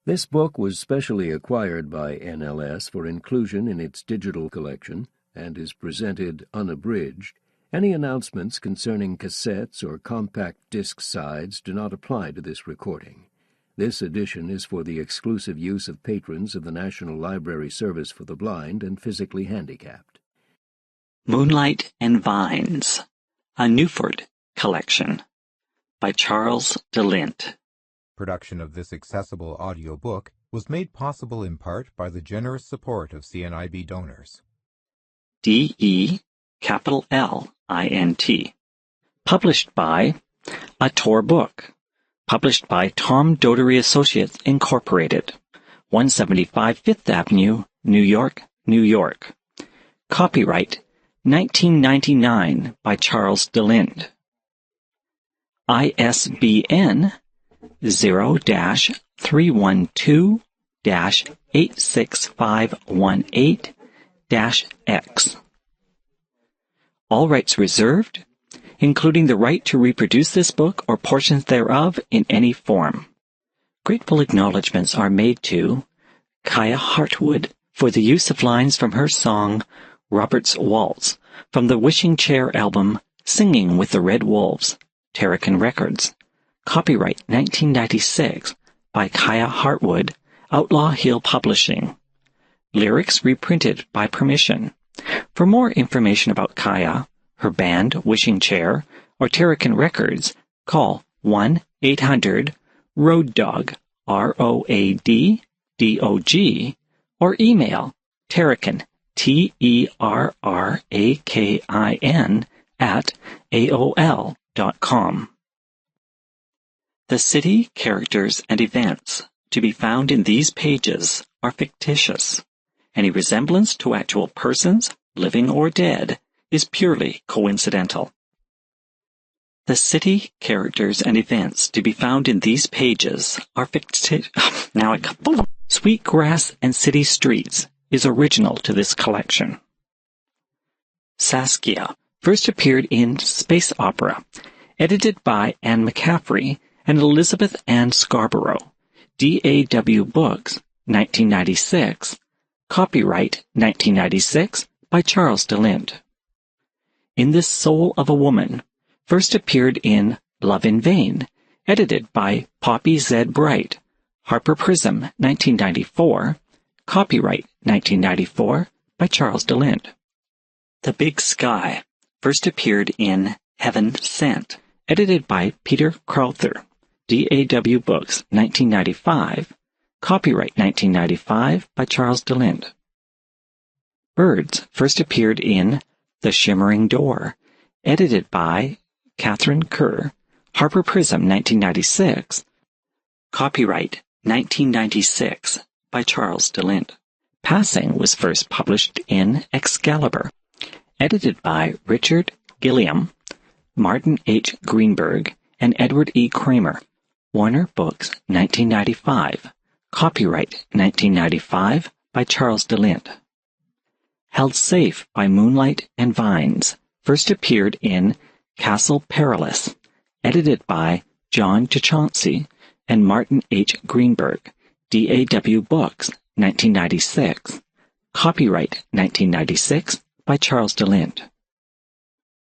This book was specially acquired by NLS for inclusion in its digital collection and is presented unabridged. Any announcements concerning cassettes or compact disc sides do not apply to this recording. This edition is for the exclusive use of patrons of the National Library Service for the Blind and Physically Handicapped. Moonlight and Vines, a Newford collection by Charles de Lint. Production of this accessible audiobook was made possible in part by the generous support of CNIB donors. DELINT. Published by A Tor Book. Published by Tom Dotery Associates, Incorporated. 175 Fifth Avenue, New York, New York. Copyright 1999 by Charles de Lint. ISBN 0-312-86518-X. All rights reserved, including the right to reproduce this book or portions thereof in any form. Grateful acknowledgments are made to Kaya Hartwood for the use of lines from her song Robert's Waltz from the Wishing Chair album Singing with the Red Wolves, Terracan Records. Copyright 1996 by Kaya Hartwood, Outlaw Hill Publishing. Lyrics reprinted by permission. For more information about Kaya, her band Wishing Chair, or Terracan Records, call 1-800-ROAD DOG, ROADDOG, or email Terracan, TERRAKIN, @AOL.com. The city, characters, and events to be found in these pages are fictitious. Any resemblance to actual persons, living or dead, is purely coincidental. The city, characters, and events to be found in these pages are fictitious. Sweetgrass and City Streets is original to this collection. Saskia first appeared in Space Opera, edited by Anne McCaffrey and Elizabeth Ann Scarborough, DAW Books, 1996, copyright 1996 by Charles de Lint. In This Soul of a Woman, first appeared in Love in Vain, edited by Poppy Z. Bright, Harper Prism, 1994, copyright 1994 by Charles de Lint. The Big Sky first appeared in Heaven Sent, edited by Peter Crowther, DAW Books, 1995, copyright 1995 by Charles de Lint. Birds first appeared in The Shimmering Door, edited by Catherine Kerr, Harper Prism, 1996, copyright 1996 by Charles de Lint. Passing was first published in Excalibur, edited by Richard Gilliam, Martin H. Greenberg, and Edward E. Kramer, Warner Books, 1995, copyright 1995 by Charles de Lint. Held Safe by Moonlight and Vines, first appeared in Castle Perilous, edited by John de Chauncey and Martin H. Greenberg, DAW Books, 1996, copyright 1996 by Charles de Lint.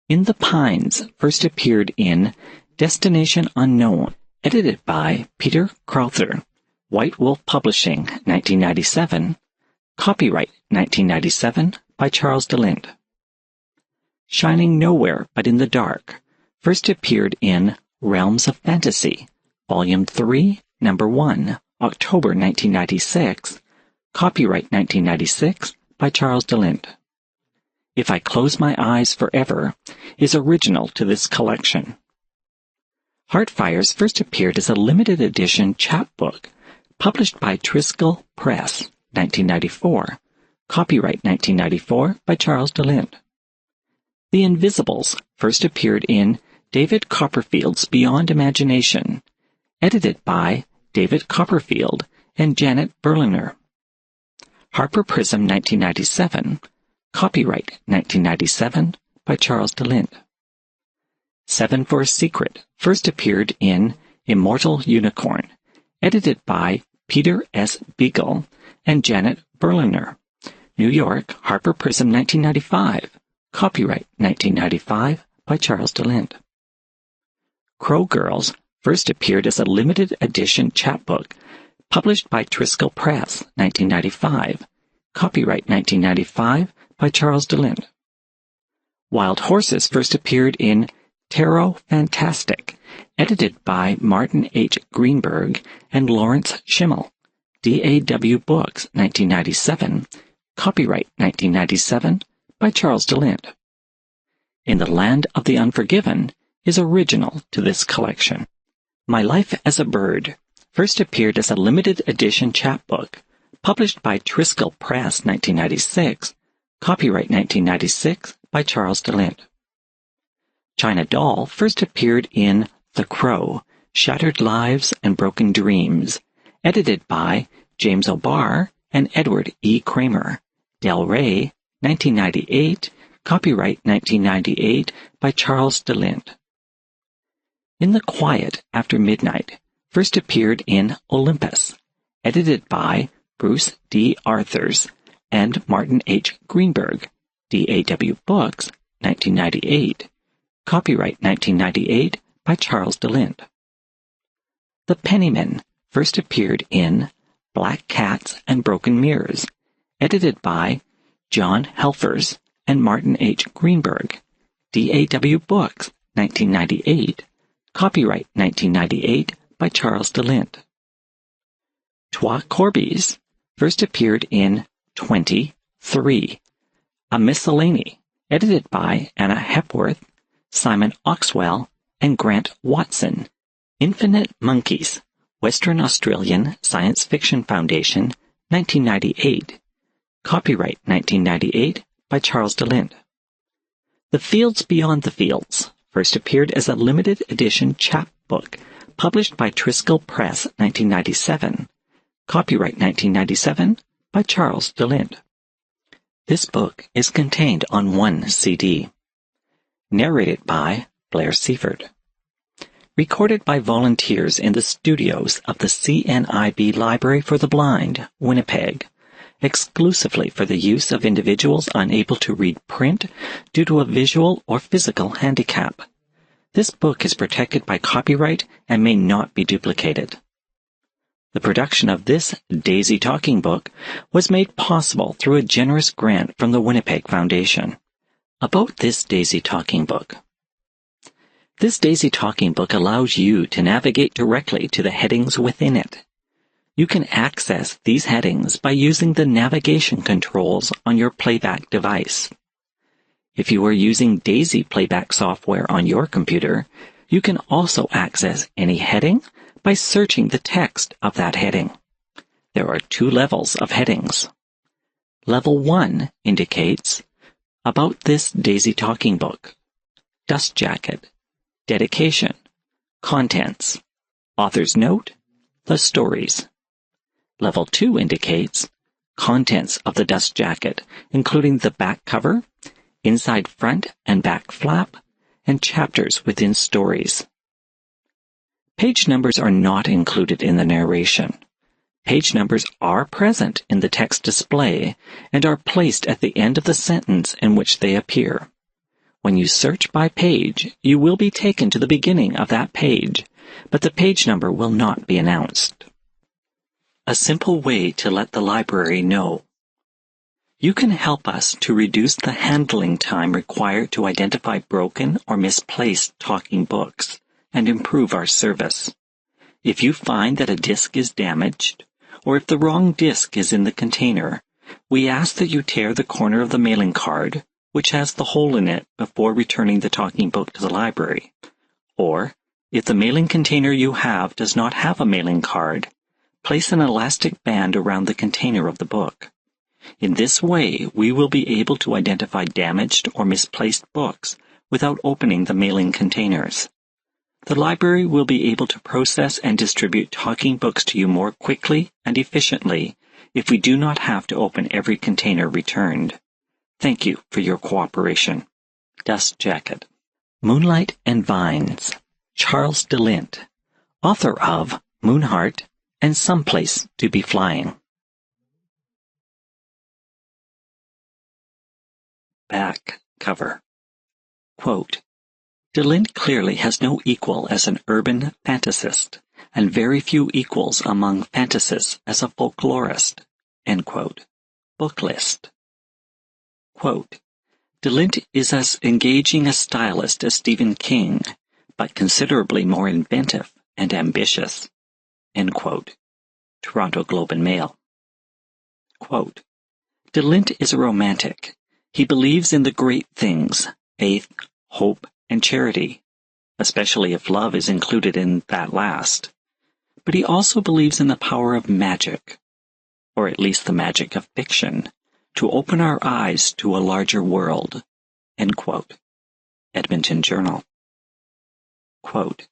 In the Pines first appeared in Destination Unknown, edited by Peter Crowther, White Wolf Publishing, 1997, copyright 1997 by Charles de Lint. Shining Nowhere But in the Dark first appeared in Realms of Fantasy, Volume 3, Number 1, October 1996, copyright 1996 by Charles de Lint. If I Close My Eyes Forever is original to this collection. Heartfires first appeared as a limited edition chapbook, published by Triskel Press, 1994, copyright 1994 by Charles de Lint. The Invisibles first appeared in David Copperfield's Beyond Imagination, edited by David Copperfield and Janet Berliner. Harper Prism, 1997, copyright 1997 by Charles de Lint. Seven for a Secret first appeared in Immortal Unicorn, edited by Peter S. Beagle, and Janet Berliner. New York, Harper Prism 1995. Copyright 1995 by Charles de Lint. Crow Girls first appeared as a limited edition chapbook, published by Triskel Press 1995. Copyright 1995 by Charles de Lint. Wild Horses first appeared in Tarot Fantastic, edited by Martin H. Greenberg and Lawrence Schimmel. DAW Books 1997. Copyright 1997 by Charles de Lint. In the Land of the Unforgiven is original to this collection. My Life as a Bird first appeared as a limited edition chapbook, published by Triskel Press 1996, copyright 1996 by Charles de Lint. China Doll first appeared in The Crow, Shattered Lives and Broken Dreams, edited by James O'Barr and Edward E. Kramer. Del Rey, 1998, copyright 1998 by Charles de Lint. In the Quiet After Midnight first appeared in Olympus, edited by Bruce D. Arthurs and Martin H. Greenberg. DAW Books, 1998, copyright 1998 by Charles de Lint. The Pennymen first appeared in Black Cats and Broken Mirrors, edited by John Helfers and Martin H. Greenberg. DAW Books, 1998, copyright 1998 by Charles de Lint. Trois Corbies first appeared in 23, a miscellany, edited by Anna Hepworth, Simon Oxwell, and Grant Watson. Infinite Monkeys, Western Australian Science Fiction Foundation, 1998. Copyright 1998 by Charles de Lint. The Fields Beyond the Fields first appeared as a limited edition chapbook, published by Triskel Press 1997. Copyright 1997 by Charles de Lint. This book is contained on one CD. Narrated by Blair Seifert. Recorded by volunteers in the studios of the CNIB Library for the Blind, Winnipeg, exclusively for the use of individuals unable to read print due to a visual or physical handicap. This book is protected by copyright and may not be duplicated. The production of this Daisy Talking Book was made possible through a generous grant from the Winnipeg Foundation. About this Daisy Talking Book. This Daisy Talking Book allows you to navigate directly to the headings within it. You can access these headings by using the navigation controls on your playback device. If you are using Daisy playback software on your computer, you can also access any heading by searching the text of that heading. There are 2 levels of headings. Level 1 indicates About this Daisy Talking Book, Dust Jacket, Dedication, Contents, Author's Note, The Stories. Level 2 indicates Contents of the Dust Jacket, including the back cover, inside front and back flap, and chapters within stories. Page numbers are not included in the narration. Page numbers are present in the text display and are placed at the end of the sentence in which they appear. When you search by page, you will be taken to the beginning of that page, but the page number will not be announced. A simple way to let the library know. You can help us to reduce the handling time required to identify broken or misplaced talking books and improve our service. If you find that a disc is damaged, or if the wrong disc is in the container, we ask that you tear the corner of the mailing card, which has the hole in it, before returning the talking book to the library. Or, if the mailing container you have does not have a mailing card, place an elastic band around the container of the book. In this way, we will be able to identify damaged or misplaced books without opening the mailing containers. The library will be able to process and distribute talking books to you more quickly and efficiently if we do not have to open every container returned. Thank you for your cooperation. Dust Jacket. Moonlight and Vines. Charles de Lint, author of Moonheart and someplace to be flying. Back cover. Quote, De Lint clearly has no equal as an urban fantasist, and very few equals among fantasists as a folklorist. End quote. Book list. Quote, De Lint is as engaging a stylist as Stephen King, but considerably more inventive and ambitious. End quote. Toronto Globe and Mail. Quote, De Lint is a romantic. He believes in the great things, faith, hope, and charity, especially if love is included in that last. But he also believes in the power of magic, or at least the magic of fiction, to open our eyes to a larger world. End quote. Edmonton Journal. Quote,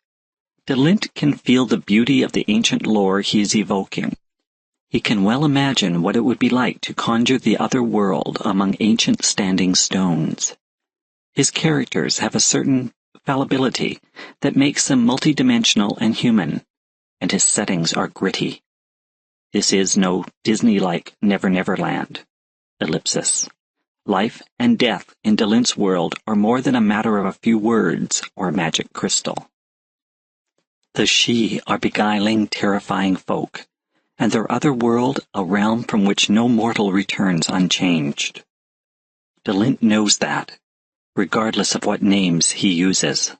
De Lint can feel the beauty of the ancient lore he is evoking. He can well imagine what it would be like to conjure the other world among ancient standing stones. His characters have a certain fallibility that makes them multidimensional and human, and his settings are gritty. This is no Disney-like Never Never Land. Ellipsis. Life and death in De Lint's world are more than a matter of a few words or a magic crystal. The Sidhe are beguiling, terrifying folk, and their other world a realm from which no mortal returns unchanged. De Lint knows that, regardless of what names he uses.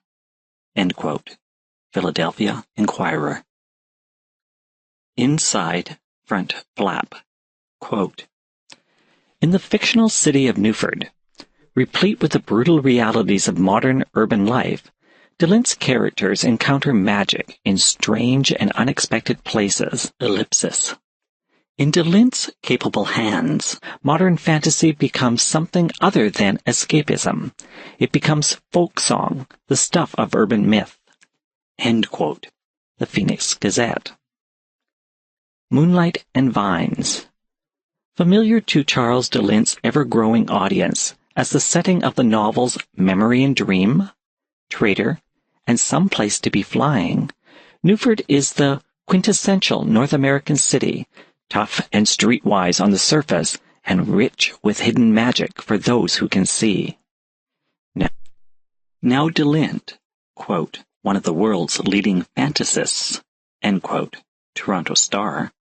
End quote. Philadelphia Inquirer. Inside front flap. Quote, In the fictional city of Newford, replete with the brutal realities of modern urban life, De Lint's characters encounter magic in strange and unexpected places. Ellipsis. In De Lint's capable hands, modern fantasy becomes something other than escapism. It becomes folk song, the stuff of urban myth. End quote. The Phoenix Gazette. Moonlight and Vines. Familiar to Charles de Lint's ever-growing audience as the setting of the novels Memory and Dream, Traitor, and Some Place to Be Flying, Newford is the quintessential North American city, tough and streetwise on the surface, and rich with hidden magic for those who can see. Now de Lint, quote, one of the world's leading fantasists, end quote, Toronto Star,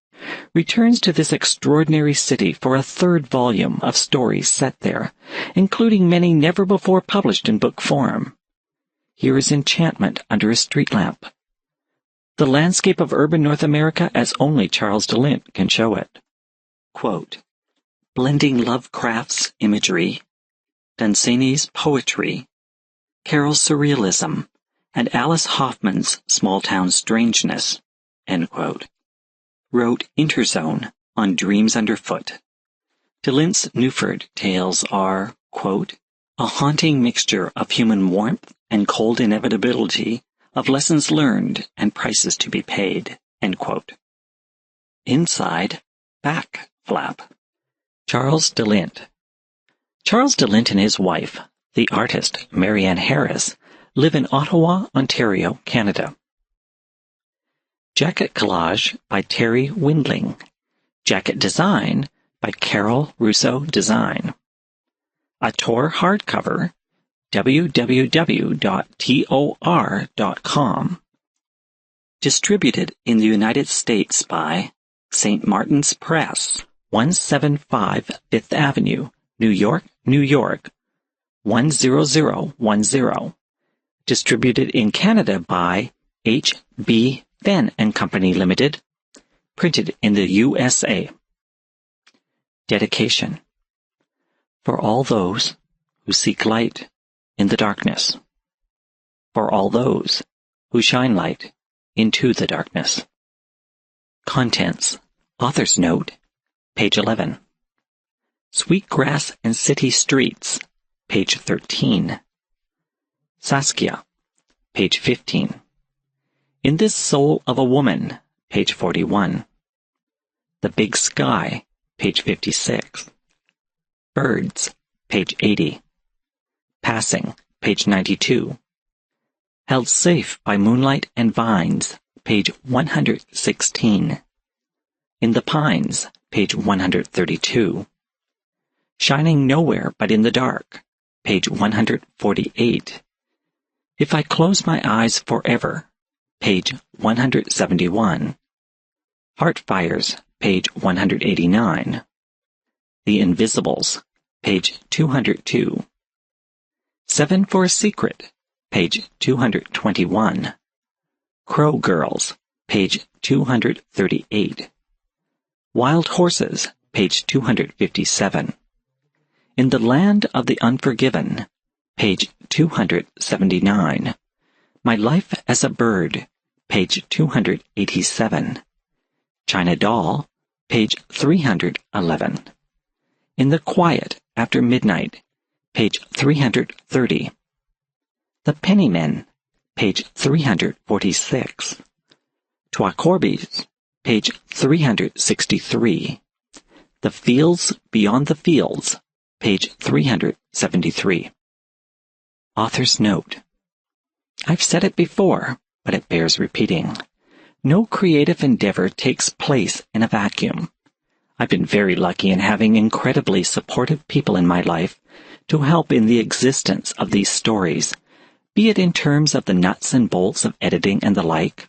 returns to this extraordinary city for a third volume of stories set there, including many never before published in book form. Here is enchantment under a street lamp. The landscape of urban North America as only Charles de Lint can show it. Quote, blending Lovecraft's imagery, Dunsany's poetry, Carroll's surrealism, and Alice Hoffman's small-town strangeness, end quote, wrote Interzone on Dreams Underfoot. De Lint's Newford tales are, quote, a haunting mixture of human warmth and cold inevitability, of lessons learned and prices to be paid, end quote. Inside, back flap. Charles de Lint. Charles de Lint and his wife, the artist Marianne Harris, live in Ottawa, Ontario, Canada. Jacket collage by Terry Windling. Jacket design by Carol Russo Design. A Tor hardcover, www.tor.com. Distributed in the United States by St. Martin's Press, 175 Fifth Avenue, New York, New York, 10010. Distributed in Canada by H.B. Fenn and Company Limited. Printed in the USA. Dedication. For all those who seek light in the darkness. For all those who shine light into the darkness. Contents. Author's note, page 11. Sweetgrass and City Streets, page 13. Saskia, page 15. In This Soul of a Woman, page 41. The Big Sky, page 56. Birds, page 80. Passing, page 92. Held Safe by Moonlight and Vines, page 116. In the Pines, page 132. Shining Nowhere But in the Dark, page 148. If I Close My Eyes Forever, page 171. Heartfires, page 189. The Invisibles, page 202. Seven for a Secret, page 221. Crow Girls, page 238. Wild Horses, page 257. In the Land of the Unforgiven, page 279. My Life as a Bird, page 287. China Doll, page 311. In the Quiet After Midnight, page 330. The Pennymen, page 346. Trois Corbies, page 363. The Fields Beyond the Fields, page 373. Author's Note. I've said it before, but it bears repeating. No creative endeavor takes place in a vacuum. I've been very lucky in having incredibly supportive people in my life to help in the existence of these stories, be it in terms of the nuts and bolts of editing and the like,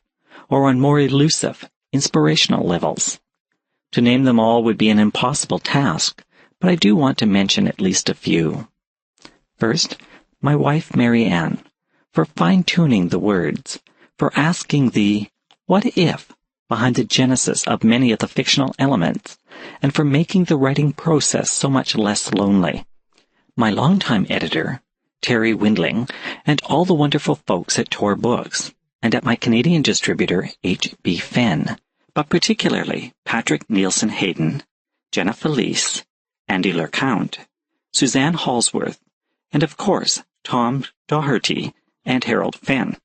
or on more elusive, inspirational levels. To name them all would be an impossible task, but I do want to mention at least a few. First, my wife Mary Ann, for fine-tuning the words, for asking the what if behind the genesis of many of the fictional elements, and for making the writing process so much less lonely. My longtime editor, Terry Windling, and all the wonderful folks at Tor Books, and at my Canadian distributor, H.B. Fenn, but particularly Patrick Nielsen Hayden, Jenna Felice, Andy Lercount, Suzanne Halsworth, and of course, Tom Doherty and Harold Fenn.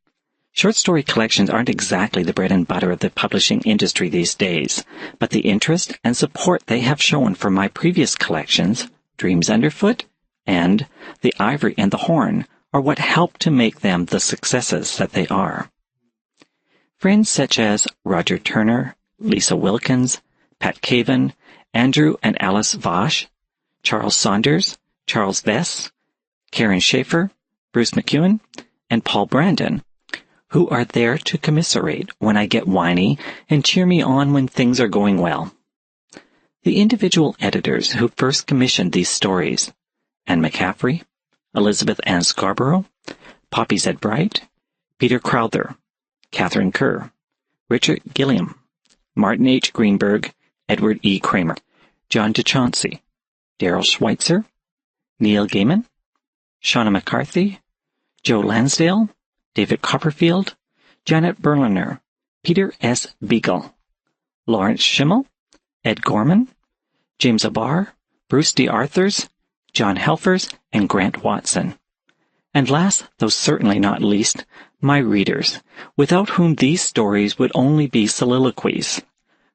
Short story collections aren't exactly the bread and butter of the publishing industry these days, but the interest and support they have shown for my previous collections, Dreams Underfoot and The Ivory and the Horn, are what helped to make them the successes that they are. Friends such as Roger Turner, Lisa Wilkins, Pat Caven, Andrew and Alice Vosh, Charles Saunders, Charles Vess, Karen Schaefer, Bruce McEwen, and Paul Brandon, who are there to commiserate when I get whiny and cheer me on when things are going well. The individual editors who first commissioned these stories, Anne McCaffrey, Elizabeth Ann Scarborough, Poppy Z. Bright, Peter Crowther, Catherine Kerr, Richard Gilliam, Martin H. Greenberg, Edward E. Kramer, John DeChauncey, Daryl Schweitzer, Neil Gaiman, Shauna McCarthy, Joe Lansdale, David Copperfield, Janet Berliner, Peter S. Beagle, Lawrence Schimmel, Ed Gorman, James Abar, Bruce D. Arthurs, John Helfers, and Grant Watson. And last, though certainly not least, my readers, without whom these stories would only be soliloquies.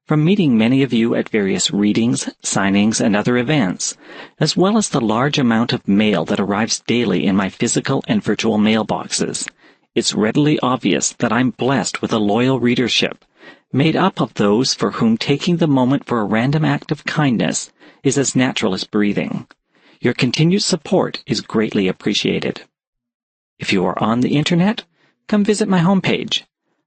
From meeting many of you at various readings, signings, and other events, as well as the large amount of mail that arrives daily in my physical and virtual mailboxes, it's readily obvious that I'm blessed with a loyal readership, made up of those for whom taking the moment for a random act of kindness is as natural as breathing. Your continued support is greatly appreciated. If you are on the internet, come visit my homepage.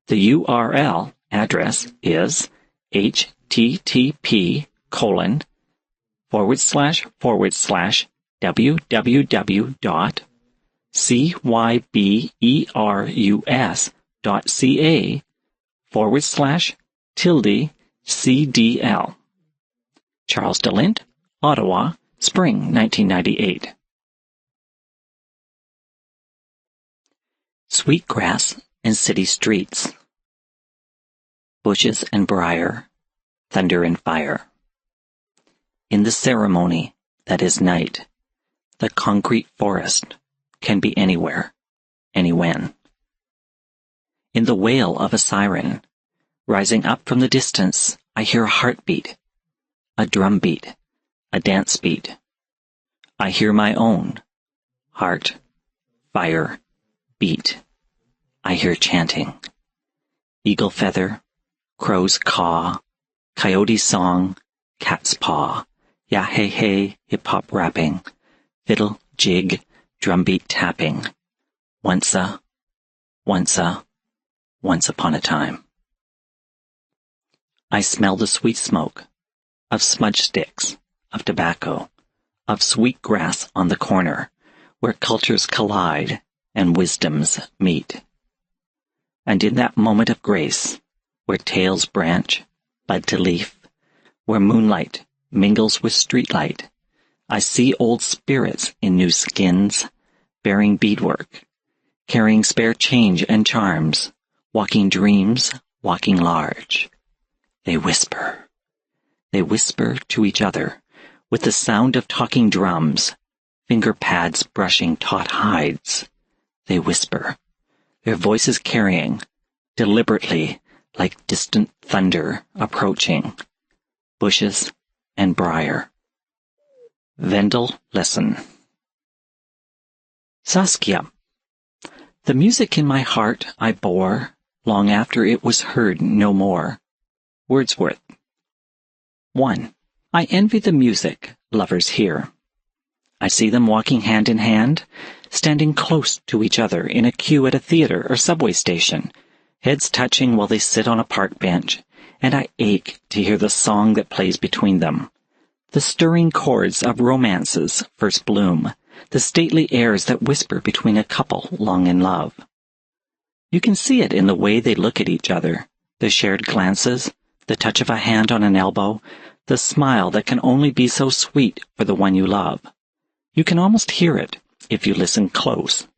The URL address is http://www.cyberus.ca/CDL. Charles de Lint, Ottawa, Spring 1998. Sweetgrass and City Streets. Bushes and briar, thunder and fire. In the ceremony that is night, the concrete forest can be anywhere, anywhen. In the wail of a siren, rising up from the distance, I hear a heartbeat, a drum beat, a dance beat. I hear my own heart, fire, beat. I hear chanting. Eagle feather, crow's caw, Coyote song, cat's paw, ya-hey-hey, hip-hop rapping, fiddle, jig, drumbeat tapping. Once upon a time. I smell the sweet smoke of smudge sticks, of tobacco, of sweet grass on the corner, where cultures collide and wisdoms meet. And in that moment of grace, where tales branch, bud to leaf, where moonlight mingles with streetlight, I see old spirits in new skins, bearing beadwork, carrying spare change and charms, walking dreams, walking large. They whisper to each other, with the sound of talking drums, finger pads brushing taut hides. They whisper, their voices carrying, deliberately, like distant thunder approaching, bushes and briar. Vendel Lesson. Saskia. The music in my heart I bore, long after it was heard no more. Wordsworth. 1. I envy the music lovers hear. I see them walking hand in hand, standing close to each other in a queue at a theater or subway station, heads touching while they sit on a park bench, and I ache to hear the song that plays between them. The stirring chords of romance's first bloom, the stately airs that whisper between a couple long in love. You can see it in the way they look at each other, the shared glances, the touch of a hand on an elbow, the smile that can only be so sweet for the one you love. You can almost hear it if you listen close.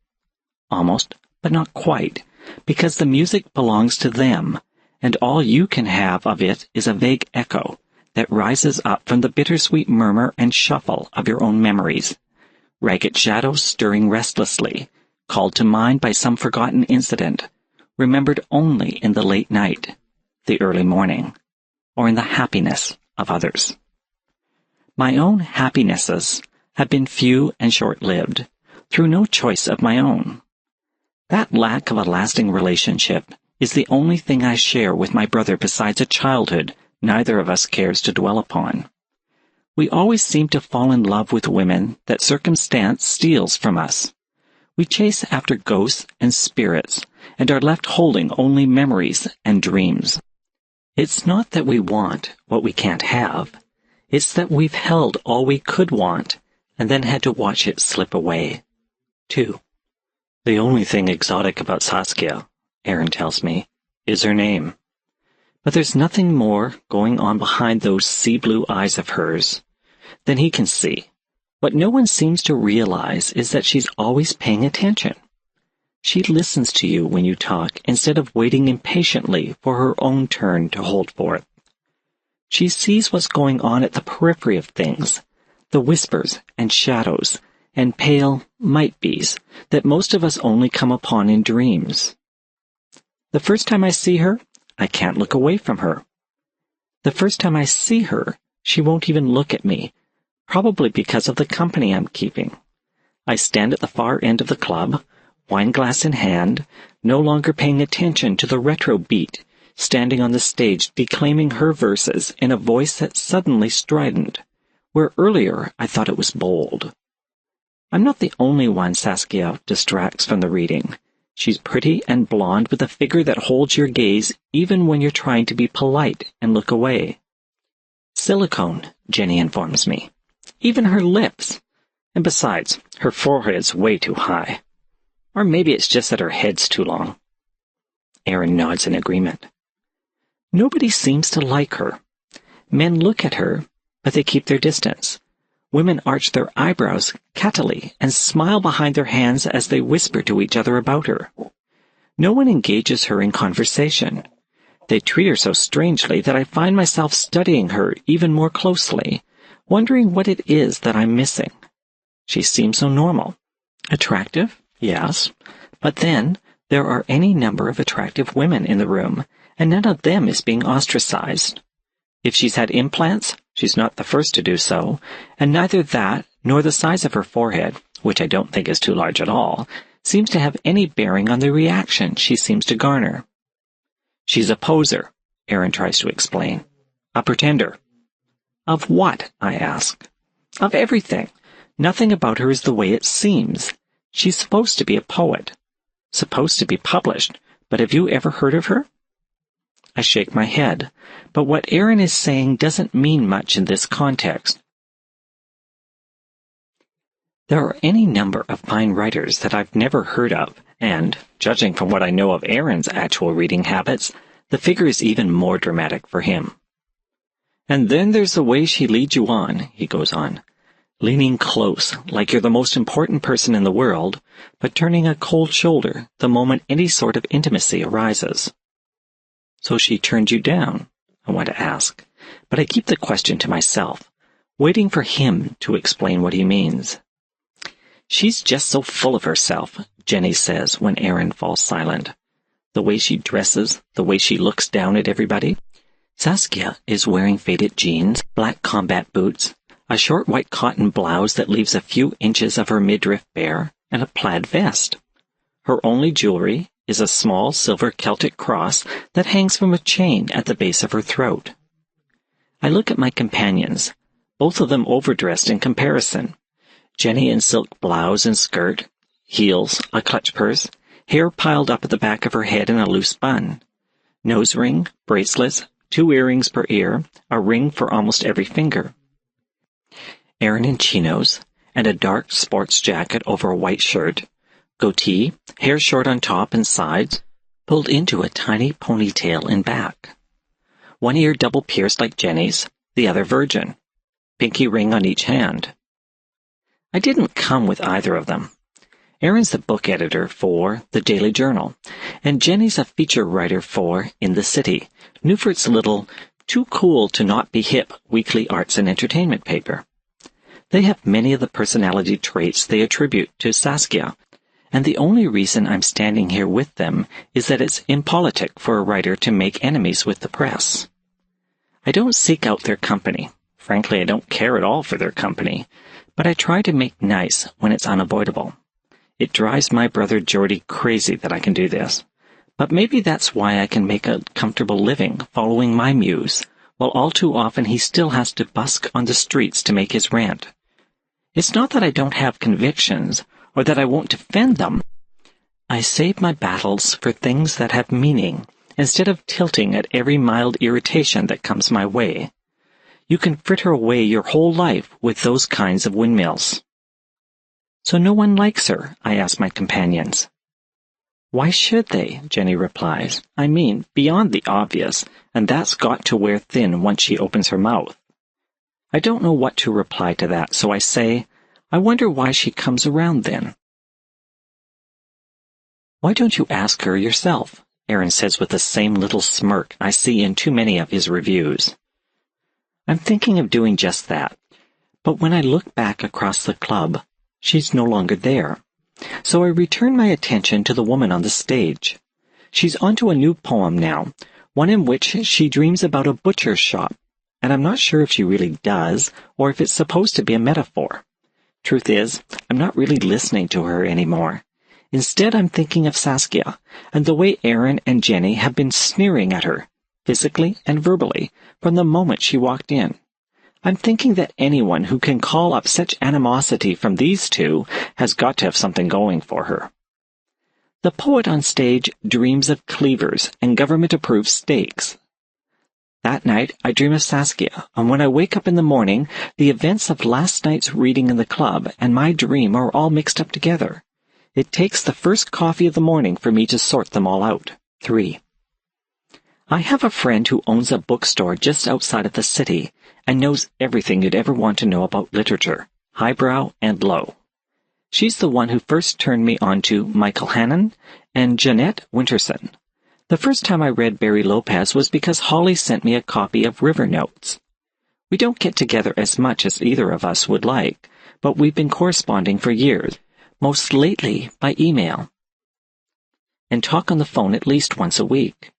Almost, but not quite, because the music belongs to them, and all you can have of it is a vague echo that rises up from the bittersweet murmur and shuffle of your own memories, ragged shadows stirring restlessly, called to mind by some forgotten incident, remembered only in the late night, the early morning, or in the happiness of others. My own happinesses have been few and short-lived, through no choice of my own. That lack of a lasting relationship is the only thing I share with my brother besides a childhood neither of us cares to dwell upon. We always seem to fall in love with women that circumstance steals from us. We chase after ghosts and spirits, and are left holding only memories and dreams. It's not that we want what we can't have. It's that we've held all we could want, and then had to watch it slip away. 2. The only thing exotic about Saskia, Aaron tells me, is her name. But there's nothing more going on behind those sea-blue eyes of hers than he can see. What no one seems to realize is that she's always paying attention. She listens to you when you talk instead of waiting impatiently for her own turn to hold forth. She sees what's going on at the periphery of things, the whispers and shadows and pale might-be's that most of us only come upon in dreams. The first time I see her, I can't look away from her. The first time I see her, she won't even look at me, probably because of the company I'm keeping. I stand at the far end of the club, wineglass in hand, no longer paying attention to the retro beat, standing on the stage declaiming her verses in a voice that's suddenly strident, where earlier I thought it was bold. I'm not the only one Saskia distracts from the reading. She's pretty and blonde with a figure that holds your gaze even when you're trying to be polite and look away. Silicone, Jenny informs me. Even her lips. And besides, her forehead's way too high. Or maybe it's just that her head's too long. Aaron nods in agreement. Nobody seems to like her. Men look at her, but they keep their distance. Women arch their eyebrows cattily and smile behind their hands as they whisper to each other about her. No one engages her in conversation. They treat her so strangely that I find myself studying her even more closely, wondering what it is that I'm missing. She seems so normal. Attractive? Yes. But then, there are any number of attractive women in the room, and none of them is being ostracized. If she's had implants, she's not the first to do so, and neither that nor the size of her forehead, which I don't think is too large at all, seems to have any bearing on the reaction she seems to garner. She's a poser, Aaron tries to explain. A pretender. Of what? I ask. Of everything. Nothing about her is the way it seems. She's supposed to be a poet. Supposed to be published. But have you ever heard of her? I shake my head, but what Aaron is saying doesn't mean much in this context. There are any number of fine writers that I've never heard of, and, judging from what I know of Aaron's actual reading habits, the figure is even more dramatic for him. And then there's the way she leads you on, he goes on, leaning close, like you're the most important person in the world, but turning a cold shoulder the moment any sort of intimacy arises. So she turned you down, I want to ask, but I keep the question to myself, waiting for him to explain what he means. She's just so full of herself, Jenny says when Aaron falls silent. The way she dresses, the way she looks down at everybody. Saskia is wearing faded jeans, black combat boots, a short white cotton blouse that leaves a few inches of her midriff bare, and a plaid vest. Her only jewelry is a small silver Celtic cross that hangs from a chain at the base of her throat. I look at my companions, both of them overdressed in comparison. Jenny in silk blouse and skirt, heels, a clutch purse, hair piled up at the back of her head in a loose bun, nose ring, bracelets, 2 earrings per ear, a ring for almost every finger. Aaron in chinos, and a dark sports jacket over a white shirt, goatee, hair short on top and sides, pulled into a tiny ponytail in back. One ear double pierced like Jenny's, the other virgin. Pinky ring on each hand. I didn't come with either of them. Aaron's the book editor for The Daily Journal, and Jenny's a feature writer for In the City, Newford's little, too cool to not be hip weekly arts and entertainment paper. They have many of the personality traits they attribute to Saskia, and the only reason I'm standing here with them is that it's impolitic for a writer to make enemies with the press. I don't seek out their company. Frankly, I don't care at all for their company, but I try to make nice when it's unavoidable. It drives my brother Geordie crazy that I can do this, but maybe that's why I can make a comfortable living following my muse, while all too often he still has to busk on the streets to make his rant. It's not that I don't have convictions, or that I won't defend them. I save my battles for things that have meaning, instead of tilting at every mild irritation that comes my way. You can fritter away your whole life with those kinds of windmills. So no one likes her, I ask my companions. Why should they? Jenny replies. I mean, beyond the obvious, and that's got to wear thin once she opens her mouth. I don't know what to reply to that, so I say, I wonder why she comes around then. Why don't you ask her yourself? Aaron says with the same little smirk I see in too many of his reviews. I'm thinking of doing just that, but when I look back across the club, she's no longer there. So I return my attention to the woman on the stage. She's onto a new poem now, one in which she dreams about a butcher's shop, and I'm not sure if she really does, or if it's supposed to be a metaphor. Truth is, I'm not really listening to her anymore. Instead, I'm thinking of Saskia, and the way Aaron and Jenny have been sneering at her, physically and verbally, from the moment she walked in. I'm thinking that anyone who can call up such animosity from these two has got to have something going for her. The poet on stage dreams of cleavers and government-approved steaks. That night, I dream of Saskia, and when I wake up in the morning, the events of last night's reading in the club and my dream are all mixed up together. It takes the first coffee of the morning for me to sort them all out. 3. I have a friend who owns a bookstore just outside of the city and knows everything you'd ever want to know about literature, highbrow and low. She's the one who first turned me on to Michael Hannon and Jeanette Winterson. The first time I read Barry Lopez was because Holly sent me a copy of River Notes. We don't get together as much as either of us would like, but we've been corresponding for years, most lately by email, and talk on the phone at least once a week.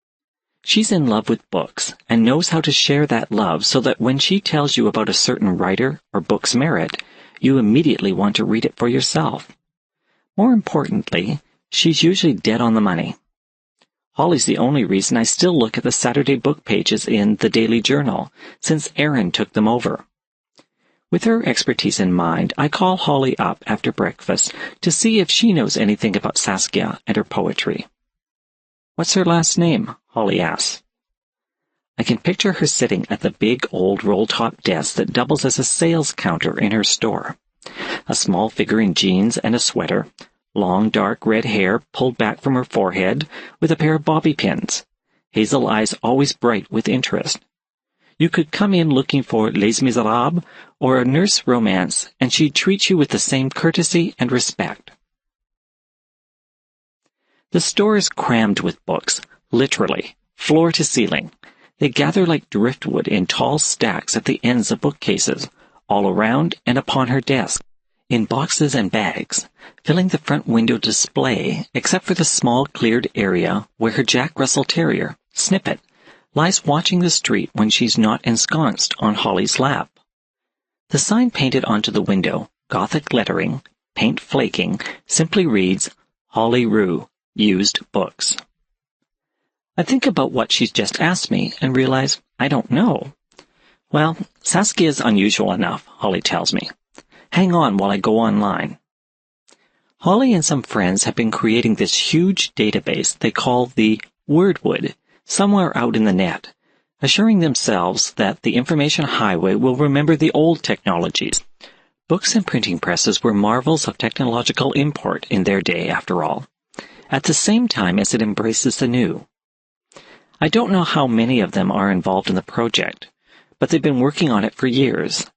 She's in love with books and knows how to share that love so that when she tells you about a certain writer or book's merit, you immediately want to read it for yourself. More importantly, she's usually dead on the money. Holly's the only reason I still look at the Saturday book pages in the Daily Journal, since Erin took them over. With her expertise in mind, I call Holly up after breakfast to see if she knows anything about Saskia and her poetry. "What's her last name?" Holly asks. I can picture her sitting at the big old roll-top desk that doubles as a sales counter in her store. A small figure in jeans and a sweater, long dark red hair pulled back from her forehead with a pair of bobby pins, hazel eyes always bright with interest. You could come in looking for Les Miserables or a nurse romance, and she'd treat you with the same courtesy and respect. The store is crammed with books, literally, floor to ceiling. They gather like driftwood in tall stacks at the ends of bookcases, all around and upon her desk, in boxes and bags, filling the front window display except for the small cleared area where her Jack Russell Terrier, Snippet, lies watching the street when she's not ensconced on Holly's lap. The sign painted onto the window, Gothic lettering, paint flaking, simply reads, Holly Rue, used books. I think about what she's just asked me and realize I don't know. Well, Saskia is unusual enough, Holly tells me. Hang on while I go online. Holly and some friends have been creating this huge database they call the Wordwood somewhere out in the net, assuring themselves that the information highway will remember the old technologies. Books and printing presses were marvels of technological import in their day, after all, at the same time as it embraces the new. I don't know how many of them are involved in the project, but they've been working on it for years.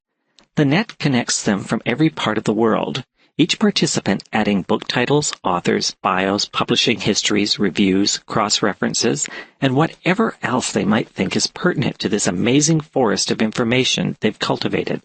The net connects them from every part of the world, each participant adding book titles, authors, bios, publishing histories, reviews, cross-references, and whatever else they might think is pertinent to this amazing forest of information they've cultivated.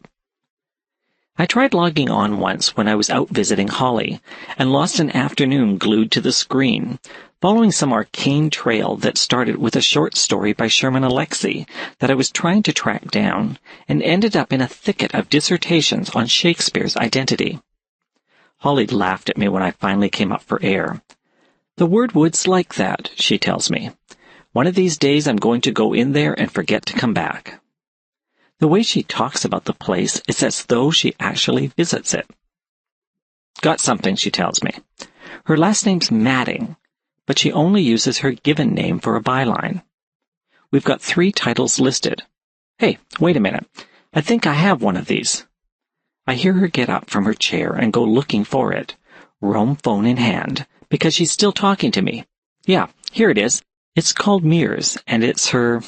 I tried logging on once when I was out visiting Holly, and lost an afternoon glued to the screen, following some arcane trail that started with a short story by Sherman Alexie that I was trying to track down, and ended up in a thicket of dissertations on Shakespeare's identity. Holly laughed at me when I finally came up for air. The Wordwood's like that, she tells me. One of these days I'm going to go in there and forget to come back. The way she talks about the place is as though she actually visits it. Got something, she tells me. Her last name's Madding, but she only uses her given name for a byline. We've got 3 titles listed. Hey, wait a minute. I think I have one of these. I hear her get up from her chair and go looking for it, Rome phone in hand, because she's still talking to me. Yeah, here it is. It's called Mirrors, and it's her,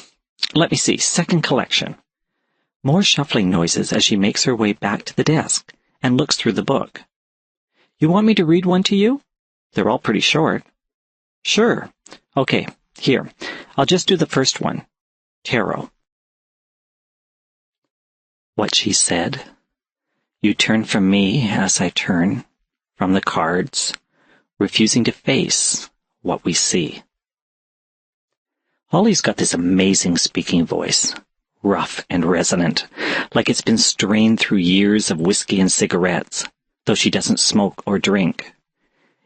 second collection. More shuffling noises as she makes her way back to the desk and looks through the book. You want me to read one to you? They're all pretty short. Sure. Okay, here. I'll just do the first one. Tarot. What she said. You turn from me as I turn from the cards, refusing to face what we see. Holly's got this amazing speaking voice, rough and resonant, like it's been strained through years of whiskey and cigarettes, though she doesn't smoke or drink.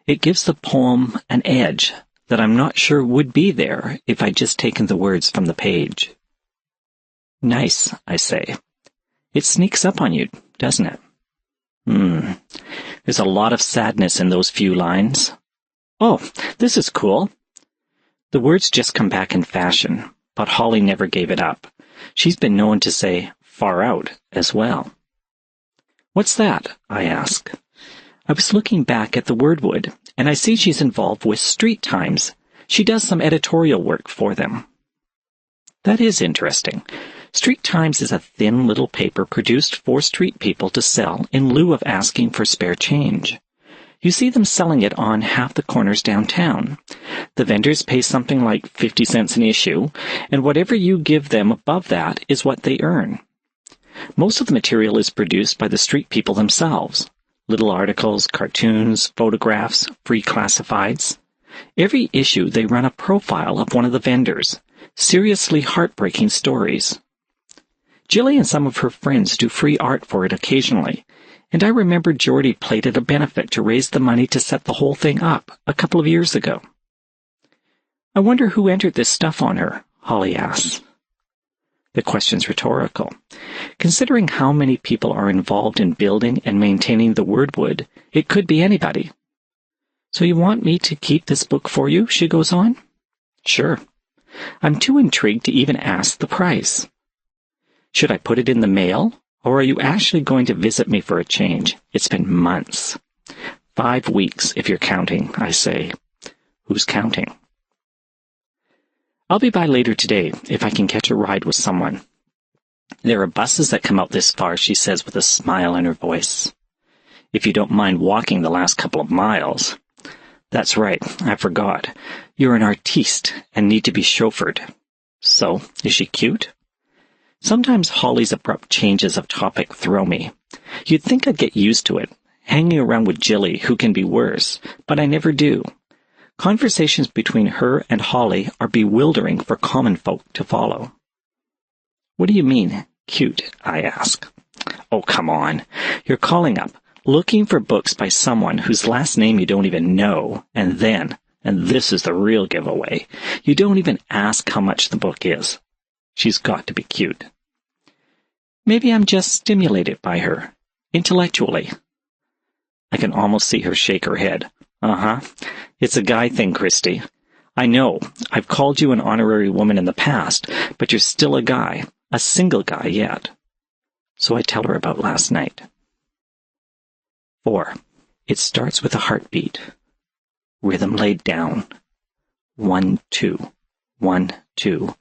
It gives the poem an edge that I'm not sure would be there if I'd just taken the words from the page. Nice, I say. It sneaks up on you, doesn't it? There's a lot of sadness in those few lines. Oh, this is cool. The words just come back in fashion, but Holly never gave it up. She's been known to say far out as well. What's that? I ask. I was looking back at the Wordwood, and I see she's involved with Street Times. She does some editorial work for them. That is interesting. Street Times is a thin little paper produced for street people to sell in lieu of asking for spare change. You see them selling it on half the corners downtown. The vendors pay something like 50 cents an issue, and whatever you give them above that is what they earn. Most of the material is produced by the street people themselves. Little articles, cartoons, photographs, free classifieds. Every issue they run a profile of one of the vendors. Seriously heartbreaking stories. Jilly and some of her friends do free art for it occasionally, and I remember Geordie played at a benefit to raise the money to set the whole thing up a couple of years ago. I wonder who entered this stuff on her, Holly asks. The question's rhetorical. Considering how many people are involved in building and maintaining the Wordwood, it could be anybody. So you want me to keep this book for you, she goes on? Sure. I'm too intrigued to even ask the price. Should I put it in the mail, or are you actually going to visit me for a change? It's been months. 5 weeks, if you're counting, I say. Who's counting? I'll be by later today, if I can catch a ride with someone. There are buses that come out this far, she says with a smile in her voice. If you don't mind walking the last couple of miles. That's right, I forgot. You're an artiste and need to be chauffeured. So, is she cute? Sometimes Holly's abrupt changes of topic throw me. You'd think I'd get used to it, hanging around with Jilly, who can be worse, but I never do. Conversations between her and Holly are bewildering for common folk to follow. What do you mean, cute? I ask. Oh, come on. You're calling up, looking for books by someone whose last name you don't even know, and then, and this is the real giveaway, you don't even ask how much the book is. She's got to be cute. Maybe I'm just stimulated by her, intellectually. I can almost see her shake her head. Uh-huh. It's a guy thing, Christy. I know, I've called you an honorary woman in the past, but you're still a guy, a single guy yet. So I tell her about last night. 4. It starts with a heartbeat. Rhythm laid down. 1, 2, 1, 2,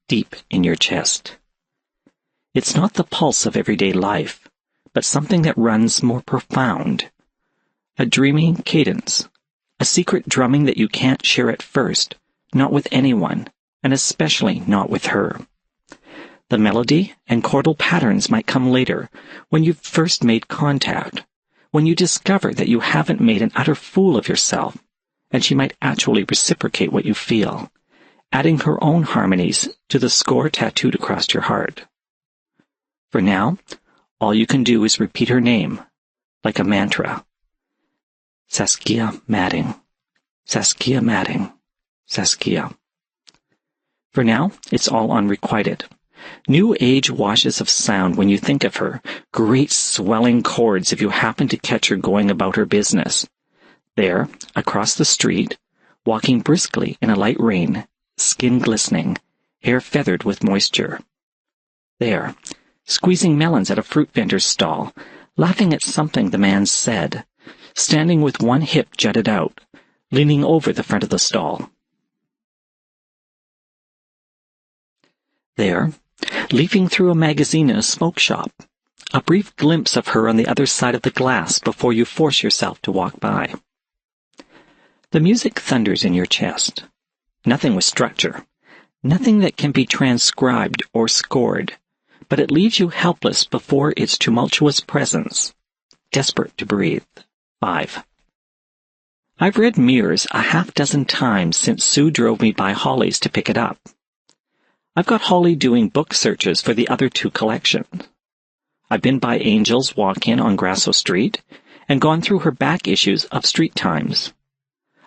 deep in your chest. It's not the pulse of everyday life, but something that runs more profound. A dreaming cadence, a secret drumming that you can't share at first, not with anyone, and especially not with her. The melody and chordal patterns might come later, when you've first made contact, when you discover that you haven't made an utter fool of yourself, and she might actually reciprocate what you feel, adding her own harmonies to the score tattooed across your heart. For now, all you can do is repeat her name, like a mantra. Saskia Madding, Saskia Madding, Saskia. For now, it's all unrequited. New age washes of sound when you think of her, great swelling chords if you happen to catch her going about her business. There, across the street, walking briskly in a light rain, skin glistening, hair feathered with moisture. There, squeezing melons at a fruit vendor's stall, laughing at something the man said, standing with one hip jutted out, leaning over the front of the stall. There, leafing through a magazine in a smoke shop, a brief glimpse of her on the other side of the glass before you force yourself to walk by. The music thunders in your chest. Nothing with structure, nothing that can be transcribed or scored, but it leaves you helpless before its tumultuous presence, desperate to breathe. 5. I've read Mirrors a half-dozen times since Sue drove me by Holly's to pick it up. I've got Holly doing book searches for the other 2 collections. I've been by Angel's walk-in on Grasso Street and gone through her back issues of Street Times.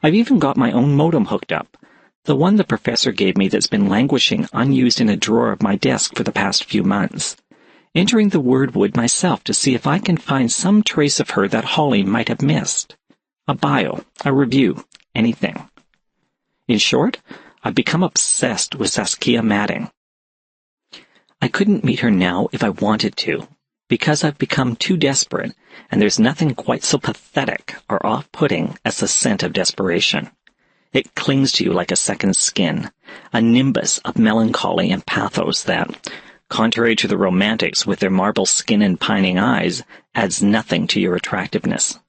I've even got my own modem hooked up, the one the professor gave me that's been languishing unused in a drawer of my desk for the past few months, entering the Wordwood myself to see if I can find some trace of her that Holly might have missed. A bio, a review, anything. In short, I've become obsessed with Saskia Madding. I couldn't meet her now if I wanted to, because I've become too desperate, and there's nothing quite so pathetic or off-putting as the scent of desperation. It clings to you like a second skin, a nimbus of melancholy and pathos that, contrary to the romantics with their marble skin and pining eyes, adds nothing to your attractiveness.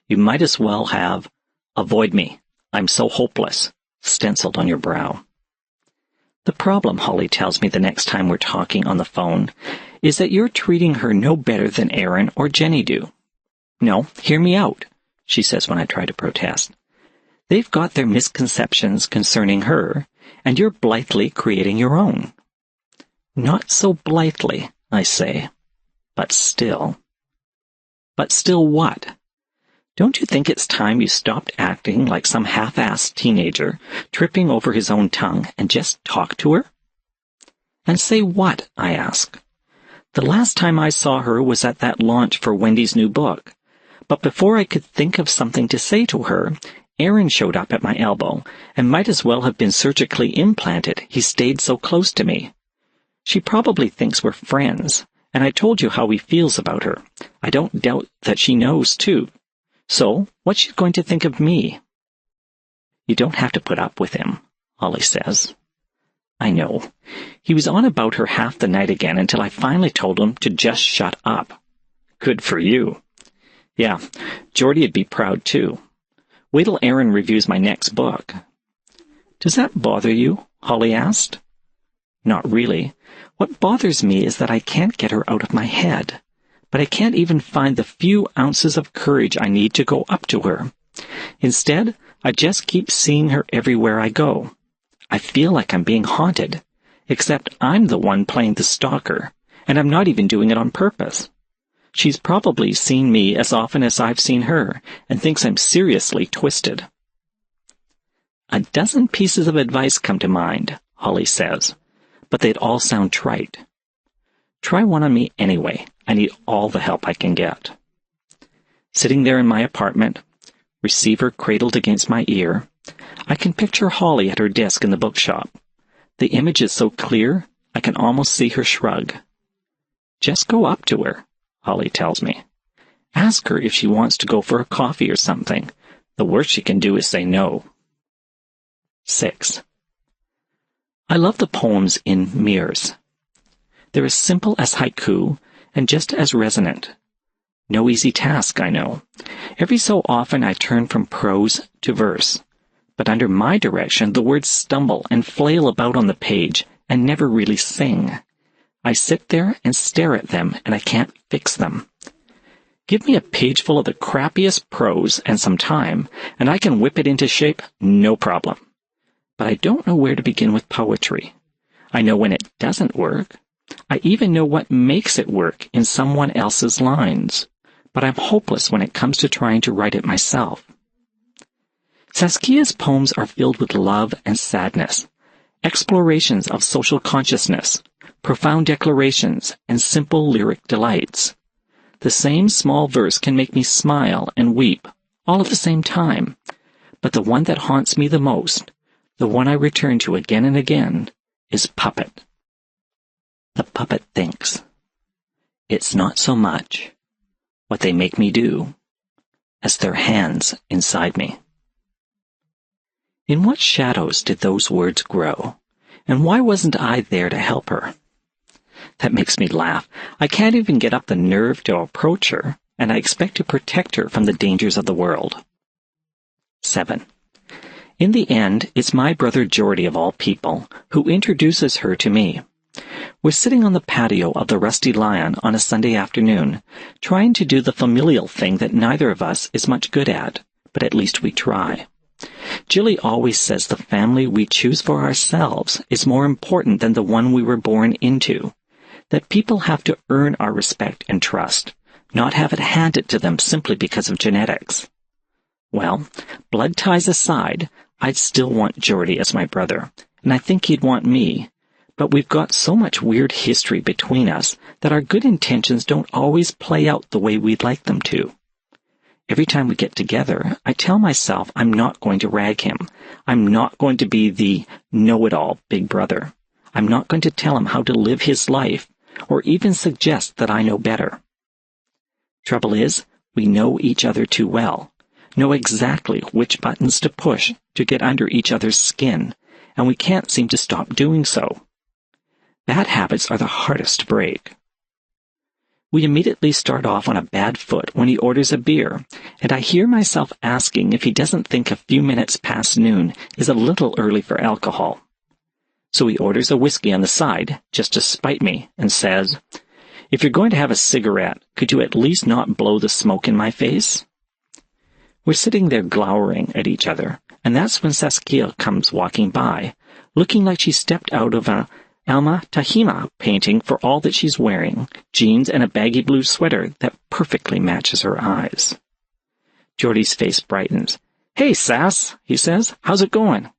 You might as well have, "Avoid me, I'm so hopeless," stenciled on your brow. The problem, Holly tells me the next time we're talking on the phone, is that you're treating her no better than Aaron or Jenny do. No, hear me out, she says when I try to protest. They've got their misconceptions concerning her, and you're blithely creating your own. Not so blithely, I say. But still. But still what? Don't you think it's time you stopped acting like some half-assed teenager, tripping over his own tongue, and just talk to her? And say what? I ask. The last time I saw her was at that launch for Wendy's new book. But before I could think of something to say to her, Aaron showed up at my elbow, and might as well have been surgically implanted. He stayed so close to me. She probably thinks we're friends, and I told you how he feels about her. I don't doubt that she knows, too. So, what's she going to think of me? You don't have to put up with him, Holly says. I know. He was on about her half the night again until I finally told him to just shut up. Good for you. Yeah, Geordie'd be proud, too. Wait till Aaron reviews my next book. Does that bother you? Holly asked. Not really. What bothers me is that I can't get her out of my head. But I can't even find the few ounces of courage I need to go up to her. Instead, I just keep seeing her everywhere I go. I feel like I'm being haunted, except I'm the one playing the stalker, and I'm not even doing it on purpose. She's probably seen me as often as I've seen her, and thinks I'm seriously twisted. A dozen pieces of advice come to mind, Holly says, but they'd all sound trite. Try one on me anyway. I need all the help I can get. Sitting there in my apartment, receiver cradled against my ear, I can picture Holly at her desk in the bookshop. The image is so clear, I can almost see her shrug. Just go up to her, Holly tells me. Ask her if she wants to go for a coffee or something. The worst she can do is say no. 6. I love the poems in Mirrors. They're as simple as haiku and just as resonant. No easy task, I know. Every so often I turn from prose to verse. But under my direction, the words stumble and flail about on the page and never really sing. I sit there and stare at them, and I can't fix them. Give me a page full of the crappiest prose and some time, and I can whip it into shape, no problem. But I don't know where to begin with poetry. I know when it doesn't work. I even know what makes it work in someone else's lines. But I'm hopeless when it comes to trying to write it myself. Saskia's poems are filled with love and sadness, explorations of social consciousness, profound declarations, and simple lyric delights. The same small verse can make me smile and weep, all at the same time. But the one that haunts me the most, the one I return to again and again, is Puppet. The puppet thinks. It's not so much what they make me do as their hands inside me. In what shadows did those words grow? And why wasn't I there to help her? That makes me laugh. I can't even get up the nerve to approach her, and I expect to protect her from the dangers of the world. 7. In the end, it's my brother Geordie, of all people, who introduces her to me. We're sitting on the patio of the Rusty Lion on a Sunday afternoon, trying to do the familial thing that neither of us is much good at, but at least we try. Jilly always says the family we choose for ourselves is more important than the one we were born into, that people have to earn our respect and trust, not have it handed to them simply because of genetics. Well, blood ties aside, I'd still want Geordie as my brother, and I think he'd want me, but we've got so much weird history between us that our good intentions don't always play out the way we'd like them to. Every time we get together, I tell myself I'm not going to rag him. I'm not going to be the know-it-all big brother. I'm not going to tell him how to live his life, or even suggest that I know better. Trouble is, we know each other too well, know exactly which buttons to push to get under each other's skin, and we can't seem to stop doing so. Bad habits are the hardest to break. We immediately start off on a bad foot when he orders a beer, and I hear myself asking if he doesn't think a few minutes past noon is a little early for alcohol. So he orders a whiskey on the side, just to spite me, and says, "If you're going to have a cigarette, could you at least not blow the smoke in my face?" We're sitting there glowering at each other, and that's when Saskia comes walking by, looking like she stepped out of a Alma Tahima painting for all that she's wearing, jeans and a baggy blue sweater that perfectly matches her eyes. Geordie's face brightens. "Hey, Sass," he says. "How's it going?"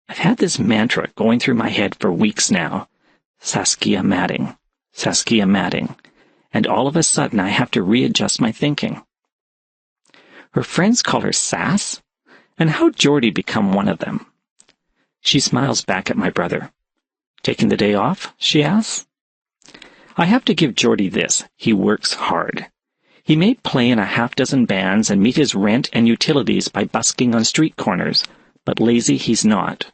I've had this mantra going through my head for weeks now. Saskia Madding. Saskia Madding. And all of a sudden I have to readjust my thinking. Her friends call her Sass? And how'd Geordie become one of them? She smiles back at my brother. "Taking the day off?" she asks. I have to give Geordie this. He works hard. He may play in a half-dozen bands and meet his rent and utilities by busking on street corners, but lazy he's not.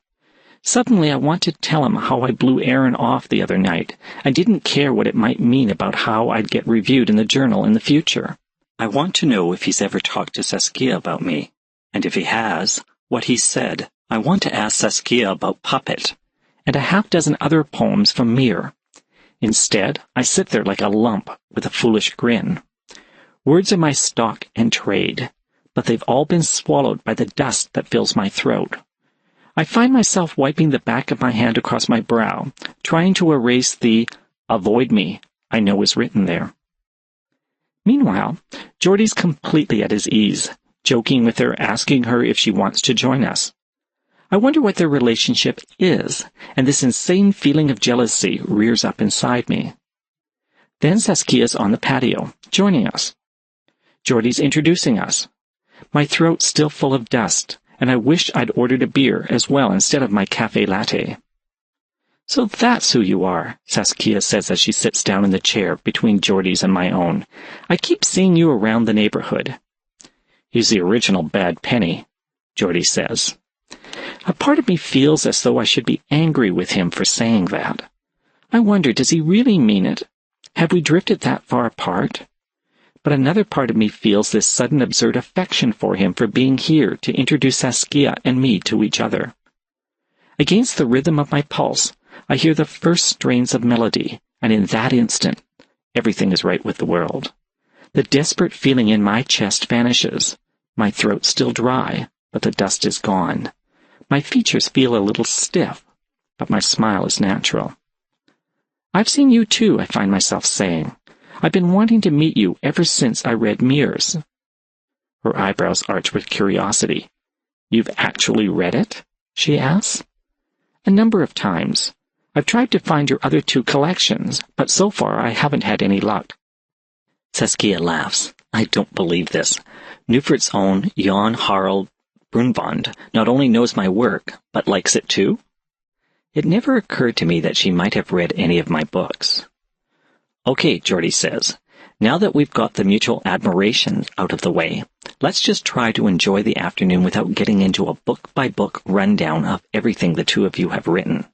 Suddenly I want to tell him how I blew Aaron off the other night. I didn't care what it might mean about how I'd get reviewed in the journal in the future. I want to know if he's ever talked to Saskia about me, and if he has, what he said. I want to ask Saskia about Puppet, and a half-dozen other poems from Mir. Instead, I sit there like a lump with a foolish grin. Words are my stock and trade, but they've all been swallowed by the dust that fills my throat. I find myself wiping the back of my hand across my brow, trying to erase the "avoid me" I know is written there. Meanwhile, Geordie's completely at his ease, joking with her, asking her if she wants to join us. I wonder what their relationship is, and this insane feeling of jealousy rears up inside me. Then Saskia's on the patio, joining us. Geordie's introducing us. My throat's still full of dust, and I wish I'd ordered a beer as well instead of my café latte. "So that's who you are," Saskia says as she sits down in the chair between Geordie's and my own. "I keep seeing you around the neighborhood." "He's the original Bad Penny," Geordie says. A part of me feels as though I should be angry with him for saying that. I wonder, does he really mean it? Have we drifted that far apart? But another part of me feels this sudden absurd affection for him for being here to introduce Saskia and me to each other. Against the rhythm of my pulse, I hear the first strains of melody, and in that instant, everything is right with the world. The desperate feeling in my chest vanishes. My throat's still dry, but the dust is gone. My features feel a little stiff, but my smile is natural. "I've seen you too," I find myself saying. "I've been wanting to meet you ever since I read Mir's." Her eyebrows arch with curiosity. "You've actually read it?" she asks. "A number of times. I've tried to find your other two collections, but so far I haven't had any luck." Saskia laughs. "I don't believe this. Newford's own Jan Harald Brunvand not only knows my work, but likes it too?" It never occurred to me that she might have read any of my books. "Okay," Geordie says, "now that we've got the mutual admiration out of the way, let's just try to enjoy the afternoon without getting into a book-by-book rundown of everything the two of you have written."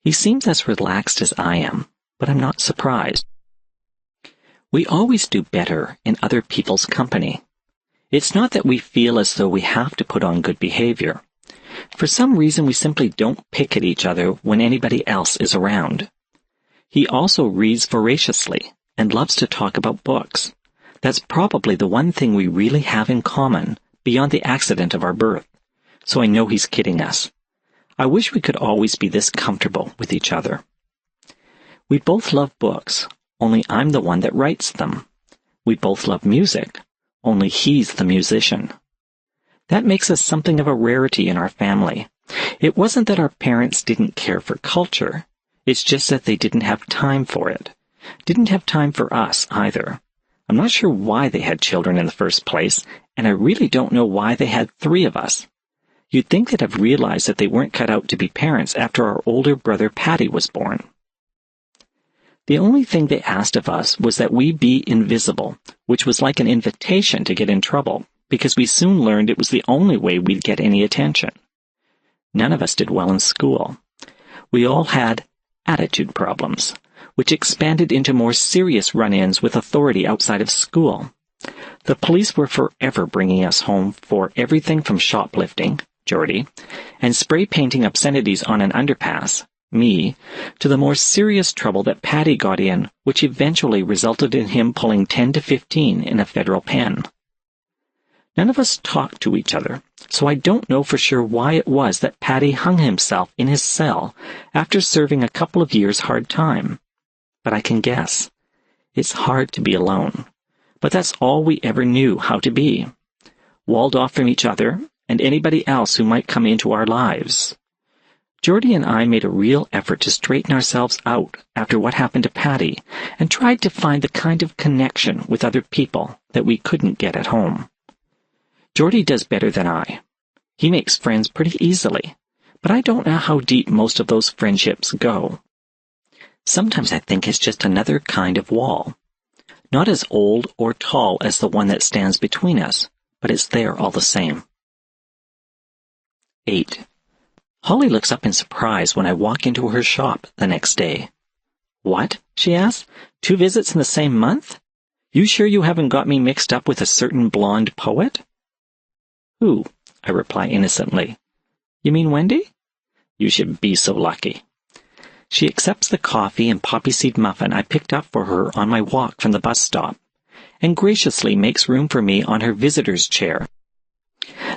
He seems as relaxed as I am, but I'm not surprised. We always do better in other people's company. It's not that we feel as though we have to put on good behavior. For some reason, we simply don't pick at each other when anybody else is around. He also reads voraciously and loves to talk about books. That's probably the one thing we really have in common, beyond the accident of our birth. So I know he's kidding us. I wish we could always be this comfortable with each other. We both love books, only I'm the one that writes them. We both love music, only he's the musician. That makes us something of a rarity in our family. It wasn't that our parents didn't care for culture. It's just that they didn't have time for it. Didn't have time for us either. I'm not sure why they had children in the first place, and I really don't know why they had 3 of us. You'd think they'd have realized that they weren't cut out to be parents after our older brother Paddy was born. The only thing they asked of us was that we be invisible, which was like an invitation to get in trouble, because we soon learned it was the only way we'd get any attention. None of us did well in school. We all had attitude problems, which expanded into more serious run-ins with authority outside of school. The police were forever bringing us home for everything from shoplifting, Geordie, and spray painting obscenities on an underpass, me, to the more serious trouble that Paddy got in, which eventually resulted in him pulling 10 to 15 in a federal pen. None of us talked to each other, so I don't know for sure why it was that Paddy hung himself in his cell after serving a couple of years hard time. But I can guess. It's hard to be alone. But that's all we ever knew how to be, walled off from each other and anybody else who might come into our lives. Geordie and I made a real effort to straighten ourselves out after what happened to Patty and tried to find the kind of connection with other people that we couldn't get at home. Geordie does better than I. He makes friends pretty easily, but I don't know how deep most of those friendships go. Sometimes I think it's just another kind of wall. Not as old or tall as the one that stands between us, but it's there all the same. 8. Holly looks up in surprise when I walk into her shop the next day. "What?" she asks. "2 visits in the same month? You sure you haven't got me mixed up with a certain blonde poet?" "Who?" I reply innocently. "You mean Wendy?" "You should be so lucky." She accepts the coffee and poppy seed muffin I picked up for her on my walk from the bus stop, and graciously makes room for me on her visitor's chair.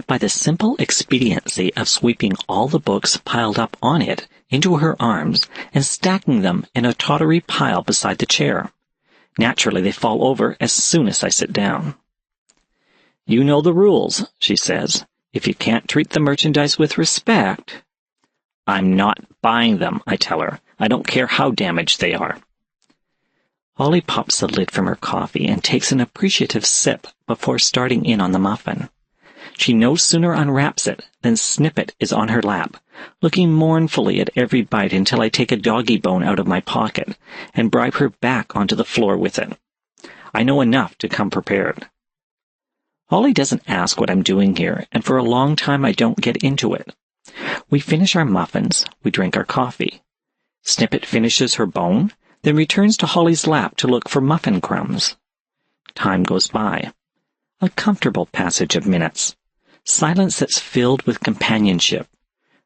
By the simple expediency of sweeping all the books piled up on it into her arms and stacking them in a tottery pile beside the chair. Naturally, they fall over as soon as I sit down. "You know the rules," she says. "If you can't treat the merchandise with respect—" "I'm not buying them," I tell her. "I don't care how damaged they are." Holly pops the lid from her coffee and takes an appreciative sip before starting in on the muffin. She no sooner unwraps it than Snippet is on her lap, looking mournfully at every bite until I take a doggy bone out of my pocket and bribe her back onto the floor with it. I know enough to come prepared. Holly doesn't ask what I'm doing here, and for a long time I don't get into it. We finish our muffins, we drink our coffee. Snippet finishes her bone, then returns to Holly's lap to look for muffin crumbs. Time goes by. A comfortable passage of minutes. Silence that's filled with companionship.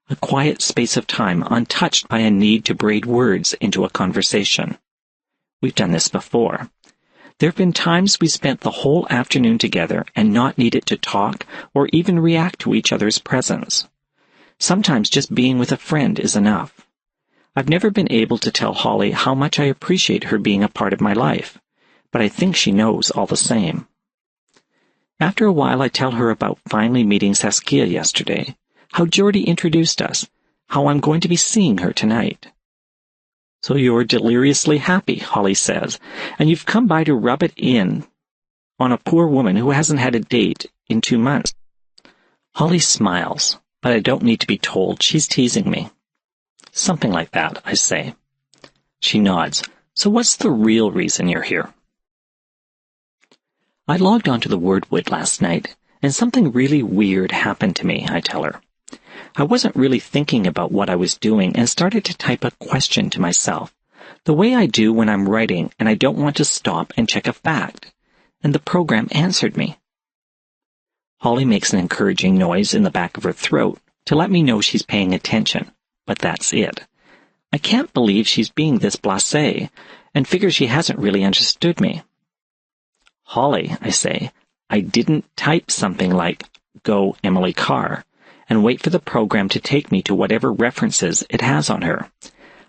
A quiet space of time untouched by a need to braid words into a conversation. We've done this before. There have been times we spent the whole afternoon together and not needed to talk or even react to each other's presence. Sometimes just being with a friend is enough. I've never been able to tell Holly how much I appreciate her being a part of my life, but I think she knows all the same. After a while, I tell her about finally meeting Saskia yesterday, how Geordie introduced us, how I'm going to be seeing her tonight. "So you're deliriously happy," Holly says, "and you've come by to rub it in on a poor woman who hasn't had a date in 2 months." Holly smiles, but I don't need to be told she's teasing me. "Something like that," I say. She nods. "So what's the real reason you're here?" "I logged onto the Wordwood last night, and something really weird happened to me," I tell her. "I wasn't really thinking about what I was doing and started to type a question to myself, the way I do when I'm writing and I don't want to stop and check a fact, and the program answered me." Holly makes an encouraging noise in the back of her throat to let me know she's paying attention, but that's it. I can't believe she's being this blasé, and figure she hasn't really understood me. "Holly," I say, "I didn't type something like, 'Go Emily Carr,' and wait for the program to take me to whatever references it has on her.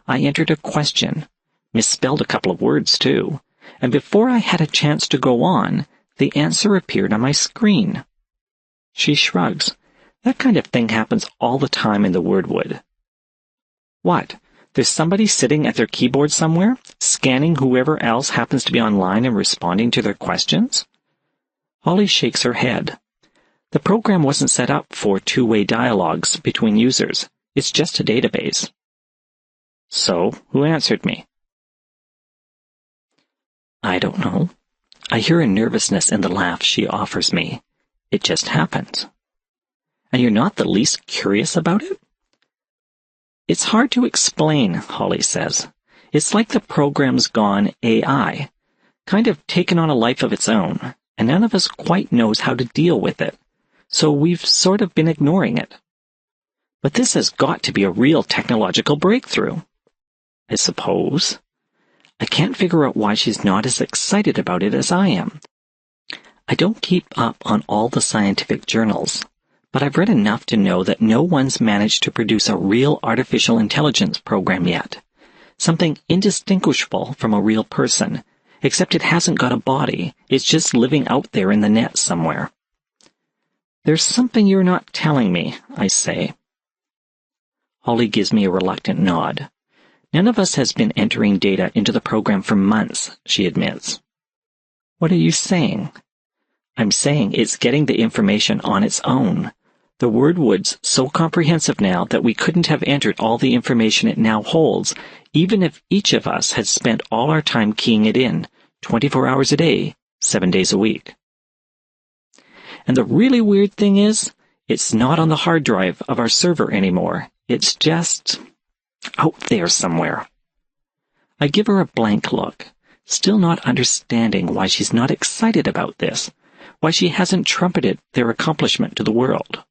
I entered a question, misspelled a couple of words too, and before I had a chance to go on, the answer appeared on my screen." She shrugs. "That kind of thing happens all the time in the Wordwood." "What? There's somebody sitting at their keyboard somewhere, scanning whoever else happens to be online and responding to their questions?" Holly shakes her head. "The program wasn't set up for two-way dialogues between users. It's just a database." "So, who answered me?" "I don't know." I hear a nervousness in the laugh she offers me. "It just happens." "And you're not the least curious about it?" "It's hard to explain," Holly says. "It's like the program's gone AI, kind of taken on a life of its own, and none of us quite knows how to deal with it, so we've sort of been ignoring it. But this has got to be a real technological breakthrough." "I suppose." I can't figure out why she's not as excited about it as I am. I don't keep up on all the scientific journals, but I've read enough to know that no one's managed to produce a real artificial intelligence program yet, something indistinguishable from a real person, except it hasn't got a body. It's just living out there in the net somewhere. There's something you're not telling me, I say. Holly gives me a reluctant nod. None of us has been entering data into the program for months, she admits. What are you saying? I'm saying it's getting the information on its own. The wordwood's so comprehensive now that we couldn't have entered all the information it now holds, even if each of us had spent all our time keying it in, 24 hours a day, 7 days a week. And the really weird thing is, it's not on the hard drive of our server anymore. It's just out there somewhere. I give her a blank look, still not understanding why she's not excited about this, why she hasn't trumpeted their accomplishment to the world.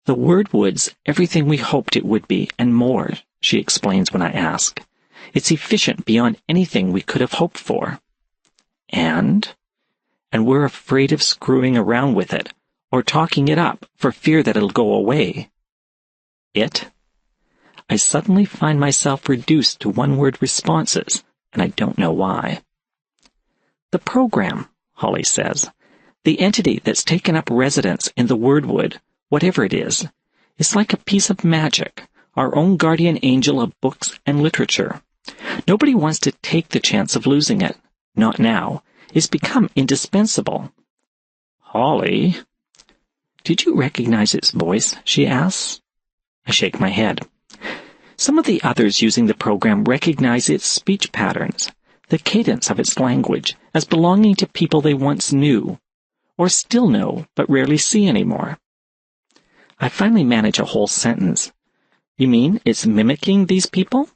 The wordwood's everything we hoped it would be, and more, she explains when I ask. It's efficient beyond anything we could have hoped for. And we're afraid of screwing around with it, or talking it up for fear that it'll go away. It? I suddenly find myself reduced to one-word responses, and I don't know why. The program, Holly says, the entity that's taken up residence in the wordwood, whatever it is like a piece of magic, our own guardian angel of books and literature. Nobody wants to take the chance of losing it. Not now. It's become indispensable. Holly? Did you recognize its voice? She asks. I shake my head. Some of the others using the program recognize its speech patterns, the cadence of its language, as belonging to people they once knew, or still know, but rarely see anymore. I finally manage a whole sentence. You mean it's mimicking these people?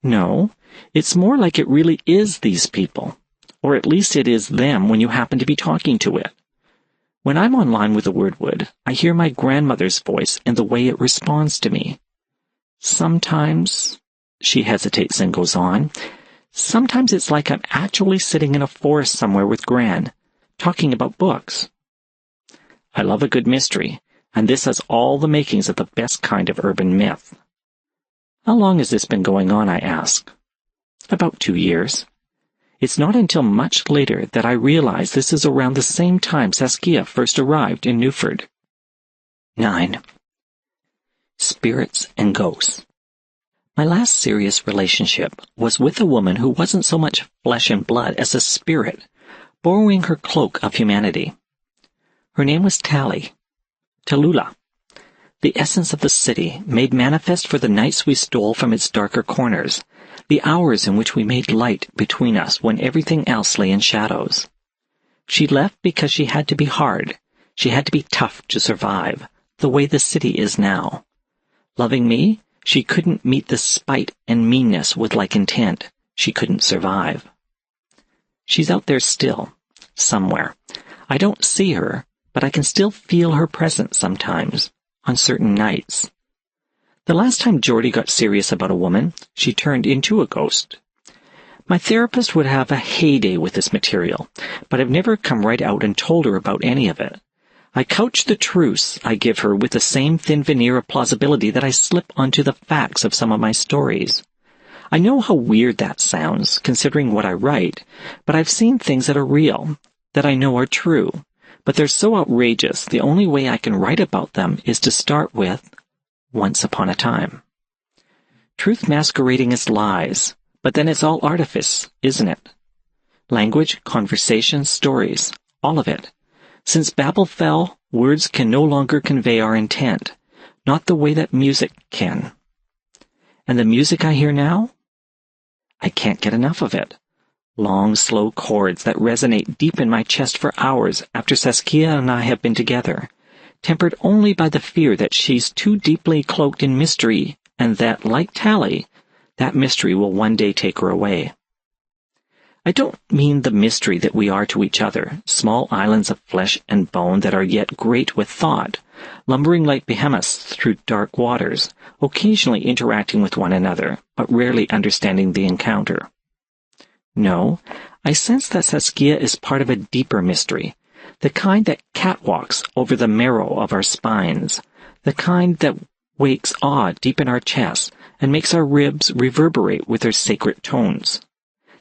No, it's more like it really is these people, or at least it is them when you happen to be talking to it. When I'm online with the wordwood, I hear my grandmother's voice and the way it responds to me. Sometimes, she hesitates and goes on, sometimes it's like I'm actually sitting in a forest somewhere with Gran, talking about books. I love a good mystery, and this has all the makings of the best kind of urban myth. How long has this been going on, I ask. About 2 years. It's not until much later that I realize this is around the same time Saskia first arrived in Newford. 9. Spirits and Ghosts. My last serious relationship was with a woman who wasn't so much flesh and blood as a spirit, borrowing her cloak of humanity. Her name was Tallulah, the essence of the city, made manifest for the nights we stole from its darker corners, the hours in which we made light between us when everything else lay in shadows. She left because she had to be hard, she had to be tough to survive, the way the city is now. Loving me, she couldn't meet the spite and meanness with like intent. She couldn't survive. She's out there still, somewhere. I don't see her, but I can still feel her presence sometimes, on certain nights. The last time Geordie got serious about a woman, she turned into a ghost. My therapist would have a heyday with this material, but I've never come right out and told her about any of it. I couch the truths I give her with the same thin veneer of plausibility that I slip onto the facts of some of my stories. I know how weird that sounds, considering what I write, but I've seen things that are real, that I know are true, but they're so outrageous the only way I can write about them is to start with, once upon a time. Truth masquerading as lies, but then it's all artifice, isn't it? Language, conversation, stories, all of it. Since Babel fell, words can no longer convey our intent, not the way that music can. And the music I hear now? I can't get enough of it. Long, slow chords that resonate deep in my chest for hours after Saskia and I have been together, tempered only by the fear that she's too deeply cloaked in mystery and that, like Tally, that mystery will one day take her away. I don't mean the mystery that we are to each other, small islands of flesh and bone that are yet great with thought, lumbering like behemoths through dark waters, occasionally interacting with one another, but rarely understanding the encounter. No, I sense that Saskia is part of a deeper mystery, the kind that catwalks over the marrow of our spines, the kind that wakes awe deep in our chests and makes our ribs reverberate with her sacred tones.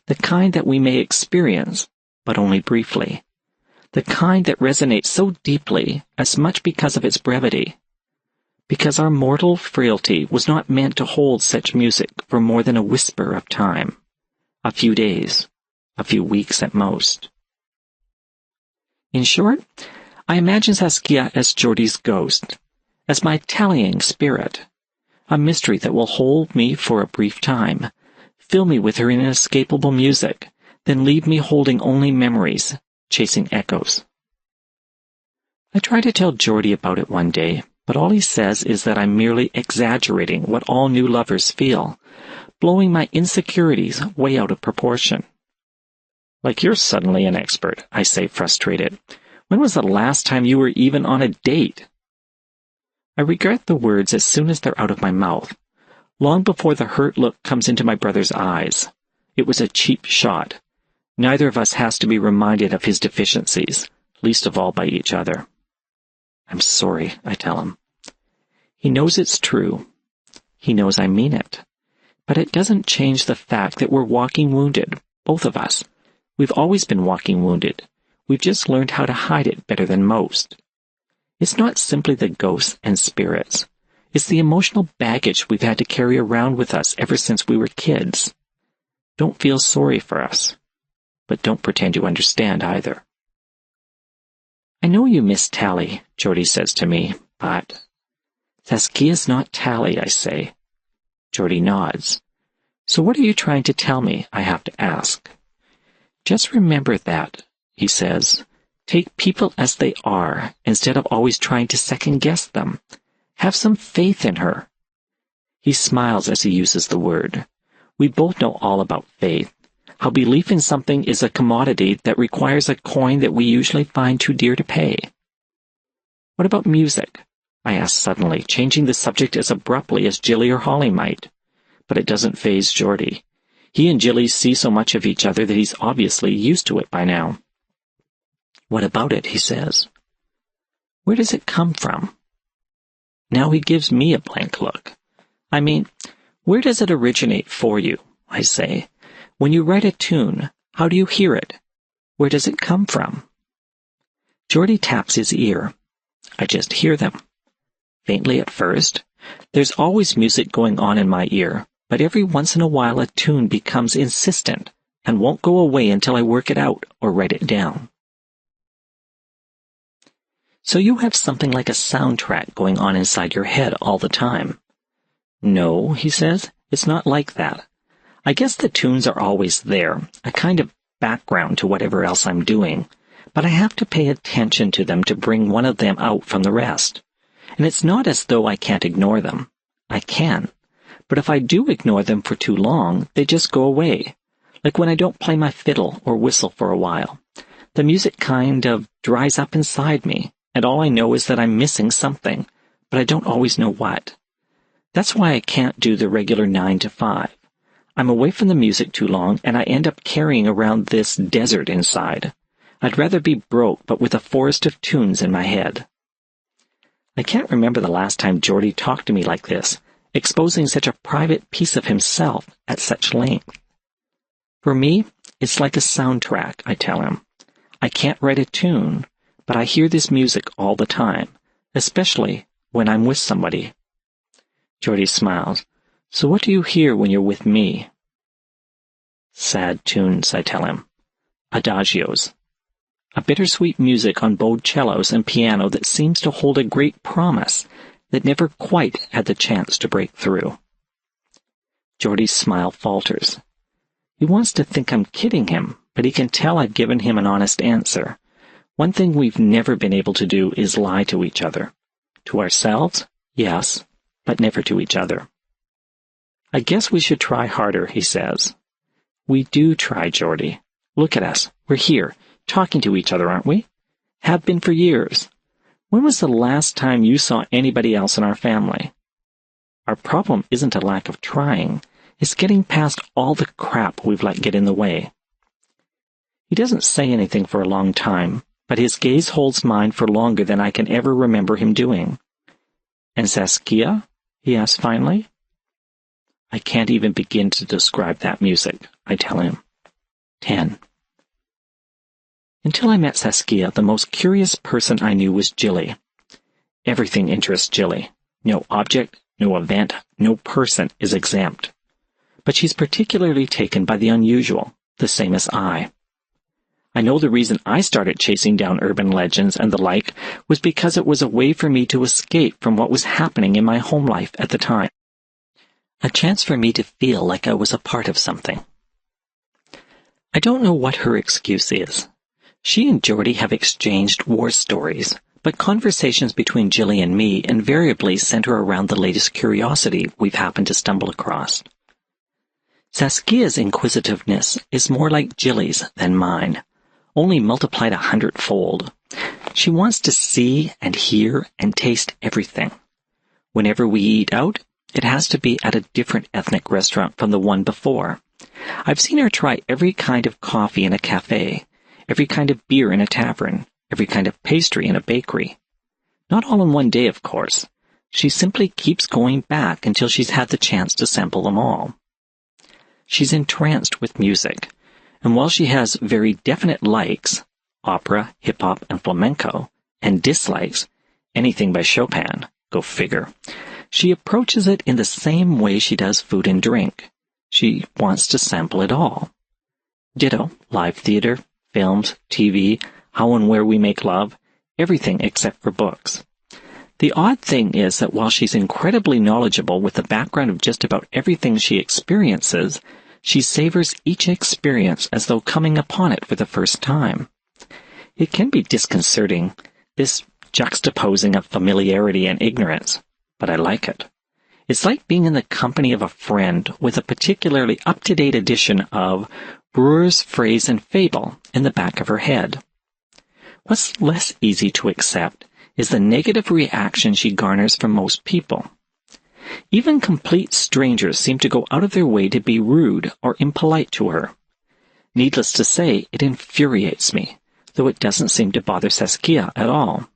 The kind that we may experience, but only briefly. The kind that resonates so deeply as much because of its brevity. Because our mortal frailty was not meant to hold such music for more than a whisper of time. A few days, a few weeks at most. In short, I imagine Saskia as Geordie's ghost, as my tallying spirit, a mystery that will hold me for a brief time, fill me with her inescapable music, then leave me holding only memories, chasing echoes. I try to tell Geordie about it one day, but all he says is that I'm merely exaggerating what all new lovers feel, blowing my insecurities way out of proportion. Like you're suddenly an expert, I say, frustrated. When was the last time you were even on a date? I regret the words as soon as they're out of my mouth, long before the hurt look comes into my brother's eyes. It was a cheap shot. Neither of us has to be reminded of his deficiencies, least of all by each other. I'm sorry, I tell him. He knows it's true. He knows I mean it. But it doesn't change the fact that we're walking wounded, both of us. We've always been walking wounded. We've just learned how to hide it better than most. It's not simply the ghosts and spirits. It's the emotional baggage we've had to carry around with us ever since we were kids. Don't feel sorry for us. But don't pretend you understand either. I know you miss Tally, Geordie says to me, but... Saskia's not Tally, I say. Geordie nods. So what are you trying to tell me, I have to ask. Just remember that, he says. Take people as they are, instead of always trying to second-guess them. Have some faith in her. He smiles as he uses the word. We both know all about faith. How belief in something is a commodity that requires a coin that we usually find too dear to pay. What about music? I ask suddenly, changing the subject as abruptly as Jilly or Holly might. But it doesn't faze Geordie. He and Jilly see so much of each other that he's obviously used to it by now. What about it, he says. Where does it come from? Now he gives me a blank look. I mean, where does it originate for you, I say. When you write a tune, how do you hear it? Where does it come from? Geordie taps his ear. I just hear them. Faintly at first. There's always music going on in my ear, but every once in a while a tune becomes insistent and won't go away until I work it out or write it down. So you have something like a soundtrack going on inside your head all the time. No, he says, it's not like that. I guess the tunes are always there, a kind of background to whatever else I'm doing, but I have to pay attention to them to bring one of them out from the rest. And it's not as though I can't ignore them. I can. But if I do ignore them for too long, they just go away. Like when I don't play my fiddle or whistle for a while. The music kind of dries up inside me, and all I know is that I'm missing something, but I don't always know what. That's why I can't do the regular 9 to 5. I'm away from the music too long, and I end up carrying around this desert inside. I'd rather be broke, but with a forest of tunes in my head. I can't remember the last time Geordie talked to me like this, exposing such a private piece of himself at such length. For me, it's like a soundtrack, I tell him. I can't write a tune, but I hear this music all the time, especially when I'm with somebody. Geordie smiles. So what do you hear when you're with me? Sad tunes, I tell him. Adagios. A bittersweet music on bowed cellos and piano that seems to hold a great promise that never quite had the chance to break through. Geordie's smile falters. He wants to think I'm kidding him, but he can tell I've given him an honest answer. One thing we've never been able to do is lie to each other. To ourselves, yes, but never to each other. I guess we should try harder, he says. We do try, Geordie. Look at us. We're here, talking to each other, aren't we? Have been for years. When was the last time you saw anybody else in our family? Our problem isn't a lack of trying. It's getting past all the crap we've let get in the way. He doesn't say anything for a long time, but his gaze holds mine for longer than I can ever remember him doing. And Saskia? He asks finally. I can't even begin to describe that music, I tell him. 10. Until I met Saskia, the most curious person I knew was Jilly. Everything interests Jilly. No object, no event, no person is exempt. But she's particularly taken by the unusual, the same as I. I know the reason I started chasing down urban legends and the like was because it was a way for me to escape from what was happening in my home life at the time. A chance for me to feel like I was a part of something. I don't know what her excuse is. She and Geordie have exchanged war stories, but conversations between Jilly and me invariably center around the latest curiosity we've happened to stumble across. Saskia's inquisitiveness is more like Jilly's than mine, only multiplied 100-fold. She wants to see and hear and taste everything. Whenever we eat out, it has to be at a different ethnic restaurant from the one before. I've seen her try every kind of coffee in a cafe, every kind of beer in a tavern, every kind of pastry in a bakery. Not all in one day, of course. She simply keeps going back until she's had the chance to sample them all. She's entranced with music, and while she has very definite likes, opera, hip-hop, and flamenco, and dislikes, anything by Chopin, go figure, she approaches it in the same way she does food and drink. She wants to sample it all. Ditto, live theater, films, TV, how and where we make love, everything except for books. The odd thing is that while she's incredibly knowledgeable with the background of just about everything she experiences, she savors each experience as though coming upon it for the first time. It can be disconcerting, this juxtaposing of familiarity and ignorance, but I like it. It's like being in the company of a friend with a particularly up-to-date edition of Brewer's Phrase and Fable in the back of her head. What's less easy to accept is the negative reaction she garners from most people. Even complete strangers seem to go out of their way to be rude or impolite to her. Needless to say, it infuriates me, though it doesn't seem to bother Saskia at all,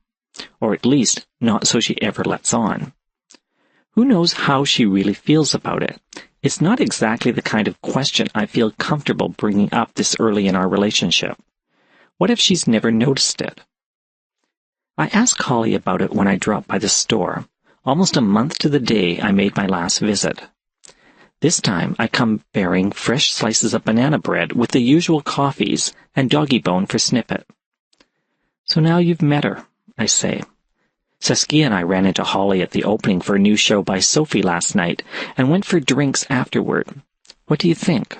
or at least not so she ever lets on. Who knows how she really feels about it? It's not exactly the kind of question I feel comfortable bringing up this early in our relationship. What if she's never noticed it? I asked Holly about it when I dropped by the store, almost a month to the day I made my last visit. This time I come bearing fresh slices of banana bread with the usual coffees and doggy bone for Snippet. So now you've met her, I say. Saskia and I ran into Holly at the opening for a new show by Sophie last night and went for drinks afterward. What do you think?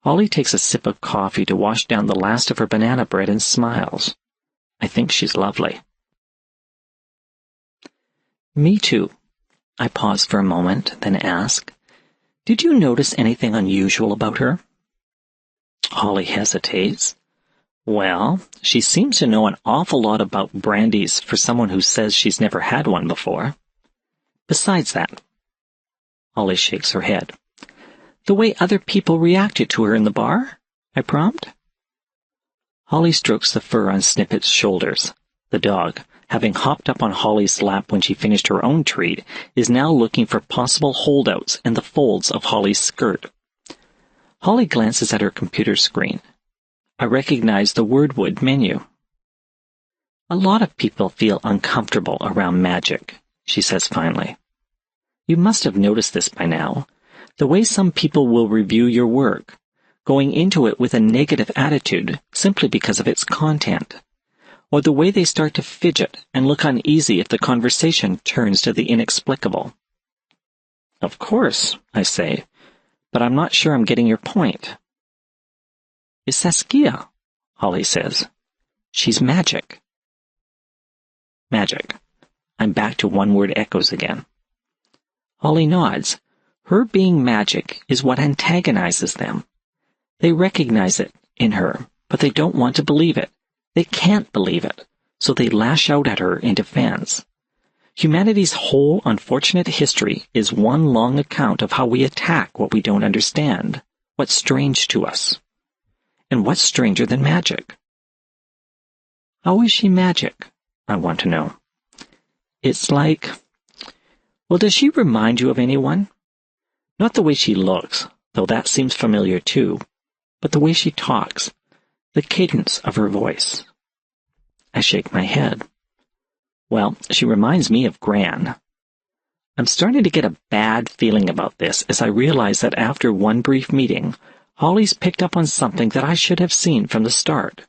Holly takes a sip of coffee to wash down the last of her banana bread and smiles. I think she's lovely. Me too. I pause for a moment, then ask, did you notice anything unusual about her? Holly hesitates. Well, she seems to know an awful lot about brandies for someone who says she's never had one before. Besides that, Holly shakes her head. The way other people reacted to her in the bar? I prompt. Holly strokes the fur on Snippet's shoulders. The dog, having hopped up on Holly's lap when she finished her own treat, is now looking for possible holdouts in the folds of Holly's skirt. Holly glances at her computer screen. I recognize the Wordwood menu. A lot of people feel uncomfortable around magic, she says finally. You must have noticed this by now. The way some people will review your work, going into it with a negative attitude simply because of its content, or the way they start to fidget and look uneasy if the conversation turns to the inexplicable. Of course, I say, but I'm not sure I'm getting your point. Is Saskia, Holly says. She's magic. Magic. I'm back to one-word echoes again. Holly nods. Her being magic is what antagonizes them. They recognize it in her, but they don't want to believe it. They can't believe it, so they lash out at her in defense. Humanity's whole unfortunate history is one long account of how we attack what we don't understand, what's strange to us. And what's stranger than magic? How is she magic? I want to know. It's like, well, does she remind you of anyone? Not the way she looks, though that seems familiar too, but the way she talks, the cadence of her voice. I shake my head. Well, she reminds me of Gran. I'm starting to get a bad feeling about this as I realize that after one brief meeting, Holly's picked up on something that I should have seen from the start.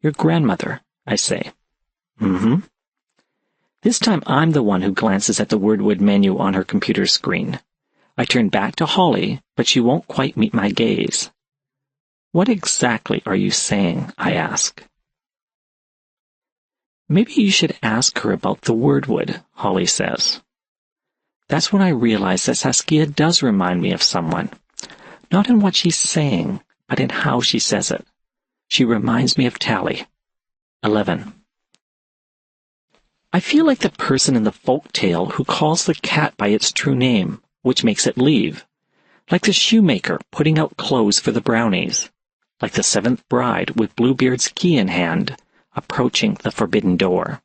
Your grandmother, I say. Mm-hmm. This time I'm the one who glances at the Wordwood menu on her computer screen. I turn back to Holly, but she won't quite meet my gaze. What exactly are you saying? I ask. Maybe you should ask her about the Wordwood, Holly says. That's when I realize that Saskia does remind me of someone. Not in what she's saying, but in how she says it. She reminds me of Tally. 11. I feel like the person in the folk tale who calls the cat by its true name, which makes it leave. Like the shoemaker putting out clothes for the brownies. Like the seventh bride with Bluebeard's key in hand, approaching the forbidden door.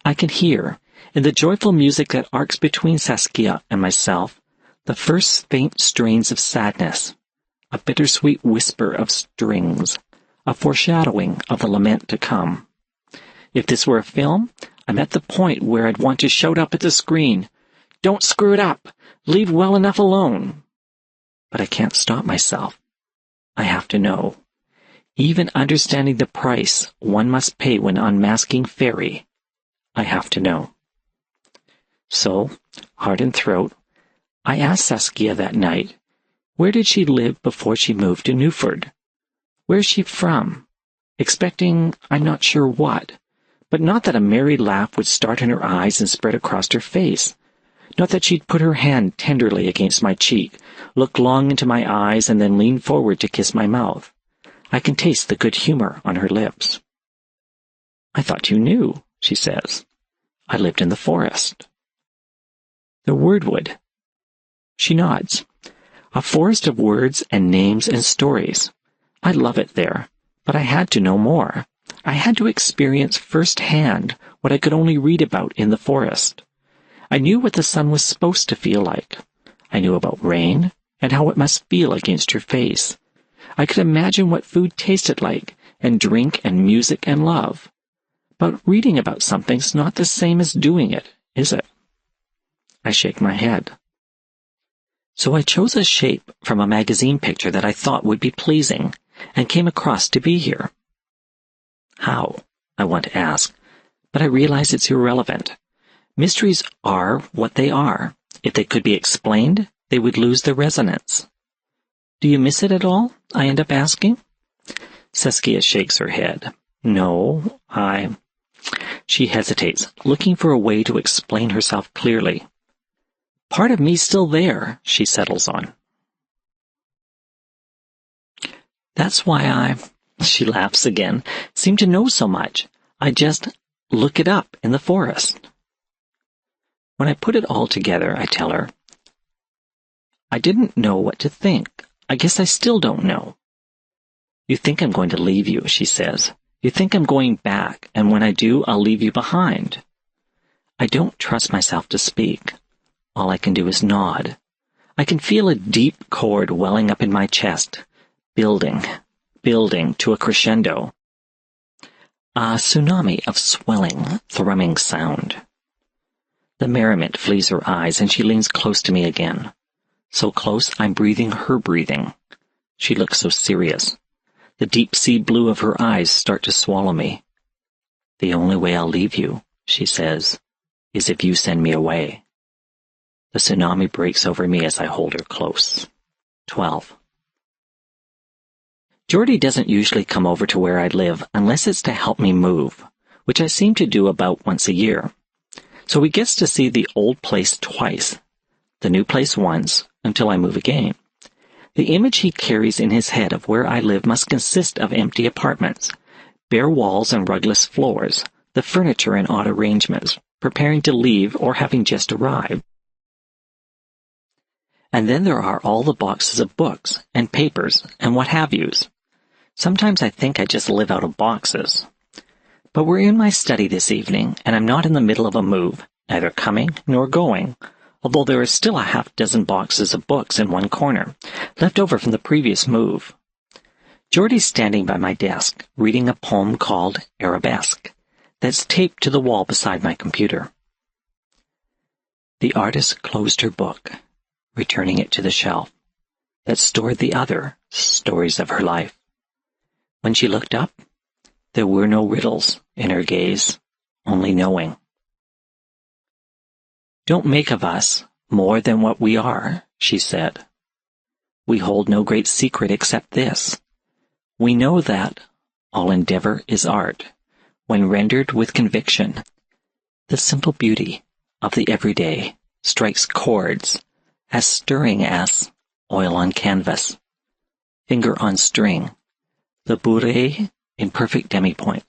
I can hear, in the joyful music that arcs between Saskia and myself, the first faint strains of sadness, a bittersweet whisper of strings, a foreshadowing of the lament to come. If this were a film, I'm at the point where I'd want to shout up at the screen, "Don't screw it up! Leave well enough alone!" But I can't stop myself. I have to know. Even understanding the price one must pay when unmasking Fairy, I have to know. So, heart and throat, I asked Saskia that night, where did she live before she moved to Newford? Where's she from? Expecting I'm not sure what, but not that a merry laugh would start in her eyes and spread across her face. Not that she'd put her hand tenderly against my cheek, look long into my eyes, and then lean forward to kiss my mouth. I can taste the good humor on her lips. I thought you knew, she says. I lived in the forest. The Wordwood. She nods. A forest of words and names and stories. I love it there, but I had to know more. I had to experience firsthand what I could only read about in the forest. I knew what the sun was supposed to feel like. I knew about rain and how it must feel against your face. I could imagine what food tasted like, and drink and music and love. But reading about something's not the same as doing it, is it? I shake my head. So I chose a shape from a magazine picture that I thought would be pleasing, and came across to be here. How? I want to ask, but I realize it's irrelevant. Mysteries are what they are. If they could be explained, they would lose their resonance. Do you miss it at all? I end up asking. Saskia shakes her head. No, She hesitates, looking for a way to explain herself clearly. Part of me's still there, she settles on. That's why she laughs again, seem to know so much. I just look it up in the forest. When I put it all together, I tell her, I didn't know what to think. I guess I still don't know. You think I'm going to leave you, she says. You think I'm going back, and when I do, I'll leave you behind. I don't trust myself to speak. All I can do is nod. I can feel a deep chord welling up in my chest, building to a crescendo. A tsunami of swelling, thrumming sound. The merriment flees her eyes, and she leans close to me again. So close, I'm breathing her breathing. She looks so serious. The deep sea blue of her eyes start to swallow me. The only way I'll leave you, she says, is if you send me away. The tsunami breaks over me as I hold her close. 12. Geordie doesn't usually come over to where I live unless it's to help me move, which I seem to do about once a year. So he gets to see the old place twice, the new place once, until I move again. The image he carries in his head of where I live must consist of empty apartments, bare walls and rugless floors, the furniture in odd arrangements, preparing to leave or having just arrived. And then there are all the boxes of books and papers and what have yous. Sometimes I think I just live out of boxes. But we're in my study this evening, and I'm not in the middle of a move, neither coming nor going, although there are still a half-dozen boxes of books in one corner, left over from the previous move. Geordie's standing by my desk, reading a poem called Arabesque, that's taped to the wall beside my computer. The artist closed her book, returning it to the shelf that stored the other stories of her life. When she looked up, there were no riddles in her gaze, only knowing. "Don't make of us more than what we are," she said. "We hold no great secret except this. We know that all endeavor is art, when rendered with conviction. The simple beauty of the everyday strikes chords as stirring as oil on canvas, finger on string, the bourrée in perfect demi-point.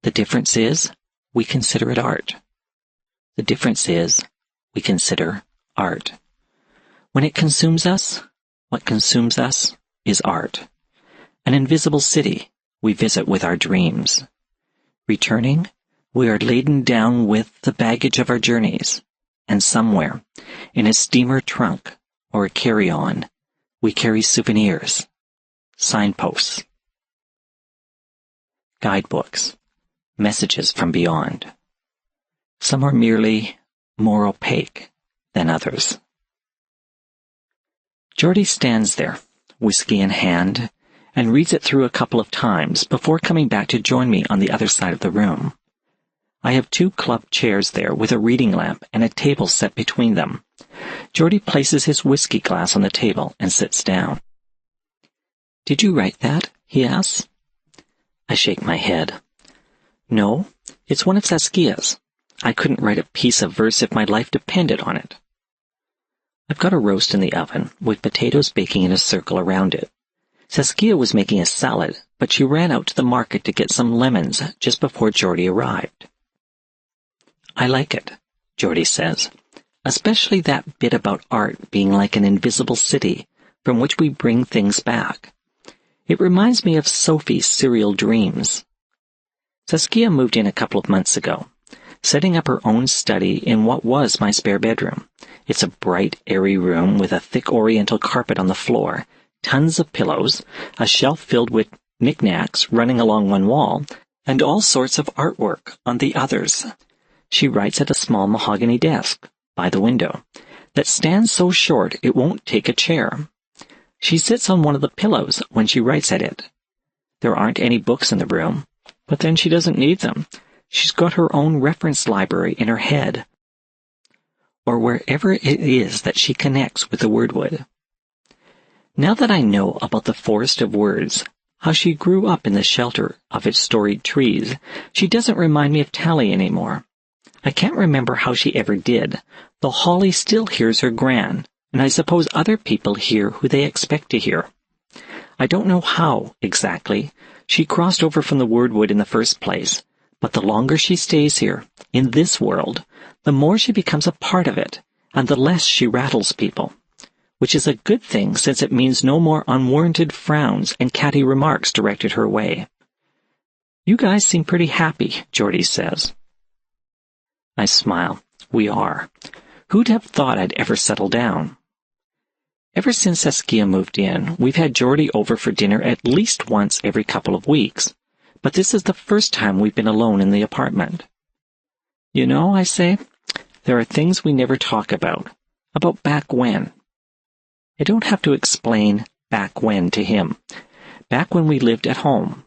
The difference is, we consider it art. The difference is, we consider art. When it consumes us, what consumes us is art. An invisible city we visit with our dreams. Returning, we are laden down with the baggage of our journeys, and somewhere, in a steamer trunk or a carry-on, we carry souvenirs, signposts, guidebooks, messages from beyond. Some are merely more opaque than others." Geordie stands there, whiskey in hand, and reads it through a couple of times before coming back to join me on the other side of the room. I have 2 club chairs there with a reading lamp and a table set between them. Geordie places his whiskey glass on the table and sits down. "Did you write that?" he asks. I shake my head. "No, it's one of Saskia's. I couldn't write a piece of verse if my life depended on it." I've got a roast in the oven, with potatoes baking in a circle around it. Saskia was making a salad, but she ran out to the market to get some lemons just before Geordie arrived. "I like it," Geordie says, "especially that bit about art being like an invisible city from which we bring things back. It reminds me of Sophie's Serial Dreams." Saskia moved in a couple of months ago, setting up her own study in what was my spare bedroom. It's a bright, airy room with a thick oriental carpet on the floor, tons of pillows, a shelf filled with knickknacks running along one wall, and all sorts of artwork on the others. She writes at a small mahogany desk by the window that stands so short it won't take a chair. She sits on one of the pillows when she writes at it. There aren't any books in the room, but then she doesn't need them. She's got her own reference library in her head, or wherever it is that she connects with the wordwood. Now that I know about the forest of words, how she grew up in the shelter of its storied trees, she doesn't remind me of Tally anymore. I can't remember how she ever did, though Holly still hears her gran, and I suppose other people hear who they expect to hear. I don't know how, exactly, she crossed over from the wordwood in the first place, but the longer she stays here, in this world, the more she becomes a part of it, and the less she rattles people. Which is a good thing since it means no more unwarranted frowns and catty remarks directed her way. "You guys seem pretty happy," Geordie says. I smile. We are. Who'd have thought I'd ever settle down? Ever since Saskia moved in, we've had Geordie over for dinner at least once every couple of weeks, but this is the first time we've been alone in the apartment. "You know," I say, "there are things we never talk about back when." I don't have to explain back when to him. Back when we lived at home.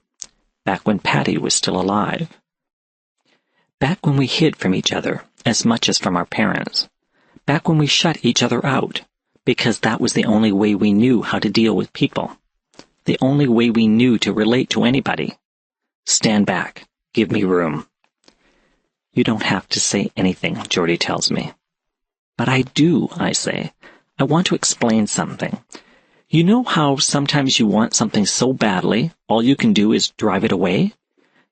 Back when Patty was still alive. Back when we hid from each other as much as from our parents. Back when we shut each other out, because that was the only way we knew how to deal with people. The only way we knew to relate to anybody. Stand back. Give me room. "You don't have to say anything," Geordie tells me. "But I do," I say. "I want to explain something. You know how sometimes you want something so badly, all you can do is drive it away?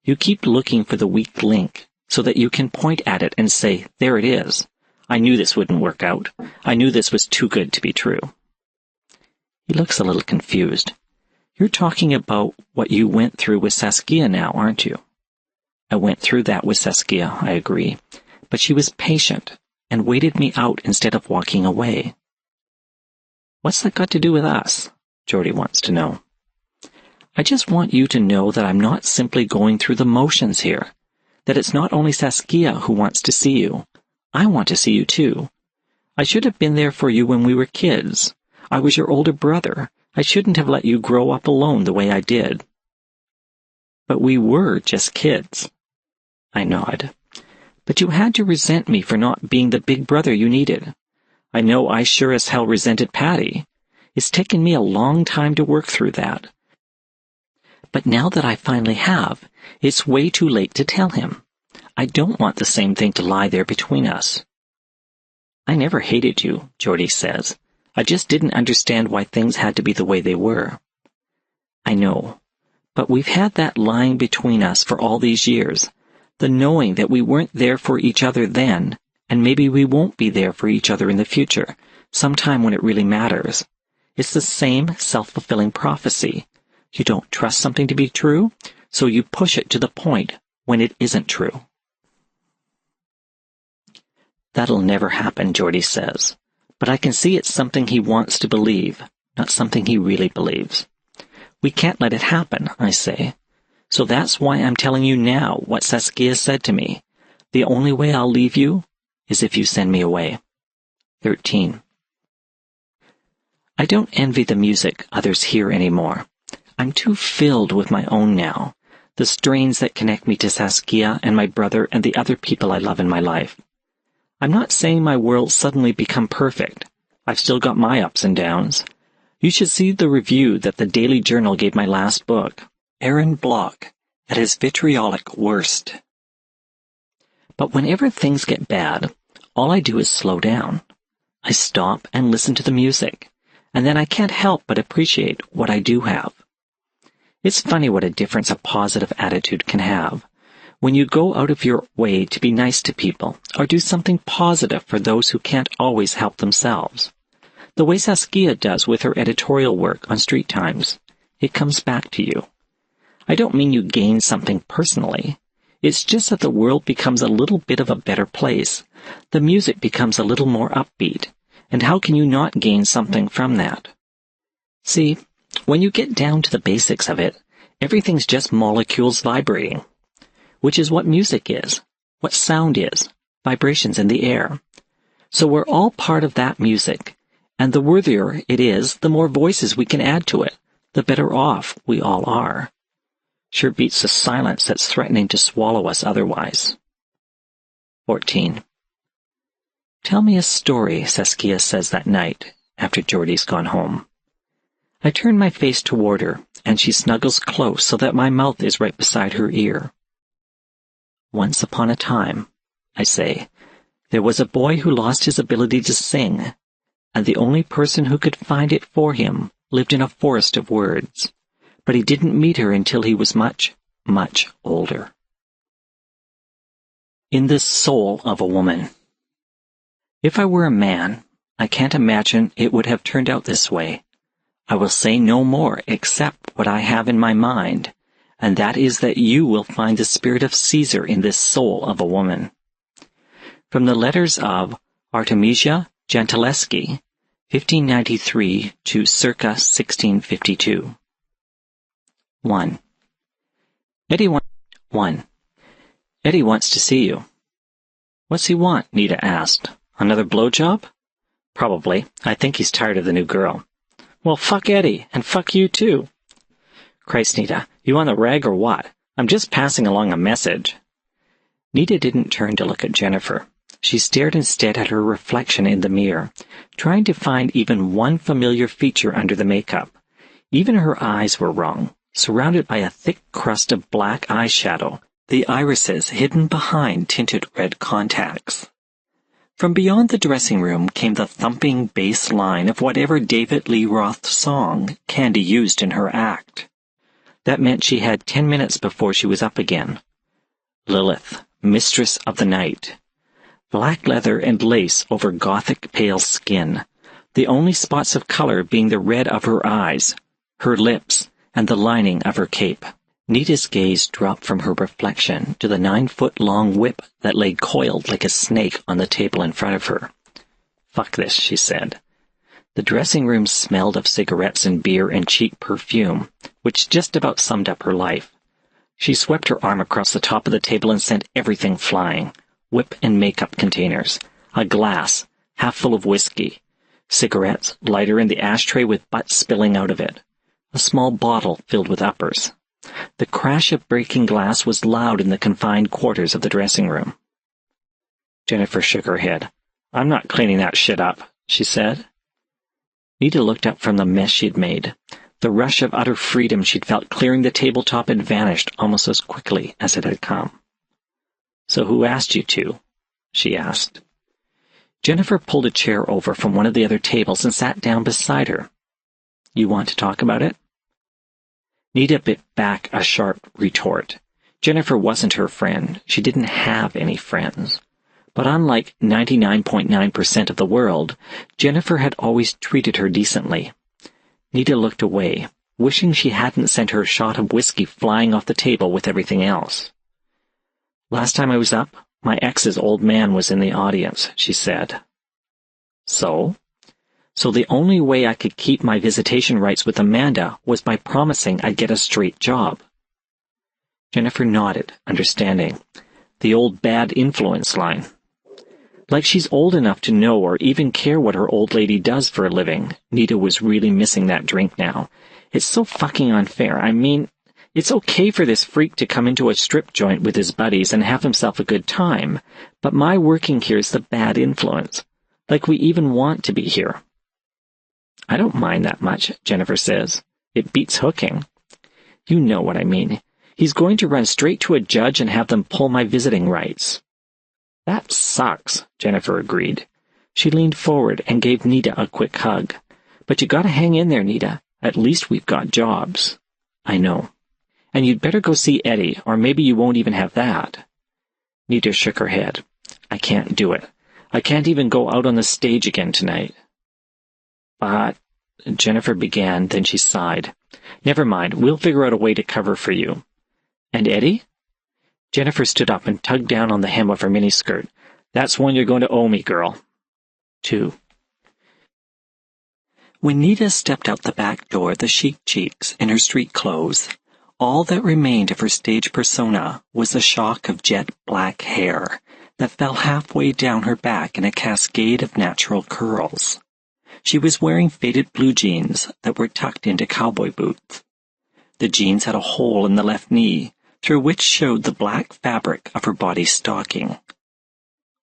You keep looking for the weak link, so that you can point at it and say, 'There it is. I knew this wouldn't work out. I knew this was too good to be true.'" He looks a little confused. "You're talking about what you went through with Saskia now, aren't you?" "I went through that with Saskia," I agree. "But she was patient, and waited me out instead of walking away. What's that got to do with us? Geordie wants to know. I just want you to know that I'm not simply going through the motions here, that it's not only Saskia who wants to see you. I want to see you too. I should have been there for you when we were kids. I was your older brother. I shouldn't have let you grow up alone the way I did. But we were just kids. I nod. But you had to resent me for not being the big brother you needed. I know I sure as hell resented Patty. It's taken me a long time to work through that. But now that I finally have, it's way too late to tell him. I don't want the same thing to lie there between us. I never hated you, Geordie says. I just didn't understand why things had to be the way they were. I know. But we've had that lying between us for all these years. The knowing that we weren't there for each other then, and maybe we won't be there for each other in the future, sometime when it really matters. It's the same self-fulfilling prophecy. You don't trust something to be true, so you push it to the point when it isn't true. That'll never happen, Geordie says. But I can see it's something he wants to believe, not something he really believes. We can't let it happen, I say. So that's why I'm telling you now what Saskia said to me. The only way I'll leave you is if you send me away. 13. I don't envy the music others hear anymore. I'm too filled with my own now, the strains that connect me to Saskia and my brother and the other people I love in my life. I'm not saying my world's suddenly become perfect. I've still got my ups and downs. You should see the review that the Daily Journal gave my last book, Aaron Block, at his vitriolic worst. But whenever things get bad, all I do is slow down. I stop and listen to the music, and then I can't help but appreciate what I do have. It's funny what a difference a positive attitude can have. When you go out of your way to be nice to people, or do something positive for those who can't always help themselves. The way Saskia does with her editorial work on Street Times, it comes back to you. I don't mean you gain something personally. It's just that the world becomes a little bit of a better place. The music becomes a little more upbeat. And how can you not gain something from that? See, when you get down to the basics of it, everything's just molecules vibrating. Which is what music is, what sound is, vibrations in the air. So we're all part of that music, and the worthier it is, the more voices we can add to it, the better off we all are. Sure beats the silence that's threatening to swallow us otherwise. 14. Tell me a story, Saskia says that night, after Geordie's gone home. I turn my face toward her, and she snuggles close so that my mouth is right beside her ear. Once upon a time, I say, there was a boy who lost his ability to sing, and the only person who could find it for him lived in a forest of words, but he didn't meet her until he was much, much older. In the soul of a woman. If I were a man, I can't imagine it would have turned out this way. I will say no more except what I have in my mind, and that is that you will find the spirit of Caesar in this soul of a woman. From the letters of Artemisia Gentileschi, 1593 to circa 1652. 1. Eddie wants to see you. What's he want? Nita asked. Another blowjob? Probably. I think he's tired of the new girl. Well, fuck Eddie, and fuck you too. Christ, Nita, you on the rag or what? I'm just passing along a message. Nita didn't turn to look at Jennifer. She stared instead at her reflection in the mirror, trying to find even one familiar feature under the makeup. Even her eyes were wrong, surrounded by a thick crust of black eyeshadow, the irises hidden behind tinted red contacts. From beyond the dressing room came the thumping bass line of whatever David Lee Roth song Candy used in her act. That meant she had 10 minutes before she was up again. Lilith, mistress of the night. Black leather and lace over gothic pale skin, the only spots of color being the red of her eyes, her lips, and the lining of her cape. Nita's gaze dropped from her reflection to the 9-foot-long whip that lay coiled like a snake on the table in front of her. "Fuck this," she said. The dressing room smelled of cigarettes and beer and cheap perfume, which just about summed up her life. She swept her arm across the top of the table and sent everything flying. Whip and makeup containers, a glass, half full of whiskey, cigarettes, lighter in the ashtray with butts spilling out of it, a small bottle filled with uppers. The crash of breaking glass was loud in the confined quarters of the dressing room. Jennifer shook her head. "I'm not cleaning that shit up," she said. Nita looked up from the mess she'd made. The rush of utter freedom she'd felt clearing the tabletop had vanished almost as quickly as it had come. "So who asked you to?" she asked. Jennifer pulled a chair over from one of the other tables and sat down beside her. "You want to talk about it?" Nita bit back a sharp retort. Jennifer wasn't her friend. She didn't have any friends. But unlike 99.9% of the world, Jennifer had always treated her decently. Nita looked away, wishing she hadn't sent her shot of whiskey flying off the table with everything else. "Last time I was up, my ex's old man was in the audience," she said. "So?" "So the only way I could keep my visitation rights with Amanda was by promising I'd get a straight job." Jennifer nodded, understanding. The old bad influence line. Like she's old enough to know or even care what her old lady does for a living, Nita was really missing that drink now. It's so fucking unfair. I mean, it's okay for this freak to come into a strip joint with his buddies and have himself a good time, but my working here's the bad influence. Like we even want to be here. "I don't mind that much," Jennifer says. "It beats hooking." "You know what I mean. He's going to run straight to a judge and have them pull my visiting rights." "That sucks," Jennifer agreed. She leaned forward and gave Nita a quick hug. "But you gotta hang in there, Nita. At least we've got jobs." "I know. And you'd better go see Eddie, or maybe you won't even have that." Nita shook her head. "I can't do it. I can't even go out on the stage again tonight." "But," Jennifer began, then she sighed. "Never mind, we'll figure out a way to cover for you." "And Eddie?" Jennifer stood up and tugged down on the hem of her miniskirt. "That's one you're going to owe me, girl." 2. When Nita stepped out the back door, the chic cheeks in her street clothes, all that remained of her stage persona was the shock of jet black hair that fell halfway down her back in a cascade of natural curls. She was wearing faded blue jeans that were tucked into cowboy boots. The jeans had a hole in the left knee, through which showed the black fabric of her body stocking.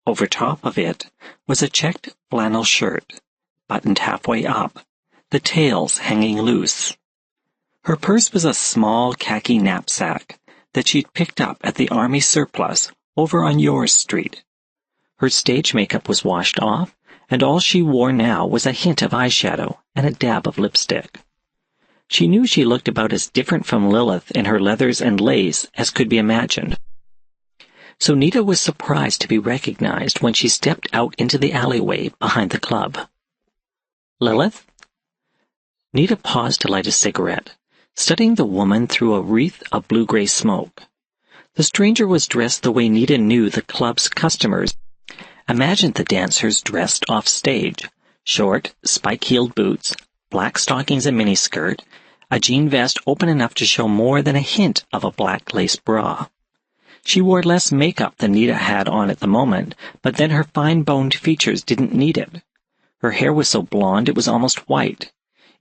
Over top of it was a checked flannel shirt, buttoned halfway up, the tails hanging loose. Her purse was a small khaki knapsack that she'd picked up at the Army surplus over on Yours Street. Her stage makeup was washed off, and all she wore now was a hint of eyeshadow and a dab of lipstick. She knew she looked about as different from Lilith in her leathers and lace as could be imagined. So Nita was surprised to be recognized when she stepped out into the alleyway behind the club. "Lilith?" Nita paused to light a cigarette, studying the woman through a wreath of blue-gray smoke. The stranger was dressed the way Nita knew the club's customers imagined the dancers dressed off stage: short, spike-heeled boots, black stockings and miniskirt, a jean vest open enough to show more than a hint of a black lace bra. She wore less makeup than Nita had on at the moment, but then her fine-boned features didn't need it. Her hair was so blonde it was almost white.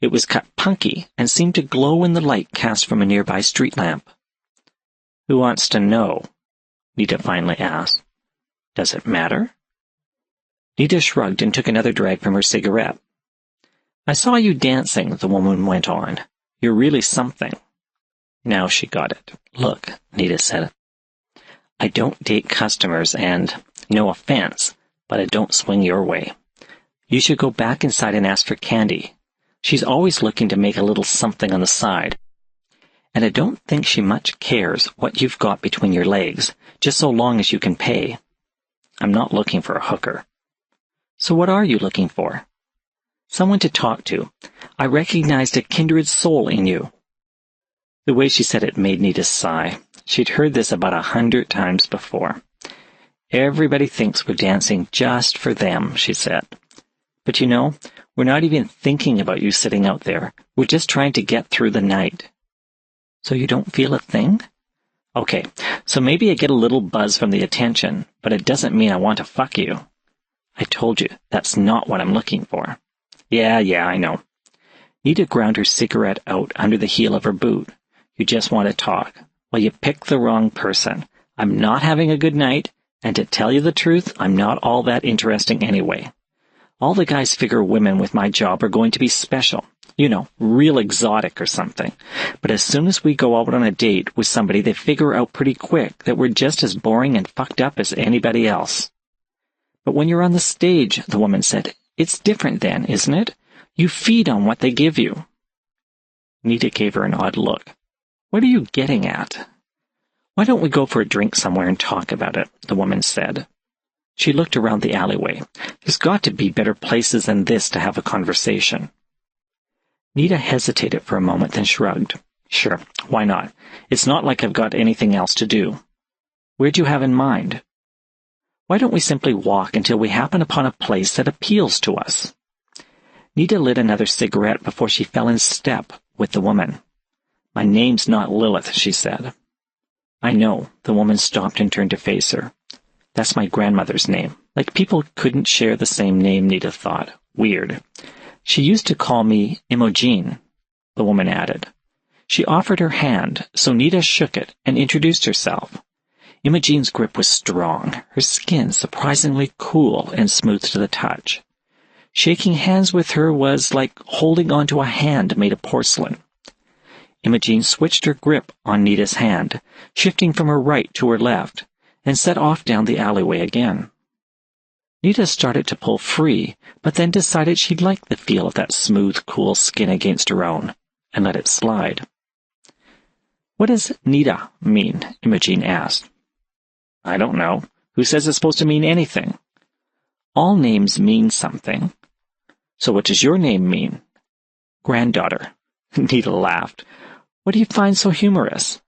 It was cut punky and seemed to glow in the light cast from a nearby street lamp. "Who wants to know?" Nita finally asked. "Does it matter?" Nita shrugged and took another drag from her cigarette. "I saw you dancing," the woman went on. "You're really something." Now she got it. "Look," Nita said, "I don't date customers and, no offense, but I don't swing your way. You should go back inside and ask for Candy. She's always looking to make a little something on the side. And I don't think she much cares what you've got between your legs, just so long as you can pay. I'm not looking for a hooker." "So what are you looking for?" "Someone to talk to. I recognized a kindred soul in you." The way she said it made Nita sigh. She'd heard this about 100 times before. Everybody thinks we're dancing just for them, she said. But you know, we're not even thinking about you sitting out there. We're just trying to get through the night. So you don't feel a thing? Okay, so maybe I get a little buzz from the attention, but it doesn't mean I want to fuck you. I told you, that's not what I'm looking for. Yeah, I know. Nita ground her cigarette out under the heel of her boot. You just want to talk. Well, you picked the wrong person. I'm not having a good night, and to tell you the truth, I'm not all that interesting anyway. All the guys figure women with my job are going to be special. You know, real exotic or something. But as soon as we go out on a date with somebody, they figure out pretty quick that we're just as boring and fucked up as anybody else. But when you're on the stage, the woman said, it's different then, isn't it? You feed on what they give you. Nita gave her an odd look. What are you getting at? Why don't we go for a drink somewhere and talk about it, the woman said. She looked around the alleyway. There's got to be better places than this to have a conversation. Nita hesitated for a moment, then shrugged. Sure, why not? It's not like I've got anything else to do. Where'd you have in mind? Why don't we simply walk until we happen upon a place that appeals to us? Nita lit another cigarette before she fell in step with the woman. My name's not Lilith, she said. I know. The woman stopped and turned to face her. That's my grandmother's name. Like people couldn't share the same name, Nita thought. Weird. She used to call me Imogen, the woman added. She offered her hand, so Nita shook it and introduced herself. Imogen's grip was strong, her skin surprisingly cool and smooth to the touch. Shaking hands with her was like holding onto a hand made of porcelain. Imogen switched her grip on Nita's hand, shifting from her right to her left, and set off down the alleyway again. Nita started to pull free, but then decided she'd like the feel of that smooth, cool skin against her own, and let it slide. What does Nita mean? Imogen asked. I don't know. Who says it's supposed to mean anything? All names mean something. So what does your name mean? Granddaughter. Nita laughed. What do you find so humorous?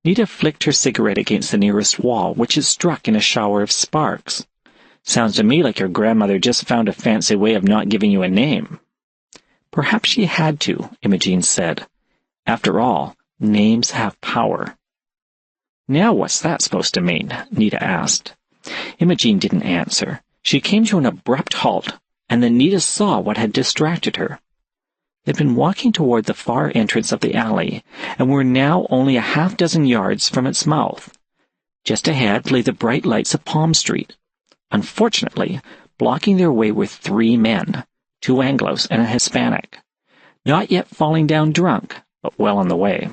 Nita flicked her cigarette against the nearest wall, which it struck in a shower of sparks. Sounds to me like your grandmother just found a fancy way of not giving you a name. Perhaps she had to, Imogen said. After all, names have power. Now what's that supposed to mean? Nita asked. Imogen didn't answer. She came to an abrupt halt, and then Nita saw what had distracted her. They'd been walking toward the far entrance of the alley, and were now only a half-dozen yards from its mouth. Just ahead lay the bright lights of Palm Street. Unfortunately, blocking their way were 3 men, 2 Anglos and a Hispanic. Not yet falling down drunk, but well on the way.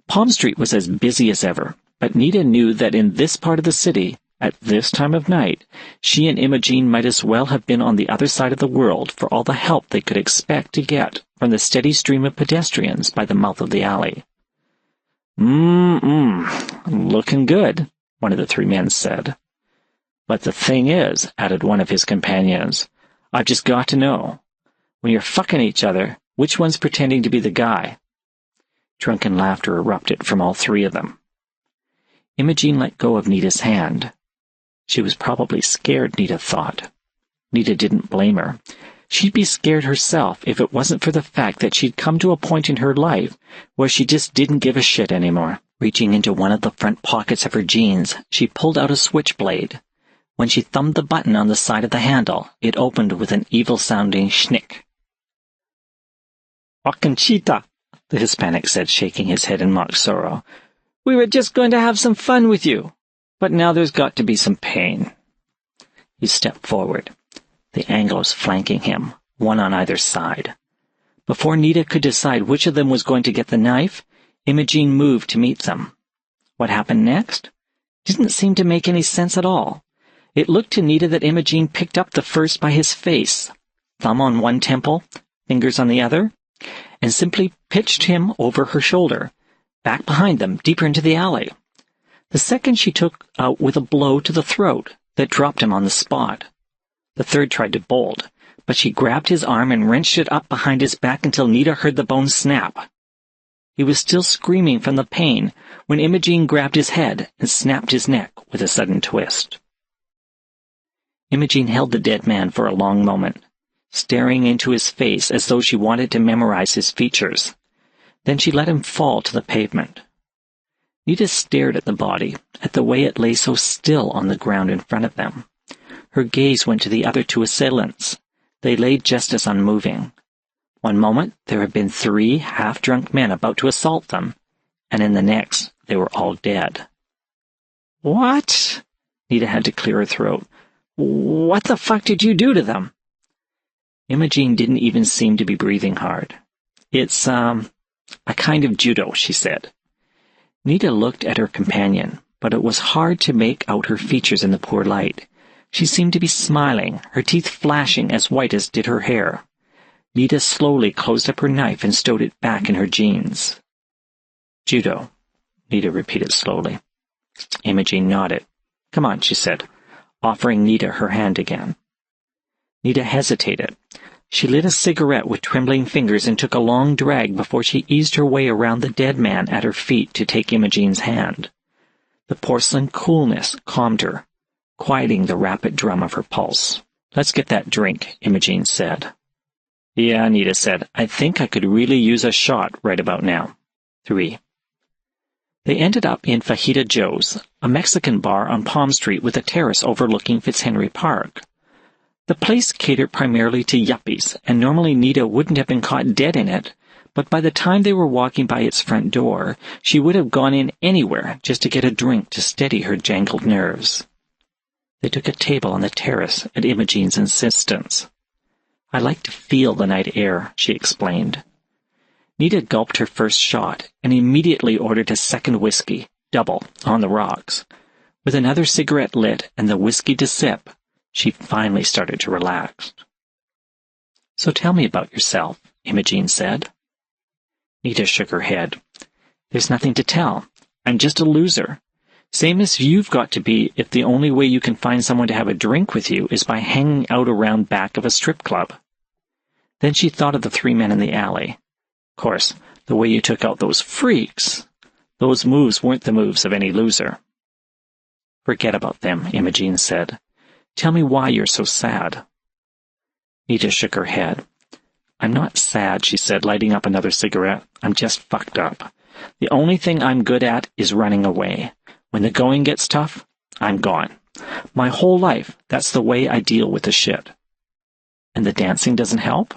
Palm Street was as busy as ever, but Nita knew that in this part of the city, at this time of night, she and Imogen might as well have been on the other side of the world for all the help they could expect to get from the steady stream of pedestrians by the mouth of the alley. Looking good, one of the 3 men said. But the thing is, added one of his companions, I've just got to know. When you're fucking each other, which one's pretending to be the guy? Drunken laughter erupted from all 3 of them. Imogen let go of Nita's hand. She was probably scared, Nita thought. Nita didn't blame her. She'd be scared herself if it wasn't for the fact that she'd come to a point in her life where she just didn't give a shit anymore. Reaching into one of the front pockets of her jeans, she pulled out a switchblade. When she thumbed the button on the side of the handle, it opened with an evil-sounding schnick. "Fucking cheetah," the Hispanic said, shaking his head in mock sorrow. "We were just going to have some fun with you, but now there's got to be some pain." He stepped forward, the Anglos flanking him, one on either side. Before Nita could decide which of them was going to get the knife, Imogen moved to meet them. What happened next? Didn't seem to make any sense at all. It looked to Nita that Imogen picked up the first by his face, thumb on one temple, fingers on the other, and simply pitched him over her shoulder, back behind them, deeper into the alley. The second she took out with a blow to the throat that dropped him on the spot. The third tried to bolt, but she grabbed his arm and wrenched it up behind his back until Nita heard the bone snap. He was still screaming from the pain when Imogene grabbed his head and snapped his neck with a sudden twist. Imogene held the dead man for a long moment, staring into his face as though she wanted to memorize his features. Then she let him fall to the pavement. Nita stared at the body, at the way it lay so still on the ground in front of them. Her gaze went to the other two assailants. They lay just as unmoving. One moment there had been 3 half-drunk men about to assault them, and in the next they were all dead. "What?" Nita had to clear her throat. "What the fuck did you do to them?" Imogene didn't even seem to be breathing hard. "It's, a kind of judo," she said. Nita looked at her companion, but it was hard to make out her features in the poor light. She seemed to be smiling, her teeth flashing as white as did her hair. Nita slowly closed up her knife and stowed it back in her jeans. "Judo," Nita repeated slowly. Imogene nodded. "Come on," she said, offering Nita her hand again. Nita hesitated. She lit a cigarette with trembling fingers and took a long drag before she eased her way around the dead man at her feet to take Imogene's hand. The porcelain coolness calmed her, quieting the rapid drum of her pulse. "Let's get that drink," Imogene said. "Yeah," Nita said. "I think I could really use a shot right about now." 3. They ended up in Fajita Joe's, a Mexican bar on Palm Street with a terrace overlooking Fitzhenry Park. The place catered primarily to yuppies, and normally Nita wouldn't have been caught dead in it, but by the time they were walking by its front door, she would have gone in anywhere just to get a drink to steady her jangled nerves. They took a table on the terrace at Imogene's insistence. "I like to feel the night air," she explained. Nita gulped her first shot and immediately ordered a second whiskey, double, on the rocks. With another cigarette lit and the whiskey to sip, she finally started to relax. "So tell me about yourself," Imogene said. Nita shook her head. "There's nothing to tell. I'm just a loser. Same as you've got to be if the only way you can find someone to have a drink with you is by hanging out around back of a strip club." Then she thought of the 3 men in the alley. "Of course, the way you took out those freaks. Those moves weren't the moves of any loser." "Forget about them," Imogene said. "Tell me why you're so sad." Nita shook her head. "I'm not sad," she said, lighting up another cigarette. "I'm just fucked up. The only thing I'm good at is running away. When the going gets tough, I'm gone. My whole life, that's the way I deal with the shit." "And the dancing doesn't help?"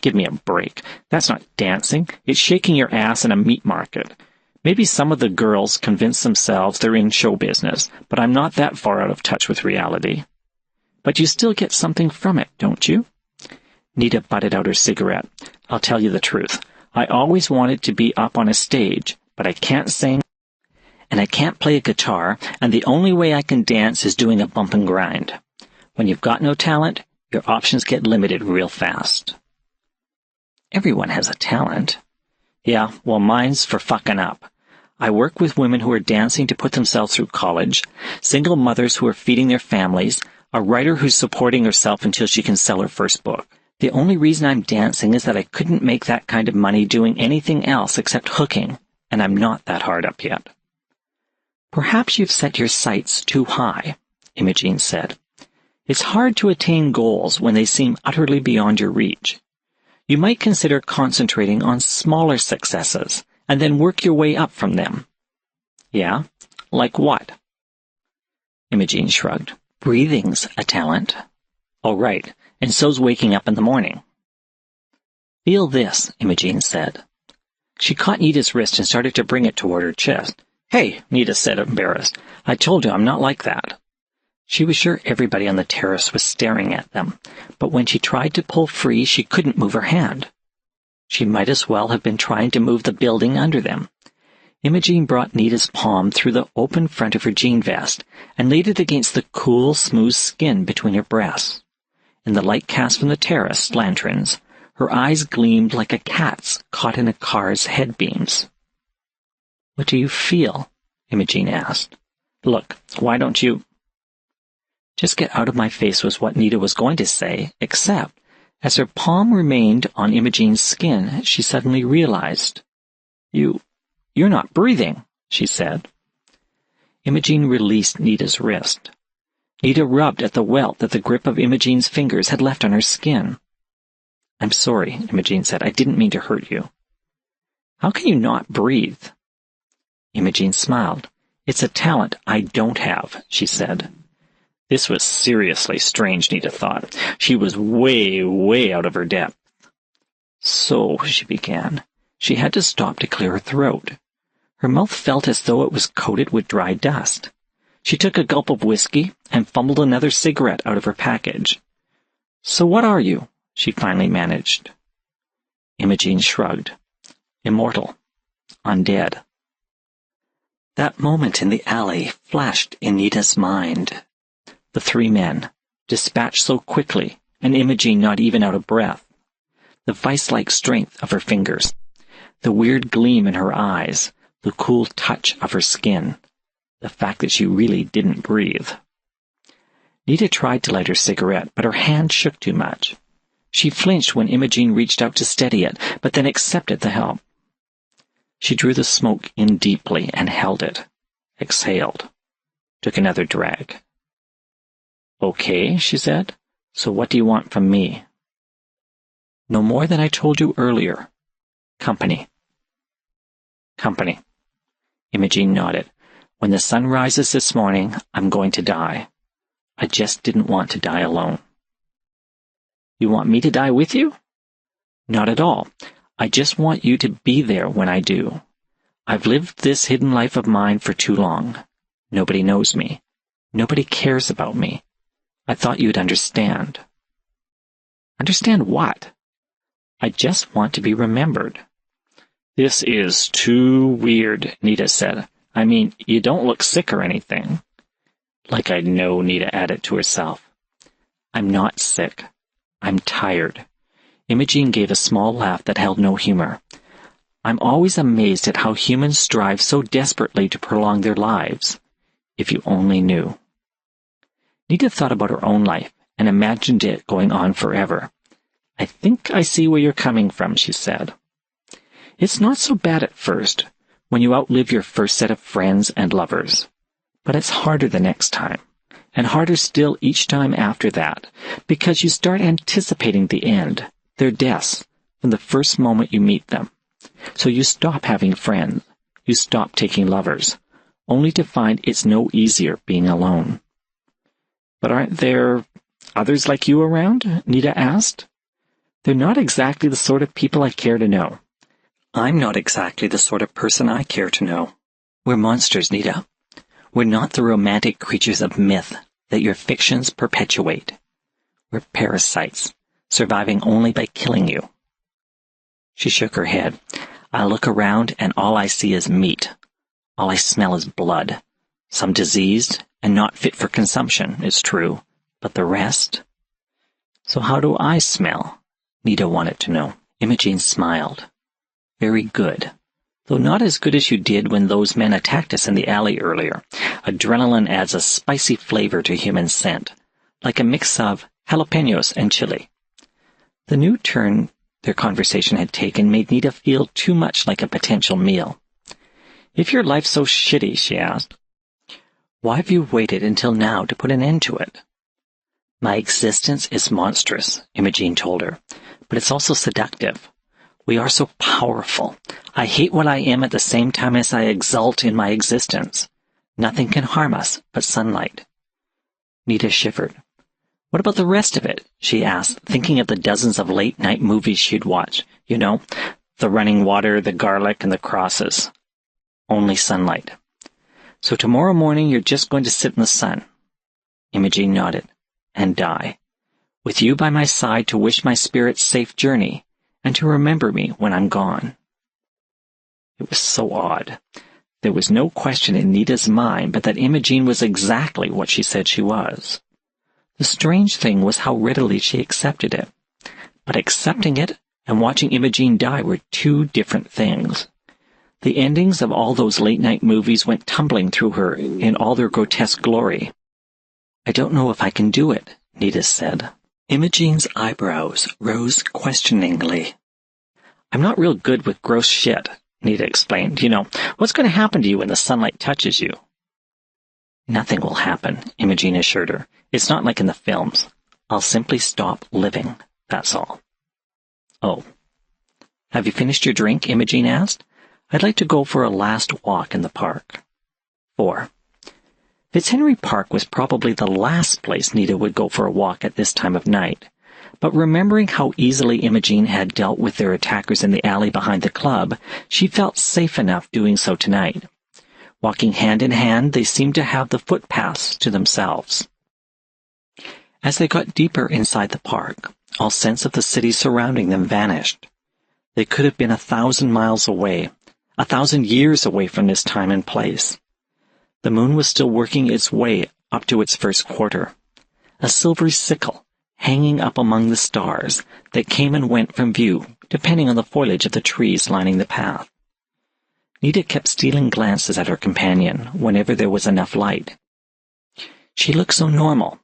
"Give me a break. That's not dancing. It's shaking your ass in a meat market. Maybe some of the girls convince themselves they're in show business, but I'm not that far out of touch with reality." "But you still get something from it, don't you?" Nita butted out her cigarette. "I'll tell you the truth. I always wanted to be up on a stage, but I can't sing, and I can't play a guitar, and the only way I can dance is doing a bump and grind. When you've got no talent, your options get limited real fast." "Everyone has a talent." "Yeah, well, mine's for fucking up. I work with women who are dancing to put themselves through college, single mothers who are feeding their families, a writer who's supporting herself until she can sell her first book. The only reason I'm dancing is that I couldn't make that kind of money doing anything else except hooking, and I'm not that hard up yet." "Perhaps you've set your sights too high," Imogene said. "It's hard to attain goals when they seem utterly beyond your reach. You might consider concentrating on smaller successes, and then work your way up from them." "Yeah? Like what?" Imogene shrugged. "Breathing's a talent." "Oh, right. And so's waking up in the morning." "Feel this," Imogene said. She caught Nita's wrist and started to bring it toward her chest. "Hey," Nita said, embarrassed. "I told you I'm not like that." She was sure everybody on the terrace was staring at them, but when she tried to pull free, she couldn't move her hand. She might as well have been trying to move the building under them. Imogene brought Nita's palm through the open front of her jean vest and laid it against the cool, smooth skin between her breasts. In the light cast from the terrace lanterns, her eyes gleamed like a cat's caught in a car's head beams. "What do you feel?" Imogene asked. "Look, why don't you—" "Just get out of my face," was what Nita was going to say, except, as her palm remained on Imogene's skin, she suddenly realized You're not breathing, she said. Imogene released Nita's wrist. Nita rubbed at the welt that the grip of Imogene's fingers had left on her skin. I'm sorry, Imogene said. I didn't mean to hurt you. How can you not breathe? Imogene smiled. It's a talent I don't have, she said. This was seriously strange, Nita thought. She was way, way out of her depth. So, she began. She had to stop to clear her throat. Her mouth felt as though it was coated with dry dust. She took a gulp of whiskey and fumbled another cigarette out of her package. So what are you? She finally managed. Imogene shrugged. Immortal. Undead. That moment in the alley flashed in Nita's mind. The three men, dispatched so quickly, and Imogene not even out of breath. The vice-like strength of her fingers. The weird gleam in her eyes. The cool touch of her skin. The fact that she really didn't breathe. Nita tried to light her cigarette, but her hand shook too much. She flinched when Imogene reached out to steady it, but then accepted the help. She drew the smoke in deeply and held it. Exhaled. Took another drag. Okay, she said. So what do you want from me? No more than I told you earlier. Company. Company. Imogene nodded. When the sun rises this morning, I'm going to die. I just didn't want to die alone. You want me to die with you? Not at all. I just want you to be there when I do. I've lived this hidden life of mine for too long. Nobody knows me. Nobody cares about me. I thought you'd understand. Understand what? I just want to be remembered. This is too weird, Nita said. I mean, you don't look sick or anything. Like I'd know, Nita added to herself. I'm not sick. I'm tired. Imogene gave a small laugh that held no humor. I'm always amazed at how humans strive so desperately to prolong their lives. If you only knew. Nita thought about her own life and imagined it going on forever. I think I see where you're coming from, she said. It's not so bad at first, when you outlive your first set of friends and lovers. But it's harder the next time, and harder still each time after that, because you start anticipating the end, their deaths, from the first moment you meet them. So you stop having friends, you stop taking lovers, only to find it's no easier being alone. But aren't there others like you around? Nita asked. They're not exactly the sort of people I care to know. I'm not exactly the sort of person I care to know. We're monsters, Nita. We're not the romantic creatures of myth that your fictions perpetuate. We're parasites, surviving only by killing you. She shook her head. I look around and all I see is meat. All I smell is blood. Some diseased and not fit for consumption, it's true. But the rest? So how do I smell? Nita wanted to know. Imogene smiled. Very good. Though not as good as you did when those men attacked us in the alley earlier. Adrenaline adds a spicy flavor to human scent, like a mix of jalapenos and chili. The new turn their conversation had taken made Nita feel too much like a potential meal. If your life's so shitty, she asked, why have you waited until now to put an end to it? My existence is monstrous, Imogene told her, but it's also seductive. We are so powerful. I hate what I am at the same time as I exult in my existence. Nothing can harm us but sunlight. Nita shivered. What about the rest of it? She asked, thinking of the dozens of late-night movies she'd watched. You know, the running water, the garlic, and the crosses. Only sunlight. So tomorrow morning you're just going to sit in the sun. Imogene nodded. And die. With you by my side to wish my spirit safe journey, and to remember me when I'm gone. It was so odd. There was no question in Nita's mind but that Imogene was exactly what she said she was. The strange thing was how readily she accepted it. But accepting it and watching Imogene die were two different things. The endings of all those late-night movies went tumbling through her in all their grotesque glory. I don't know if I can do it, Nita said. Imogene's eyebrows rose questioningly. I'm not real good with gross shit, Nita explained. You know, what's going to happen to you when the sunlight touches you? Nothing will happen, Imogene assured her. It's not like in the films. I'll simply stop living, that's all. Oh. Have you finished your drink? Imogene asked. I'd like to go for a last walk in the park. 4. Fitzhenry Park was probably the last place Nita would go for a walk at this time of night. But remembering how easily Imogene had dealt with their attackers in the alley behind the club, she felt safe enough doing so tonight. Walking hand in hand, they seemed to have the footpaths to themselves. As they got deeper inside the park, all sense of the city surrounding them vanished. They could have been 1,000 miles away, 1,000 years away from this time and place. The moon was still working its way up to its first quarter, a silvery sickle hanging up among the stars that came and went from view, depending on the foliage of the trees lining the path. Nita kept stealing glances at her companion whenever there was enough light. She looked so normal,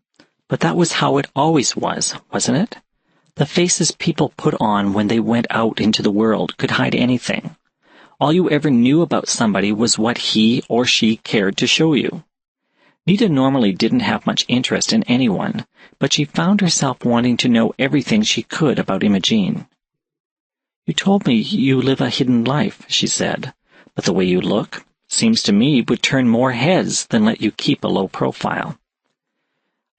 but that was how it always was, wasn't it? The faces people put on when they went out into the world could hide anything. All you ever knew about somebody was what he or she cared to show you. Nita normally didn't have much interest in anyone, but she found herself wanting to know everything she could about Imogene. You told me you live a hidden life, she said, but the way you look, seems to me, would turn more heads than let you keep a low profile.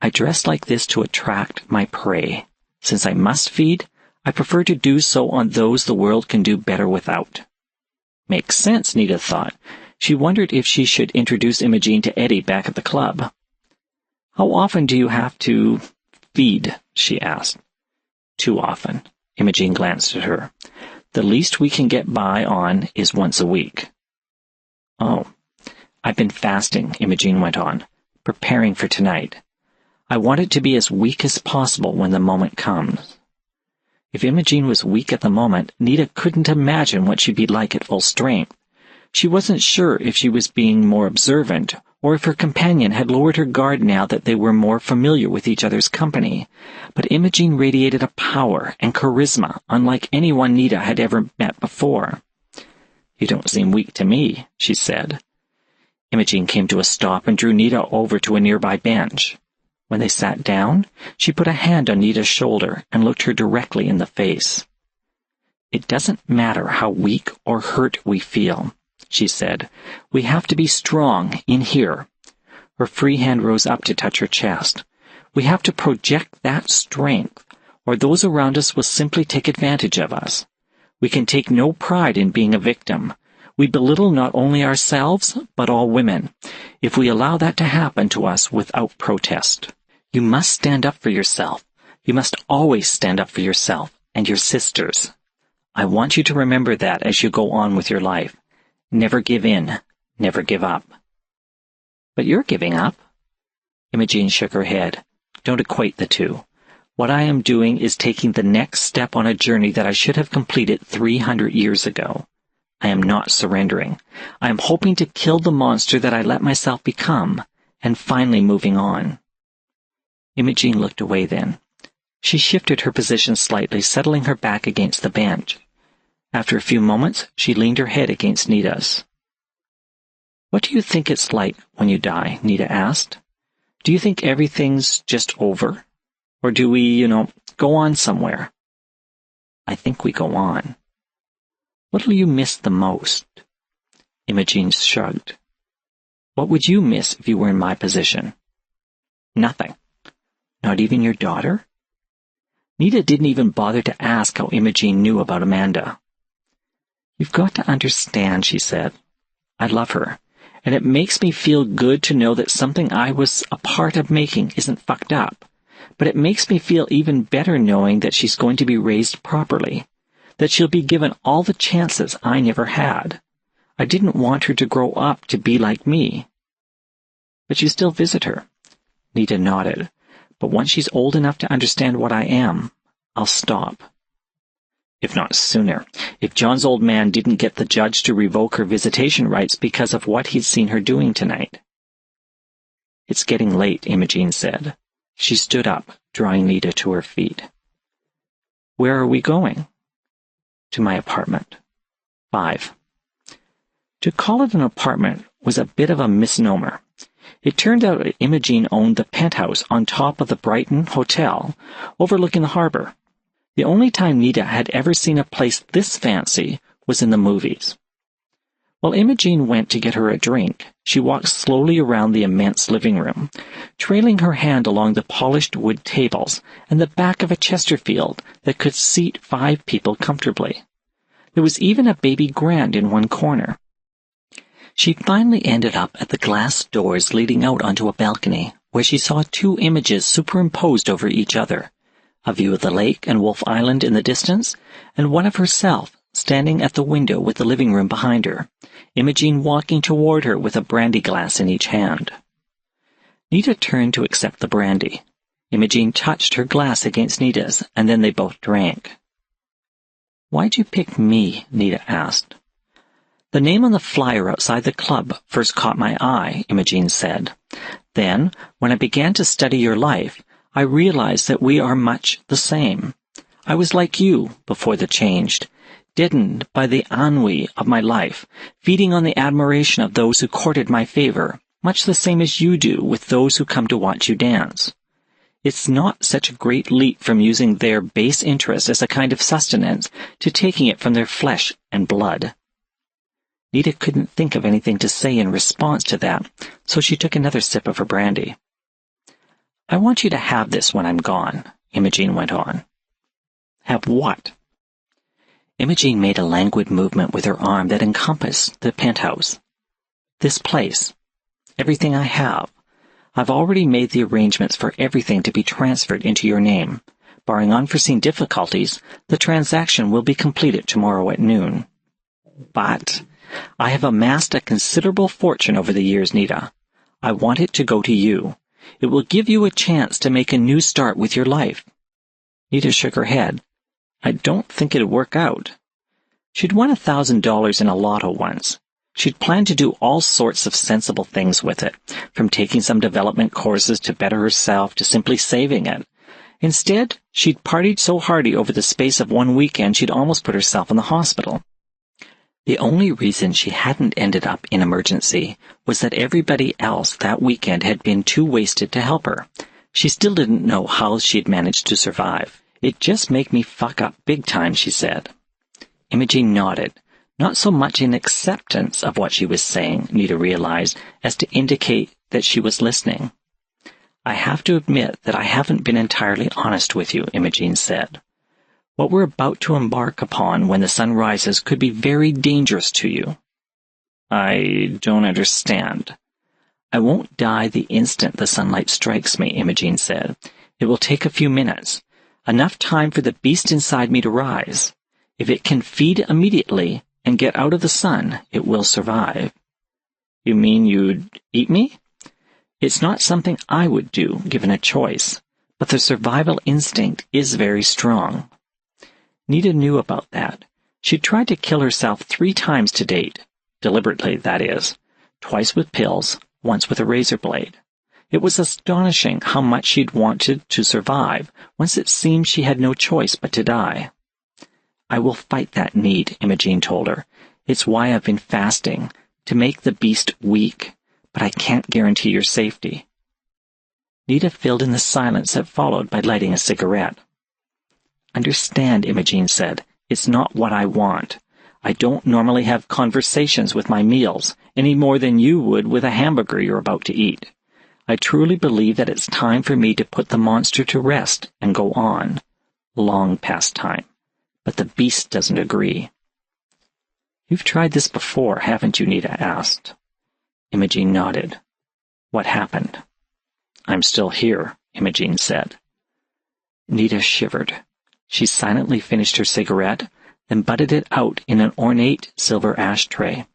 I dress like this to attract my prey. Since I must feed, I prefer to do so on those the world can do better without. Makes sense, Nita thought. She wondered if she should introduce Imogene to Eddie back at the club. How often do you have to feed? She asked. Too often. Imogene glanced at her. The least we can get by on is once a week. Oh, I've been fasting, Imogene went on, preparing for tonight. I want it to be as weak as possible when the moment comes. If Imogene was weak at the moment, Nita couldn't imagine what she'd be like at full strength. She wasn't sure if she was being more observant, or if her companion had lowered her guard now that they were more familiar with each other's company. But Imogene radiated a power and charisma unlike anyone Nita had ever met before. You don't seem weak to me, she said. Imogene came to a stop and drew Nita over to a nearby bench. When they sat down, she put a hand on Nita's shoulder and looked her directly in the face. It doesn't matter how weak or hurt we feel, she said. We have to be strong in here. Her free hand rose up to touch her chest. We have to project that strength, or those around us will simply take advantage of us. We can take no pride in being a victim. We belittle not only ourselves, but all women, if we allow that to happen to us without protest. You must stand up for yourself. You must always stand up for yourself and your sisters. I want you to remember that as you go on with your life. Never give in. Never give up. But you're giving up. Imogene shook her head. Don't equate the two. What I am doing is taking the next step on a journey that I should have completed 300 years ago. I am not surrendering. I am hoping to kill the monster that I let myself become, and finally moving on. Imogene looked away then. She shifted her position slightly, settling her back against the bench. After a few moments, she leaned her head against Nita's. What do you think it's like when you die? Nita asked. Do you think everything's just over? Or do we, go on somewhere? I think we go on. What'll you miss the most? Imogene shrugged. What would you miss if you were in my position? Nothing. Not even your daughter? Nita didn't even bother to ask how Imogene knew about Amanda. You've got to understand, she said. I love her, and it makes me feel good to know that something I was a part of making isn't fucked up. But it makes me feel even better knowing that she's going to be raised properly, that she'll be given all the chances I never had. I didn't want her to grow up to be like me. But you still visit her. Nita nodded. But once she's old enough to understand what I am, I'll stop. If not sooner. If John's old man didn't get the judge to revoke her visitation rights because of what he'd seen her doing tonight. It's getting late, Imogene said. She stood up, drawing Nita to her feet. Where are we going? To my apartment. 5. To call it an apartment was a bit of a misnomer. It turned out that Imogene owned the penthouse on top of the Brighton Hotel, overlooking the harbor. The only time Nita had ever seen a place this fancy was in the movies. While Imogene went to get her a drink, she walked slowly around the immense living room, trailing her hand along the polished wood tables and the back of a Chesterfield that could seat 5 people comfortably. There was even a baby grand in one corner. She finally ended up at the glass doors leading out onto a balcony, where she saw 2 images superimposed over each other, a view of the lake and Wolf Island in the distance, and one of herself standing at the window with the living room behind her, Imogene walking toward her with a brandy glass in each hand. Nita turned to accept the brandy. Imogene touched her glass against Nita's, and then they both drank. "Why'd you pick me?" Nita asked. "The name on the flyer outside the club first caught my eye," Imogene said. "Then, when I began to study your life, I realized that we are much the same. I was like you before the change, deadened by the ennui of my life, feeding on the admiration of those who courted my favor, much the same as you do with those who come to watch you dance. It's not such a great leap from using their base interest as a kind of sustenance to taking it from their flesh and blood." Nita couldn't think of anything to say in response to that, so she took another sip of her brandy. "I want you to have this when I'm gone," Imogene went on. "Have what?" Imogene made a languid movement with her arm that encompassed the penthouse. "This place. Everything I have. I've already made the arrangements for everything to be transferred into your name. Barring unforeseen difficulties, the transaction will be completed tomorrow at noon. But I have amassed a considerable fortune over the years, Nita. I want it to go to you. It will give you a chance to make a new start with your life." Nita shook her head. "I don't think it'd work out." She'd won $1,000 in a lotto once. She'd planned to do all sorts of sensible things with it, from taking some development courses to better herself to simply saving it. Instead, she'd partied so hardy over the space of one weekend she'd almost put herself in the hospital. The only reason she hadn't ended up in emergency was that everybody else that weekend had been too wasted to help her. She still didn't know how she'd managed to survive. "It just made me fuck up big time," she said. Imogene nodded, not so much in acceptance of what she was saying, Nita realized, as to indicate that she was listening. "I have to admit that I haven't been entirely honest with you," Imogene said. "What we're about to embark upon when the sun rises could be very dangerous to you." "I don't understand." "I won't die the instant the sunlight strikes me," Imogene said. "It will take a few minutes, enough time for the beast inside me to rise. If it can feed immediately and get out of the sun, it will survive." "You mean you'd eat me?" "It's not something I would do, given a choice, but the survival instinct is very strong." Nita knew about that. She'd tried to kill herself 3 times to date, deliberately, that is, twice with pills, once with a razor blade. It was astonishing how much she'd wanted to survive once it seemed she had no choice but to die. "I will fight that need," Imogene told her. "It's why I've been fasting, to make the beast weak, but I can't guarantee your safety." Nita filled in the silence that followed by lighting a cigarette. "Understand," Imogene said, "it's not what I want. I don't normally have conversations with my meals, any more than you would with a hamburger you're about to eat. I truly believe that it's time for me to put the monster to rest and go on. Long past time. But the beast doesn't agree." "You've tried this before, haven't you?" Nita asked. Imogene nodded. "What happened?" "I'm still here," Imogene said. Nita shivered. She silently finished her cigarette, then butted it out in an ornate silver ashtray.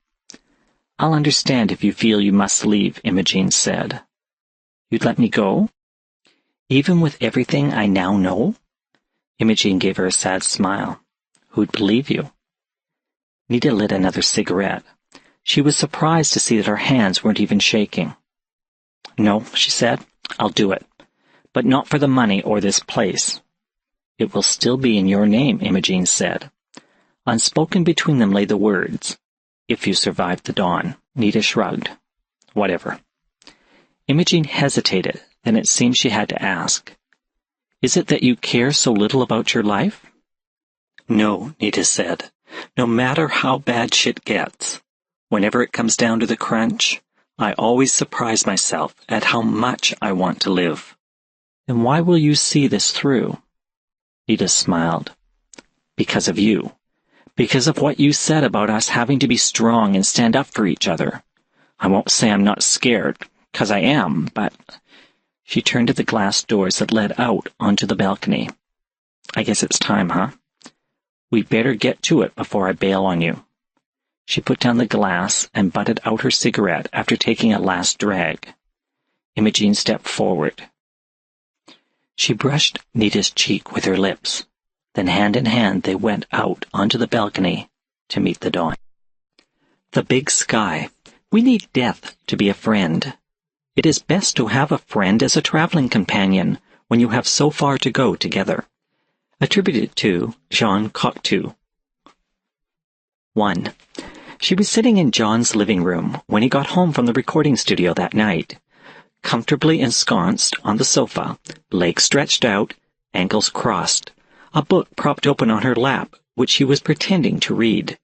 "I'll understand if you feel you must leave," Imogene said. "You'd let me go?" "Even with everything I now know?" Imogene gave her a sad smile. "Who'd believe you?" Nita lit another cigarette. She was surprised to see that her hands weren't even shaking. "No," she said, "I'll do it. But not for the money or this place." "It will still be in your name," Imogene said. Unspoken between them lay the words, If you survived the dawn. Nita shrugged. Whatever. Imogen hesitated, then it seemed she had to ask. Is it that you care so little about your life? No, Nita said. No matter how bad shit gets. Whenever it comes down to the crunch, I always surprise myself at how much I want to live. Then why will you see this through? Nita smiled. Because of you. Because of what you said about us having to be strong and stand up for each other. I won't say I'm not scared, 'cause I am, but... She turned to the glass doors that led out onto the balcony. I guess it's time, huh? We'd better get to it before I bail on you. She put down the glass and butted out her cigarette after taking a last drag. Imogen stepped forward. She brushed Nita's cheek with her lips. Then hand in hand they went out onto the balcony to meet the dawn. The big sky. We need death to be a friend. It is best to have a friend as a traveling companion when you have so far to go together. Attributed to Jean Cocteau. 1. She was sitting in John's living room when he got home from the recording studio that night, comfortably ensconced on the sofa, legs stretched out, ankles crossed, a book propped open on her lap, which she was pretending to read.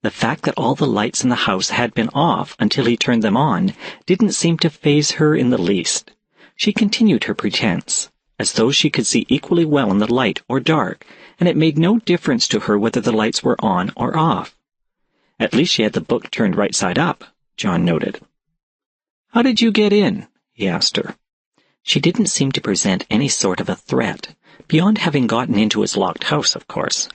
The fact that all the lights in the house had been off until he turned them on didn't seem to faze her in the least. She continued her pretense, as though she could see equally well in the light or dark, and it made no difference to her whether the lights were on or off. At least she had the book turned right side up, John noted. How did you get in? He asked her. She didn't seem to present any sort of a threat, beyond having gotten into his locked house, of course.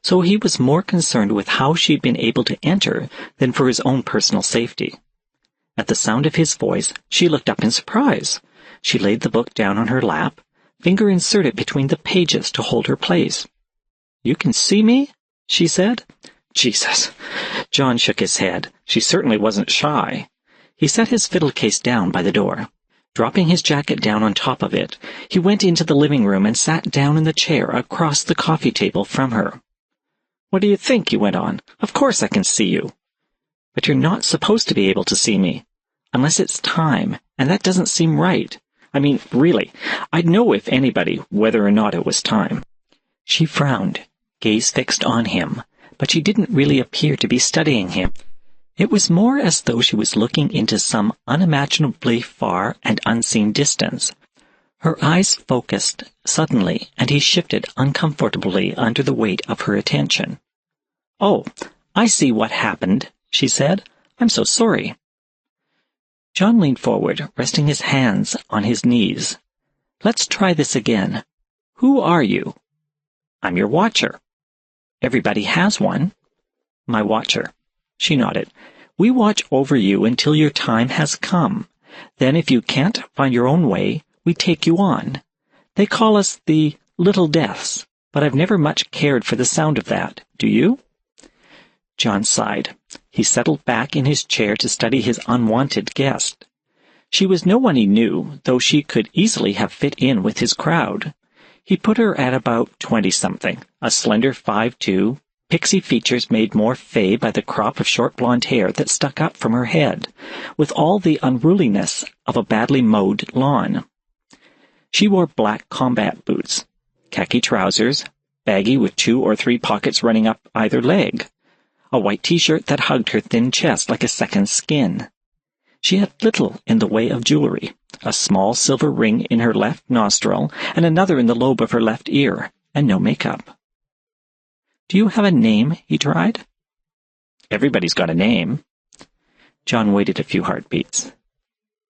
So he was more concerned with how she'd been able to enter than for his own personal safety. At the sound of his voice, she looked up in surprise. She laid the book down on her lap, finger inserted between the pages to hold her place. You can see me? She said. Jesus. John shook his head. She certainly wasn't shy. He set his fiddle case down by the door. Dropping his jacket down on top of it, he went into the living room and sat down in the chair across the coffee table from her. What do you think? He went on. Of course I can see you. But you're not supposed to be able to see me. Unless it's time, and that doesn't seem right. I mean, really, I'd know if anybody whether or not it was time. She frowned, gaze fixed on him, but she didn't really appear to be studying him. It was more as though she was looking into some unimaginably far and unseen distance. Her eyes focused suddenly, and he shifted uncomfortably under the weight of her attention. Oh, I see what happened, she said. I'm so sorry. John leaned forward, resting his hands on his knees. Let's try this again. Who are you? I'm your watcher. Everybody has one. My watcher. She nodded. We watch over you until your time has come. Then if you can't find your own way, we take you on. They call us the Little Deaths, but I've never much cared for the sound of that. Do you? John sighed. He settled back in his chair to study his unwanted guest. She was no one he knew, though she could easily have fit in with his crowd. He put her at about 20-something, a slender 5'2", pixie features made more fey by the crop of short blonde hair that stuck up from her head, with all the unruliness of a badly mowed lawn. She wore black combat boots, khaki trousers, baggy with 2 or 3 pockets running up either leg, a white t-shirt that hugged her thin chest like a second skin. She had little in the way of jewelry, a small silver ring in her left nostril and another in the lobe of her left ear, and no makeup. Do you have a name? He tried. Everybody's got a name. John waited a few heartbeats.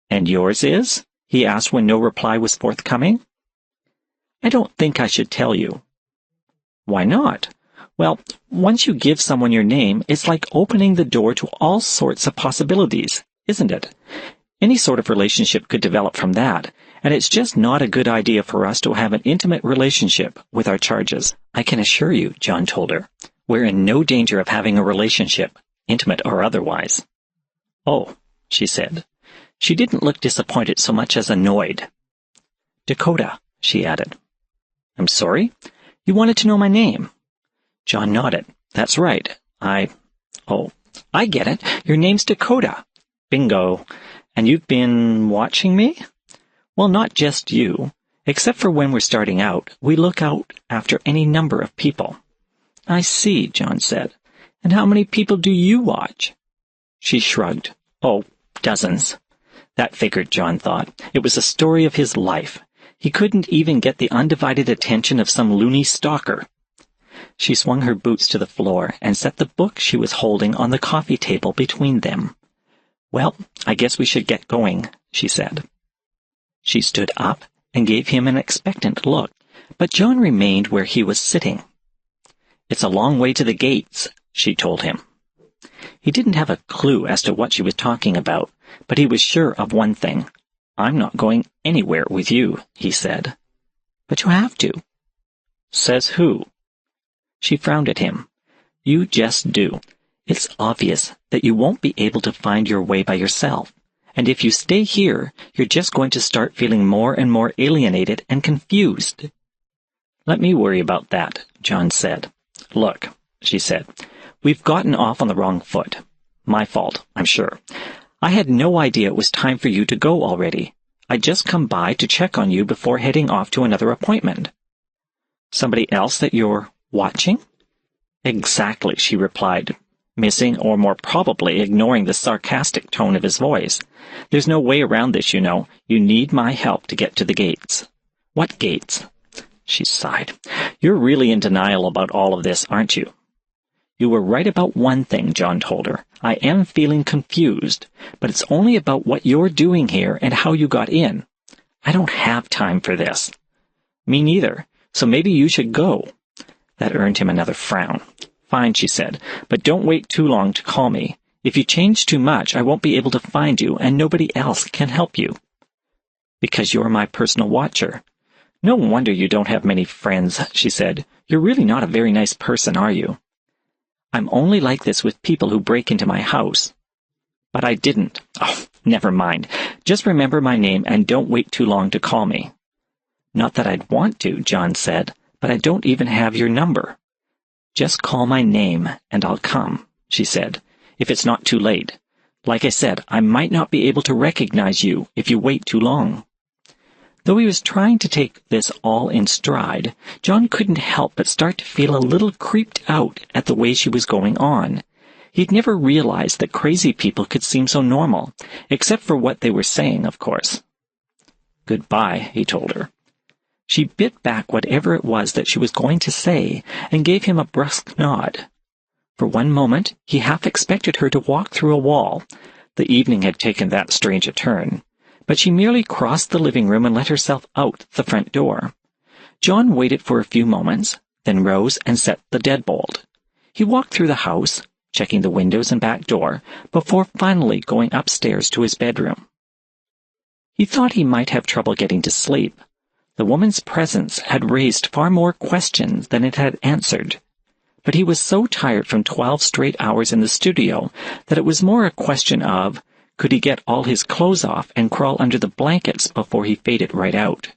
And yours is? He asked when no reply was forthcoming. I don't think I should tell you. Why not? Well, once you give someone your name, it's like opening the door to all sorts of possibilities, isn't it? Any sort of relationship could develop from that, and it's just not a good idea for us to have an intimate relationship with our charges. I can assure you, John told her, we're in no danger of having a relationship, intimate or otherwise. Oh, she said. She didn't look disappointed so much as annoyed. Dakota, she added. I'm sorry? You wanted to know my name? John nodded. That's right. Oh, I get it. Your name's Dakota. Bingo. And you've been watching me? Well, not just you. Except for when we're starting out, we look out after any number of people. I see, John said. And how many people do you watch? She shrugged. Oh, dozens. That figured, John thought. It was the story of his life. He couldn't even get the undivided attention of some loony stalker. She swung her boots to the floor and set the book she was holding on the coffee table between them. Well, I guess we should get going, she said. She stood up and gave him an expectant look, but John remained where he was sitting. It's a long way to the gates, she told him. He didn't have a clue as to what she was talking about, but he was sure of one thing. I'm not going anywhere with you, he said. But you have to. Says who? She frowned at him. You just do. It's obvious that you won't be able to find your way by yourself. And if you stay here, you're just going to start feeling more and more alienated and confused. Let me worry about that, John said. Look, she said, we've gotten off on the wrong foot. My fault, I'm sure. I had no idea it was time for you to go already. I'd just come by to check on you before heading off to another appointment. Somebody else that you're watching? Exactly, she replied, missing or more probably ignoring the sarcastic tone of his voice. There's no way around this, you know. You need my help to get to the gates. What gates? She sighed. You're really in denial about all of this, aren't you? You were right about one thing, John told her. I am feeling confused, but it's only about what you're doing here and how you got in. I don't have time for this. Me neither, so maybe you should go. That earned him another frown. Fine, she said, but don't wait too long to call me. If you change too much, I won't be able to find you, and nobody else can help you. Because you're my personal watcher. No wonder you don't have many friends, she said. You're really not a very nice person, are you? I'm only like this with people who break into my house. But I didn't. Oh, never mind. Just remember my name and don't wait too long to call me. Not that I'd want to, John said, but I don't even have your number. Just call my name and I'll come, she said, if it's not too late. Like I said, I might not be able to recognize you if you wait too long. Though he was trying to take this all in stride, John couldn't help but start to feel a little creeped out at the way she was going on. He'd never realized that crazy people could seem so normal, except for what they were saying, of course. Goodbye, he told her. She bit back whatever it was that she was going to say and gave him a brusque nod. For one moment, he half expected her to walk through a wall. The evening had taken that strange a turn. But she merely crossed the living room and let herself out the front door. John waited for a few moments, then rose and set the deadbolt. He walked through the house, checking the windows and back door, before finally going upstairs to his bedroom. He thought he might have trouble getting to sleep. The woman's presence had raised far more questions than it had answered. But he was so tired from 12 straight hours in the studio that it was more a question of, could he get all his clothes off and crawl under the blankets before he faded right out?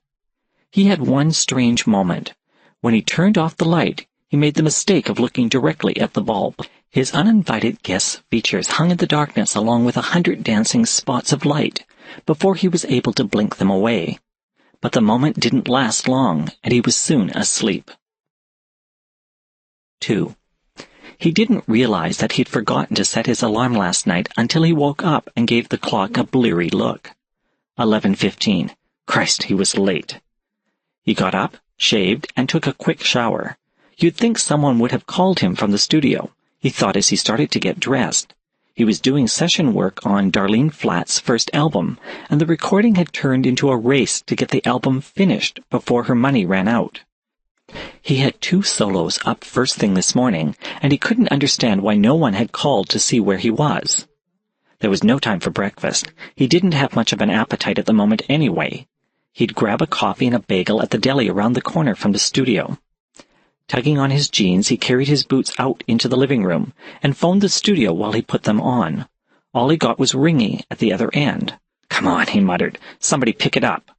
He had one strange moment. When he turned off the light, he made the mistake of looking directly at the bulb. His uninvited guest's features hung in the darkness along with 100 dancing spots of light before he was able to blink them away. But the moment didn't last long, and he was soon asleep. 2. He didn't realize that he'd forgotten to set his alarm last night until he woke up and gave the clock a bleary look. 11:15. Christ, he was late. He got up, shaved, and took a quick shower. You'd think someone would have called him from the studio, he thought as he started to get dressed. He was doing session work on Darlene Flatt's first album, and the recording had turned into a race to get the album finished before her money ran out. He had 2 solos up first thing this morning, and he couldn't understand why no one had called to see where he was. There was no time for breakfast. He didn't have much of an appetite at the moment anyway. He'd grab a coffee and a bagel at the deli around the corner from the studio. Tugging on his jeans, he carried his boots out into the living room and phoned the studio while he put them on. All he got was ringing at the other end. Come on, he muttered. Somebody pick it up.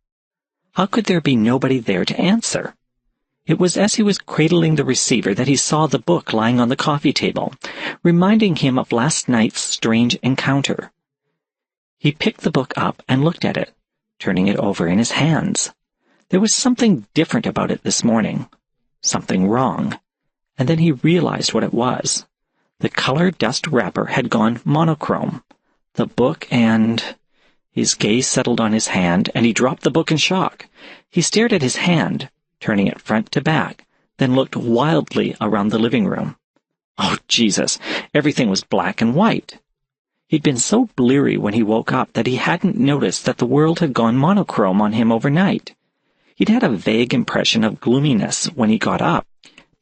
How could there be nobody there to answer? It was as he was cradling the receiver that he saw the book lying on the coffee table, reminding him of last night's strange encounter. He picked the book up and looked at it, turning it over in his hands. There was something different about it this morning. Something wrong. And then he realized what it was. The color dust wrapper had gone monochrome. The book and... His gaze settled on his hand, and he dropped the book in shock. He stared at his hand, turning it front to back, then looked wildly around the living room. Oh, Jesus! Everything was black and white. He'd been so bleary when he woke up that he hadn't noticed that the world had gone monochrome on him overnight. He'd had a vague impression of gloominess when he got up,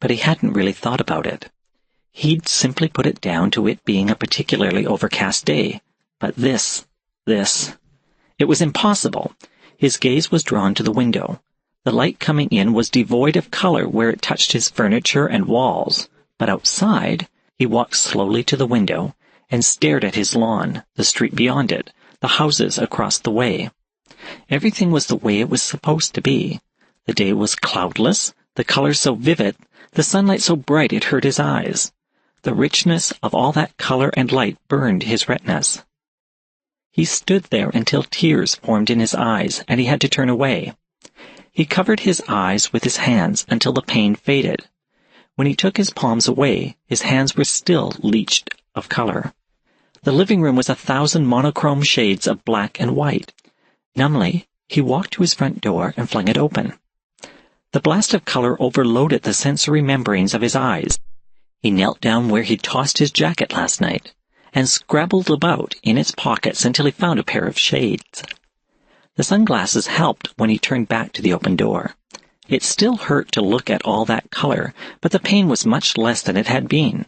but he hadn't really thought about it. He'd simply put it down to it being a particularly overcast day. But this... It was impossible. His gaze was drawn to the window. The light coming in was devoid of color where it touched his furniture and walls. But outside, he walked slowly to the window and stared at his lawn, the street beyond it, the houses across the way. Everything was the way it was supposed to be. The day was cloudless, the colors so vivid, the sunlight so bright it hurt his eyes. The richness of all that color and light burned his retinas. He stood there until tears formed in his eyes, and he had to turn away. He covered his eyes with his hands until the pain faded. When he took his palms away, his hands were still leached of color. The living room was 1,000 monochrome shades of black and white. Numbly, he walked to his front door and flung it open. The blast of color overloaded the sensory membranes of his eyes. He knelt down where he'd tossed his jacket last night, and scrabbled about in its pockets until he found a pair of shades. The sunglasses helped when he turned back to the open door. It still hurt to look at all that color, but the pain was much less than it had been.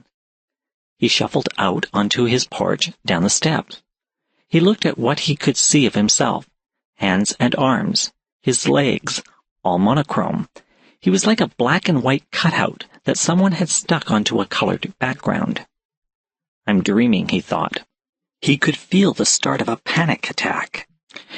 He shuffled out onto his porch, down the steps. He looked at what he could see of himself, hands and arms, his legs, all monochrome. He was like a black and white cutout that someone had stuck onto a colored background. I'm dreaming, he thought. He could feel the start of a panic attack.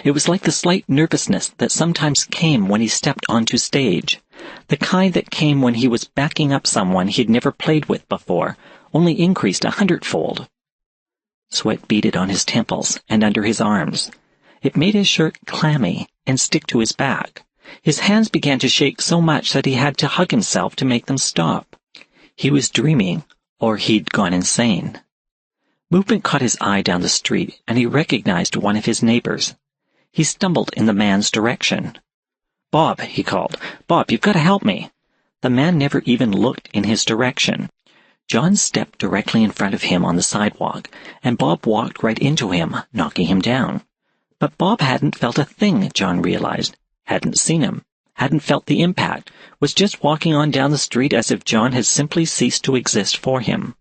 It was like the slight nervousness that sometimes came when he stepped onto stage, the kind that came when he was backing up someone he'd never played with before, only increased 100-fold. Sweat beaded on his temples and under his arms. It made his shirt clammy and stick to his back. His hands began to shake so much that he had to hug himself to make them stop. He was dreaming, or he'd gone insane. Movement caught his eye down the street, and he recognized one of his neighbors. He stumbled in the man's direction. "Bob," he called. "Bob, you've got to help me." The man never even looked in his direction. John stepped directly in front of him on the sidewalk, and Bob walked right into him, knocking him down. But Bob hadn't felt a thing, John realized. Hadn't seen him. Hadn't felt the impact. Was just walking on down the street as if John had simply ceased to exist for him.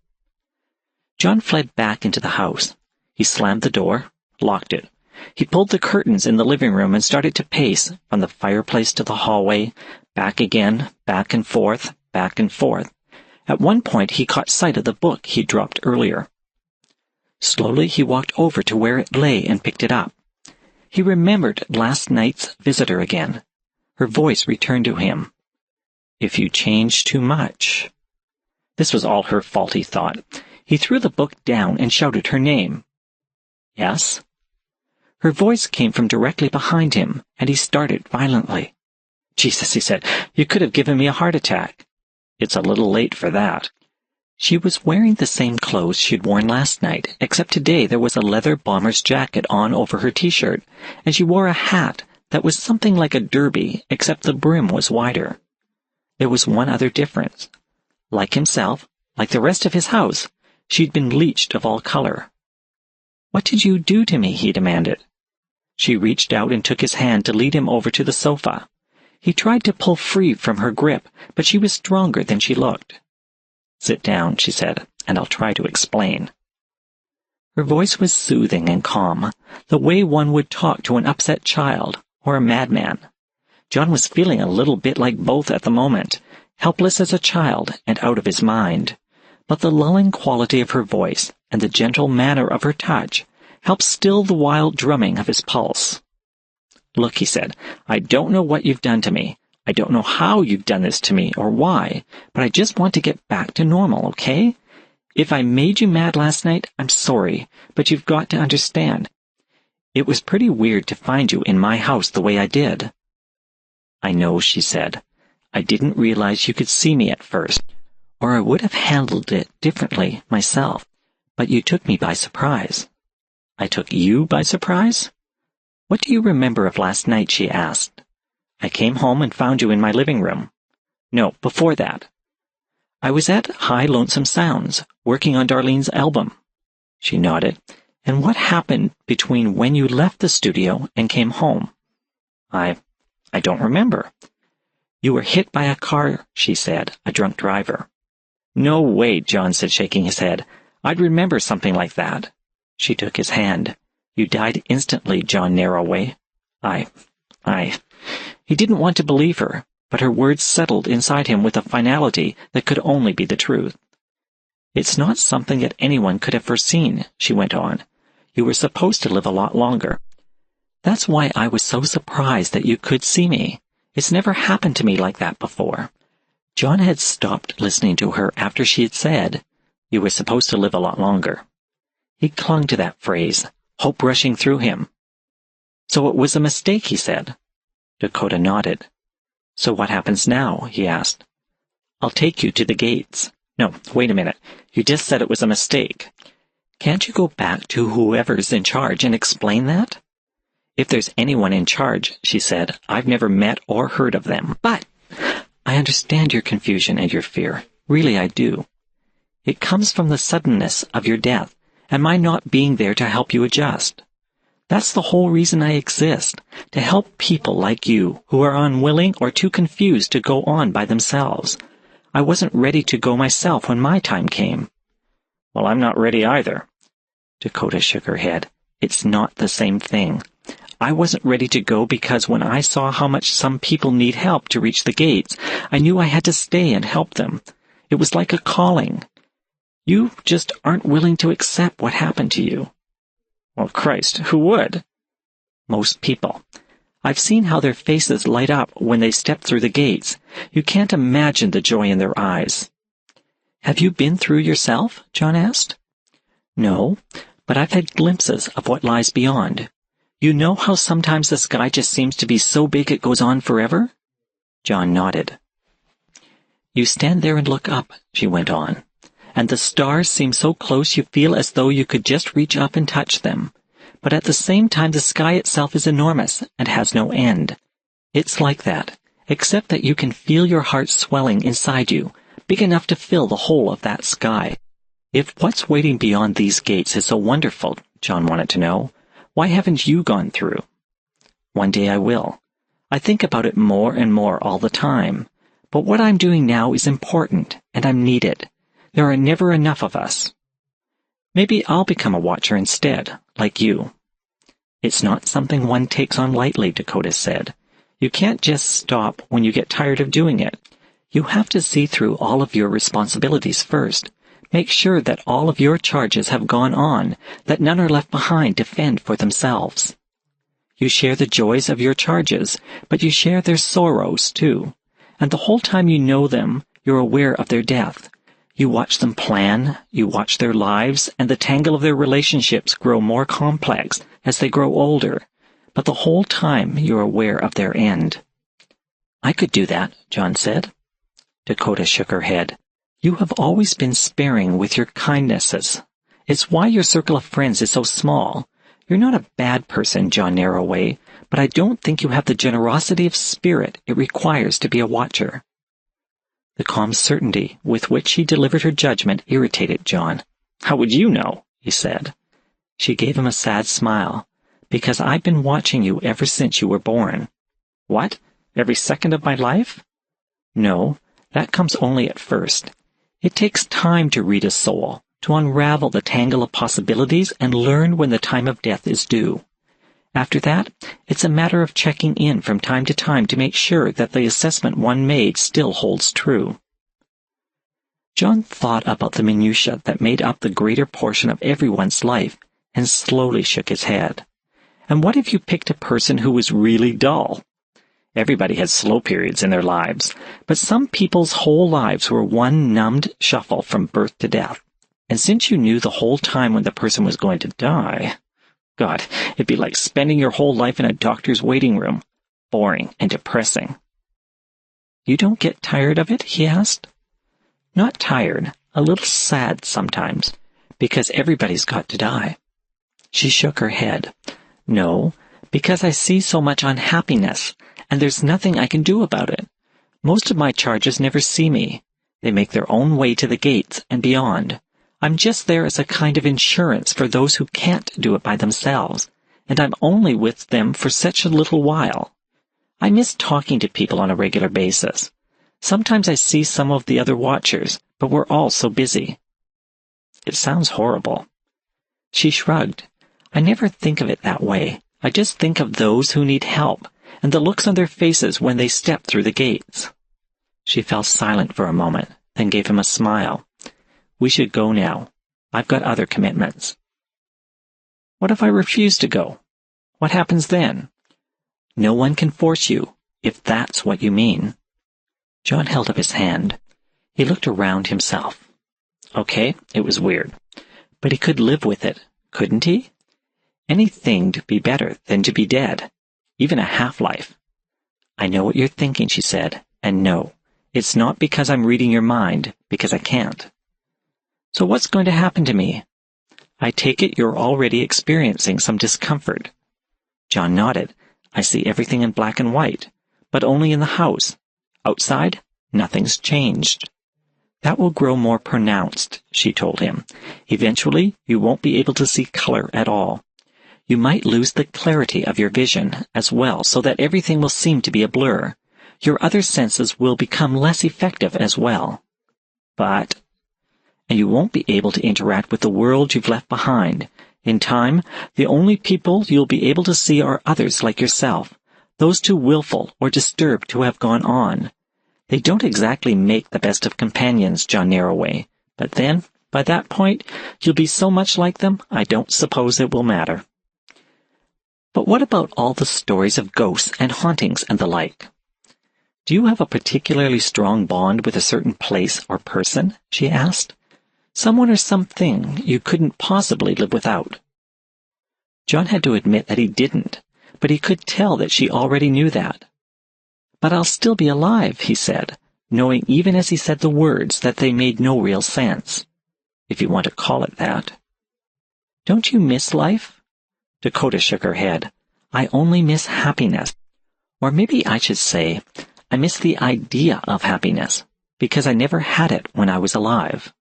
John fled back into the house. He slammed the door, locked it. He pulled the curtains in the living room and started to pace from the fireplace to the hallway, back again, back and forth, back and forth. At one point he caught sight of the book he'd dropped earlier. Slowly he walked over to where it lay and picked it up. He remembered last night's visitor again. Her voice returned to him. "If you change too much." This was all her fault, he thought. He threw the book down and shouted her name. "Yes?" Her voice came from directly behind him, and he started violently. "Jesus," he said, "you could have given me a heart attack." "It's a little late for that." She was wearing the same clothes she'd worn last night, except today there was a leather bomber's jacket on over her t-shirt, and she wore a hat that was something like a derby, except the brim was wider. There was one other difference. Like himself, like the rest of his house, she'd been bleached of all color. "What did you do to me?" he demanded. She reached out and took his hand to lead him over to the sofa. He tried to pull free from her grip, but she was stronger than she looked. "Sit down," she said, "and I'll try to explain." Her voice was soothing and calm, the way one would talk to an upset child or a madman. John was feeling a little bit like both at the moment, helpless as a child and out of his mind. But the lulling quality of her voice and the gentle manner of her touch helped still the wild drumming of his pulse. "Look," he said, "I don't know what you've done to me. I don't know how you've done this to me or why, but I just want to get back to normal, okay? If I made you mad last night, I'm sorry, but you've got to understand. It was pretty weird to find you in my house the way I did." "I know," she said. "I didn't realize you could see me at first, or I would have handled it differently myself, but you took me by surprise." "I took you by surprise?" "What do you remember of last night?" she asked. "I came home and found you in my living room." "No, before that." "I was at High Lonesome Sounds, working on Darlene's album." She nodded. "And what happened between when you left the studio and came home?" I don't remember." "You were hit by a car," she said, "a drunk driver." "No way," John said, shaking his head. "I'd remember something like that." She took his hand. "You died instantly, John Narrowway." He didn't want to believe her, but her words settled inside him with a finality that could only be the truth. "It's not something that anyone could have foreseen," she went on. "You were supposed to live a lot longer. That's why I was so surprised that you could see me. It's never happened to me like that before." John had stopped listening to her after she had said, "You were supposed to live a lot longer." He clung to that phrase, hope rushing through him. "So it was a mistake," he said. Dakota nodded. "So what happens now?" he asked. "I'll take you to the gates." "No, wait a minute. You just said it was a mistake. Can't you go back to whoever's in charge and explain that?" "If there's anyone in charge," she said, "I've never met or heard of them. But I understand your confusion and your fear. Really, I do. It comes from the suddenness of your death and my not being there to help you adjust. That's the whole reason I exist, to help people like you who are unwilling or too confused to go on by themselves. I wasn't ready to go myself when my time came." "Well, I'm not ready either." Dakota shook her head. "It's not the same thing. I wasn't ready to go because when I saw how much some people need help to reach the gates, I knew I had to stay and help them. It was like a calling. You just aren't willing to accept what happened to you." "Well, Christ, who would?" "Most people. I've seen how their faces light up when they step through the gates. You can't imagine the joy in their eyes." "Have you been through yourself?" John asked. "No, but I've had glimpses of what lies beyond. You know how sometimes the sky just seems to be so big it goes on forever?" John nodded. "You stand there and look up," she went on, "and the stars seem so close you feel as though you could just reach up and touch them. But at the same time the sky itself is enormous and has no end. It's like that, except that you can feel your heart swelling inside you, big enough to fill the whole of that sky. If what's waiting beyond these gates is so wonderful," John wanted to know, "why haven't you gone through?" "One day I will. I think about it more and more all the time. But what I'm doing now is important, and I'm needed. There are never enough of us. Maybe I'll become a watcher instead, like you." "It's not something one takes on lightly," Dakota said. "You can't just stop when you get tired of doing it. You have to see through all of your responsibilities first. Make sure that all of your charges have gone on, that none are left behind to fend for themselves. You share the joys of your charges, but you share their sorrows too. And the whole time you know them, you're aware of their death. You watch them plan, you watch their lives, and the tangle of their relationships grow more complex as they grow older, but the whole time you're aware of their end." "I could do that," John said. Dakota shook her head. "You have always been sparing with your kindnesses. It's why your circle of friends is so small. You're not a bad person, John Narrowway, but I don't think you have the generosity of spirit it requires to be a watcher." The calm certainty with which she delivered her judgment irritated John. "How would you know?" he said. She gave him a sad smile. "Because I've been watching you ever since you were born." "What? Every second of my life?" "No, that comes only at first. It takes time to read a soul, to unravel the tangle of possibilities and learn when the time of death is due. After that, it's a matter of checking in from time to time to make sure that the assessment one made still holds true." John thought about the minutiae that made up the greater portion of everyone's life and slowly shook his head. And what if you picked a person who was really dull? Everybody had slow periods in their lives, but some people's whole lives were one numbed shuffle from birth to death. And since you knew the whole time when the person was going to die, God, it'd be like spending your whole life in a doctor's waiting room. Boring and depressing. You don't get tired of it? He asked. Not tired, a little sad sometimes, because everybody's got to die. She shook her head. No, because I see so much unhappiness, and there's nothing I can do about it. Most of my charges never see me. They make their own way to the gates and beyond. I'm just there as a kind of insurance for those who can't do it by themselves, and I'm only with them for such a little while. I miss talking to people on a regular basis. Sometimes I see some of the other watchers, but we're all so busy. It sounds horrible. She shrugged. I never think of it that way. I just think of those who need help, and the looks on their faces when they step through the gates. She fell silent for a moment, then gave him a smile. We should go now. I've got other commitments. What if I refuse to go? What happens then? No one can force you, if that's what you mean. John held up his hand. He looked around himself. Okay, it was weird. But he could live with it, couldn't he? Anything'd be better than to be dead, even a half-life. I know what you're thinking, she said, and no, it's not because I'm reading your mind, because I can't. So what's going to happen to me? I take it you're already experiencing some discomfort. John nodded. I see everything in black and white, but only in the house. Outside, nothing's changed. That will grow more pronounced, she told him. Eventually, you won't be able to see color at all. You might lose the clarity of your vision as well, so that everything will seem to be a blur. Your other senses will become less effective as well. And you won't be able to interact with the world you've left behind. In time, the only people you'll be able to see are others like yourself, those too willful or disturbed to have gone on. They don't exactly make the best of companions, John Narroway, but then, by that point, you'll be so much like them, I don't suppose it will matter. But what about all the stories of ghosts and hauntings and the like? Do you have a particularly strong bond with a certain place or person? She asked. Someone or something you couldn't possibly live without. John had to admit that he didn't, but he could tell that she already knew that. But I'll still be alive, he said, knowing even as he said the words that they made no real sense, if you want to call it that. Don't you miss life? Dakota shook her head. I only miss happiness. Or maybe I should say, I miss the idea of happiness, because I never had it when I was alive.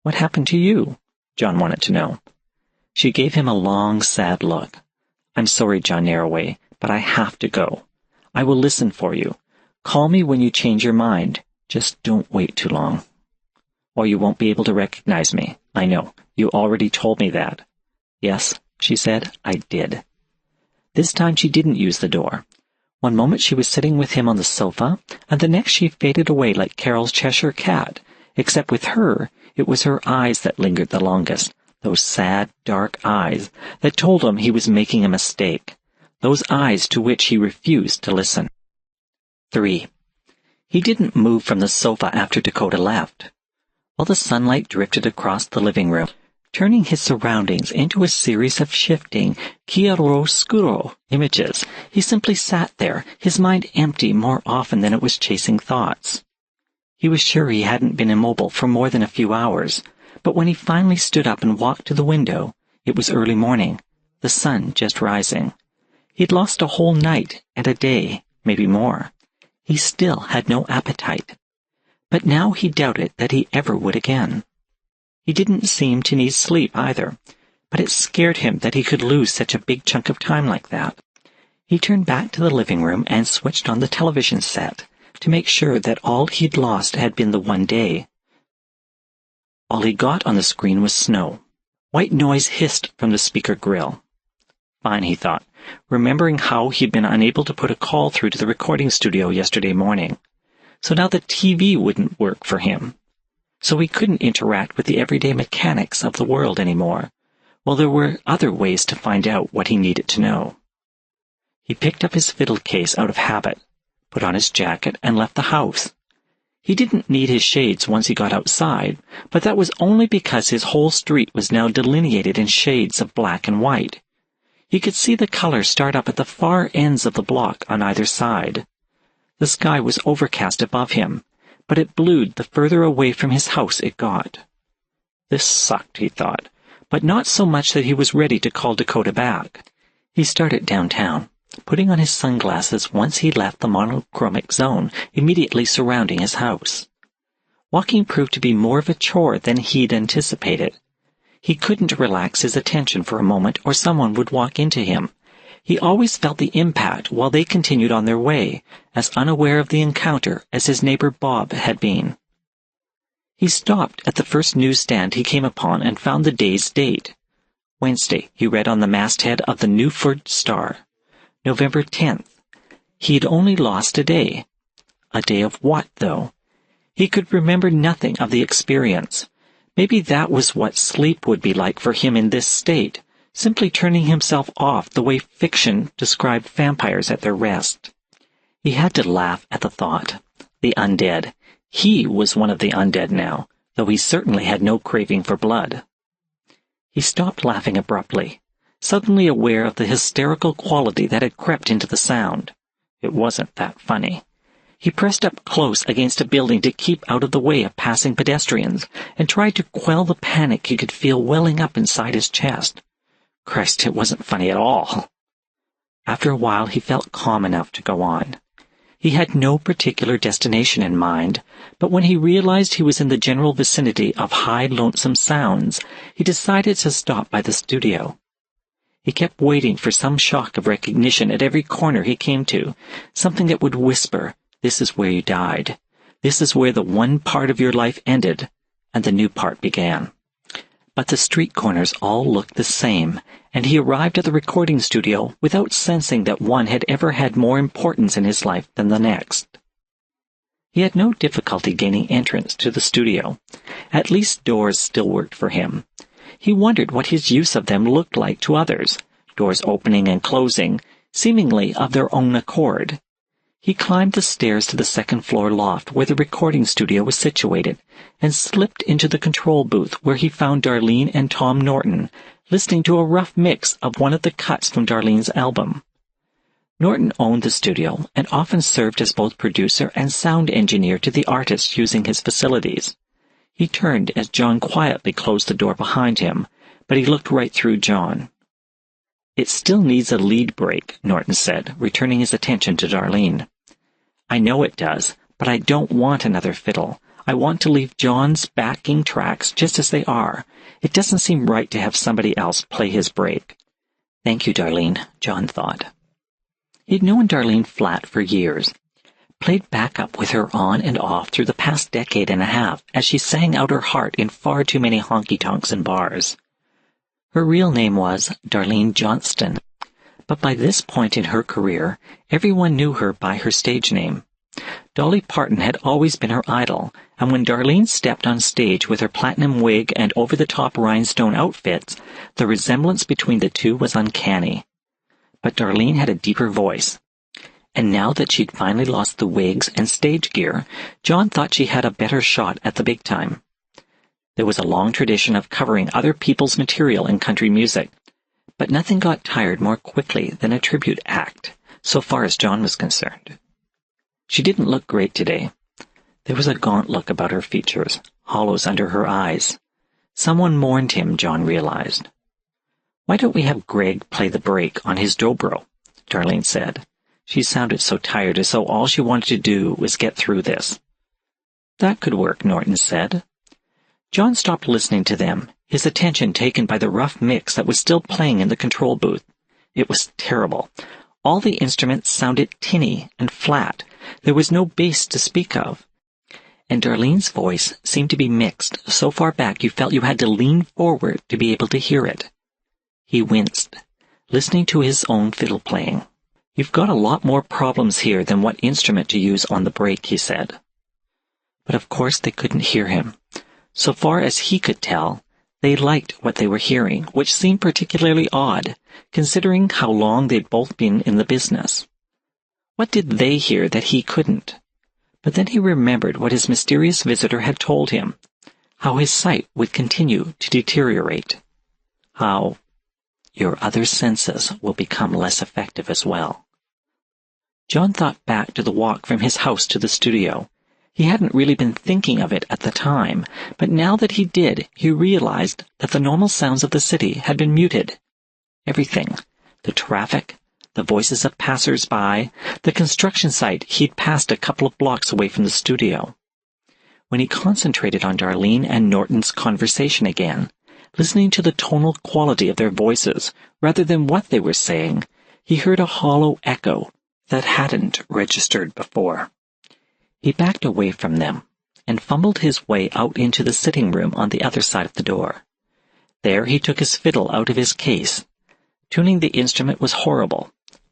What happened to you? John wanted to know. She gave him a long, sad look. I'm sorry, John Narroway, but I have to go. I will listen for you. Call me when you change your mind. Just don't wait too long. Or you won't be able to recognize me. I know. You already told me that. Yes, she said, I did. This time she didn't use the door. One moment she was sitting with him on the sofa, and the next she faded away like Carol's Cheshire cat, except with her, it was her eyes that lingered the longest, those sad, dark eyes that told him he was making a mistake, those eyes to which he refused to listen. 3. He didn't move from the sofa after Dakota left. While the sunlight drifted across the living room, turning his surroundings into a series of shifting chiaroscuro images, he simply sat there, his mind empty more often than it was chasing thoughts. He was sure he hadn't been immobile for more than a few hours, but when he finally stood up and walked to the window, it was early morning, the sun just rising. He'd lost a whole night and a day, maybe more. He still had no appetite. But now he doubted that he ever would again. He didn't seem to need sleep either, but it scared him that he could lose such a big chunk of time like that. He turned back to the living room and switched on the television set to make sure that all he'd lost had been the one day. All he got on the screen was snow. White noise hissed from the speaker grill. Fine, he thought, remembering how he'd been unable to put a call through to the recording studio yesterday morning. So now the TV wouldn't work for him. So he couldn't interact with the everyday mechanics of the world anymore. Well, there were other ways to find out what he needed to know. He picked up his fiddle case out of habit, put on his jacket, and left the house. He didn't need his shades once he got outside, but that was only because his whole street was now delineated in shades of black and white. He could see the color start up at the far ends of the block on either side. The sky was overcast above him, but it blued the further away from his house it got. This sucked, he thought, but not so much that he was ready to call Dakota back. He started downtown, putting on his sunglasses once he left the monochromic zone immediately surrounding his house. Walking proved to be more of a chore than he'd anticipated. He couldn't relax his attention for a moment or someone would walk into him. He always felt the impact while they continued on their way, as unaware of the encounter as his neighbor Bob had been. He stopped at the first newsstand he came upon and found the day's date. Wednesday, he read on the masthead of the Newford Star. November 10th. He'd only lost a day. A day of what, though? He could remember nothing of the experience. Maybe that was what sleep would be like for him in this state, simply turning himself off the way fiction described vampires at their rest. He had to laugh at the thought. The undead. He was one of the undead now, though he certainly had no craving for blood. He stopped laughing abruptly, suddenly aware of the hysterical quality that had crept into the sound. It wasn't that funny. He pressed up close against a building to keep out of the way of passing pedestrians, and tried to quell the panic he could feel welling up inside his chest. Christ, it wasn't funny at all. After a while he felt calm enough to go on. He had no particular destination in mind, but when he realized he was in the general vicinity of high, lonesome sounds, he decided to stop by the studio. He kept waiting for some shock of recognition at every corner he came to, something that would whisper, "This is where you died. This is where the one part of your life ended, and the new part began." But the street corners all looked the same, and he arrived at the recording studio without sensing that one had ever had more importance in his life than the next. He had no difficulty gaining entrance to the studio. At least doors still worked for him. He wondered what his use of them looked like to others, doors opening and closing, seemingly of their own accord. He climbed the stairs to the second-floor loft where the recording studio was situated, and slipped into the control booth where he found Darlene and Tom Norton, listening to a rough mix of one of the cuts from Darlene's album. Norton owned the studio and often served as both producer and sound engineer to the artists using his facilities. He turned as John quietly closed the door behind him, but he looked right through John. "It still needs a lead break," Norton said, returning his attention to Darlene. "I know it does, but I don't want another fiddle. I want to leave John's backing tracks just as they are. It doesn't seem right to have somebody else play his break." "Thank you, Darlene," John thought. He'd known Darlene flat for years, played backup with her on and off through the past decade and a half as she sang out her heart in far too many honky-tonks and bars. Her real name was Darlene Johnston, but by this point in her career, everyone knew her by her stage name. Dolly Parton had always been her idol, and when Darlene stepped on stage with her platinum wig and over-the-top rhinestone outfits, the resemblance between the two was uncanny. But Darlene had a deeper voice. And now that she'd finally lost the wigs and stage gear, John thought she had a better shot at the big time. There was a long tradition of covering other people's material in country music, but nothing got tired more quickly than a tribute act, so far as John was concerned. She didn't look great today. There was a gaunt look about her features, hollows under her eyes. Someone mourned him, John realized. "Why don't we have Greg play the break on his dobro?" Darlene said. She sounded so tired, as though all she wanted to do was get through this. "That could work," Norton said. John stopped listening to them, his attention taken by the rough mix that was still playing in the control booth. It was terrible. All the instruments sounded tinny and flat. There was no bass to speak of. And Darlene's voice seemed to be mixed so far back you felt you had to lean forward to be able to hear it. He winced, listening to his own fiddle playing. "You've got a lot more problems here than what instrument to use on the break," he said. But of course they couldn't hear him. So far as he could tell, They liked what they were hearing, which seemed particularly odd, considering how long they'd both been in the business. What did they hear that he couldn't? But then he remembered what his mysterious visitor had told him, how his sight would continue to deteriorate, how your other senses will become less effective as well. John thought back to the walk from his house to the studio. He hadn't really been thinking of it at the time, but now that he did, he realized that the normal sounds of the city had been muted. Everything, the traffic, the voices of passers-by, the construction site he'd passed a couple of blocks away from the studio. When he concentrated on Darlene and Norton's conversation again, listening to the tonal quality of their voices rather than what they were saying, he heard a hollow echo that hadn't registered before. He backed away from them and fumbled his way out into the sitting room on the other side of the door. There he took his fiddle out of his case. Tuning the instrument was horrible.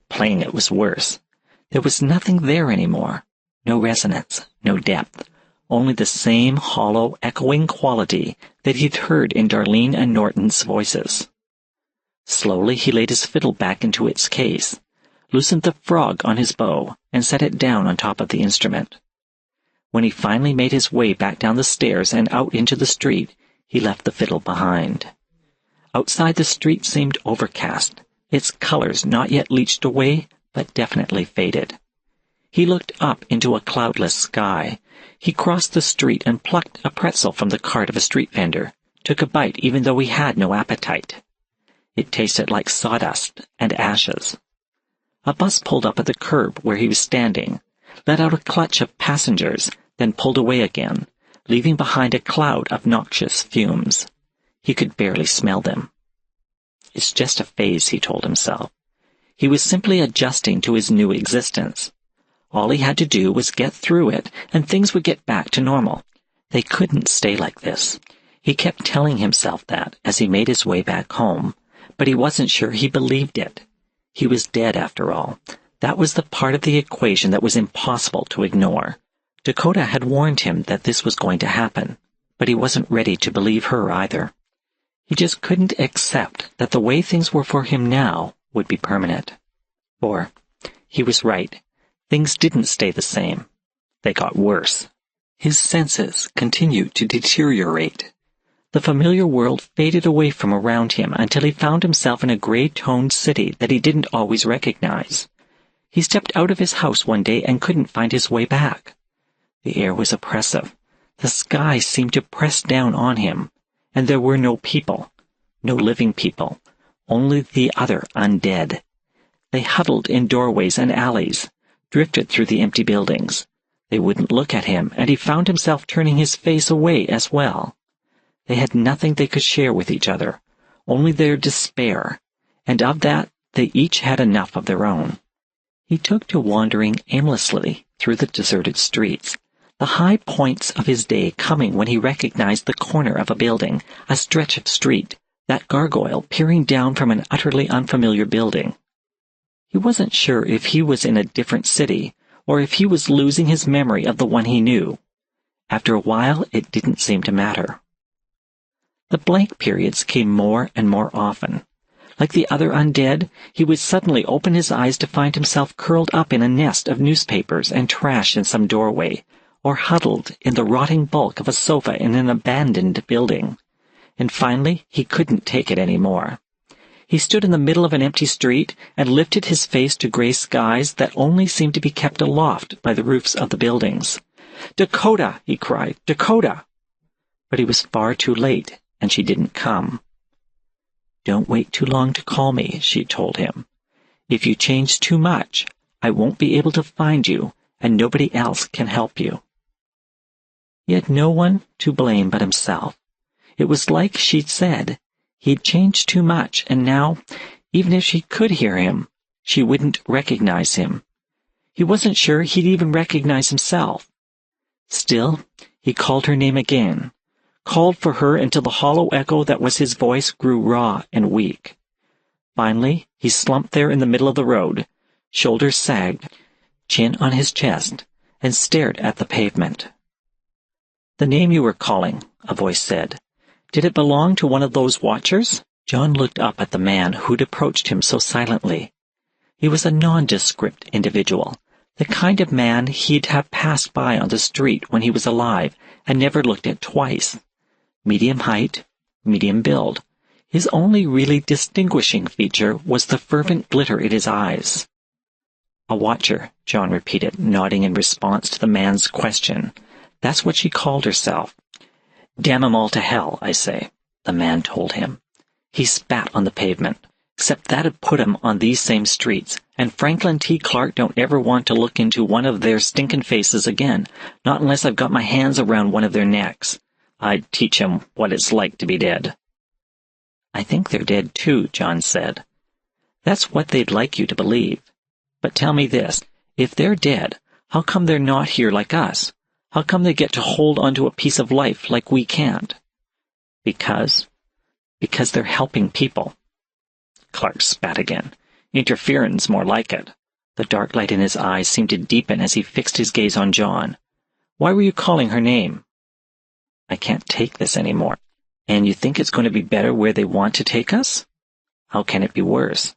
Playing it was worse. There was nothing there anymore. No resonance, no depth. Only the same hollow, echoing quality that he'd heard in Darlene and Norton's voices. Slowly he laid his fiddle back into its case, loosened the frog on his bow, and set it down on top of the instrument. When he finally made his way back down the stairs and out into the street, he left the fiddle behind. Outside, the street seemed overcast, its colors not yet leached away, but definitely faded. He looked up into a cloudless sky. He crossed the street and plucked a pretzel from the cart of a street vendor, took a bite even though he had no appetite. It tasted like sawdust and ashes. A bus pulled up at the curb where he was standing, let out a clutch of passengers, then pulled away again, leaving behind a cloud of noxious fumes. He could barely smell them. It's just a phase, he told himself. He was simply adjusting to his new existence. All he had to do was get through it, and things would get back to normal. They couldn't stay like this. He kept telling himself that as he made his way back home, but he wasn't sure he believed it. He was dead, after all. That was the part of the equation that was impossible to ignore. Dakota had warned him that this was going to happen, but he wasn't ready to believe her either. He just couldn't accept that the way things were for him now would be permanent. For, he was right, things didn't stay the same. They got worse. His senses continued to deteriorate. The familiar world faded away from around him until he found himself in a gray-toned city that he didn't always recognize. He stepped out of his house one day and couldn't find his way back. The air was oppressive. The sky seemed to press down on him, and there were no people, no living people, only the other undead. They huddled in doorways and alleys, drifted through the empty buildings. They wouldn't look at him, and he found himself turning his face away as well. They had nothing they could share with each other, only their despair, and of that they each had enough of their own. He took to wandering aimlessly through the deserted streets, the high points of his day coming when he recognized the corner of a building, a stretch of street, that gargoyle peering down from an utterly unfamiliar building. He wasn't sure if he was in a different city, or if he was losing his memory of the one he knew. After a while, it didn't seem to matter. The blank periods came more and more often. Like the other undead, he would suddenly open his eyes to find himself curled up in a nest of newspapers and trash in some doorway, or huddled in the rotting bulk of a sofa in an abandoned building. And finally, he couldn't take it any more. He stood in the middle of an empty street and lifted his face to gray skies that only seemed to be kept aloft by the roofs of the buildings. "Dakota!" he cried. "Dakota!" But he was far too late, and she didn't come. "Don't wait too long to call me," she told him. "If you change too much, I won't be able to find you, and nobody else can help you." He had no one to blame but himself. It was like she'd said. He'd changed too much, and now, even if she could hear him, she wouldn't recognize him. He wasn't sure he'd even recognize himself. Still, he called her name again, called for her until the hollow echo that was his voice grew raw and weak. Finally, he slumped there in the middle of the road, shoulders sagged, chin on his chest, and stared at the pavement. "The name you were calling," a voice said. Did it belong to one of those watchers? John looked up at the man who'd approached him so silently. He was a nondescript individual, the kind of man he'd have passed by on the street when he was alive and never looked at twice. Medium height, medium build. His only really distinguishing feature was the fervent glitter in his eyes. A watcher, John repeated, nodding in response to the man's question. That's what she called herself. Damn 'em all to hell, I say, the man told him. He spat on the pavement. Except that'd put 'em on these same streets, and Franklin T. Clark don't ever want to look into one of their stinkin' faces again, not unless I've got my hands around one of their necks. I'd teach 'em what it's like to be dead. I think they're dead too, John said. That's what they'd like you to believe. But tell me this, if they're dead, how come they're not here like us? How come they get to hold onto a piece of life like we can't? Because they're helping people. Clark spat again. Interference, more like it. The dark light in his eyes seemed to deepen as he fixed his gaze on John. Why were you calling her name? I can't take this anymore. And you think it's going to be better where they want to take us? How can it be worse?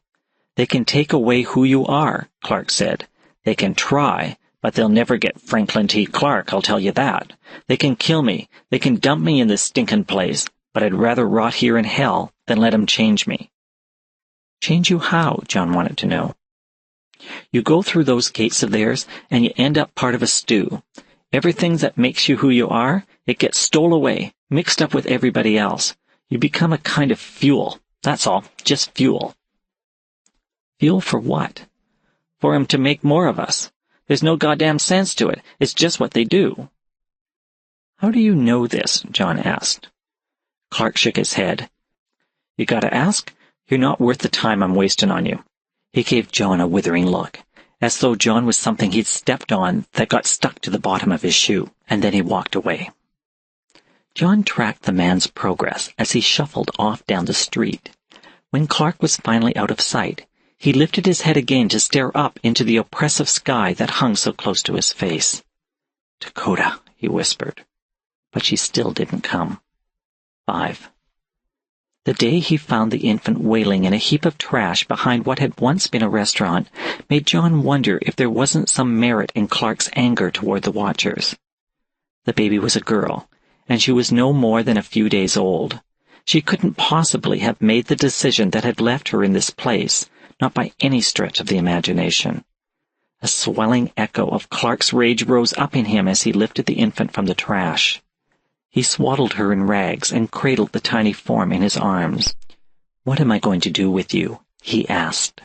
They can take away who you are, Clark said. They can try, but they'll never get Franklin T. Clark, I'll tell you that. They can kill me. They can dump me in this stinkin' place, but I'd rather rot here in hell than let 'em change me. Change you how? John wanted to know. You go through those gates of theirs, and you end up part of a stew. Everything that makes you who you are, it gets stole away, mixed up with everybody else. You become a kind of fuel. That's all, just fuel. Fuel for what? For 'em to make more of us. There's no goddamn sense to it. It's just what they do. How do you know this? John asked. Clark shook his head. You gotta ask? You're not worth the time I'm wasting on you. He gave John a withering look, as though John was something he'd stepped on that got stuck to the bottom of his shoe, and then he walked away. John tracked the man's progress as he shuffled off down the street. When Clark was finally out of sight, he lifted his head again to stare up into the oppressive sky that hung so close to his face. Dakota, he whispered. But she still didn't come. 5. The day he found the infant wailing in a heap of trash behind what had once been a restaurant made John wonder if there wasn't some merit in Clark's anger toward the watchers. The baby was a girl, and she was no more than a few days old. She couldn't possibly have made the decision that had left her in this place, not by any stretch of the imagination. A swelling echo of Clark's rage rose up in him as he lifted the infant from the trash. He swaddled her in rags and cradled the tiny form in his arms. What am I going to do with you? He asked.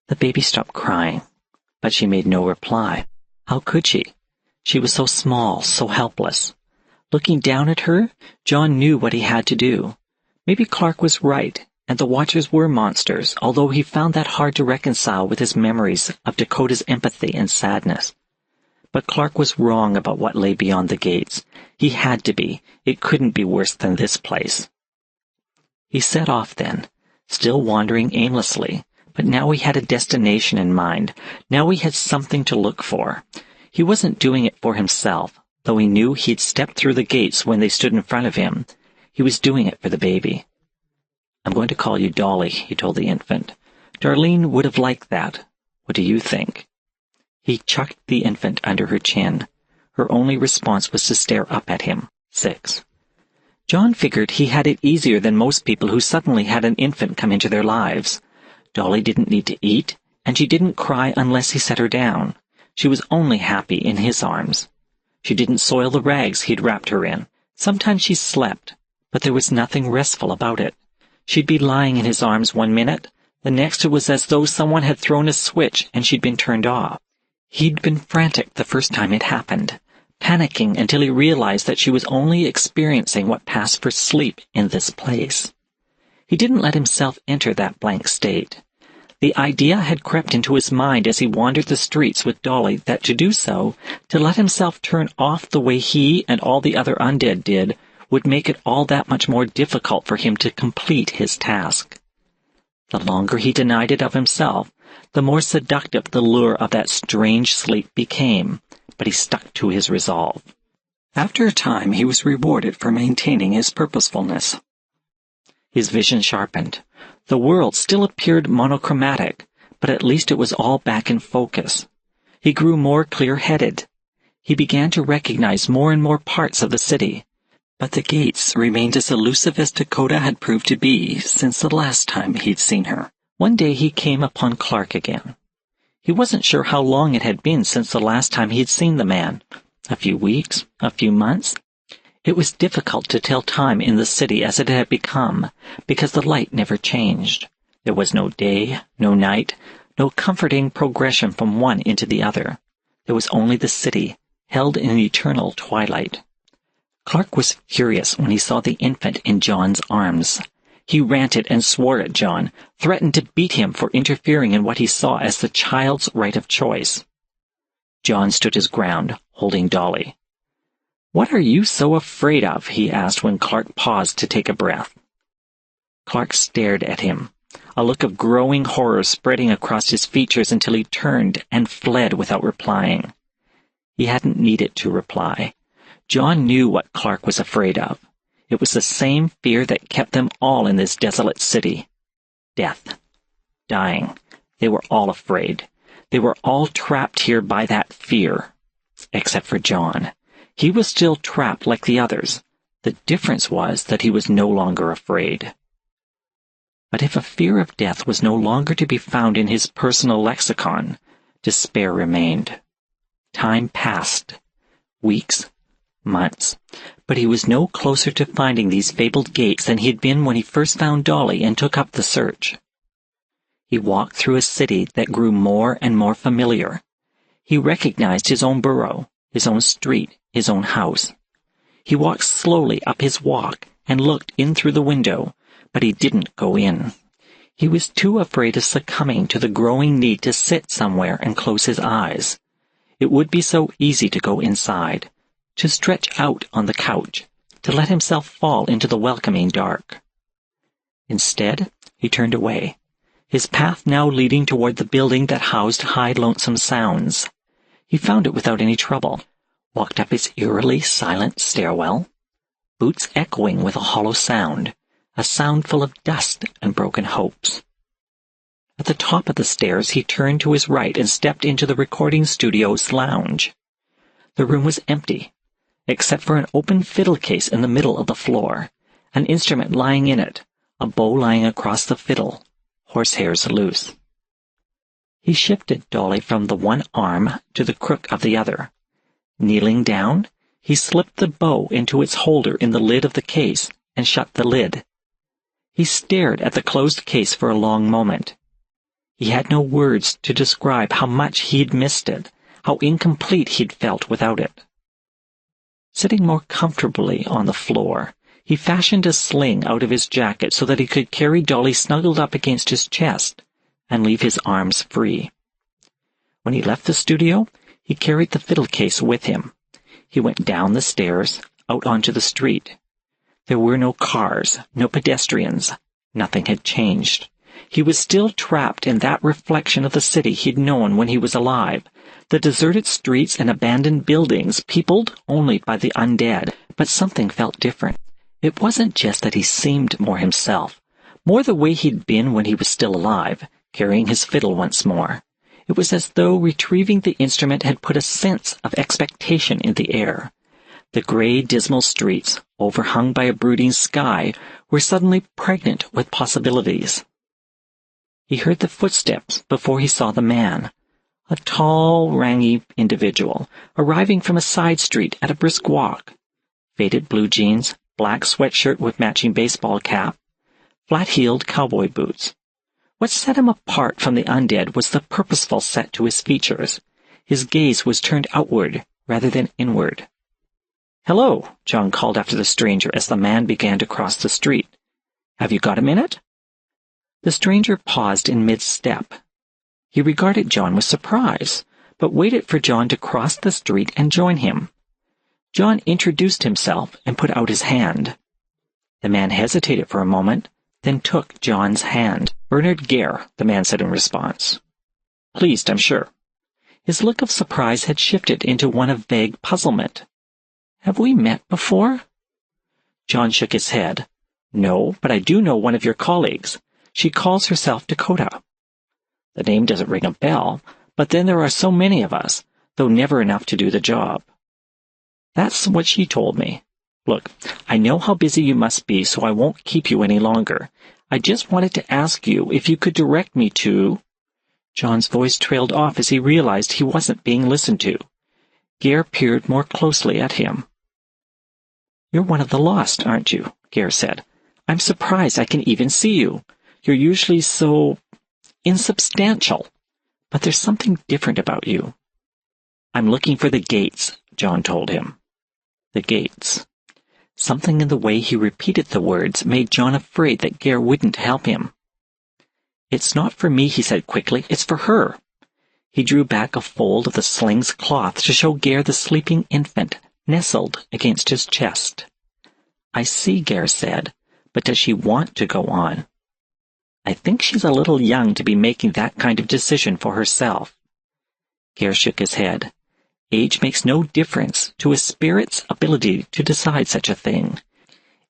The baby stopped crying, but she made no reply. How could she? She was so small, so helpless. Looking down at her, John knew what he had to do. Maybe Clark was right, and the watchers were monsters, although he found that hard to reconcile with his memories of Dakota's empathy and sadness. But Clark was wrong about what lay beyond the gates. He had to be. It couldn't be worse than this place. He set off then, still wandering aimlessly, but now he had a destination in mind. Now he had something to look for. He wasn't doing it for himself, though he knew he'd stepped through the gates when they stood in front of him. He was doing it for the baby. I'm going to call you Dolly, he told the infant. Darlene would have liked that. What do you think? He chucked the infant under her chin. Her only response was to stare up at him. 6. John figured he had it easier than most people who suddenly had an infant come into their lives. Dolly didn't need to eat, and she didn't cry unless he set her down. She was only happy in his arms. She didn't soil the rags he'd wrapped her in. Sometimes she slept, but there was nothing restful about it. She'd be lying in his arms one minute. The next it was as though someone had thrown a switch and she'd been turned off. He'd been frantic the first time it happened, panicking until he realized that she was only experiencing what passed for sleep in this place. He didn't let himself enter that blank state. The idea had crept into his mind as he wandered the streets with Dolly that to do so, to let himself turn off the way he and all the other undead did, would make it all that much more difficult for him to complete his task. The longer he denied it of himself, the more seductive the lure of that strange sleep became, but he stuck to his resolve. After a time, he was rewarded for maintaining his purposefulness. His vision sharpened. The world still appeared monochromatic, but at least it was all back in focus. He grew more clear-headed. He began to recognize more and more parts of the city, but the gates remained as elusive as Dakota had proved to be since the last time he'd seen her. One day he came upon Clark again. He wasn't sure how long it had been since the last time he'd seen the man. A few weeks, a few months. It was difficult to tell time in the city as it had become, because the light never changed. There was no day, no night, no comforting progression from one into the other. There was only the city, held in eternal twilight. Clark was furious when he saw the infant in John's arms. He ranted and swore at John, threatened to beat him for interfering in what he saw as the child's right of choice. John stood his ground, holding Dolly. "What are you so afraid of?" he asked when Clark paused to take a breath. Clark stared at him, a look of growing horror spreading across his features until he turned and fled without replying. He hadn't needed to reply. John knew what Clark was afraid of. It was the same fear that kept them all in this desolate city. Death. Dying. They were all afraid. They were all trapped here by that fear. Except for John. He was still trapped like the others. The difference was that he was no longer afraid. But if a fear of death was no longer to be found in his personal lexicon, despair remained. Time passed. Weeks, months, but he was no closer to finding these fabled gates than he had been when he first found Dolly and took up the search. He walked through a city that grew more and more familiar. He recognized his own borough, his own street, his own house. He walked slowly up his walk and looked in through the window, but he didn't go in. He was too afraid of succumbing to the growing need to sit somewhere and close his eyes. It would be so easy to go inside, to stretch out on the couch, to let himself fall into the welcoming dark. Instead, he turned away, his path now leading toward the building that housed High Lonesome Sounds. He found it without any trouble, walked up its eerily silent stairwell, boots echoing with a hollow sound, a sound full of dust and broken hopes. At the top of the stairs, he turned to his right and stepped into the recording studio's lounge. The room was empty, except for an open fiddle case in the middle of the floor, an instrument lying in it, a bow lying across the fiddle, horsehairs loose. He shifted Dolly from the one arm to the crook of the other. Kneeling down, he slipped the bow into its holder in the lid of the case and shut the lid. He stared at the closed case for a long moment. He had no words to describe how much he'd missed it, how incomplete he'd felt without it. Sitting more comfortably on the floor, he fashioned a sling out of his jacket so that he could carry Dolly snuggled up against his chest and leave his arms free. When he left the studio, he carried the fiddle case with him. He went down the stairs, out onto the street. There were no cars, no pedestrians. Nothing had changed. He was still trapped in that reflection of the city he'd known when he was alive, the deserted streets and abandoned buildings peopled only by the undead, but something felt different. It wasn't just that he seemed more himself, more the way he'd been when he was still alive, carrying his fiddle once more. It was as though retrieving the instrument had put a sense of expectation in the air. The gray, dismal streets, overhung by a brooding sky, were suddenly pregnant with possibilities. He heard the footsteps before he saw the man, a tall, rangy individual, arriving from a side street at a brisk walk. Faded blue jeans, black sweatshirt with matching baseball cap, flat-heeled cowboy boots. What set him apart from the undead was the purposeful set to his features. His gaze was turned outward rather than inward. "Hello," John called after the stranger as the man began to cross the street. "Have you got a minute?" The stranger paused in mid-step. He regarded John with surprise, but waited for John to cross the street and join him. John introduced himself and put out his hand. The man hesitated for a moment, then took John's hand. "Bernard Gare," the man said in response. "Pleased, I'm sure." His look of surprise had shifted into one of vague puzzlement. Have we met before?" John shook his head. "No, but I do know one of your colleagues. She calls herself Dakota." "The name doesn't ring a bell, but then there are so many of us, though never enough to do the job." "That's what she told me. Look, I know how busy you must be, so I won't keep you any longer. I just wanted to ask you if you could direct me to—" John's voice trailed off as he realized he wasn't being listened to. Gare peered more closely at him. "You're one of the lost, aren't you?" Gare said. "I'm surprised I can even see you. You're usually so insubstantial. But there's something different about you." "I'm looking for the gates," John told him. The gates. Something in the way he repeated the words made John afraid that Gare wouldn't help him. "It's not for me," he said quickly. "It's for her." He drew back a fold of the sling's cloth to show Gare the sleeping infant nestled against his chest. "I see," Gare said, "but does she want to go on?" "I think she's a little young to be making that kind of decision for herself." Gare shook his head. "Age makes no difference to a spirit's ability to decide such a thing.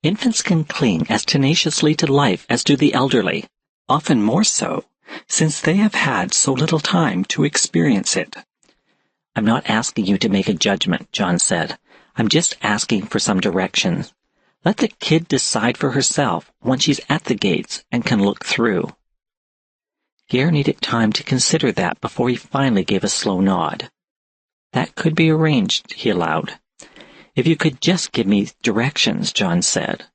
Infants can cling as tenaciously to life as do the elderly, often more so, since they have had so little time to experience it." "I'm not asking you to make a judgment," John said. "I'm just asking for some directions. Let the kid decide for herself once she's at the gates and can look through." Gare needed time to consider that before he finally gave a slow nod. "That could be arranged," he allowed. "If you could just give me directions," John said.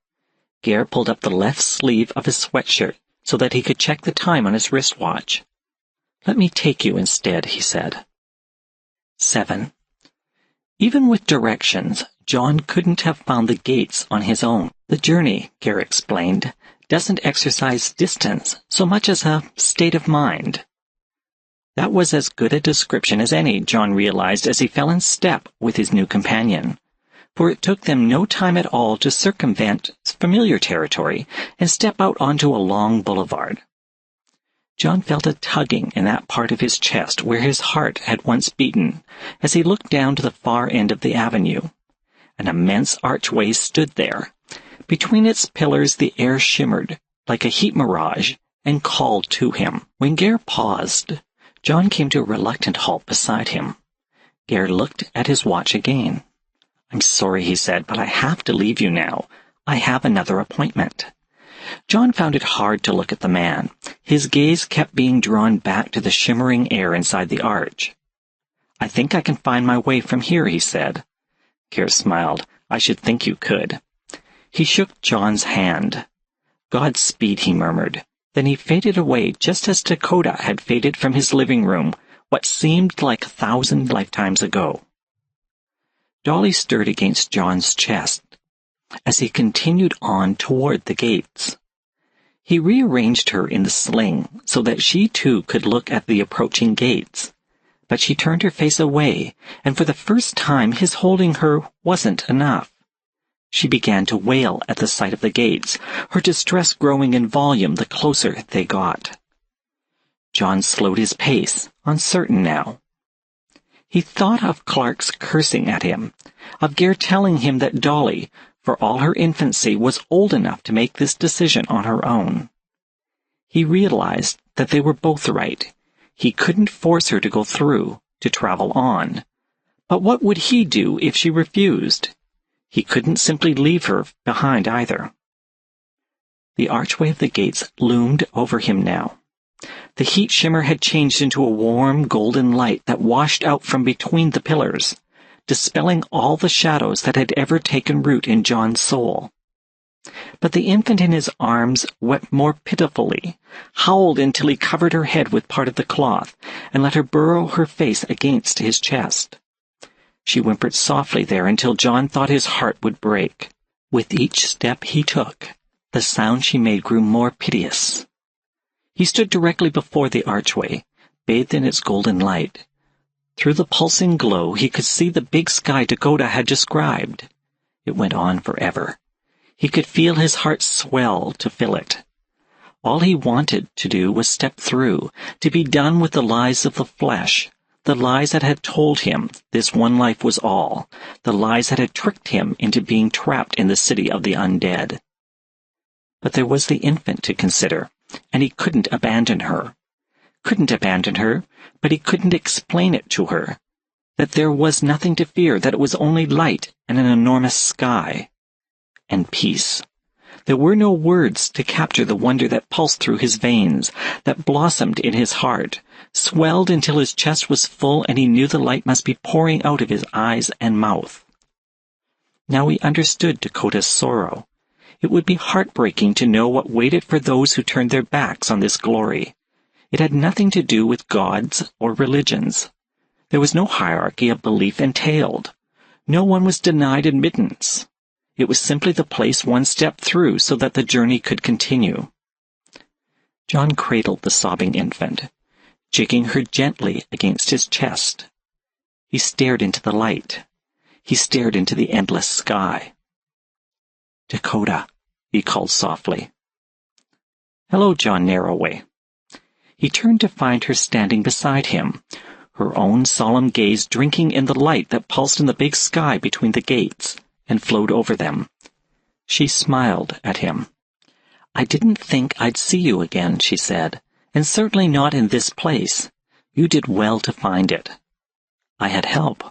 Gare pulled up the left sleeve of his sweatshirt so that he could check the time on his wristwatch. "Let me take you instead," he said. 7. Even with directions, John couldn't have found the gates on his own. The journey, Gare explained, doesn't exercise distance so much as a state of mind. That was as good a description as any, John realized as he fell in step with his new companion, for it took them no time at all to circumvent familiar territory and step out onto a long boulevard. John felt a tugging in that part of his chest where his heart had once beaten as he looked down to the far end of the avenue. An immense archway stood there. Between its pillars the air shimmered like a heat mirage and called to him. When Gare paused, John came to a reluctant halt beside him. Gare looked at his watch again. "I'm sorry," he said, "but I have to leave you now. I have another appointment." John found it hard to look at the man. His gaze kept being drawn back to the shimmering air inside the arch. "I think I can find my way from here," he said. Gare smiled. "I should think you could." He shook John's hand. "Godspeed," he murmured. Then he faded away just as Dakota had faded from his living room, what seemed like 1,000 lifetimes ago. Dolly stirred against John's chest as he continued on toward the gates. He rearranged her in the sling so that she too could look at the approaching gates, but she turned her face away, and for the first time his holding her wasn't enough. She began to wail at the sight of the gates, her distress growing in volume the closer they got. John slowed his pace, uncertain now. He thought of Clark's cursing at him, of Gare telling him that Dolly, for all her infancy, was old enough to make this decision on her own. He realized that they were both right. He couldn't force her to go through, to travel on. But what would he do if she refused? He couldn't simply leave her behind either. The archway of the gates loomed over him now. The heat shimmer had changed into a warm golden light that washed out from between the pillars, dispelling all the shadows that had ever taken root in John's soul. But the infant in his arms wept more pitifully, howled until he covered her head with part of the cloth, and let her burrow her face against his chest. She whimpered softly there until John thought his heart would break. With each step he took, the sound she made grew more piteous. He stood directly before the archway, bathed in its golden light. Through the pulsing glow he could see the big sky Dakota had described. It went on forever. He could feel his heart swell to fill it. All he wanted to do was step through, to be done with the lies of the flesh, The lies that had told him this one life was all, the lies that had tricked him into being trapped in the city of the undead. But there was the infant to consider, and he couldn't abandon her. Couldn't abandon her, but he couldn't explain it to her. That there was nothing to fear, that it was only light and an enormous sky. And peace. There were no words to capture the wonder that pulsed through his veins, that blossomed in his heart, swelled until his chest was full and he knew the light must be pouring out of his eyes and mouth. Now he understood Dakota's sorrow. It would be heartbreaking to know what waited for those who turned their backs on this glory. It had nothing to do with gods or religions. There was no hierarchy of belief entailed. No one was denied admittance. It was simply the place one stepped through so that the journey could continue. John cradled the sobbing infant, jigging her gently against his chest. He stared into the light. He stared into the endless sky. "Dakota," he called softly. "Hello, John Narrowway." He turned to find her standing beside him, her own solemn gaze drinking in the light that pulsed in the big sky between the gates and flowed over them. She smiled at him. "I didn't think I'd see you again," she said, "and certainly not in this place. You did well to find it. I had help.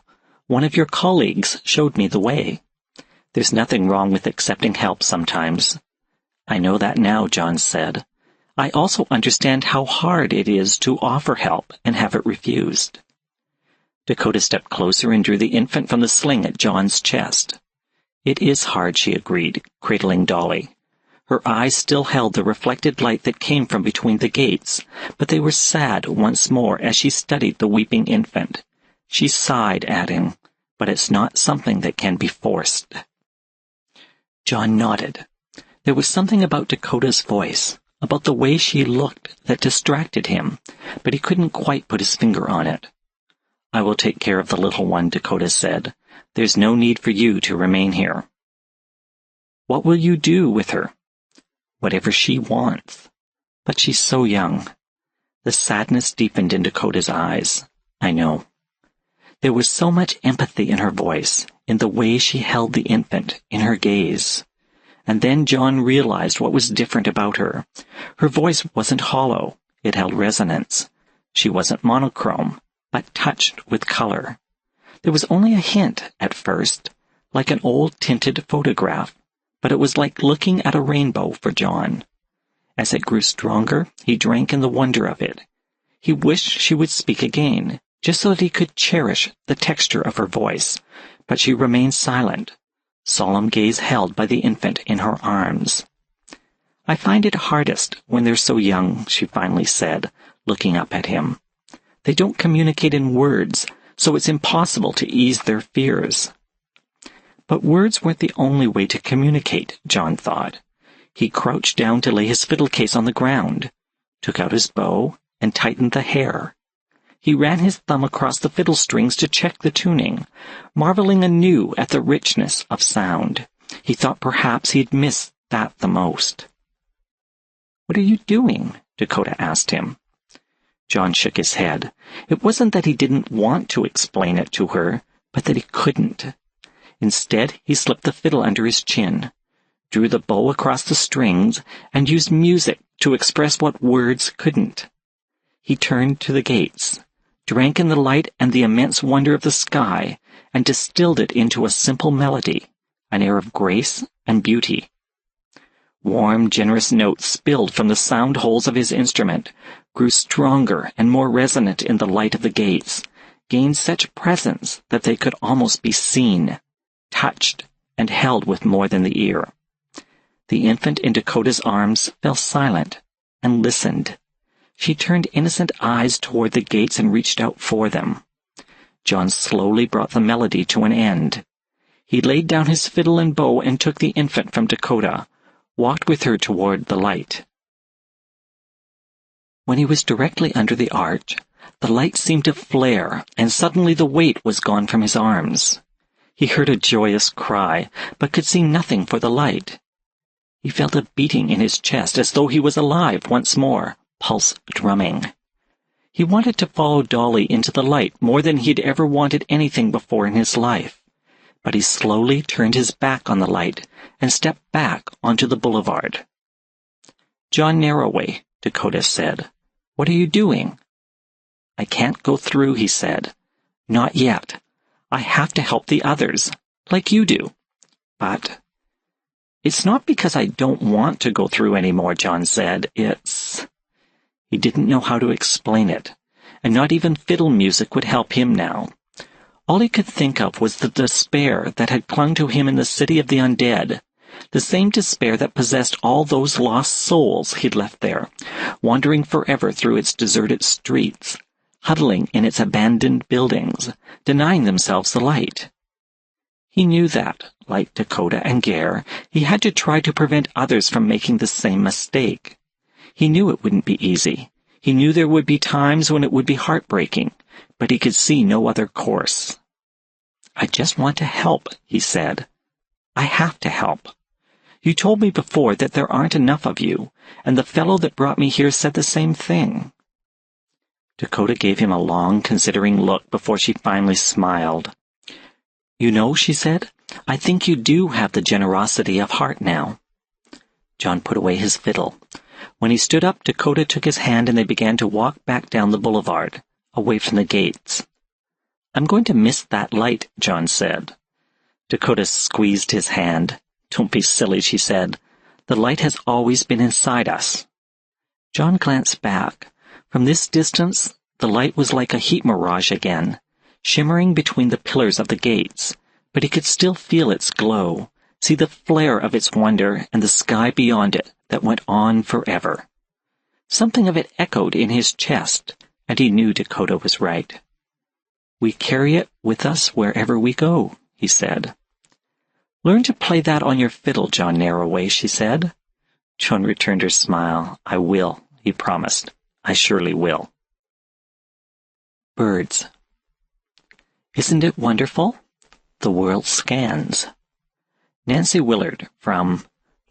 One of your colleagues showed me the way. There's nothing wrong with accepting help sometimes." "I know that now," John said. "I also understand how hard it is to offer help and have it refused." Dakota stepped closer and drew the infant from the sling at John's chest. "It is hard," she agreed, cradling Dolly. Her eyes still held the reflected light that came from between the gates, but they were sad once more as she studied the weeping infant. She sighed, adding, "But it's not something that can be forced." John nodded. There was something about Dakota's voice, about the way she looked, that distracted him, but he couldn't quite put his finger on it. "I will take care of the little one," Dakota said. "There's no need for you to remain here." "What will you do with her?" "Whatever she wants. But she's so young." The sadness deepened in Dakota's eyes. "I know." There was so much empathy in her voice, in the way she held the infant, in her gaze. And then John realized what was different about her. Her voice wasn't hollow. It held resonance. She wasn't monochrome, but touched with color. There was only a hint, at first, like an old tinted photograph, but it was like looking at a rainbow for John. As it grew stronger, he drank in the wonder of it. He wished she would speak again, just so that he could cherish the texture of her voice, but she remained silent, solemn gaze held by the infant in her arms. "I find it hardest when they're so young," she finally said, looking up at him. "They don't communicate in words, so it's impossible to ease their fears." But words weren't the only way to communicate, John thought. He crouched down to lay his fiddle case on the ground, took out his bow, and tightened the hair. He ran his thumb across the fiddle strings to check the tuning, marveling anew at the richness of sound. He thought perhaps he'd missed that the most. "What are you doing?" Dakota asked him. John shook his head. It wasn't that he didn't want to explain it to her, but that he couldn't. Instead, he slipped the fiddle under his chin, drew the bow across the strings, and used music to express what words couldn't. He turned to the gates, drank in the light and the immense wonder of the sky, and distilled it into a simple melody, an air of grace and beauty. Warm, generous notes spilled from the sound holes of his instrument, grew stronger and more resonant in the light of the gates, gained such presence that they could almost be seen, touched, and held with more than the ear. The infant in Dakota's arms fell silent and listened. She turned innocent eyes toward the gates and reached out for them. John slowly brought the melody to an end. He laid down his fiddle and bow and took the infant from Dakota, walked with her toward the light. When he was directly under the arch, the light seemed to flare, and suddenly the weight was gone from his arms. He heard a joyous cry, but could see nothing for the light. He felt a beating in his chest as though he was alive once more, pulse drumming. He wanted to follow Dolly into the light more than he'd ever wanted anything before in his life. But he slowly turned his back on the light and stepped back onto the boulevard. "John Narroway," Dakota said. "What are you doing?" "I can't go through," he said. "Not yet. I have to help the others, like you do. But—" "It's not because I don't want to go through anymore," John said. It's... He didn't know how to explain it, and not even fiddle music would help him now. All he could think of was the despair that had clung to him in the city of the undead, the same despair that possessed all those lost souls he'd left there, wandering forever through its deserted streets, huddling in its abandoned buildings, denying themselves the light. He knew that, like Dakota and Gare, he had to try to prevent others from making the same mistake. He knew it wouldn't be easy. He knew there would be times when it would be heartbreaking, but he could see no other course. "I just want to help," he said. "I have to help. You told me before that there aren't enough of you, and the fellow that brought me here said the same thing." Dakota gave him a long, considering look before she finally smiled. "You know," she said, "I think you do have the generosity of heart now." John put away his fiddle. When he stood up, Dakota took his hand and they began to walk back down the boulevard, away from the gates. "I'm going to miss that light," John said. Dakota squeezed his hand. "Don't be silly," she said. "The light has always been inside us." John glanced back. From this distance, the light was like a heat mirage again, shimmering between the pillars of the gates, but he could still feel its glow, see the flare of its wonder and the sky beyond it that went on forever. Something of it echoed in his chest, and he knew Dakota was right. "We carry it with us wherever we go," he said. "Learn to play that on your fiddle, John Narroway," she said. John returned her smile. "I will," he promised. "I surely will." Birds. Isn't it wonderful? The world scans. Nancy Willard from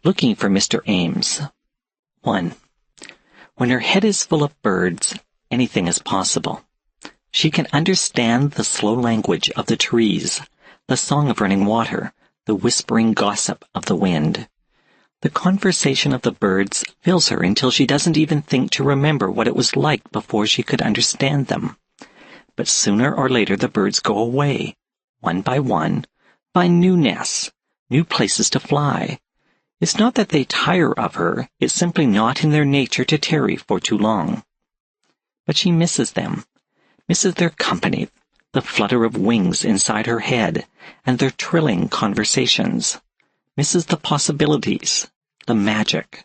Looking for Mr. Ames. 1. When her head is full of birds, anything is possible. She can understand the slow language of the trees, the song of running water, the whispering gossip of the wind. The conversation of the birds fills her until she doesn't even think to remember what it was like before she could understand them. But sooner or later the birds go away, one by one, find new nests, new places to fly. It's not that they tire of her, it's simply not in their nature to tarry for too long. But she misses them, misses their company, the flutter of wings inside her head, and their trilling conversations, misses the possibilities, the magic.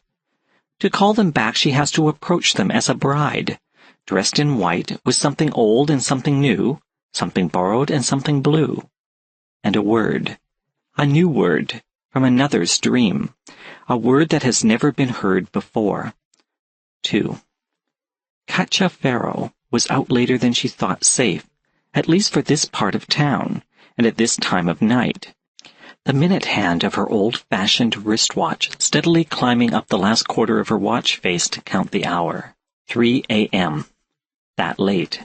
To call them back she has to approach them as a bride, dressed in white with something old and something new, something borrowed and something blue. And a word, a new word, from another's dream, a word that has never been heard before. 2. Katja Farrow was out later than she thought safe, at least for this part of town, and at this time of night. The minute hand of her old-fashioned wristwatch steadily climbing up the last quarter of her watch face to count the hour. 3 a.m. That late.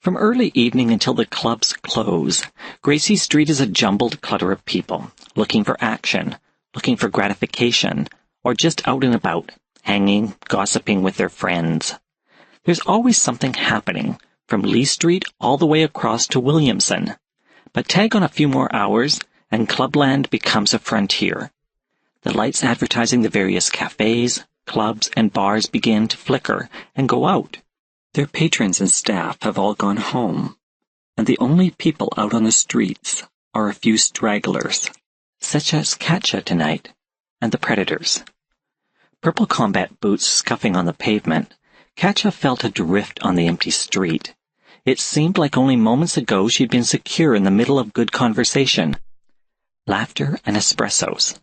From early evening until the clubs close, Gracie Street is a jumbled clutter of people, looking for action, looking for gratification, or just out and about, hanging, gossiping with their friends. There's always something happening, from Lee Street all the way across to Williamson. But tag on a few more hours, and Clubland becomes a frontier. The lights advertising the various cafes, clubs, and bars begin to flicker and go out. Their patrons and staff have all gone home, and the only people out on the streets are a few stragglers, such as Katja tonight, and the predators. Purple combat boots scuffing on the pavement, Katja felt adrift on the empty street. It seemed like only moments ago she'd been secure in the middle of good conversation, laughter and espressos.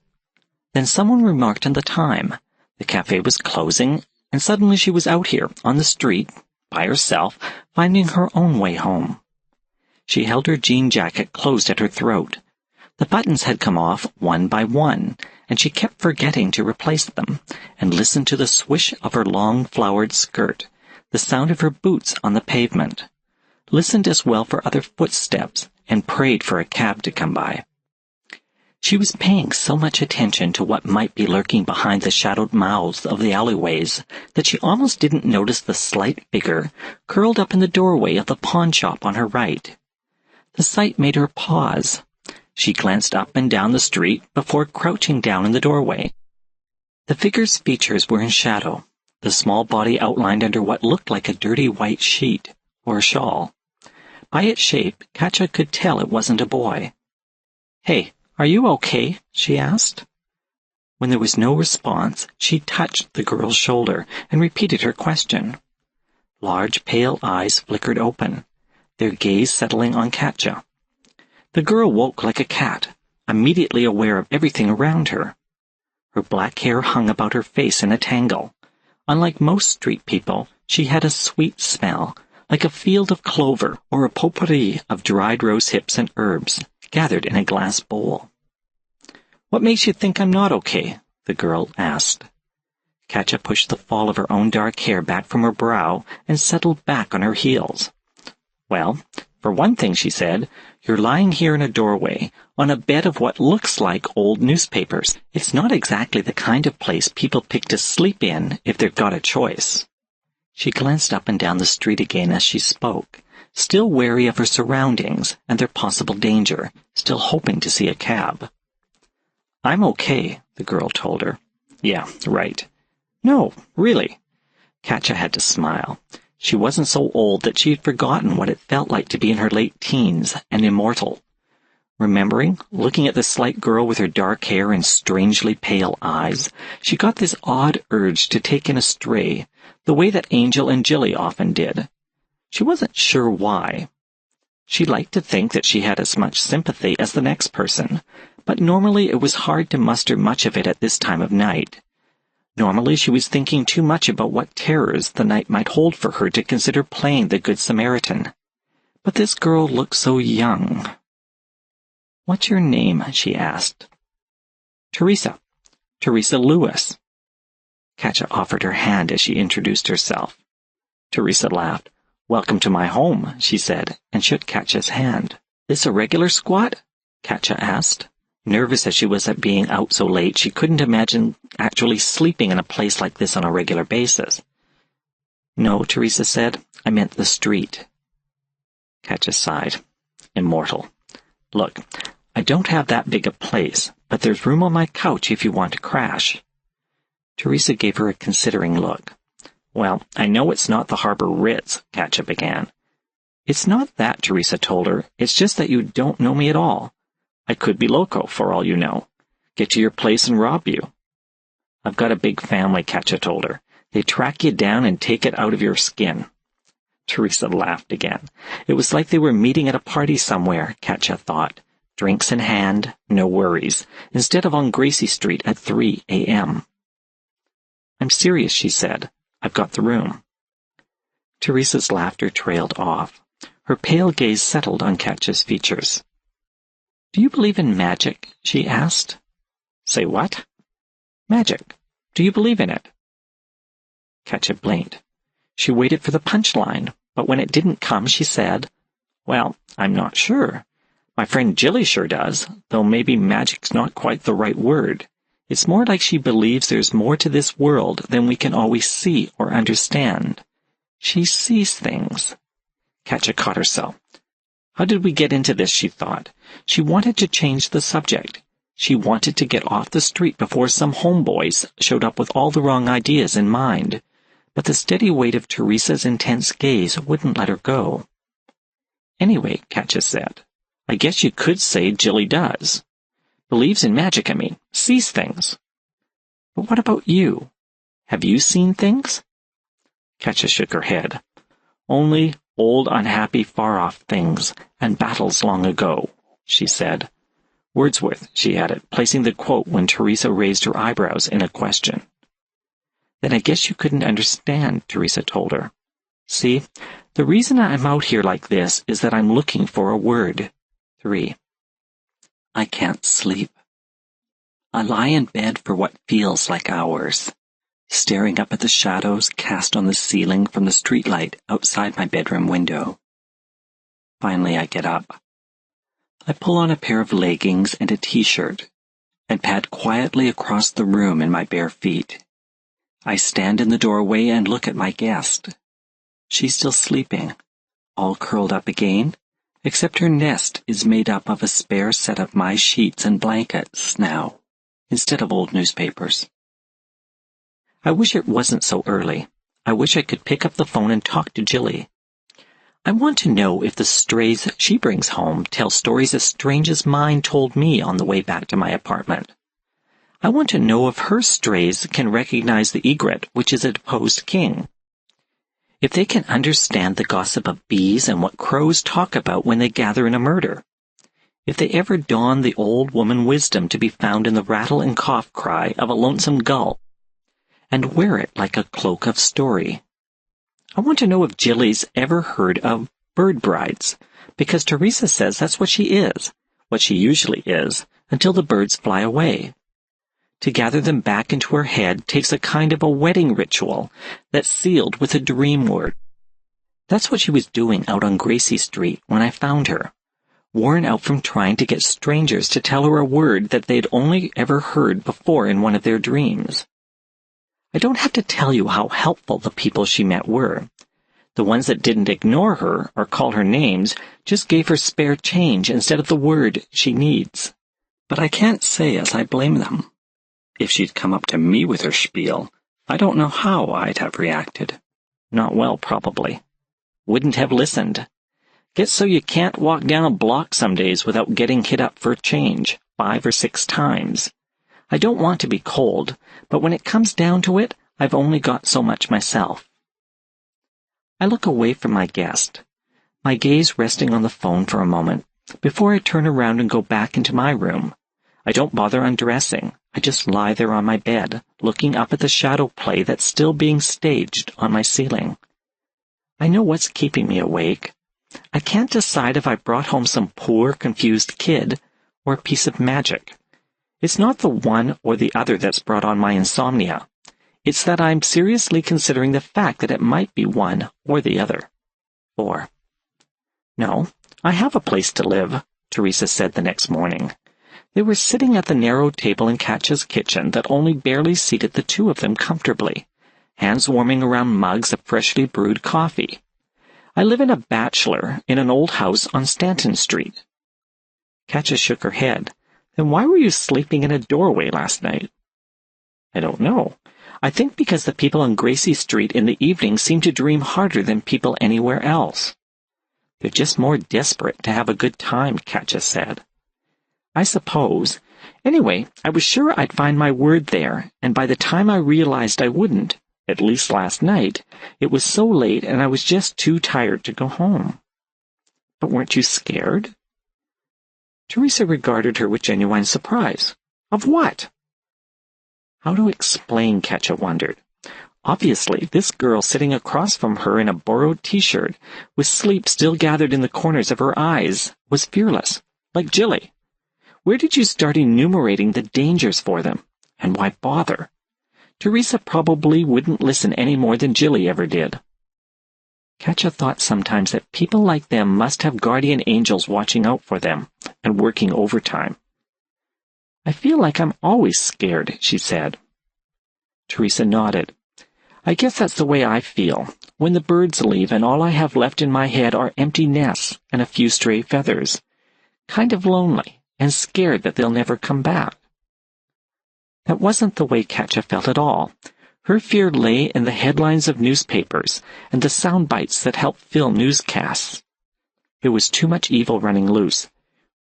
Then someone remarked on the time. The cafe was closing, and suddenly she was out here, on the street, by herself, finding her own way home. She held her jean jacket closed at her throat. The buttons had come off one by one, and she kept forgetting to replace them, and listened to the swish of her long flowered skirt, the sound of her boots on the pavement, listened as well for other footsteps, and prayed for a cab to come by. She was paying so much attention to what might be lurking behind the shadowed mouths of the alleyways that she almost didn't notice the slight figure curled up in the doorway of the pawn shop on her right. The sight made her pause. She glanced up and down the street before crouching down in the doorway. The figure's features were in shadow, the small body outlined under what looked like a dirty white sheet, or a shawl. By its shape, Katja could tell it wasn't a boy. "Hey, are you okay?" she asked. When there was no response, she touched the girl's shoulder and repeated her question. Large, pale eyes flickered open, their gaze settling on Katja. The girl woke like a cat, immediately aware of everything around her. Her black hair hung about her face in a tangle. Unlike most street people, she had a sweet smell, like a field of clover or a potpourri of dried rose hips and herbs, gathered in a glass bowl. "What makes you think I'm not okay?" the girl asked. Katja pushed the fall of her own dark hair back from her brow and settled back on her heels. "Well, for one thing," she said, "you're lying here in a doorway, on a bed of what looks like old newspapers. It's not exactly the kind of place people pick to sleep in if they've got a choice." She glanced up and down the street again as she spoke, still wary of her surroundings and their possible danger, still hoping to see a cab. "I'm okay," the girl told her. "Yeah, right." "No, really." Katja had to smile. She wasn't so old that she had forgotten what it felt like to be in her late teens and immortal. Remembering, looking at the slight girl with her dark hair and strangely pale eyes, she got this odd urge to take in a stray, the way that Angel and Jilly often did. She wasn't sure why. She liked to think that she had as much sympathy as the next person, but normally it was hard to muster much of it at this time of night. Normally she was thinking too much about what terrors the night might hold for her to consider playing the Good Samaritan. But this girl looked so young. "What's your name?" she asked. "Teresa. Teresa Lewis." Katja offered her hand as she introduced herself. Teresa laughed. "Welcome to my home," she said, and shook Katja's hand. "This a regular squat?" Katja asked. Nervous as she was at being out so late, she couldn't imagine actually sleeping in a place like this on a regular basis. "No," Teresa said. "I meant the street." Katja sighed. Immortal. "Look, I don't have that big a place, but there's room on my couch if you want to crash." Teresa gave her a considering look. "Well, I know it's not the Harbor Ritz," Katja began. "It's not that," Teresa told her. "It's just that you don't know me at all. I could be loco, for all you know. Get to your place and rob you." "I've got a big family," Katja told her. "They track you down and take it out of your skin." Teresa laughed again. It was like they were meeting at a party somewhere, Katja thought. Drinks in hand, no worries, instead of on Gracie Street at 3 a.m. "I'm serious," she said. "I've got the room." Teresa's laughter trailed off. Her pale gaze settled on Katja's features. "Do you believe in magic?" she asked. "Say what?" "Magic. Do you believe in it?" Katja blinked. She waited for the punchline, but when it didn't come, she said, "Well, I'm not sure. My friend Jilly sure does, though maybe magic's not quite the right word. It's more like she believes there's more to this world than we can always see or understand. She sees things." Katja caught herself. How did we get into this, she thought. She wanted to change the subject. She wanted to get off the street before some homeboys showed up with all the wrong ideas in mind. But the steady weight of Teresa's intense gaze wouldn't let her go. "Anyway," Katja said, "I guess you could say Jilly does. Believes in magic, I mean. Sees things. But what about you? Have you seen things?" Katja shook her head. "Only old, unhappy, far-off things, and battles long ago," she said. Wordsworth, she added, placing the quote when Teresa raised her eyebrows in a question. "Then I guess you couldn't understand," Teresa told her. "See, the reason I'm out here like this is that I'm looking for a word." 3. I can't sleep. I lie in bed for what feels like hours. staring up at the shadows cast on the ceiling from the streetlight outside my bedroom window. Finally, I get up. I pull on a pair of leggings and a t-shirt and pad quietly across the room in my bare feet. I stand in the doorway and look at my guest. She's still sleeping, all curled up again, except her nest is made up of a spare set of my sheets and blankets now, instead of old newspapers. I wish it wasn't so early. I wish I could pick up the phone and talk to Jilly. I want to know if the strays she brings home tell stories as strange as mine told me on the way back to my apartment. I want to know if her strays can recognize the egret, which is a deposed king. If they can understand the gossip of bees and what crows talk about when they gather in a murder. If they ever don the old woman wisdom to be found in the rattle and cough cry of a lonesome gull, and wear it like a cloak of story. I want to know if Jilly's ever heard of bird brides, because Teresa says that's what she is, what she usually is, until the birds fly away. To gather them back into her head takes a kind of a wedding ritual that's sealed with a dream word. That's what she was doing out on Gracie Street when I found her, worn out from trying to get strangers to tell her a word that they'd only ever heard before in one of their dreams. I don't have to tell you how helpful the people she met were. The ones that didn't ignore her or call her names just gave her spare change instead of the word she needs. But I can't say as I blame them. If she'd come up to me with her spiel, I don't know how I'd have reacted. Not well, probably. Wouldn't have listened. Gets so you can't walk down a block some days without getting hit up for change 5 or 6 times. I don't want to be cold, but when it comes down to it, I've only got so much myself. I look away from my guest, my gaze resting on the phone for a moment, before I turn around and go back into my room. I don't bother undressing. I just lie there on my bed, looking up at the shadow play that's still being staged on my ceiling. I know what's keeping me awake. I can't decide if I brought home some poor, confused kid or a piece of magic. It's not the one or the other that's brought on my insomnia. It's that I'm seriously considering the fact that it might be one or the other. Or, no, I have a place to live, Teresa said the next morning. They were sitting at the narrow table in Katja's kitchen that only barely seated the two of them comfortably, hands warming around mugs of freshly brewed coffee. I live in a bachelor in an old house on Stanton Street. Katja shook her head. Then why were you sleeping in a doorway last night? I don't know. I think because the people on Gracie Street in the evening seem to dream harder than people anywhere else. They're just more desperate to have a good time, Katja said. I suppose. Anyway, I was sure I'd find my word there, and by the time I realized I wouldn't, at least last night, it was so late and I was just too tired to go home. But weren't you scared? Teresa regarded her with genuine surprise. Of what? How to explain, Katja wondered. Obviously, this girl sitting across from her in a borrowed t-shirt, with sleep still gathered in the corners of her eyes, was fearless, like Jilly. Where did you start enumerating the dangers for them? And why bother? Teresa probably wouldn't listen any more than Jilly ever did. Katja thought sometimes that people like them must have guardian angels watching out for them and working overtime. I feel like I'm always scared, she said. Teresa nodded. I guess that's the way I feel, when the birds leave and all I have left in my head are empty nests and a few stray feathers. Kind of lonely and scared that they'll never come back. That wasn't the way Katja felt at all. Her fear lay in the headlines of newspapers and the sound bites that help fill newscasts. There was too much evil running loose.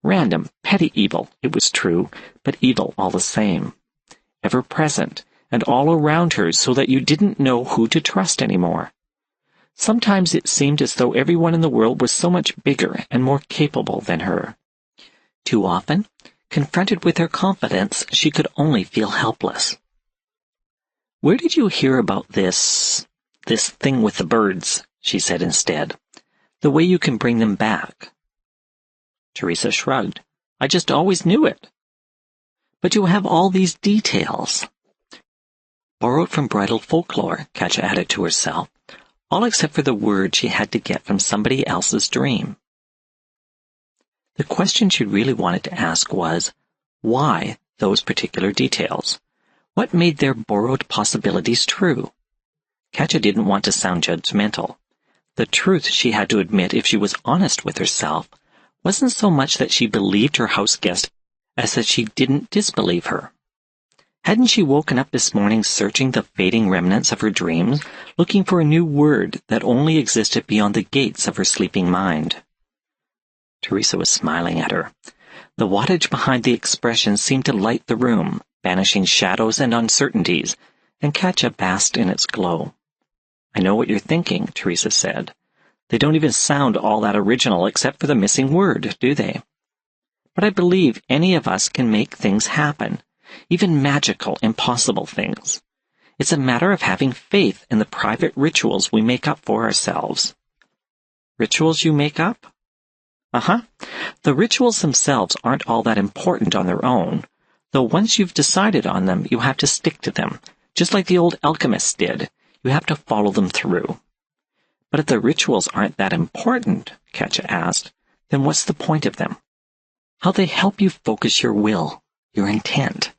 Random, petty evil, it was true, but evil all the same. Ever present, and all around her so that you didn't know who to trust anymore. Sometimes it seemed as though everyone in the world was so much bigger and more capable than her. Too often, confronted with her confidence, she could only feel helpless. Where did you hear about this thing with the birds? She said instead. The way you can bring them back. Teresa shrugged. I just always knew it. But you have all these details. Borrowed from bridal folklore, Katja added to herself, all except for the word she had to get from somebody else's dream. The question she really wanted to ask was, why those particular details? What made their borrowed possibilities true? Katja didn't want to sound judgmental. The truth, she had to admit if she was honest with herself, wasn't so much that she believed her house guest as that she didn't disbelieve her. Hadn't she woken up this morning searching the fading remnants of her dreams, looking for a new word that only existed beyond the gates of her sleeping mind? Teresa was smiling at her. The wattage behind the expression seemed to light the room, banishing shadows and uncertainties, and Katja basked in its glow. "I know what you're thinking," Teresa said. "They don't even sound all that original except for the missing word, do they? But I believe any of us can make things happen, even magical, impossible things. It's a matter of having faith in the private rituals we make up for ourselves." "Rituals you make up?" "Uh-huh. The rituals themselves aren't all that important on their own, though once you've decided on them, you have to stick to them, just like the old alchemists did. You have to follow them through." "But if the rituals aren't that important," Katja asked, "then what's the point of them?" "How they help you focus your will, your intent.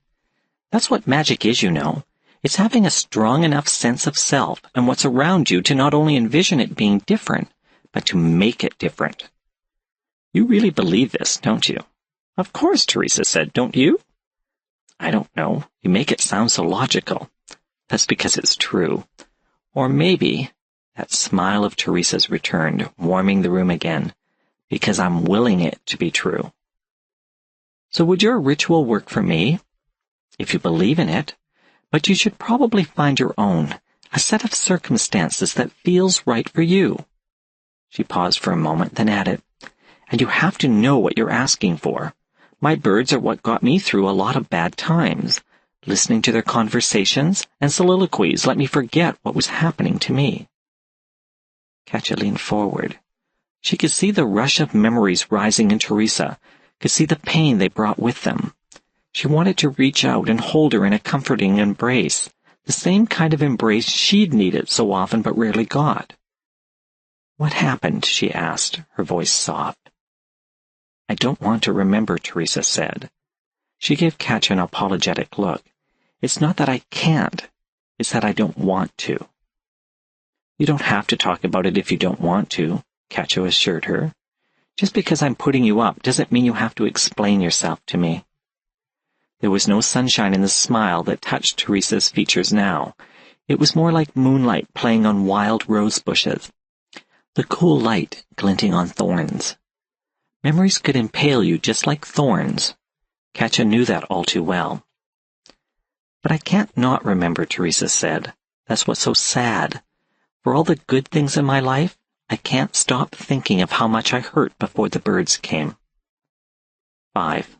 That's what magic is, you know. It's having a strong enough sense of self and what's around you to not only envision it being different, but to make it different." "You really believe this, don't you?" "Of course," Teresa said. "Don't you?" "I don't know. You make it sound so logical." "That's because it's true. Or maybe," that smile of Teresa's returned, warming the room again, "because I'm willing it to be true." "So would your ritual work for me?" "If you believe in it. But you should probably find your own, a set of circumstances that feels right for you." She paused for a moment, then added, "And you have to know what you're asking for. My birds are what got me through a lot of bad times. Listening to their conversations and soliloquies let me forget what was happening to me." Katja leaned forward. She could see the rush of memories rising in Teresa, could see the pain they brought with them. She wanted to reach out and hold her in a comforting embrace, the same kind of embrace she'd needed so often but rarely got. "What happened?" she asked, her voice soft. "I don't want to remember," Teresa said. She gave Katja an apologetic look. "It's not that I can't. It's that I don't want to." "You don't have to talk about it if you don't want to," Katja assured her. "Just because I'm putting you up doesn't mean you have to explain yourself to me." There was no sunshine in the smile that touched Teresa's features now. It was more like moonlight playing on wild rose bushes, the cool light glinting on thorns. Memories could impale you just like thorns. Katja knew that all too well. "But I can't not remember," Teresa said. "That's what's so sad. For all the good things in my life, I can't stop thinking of how much I hurt before the birds came." 5.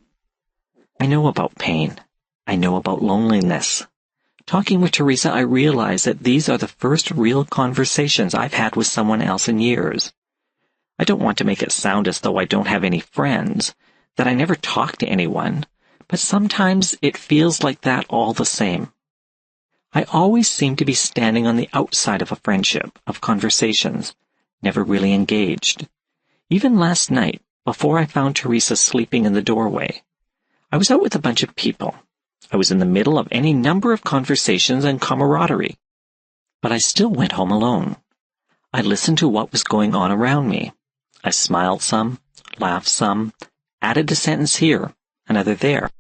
I know about pain. I know about loneliness. Talking with Teresa, I realized that these are the first real conversations I've had with someone else in years. I don't want to make it sound as though I don't have any friends, that I never talk to anyone, but sometimes it feels like that all the same. I always seem to be standing on the outside of a friendship, of conversations, never really engaged. Even last night, before I found Teresa sleeping in the doorway, I was out with a bunch of people. I was in the middle of any number of conversations and camaraderie, but I still went home alone. I listened to what was going on around me. I smiled some, laughed some, added a sentence here, another there.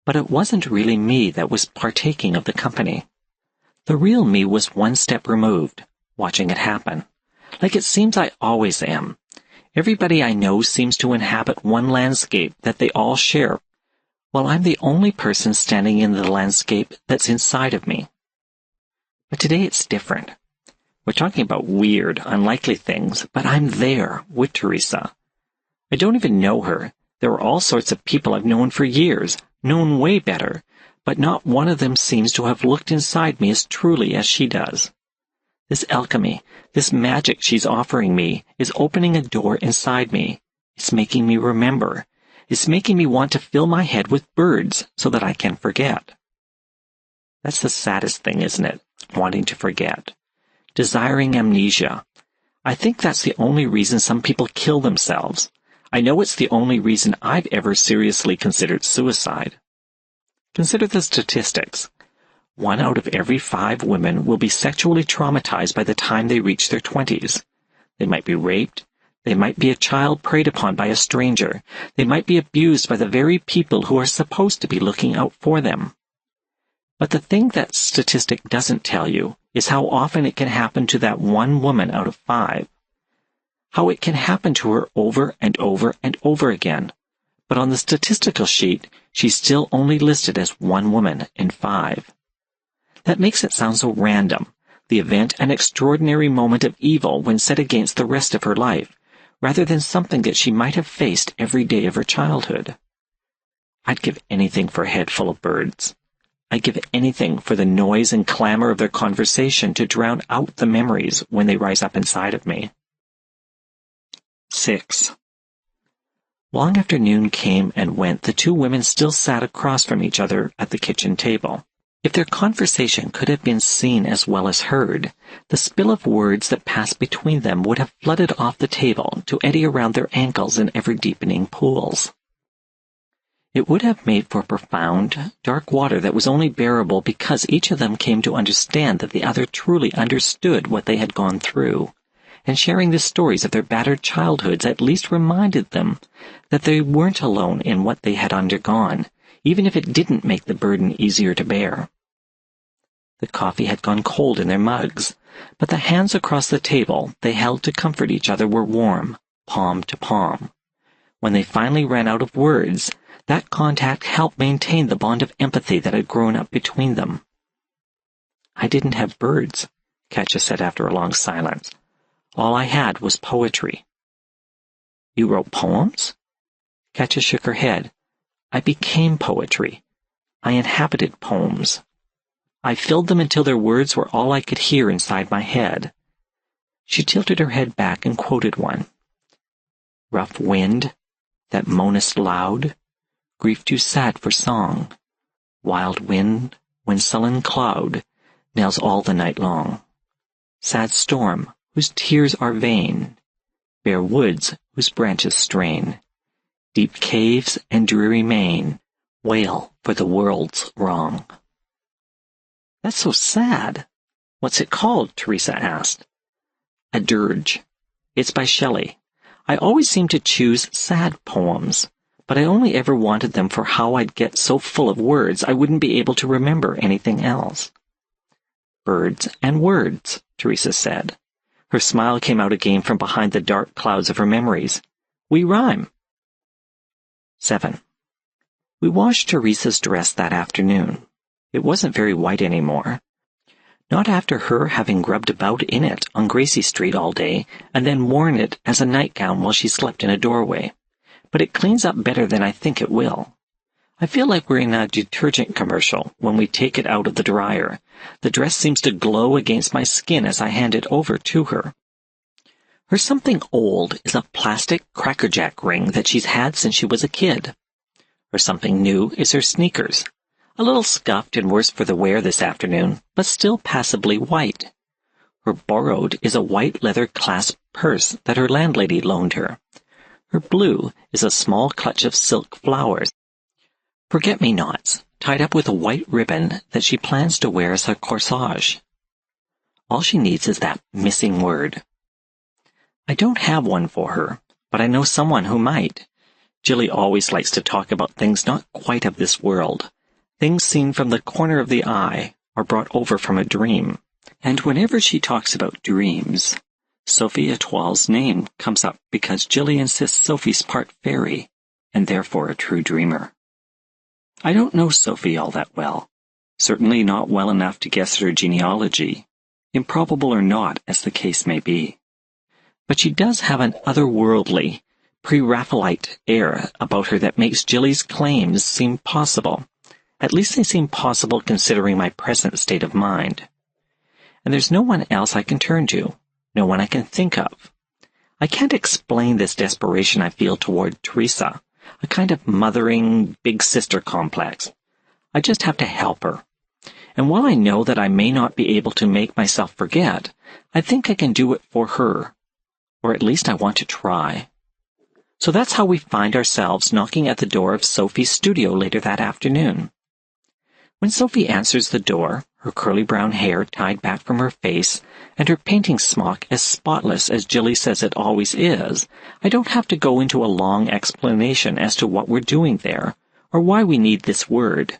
But it wasn't really me that was partaking of the company. The real me was one step removed, watching it happen, like it seems I always am. Everybody I know seems to inhabit one landscape that they all share, while I'm the only person standing in the landscape that's inside of me. But today it's different. We're talking about weird, unlikely things, but I'm there with Teresa. I don't even know her. There are all sorts of people I've known for years, known way better, but not one of them seems to have looked inside me as truly as she does. This alchemy, this magic she's offering me, is opening a door inside me. It's making me remember. It's making me want to fill my head with birds so that I can forget. That's the saddest thing, isn't it? Wanting to forget. Desiring amnesia. I think that's the only reason some people kill themselves. I know it's the only reason I've ever seriously considered suicide. Consider the statistics. 1 out of every 5 women will be sexually traumatized by the time they reach their 20s. They might be raped. They might be a child preyed upon by a stranger. They might be abused by the very people who are supposed to be looking out for them. But the thing that statistic doesn't tell you is how often it can happen to that one woman out of 5. How it can happen to her over and over and over again. But on the statistical sheet, she's still only listed as 1 woman in 5. That makes it sound so random, the event an extraordinary moment of evil when set against the rest of her life, rather than something that she might have faced every day of her childhood. I'd give anything for a head full of birds. I'd give anything for the noise and clamor of their conversation to drown out the memories when they rise up inside of me. 6. Long after noon came and went, the 2 women still sat across from each other at the kitchen table. If their conversation could have been seen as well as heard, the spill of words that passed between them would have flooded off the table to eddy around their ankles in ever-deepening pools. It would have made for profound, dark water that was only bearable because each of them came to understand that the other truly understood what they had gone through, and sharing the stories of their battered childhoods at least reminded them that they weren't alone in what they had undergone, even if it didn't make the burden easier to bear. The coffee had gone cold in their mugs, but the hands across the table they held to comfort each other were warm, palm to palm. When they finally ran out of words, that contact helped maintain the bond of empathy that had grown up between them. "I didn't have birds," Katja said after a long silence. "All I had was poetry." "You wrote poems?" Katja shook her head. "I became poetry. I inhabited poems. I filled them until their words were all I could hear inside my head." She tilted her head back and quoted one. "Rough wind, that moanest loud, grief too sad for song. Wild wind, when sullen cloud nails all the night long. Sad storm, whose tears are vain, bare woods whose branches strain. Deep caves and dreary main wail for the world's wrong." "That's so sad. What's it called?" Teresa asked. "A Dirge. It's by Shelley. I always seem to choose sad poems, but I only ever wanted them for how I'd get so full of words I wouldn't be able to remember anything else." "Birds and words," Teresa said. Her smile came out again from behind the dark clouds of her memories. "We rhyme." 7. We washed Teresa's dress that afternoon. It wasn't very white anymore. Not after her having grubbed about in it on Gracie Street all day and then worn it as a nightgown while she slept in a doorway. But it cleans up better than I think it will. I feel like we're in a detergent commercial when we take it out of the dryer. The dress seems to glow against my skin as I hand it over to her. Her something old is a plastic crackerjack ring that she's had since she was a kid. Her something new is her sneakers, a little scuffed and worse for the wear this afternoon, but still passably white. Her borrowed is a white leather clasp purse that her landlady loaned her. Her blue is a small clutch of silk flowers, forget-me-nots, tied up with a white ribbon that she plans to wear as a corsage. All she needs is that missing word. I don't have one for her, but I know someone who might. Jilly always likes to talk about things not quite of this world, things seen from the corner of the eye or brought over from a dream. And whenever she talks about dreams, Sophie Etoile's name comes up because Jilly insists Sophie's part fairy, and therefore a true dreamer. I don't know Sophie all that well, certainly not well enough to guess her genealogy, improbable or not as the case may be. But she does have an otherworldly, pre-Raphaelite air about her that makes Jilly's claims seem possible. At least they seem possible considering my present state of mind. And there's no one else I can turn to, no one I can think of. I can't explain this desperation I feel toward Teresa, a kind of mothering, big sister complex. I just have to help her. And while I know that I may not be able to make myself forget, I think I can do it for her. Or at least I want to try. So that's how we find ourselves knocking at the door of Sophie's studio later that afternoon. When Sophie answers the door, her curly brown hair tied back from her face, and her painting smock as spotless as Jilly says it always is, I don't have to go into a long explanation as to what we're doing there, or why we need this word.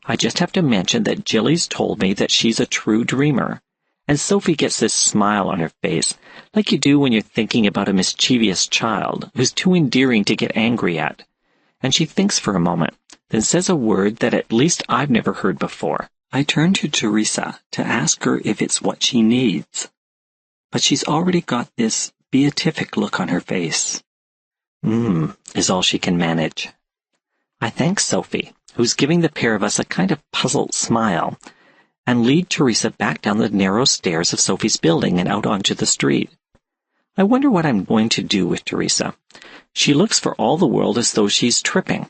I just have to mention that Jilly's told me that she's a true dreamer, and Sophie gets this smile on her face, like you do when you're thinking about a mischievous child who's too endearing to get angry at. And she thinks for a moment, then says a word that at least I've never heard before. I turn to Teresa to ask her if it's what she needs, but she's already got this beatific look on her face. Is all she can manage. I thank Sophie, who's giving the pair of us a kind of puzzled smile, and lead Teresa back down the narrow stairs of Sophie's building and out onto the street. I wonder what I'm going to do with Teresa. She looks for all the world as though she's tripping.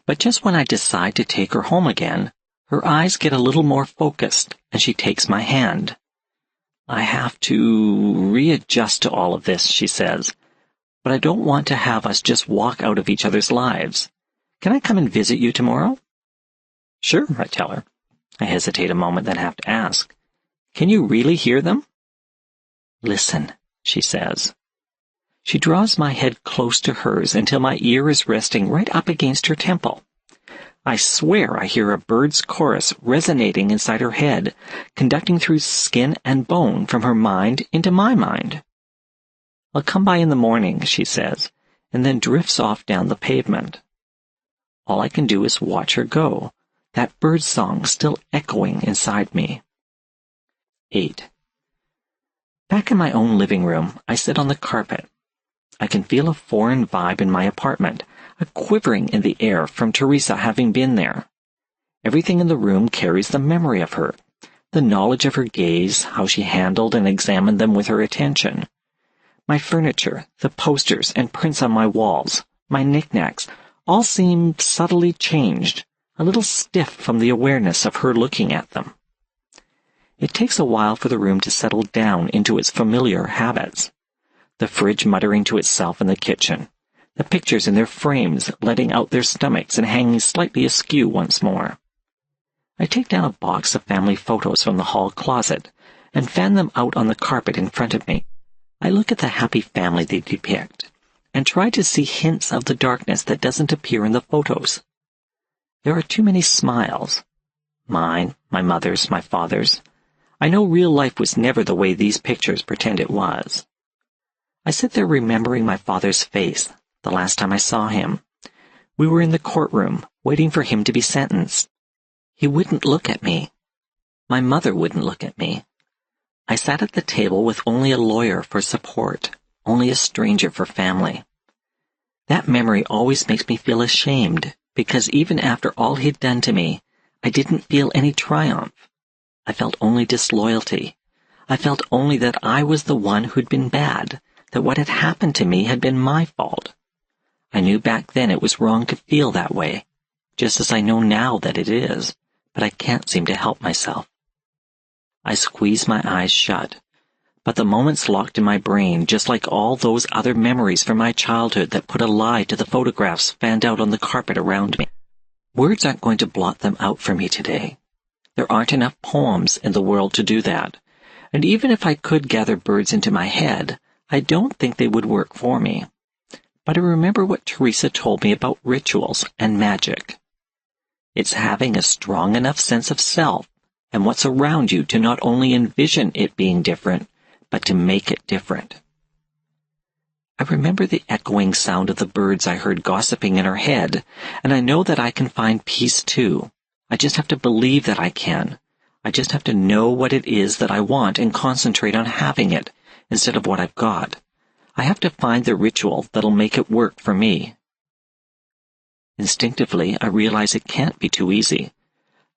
But just when I decide to take her home again, her eyes get a little more focused, and she takes my hand. I have to readjust to all of this, she says, but I don't want to have us just walk out of each other's lives. Can I come and visit you tomorrow? Sure, I tell her. I hesitate a moment, then have to ask, can you really hear them? Listen, she says. She draws my head close to hers until my ear is resting right up against her temple. I swear I hear a bird's chorus resonating inside her head, conducting through skin and bone from her mind into my mind. I'll come by in the morning, she says, and then drifts off down the pavement. All I can do is watch her go, that bird song still echoing inside me. 8. Back in my own living room, I sit on the carpet. I can feel a foreign vibe in my apartment, a quivering in the air from Teresa having been there. Everything in the room carries the memory of her, the knowledge of her gaze, how she handled and examined them with her attention. My furniture, the posters and prints on my walls, my knickknacks, all seem subtly changed, a little stiff from the awareness of her looking at them. It takes a while for the room to settle down into its familiar habits. The fridge muttering to itself in the kitchen, the pictures in their frames letting out their stomachs and hanging slightly askew once more. I take down a box of family photos from the hall closet and fan them out on the carpet in front of me. I look at the happy family they depict and try to see hints of the darkness that doesn't appear in the photos. There are too many smiles. Mine, my mother's, my father's. I know real life was never the way these pictures pretend it was. I sit there remembering my father's face, the last time I saw him. We were in the courtroom, waiting for him to be sentenced. He wouldn't look at me. My mother wouldn't look at me. I sat at the table with only a lawyer for support, only a stranger for family. That memory always makes me feel ashamed, because even after all he'd done to me, I didn't feel any triumph. I felt only disloyalty. I felt only that I was the one who'd been bad, that what had happened to me had been my fault. I knew back then it was wrong to feel that way, just as I know now that it is, but I can't seem to help myself. I squeeze my eyes shut, but the moments locked in my brain, just like all those other memories from my childhood that put a lie to the photographs fanned out on the carpet around me. Words aren't going to blot them out for me today. There aren't enough poems in the world to do that, and even if I could gather birds into my head, I don't think they would work for me. But I remember what Teresa told me about rituals and magic. It's having a strong enough sense of self and what's around you to not only envision it being different, but to make it different. I remember the echoing sound of the birds I heard gossiping in her head, and I know that I can find peace too. I just have to believe that I can. I just have to know what it is that I want and concentrate on having it, instead of what I've got. I have to find the ritual that'll make it work for me. Instinctively, I realize it can't be too easy.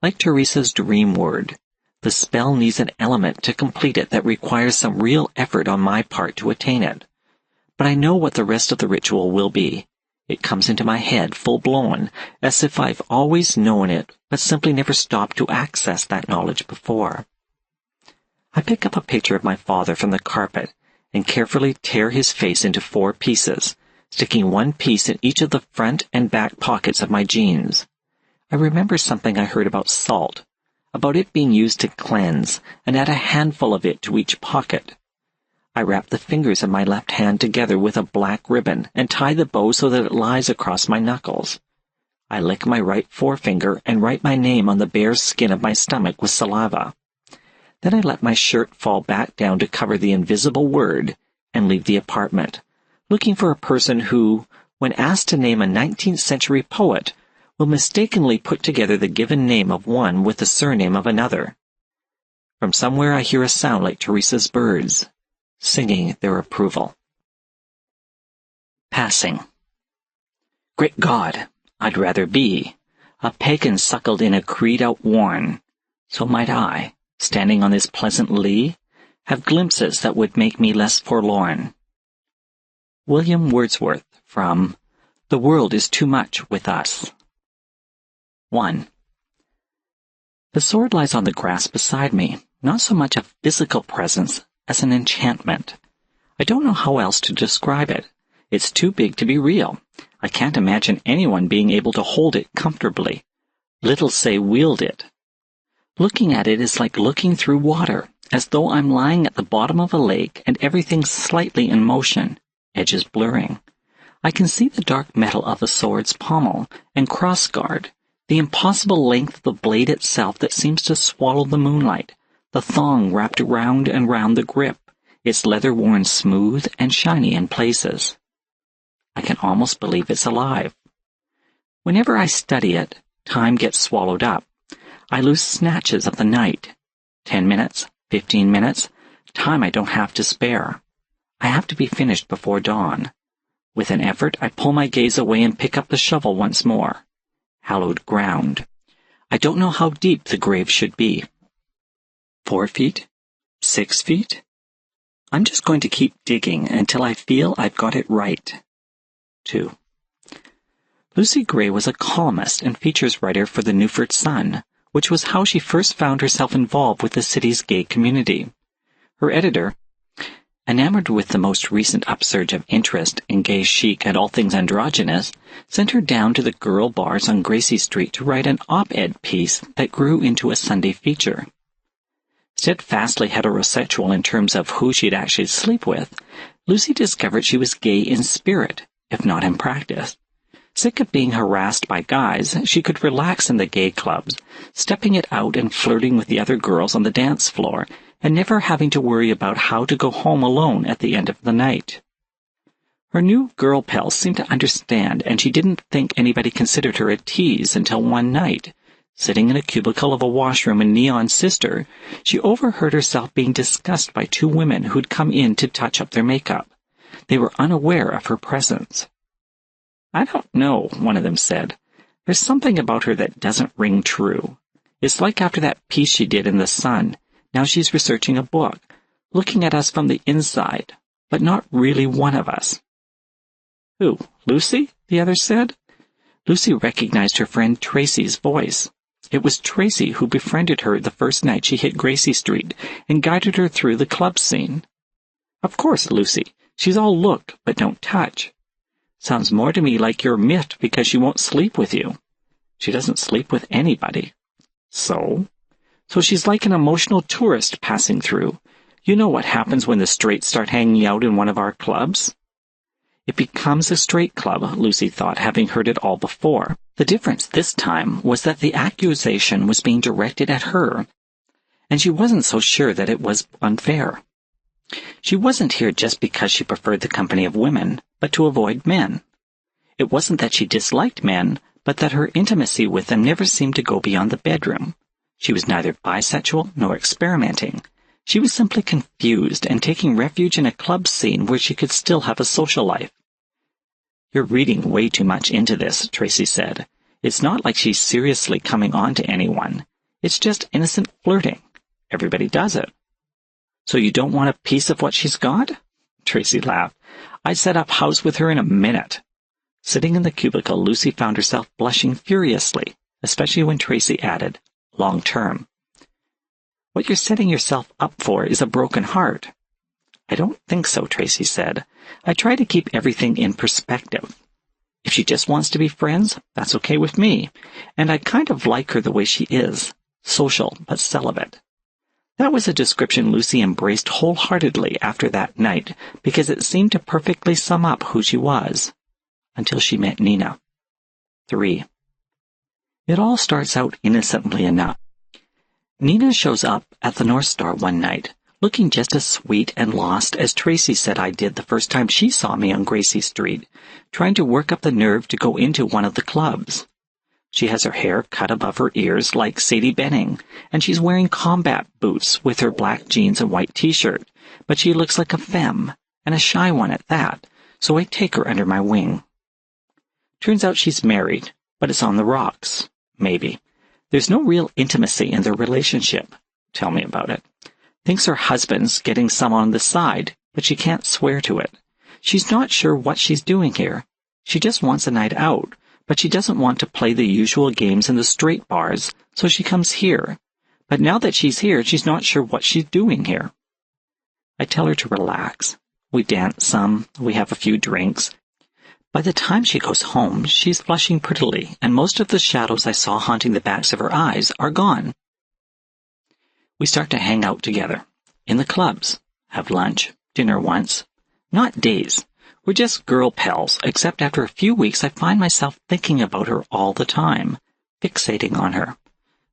Like Teresa's dream word, the spell needs an element to complete it that requires some real effort on my part to attain it. But I know what the rest of the ritual will be. It comes into my head full-blown, as if I've always known it, but simply never stopped to access that knowledge before. I pick up a picture of my father from the carpet and carefully tear his face into 4 pieces, sticking one piece in each of the front and back pockets of my jeans. I remember something I heard about salt, about it being used to cleanse, and add a handful of it to each pocket. I wrap the fingers of my left hand together with a black ribbon and tie the bow so that it lies across my knuckles. I lick my right forefinger and write my name on the bare skin of my stomach with saliva. Then I let my shirt fall back down to cover the invisible word and leave the apartment, looking for a person who, when asked to name a 19th century poet, will mistakenly put together the given name of one with the surname of another. From somewhere I hear a sound like Teresa's birds, singing their approval. Passing. Great God, I'd rather be a pagan suckled in a creed outworn. So might I, standing on this pleasant lea, have glimpses that would make me less forlorn. William Wordsworth, from The World is Too Much with Us. 1. The sword lies on the grass beside me, not so much a physical presence as an enchantment. I don't know how else to describe it. It's too big to be real. I can't imagine anyone being able to hold it comfortably, little say wield it. Looking at it is like looking through water, as though I'm lying at the bottom of a lake and everything's slightly in motion, edges blurring. I can see the dark metal of the sword's pommel and crossguard, the impossible length of the blade itself that seems to swallow the moonlight, the thong wrapped round and round the grip, its leather worn smooth and shiny in places. I can almost believe it's alive. Whenever I study it, time gets swallowed up. I lose snatches of the night. 10 minutes, 15 minutes, time I don't have to spare. I have to be finished before dawn. With an effort, I pull my gaze away and pick up the shovel once more. Hallowed ground. I don't know how deep the grave should be. 4 feet? 6 feet? I'm just going to keep digging until I feel I've got it right. 2. Lucy Gray was a columnist and features writer for the Newford Sun, which was how she first found herself involved with the city's gay community. Her editor, enamored with the most recent upsurge of interest in gay chic and all things androgynous, sent her down to the girl bars on Gracie Street to write an op-ed piece that grew into a Sunday feature. Steadfastly heterosexual in terms of who she'd actually sleep with, Lucy discovered she was gay in spirit, if not in practice. Sick of being harassed by guys, she could relax in the gay clubs, stepping it out and flirting with the other girls on the dance floor, and never having to worry about how to go home alone at the end of the night. Her new girl pals seemed to understand, and she didn't think anybody considered her a tease until one night, sitting in a cubicle of a washroom in Neon Sister, she overheard herself being discussed by 2 women who'd come in to touch up their makeup. They were unaware of her presence. "I don't know," one of them said. "There's something about her that doesn't ring true. It's like after that piece she did in The Sun. Now she's researching a book, looking at us from the inside, but not really one of us." "Who, Lucy?" the other said. Lucy recognized her friend Tracy's voice. It was Tracy who befriended her the first night she hit Gracie Street and guided her through the club scene. "Of course, Lucy. She's all look, but don't touch. Sounds more to me like you're miffed because she won't sleep with you." "She doesn't sleep with anybody." "So? So she's like an emotional tourist passing through. You know what happens when the straights start hanging out in one of our clubs?" It becomes a straight club, Lucy thought, having heard it all before. The difference this time was that the accusation was being directed at her, and she wasn't so sure that it was unfair. She wasn't here just because she preferred the company of women, but to avoid men. It wasn't that she disliked men, but that her intimacy with them never seemed to go beyond the bedroom. She was neither bisexual nor experimenting. She was simply confused and taking refuge in a club scene where she could still have a social life. "You're reading way too much into this," Tracy said. "It's not like she's seriously coming on to anyone. It's just innocent flirting. Everybody does it." "So you don't want a piece of what she's got?" Tracy laughed. "I'd set up house with her in a minute." Sitting in the cubicle, Lucy found herself blushing furiously, especially when Tracy added, "Long term." "What you're setting yourself up for is a broken heart." "I don't think so," Tracy said. "I try to keep everything in perspective. If she just wants to be friends, that's okay with me, and I kind of like her the way she is, social but celibate." That was a description Lucy embraced wholeheartedly after that night, because it seemed to perfectly sum up who she was. Until she met Nina. 3. It all starts out innocently enough. Nina shows up at the North Star one night, looking just as sweet and lost as Tracy said I did the first time she saw me on Gracie Street, trying to work up the nerve to go into one of the clubs. She has her hair cut above her ears like Sadie Benning, and she's wearing combat boots with her black jeans and white t-shirt, but she looks like a femme, and a shy one at that, so I take her under my wing. Turns out she's married, but it's on the rocks. Maybe. There's no real intimacy in their relationship. Tell me about it. Thinks her husband's getting some on the side, but she can't swear to it. She's not sure what she's doing here. She just wants a night out, but she doesn't want to play the usual games in the straight bars, so she comes here. But now that she's here, she's not sure what she's doing here. I tell her to relax. We dance some, we have a few drinks. By the time she goes home, she's flushing prettily, and most of the shadows I saw haunting the backs of her eyes are gone. We start to hang out together. In the clubs. Have lunch. Dinner once. Not days. We're just girl pals, except after a few weeks I find myself thinking about her all the time, fixating on her.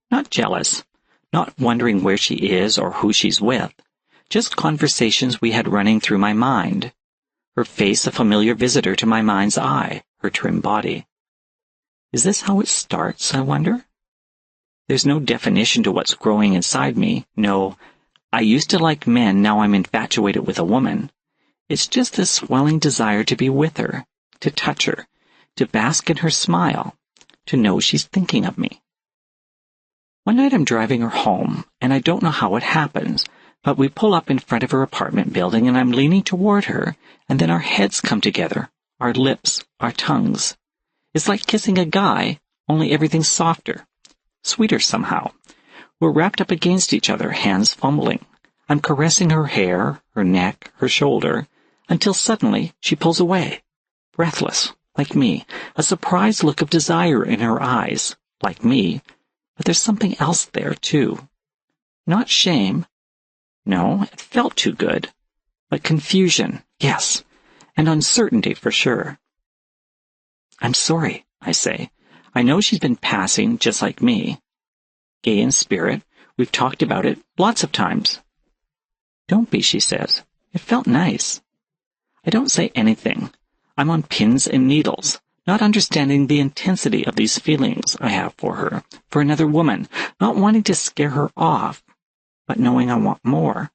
Not jealous. Not wondering where she is or who she's with. Just conversations we had running through my mind. Her face a familiar visitor to my mind's eye, her trim body. Is this how it starts, I wonder? There's no definition to what's growing inside me. No, I used to like men, now I'm infatuated with a woman. It's just this swelling desire to be with her, to touch her, to bask in her smile, to know she's thinking of me. One night I'm driving her home, and I don't know how it happens, but we pull up in front of her apartment building and I'm leaning toward her, and then our heads come together, our lips, our tongues. It's like kissing a guy, only everything's softer, sweeter somehow. We're wrapped up against each other, hands fumbling. I'm caressing her hair, her neck, her shoulder, until suddenly she pulls away, breathless, like me, a surprised look of desire in her eyes, like me, but there's something else there, too. Not shame. No, it felt too good. But confusion, yes, and uncertainty for sure. I'm sorry, I say. I know she's been passing just like me. Gay in spirit, we've talked about it lots of times. Don't be, she says. It felt nice. I don't say anything. I'm on pins and needles, not understanding the intensity of these feelings I have for her, for another woman, not wanting to scare her off, but knowing I want more.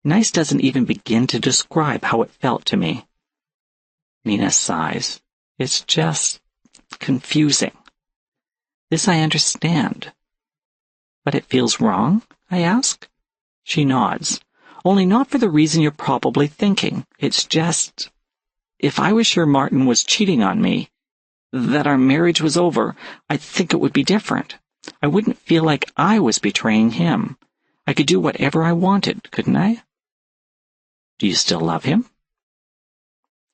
Nice doesn't even begin to describe how it felt to me. Nina sighs. It's just confusing. This I understand. But it feels wrong, I ask. She nods. Only not for the reason you're probably thinking. It's just, if I was sure Martin was cheating on me, that our marriage was over, I think it would be different. I wouldn't feel like I was betraying him. I could do whatever I wanted, couldn't I? Do you still love him?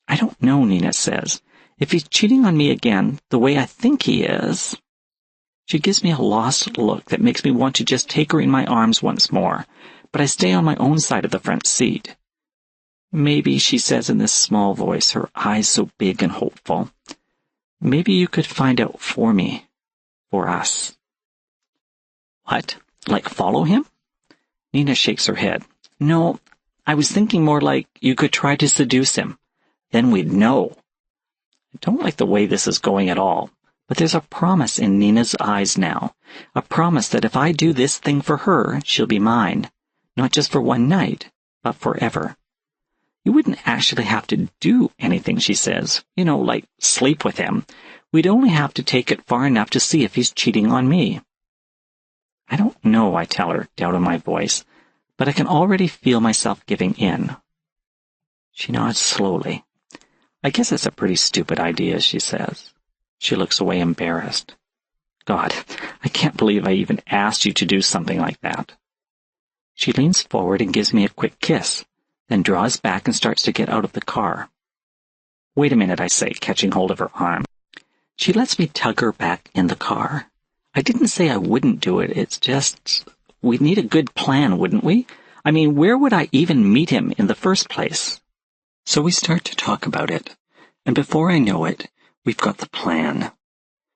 I don't know, Nina says. If he's cheating on me again, the way I think he is... She gives me a lost look that makes me want to just take her in my arms once more, but I stay on my own side of the front seat. Maybe, she says in this small voice, her eyes so big and hopeful, maybe you could find out for me, for us. What? Like follow him? Nina shakes her head. No, I was thinking more like you could try to seduce him. Then we'd know. I don't like the way this is going at all, but there's a promise in Nina's eyes now. A promise that if I do this thing for her, she'll be mine. Not just for one night, but forever. You wouldn't actually have to do anything, she says. You know, like sleep with him. We'd only have to take it far enough to see if he's cheating on me. I don't know, I tell her, doubt in my voice, but I can already feel myself giving in. She nods slowly. I guess it's a pretty stupid idea, she says. She looks away embarrassed. God, I can't believe I even asked you to do something like that. She leans forward and gives me a quick kiss, then draws back and starts to get out of the car. Wait a minute, I say, catching hold of her arm. She lets me tug her back in the car. I didn't say I wouldn't do it, it's just, we'd need a good plan, wouldn't we? I mean, where would I even meet him in the first place? So we start to talk about it, and before I know it, we've got the plan.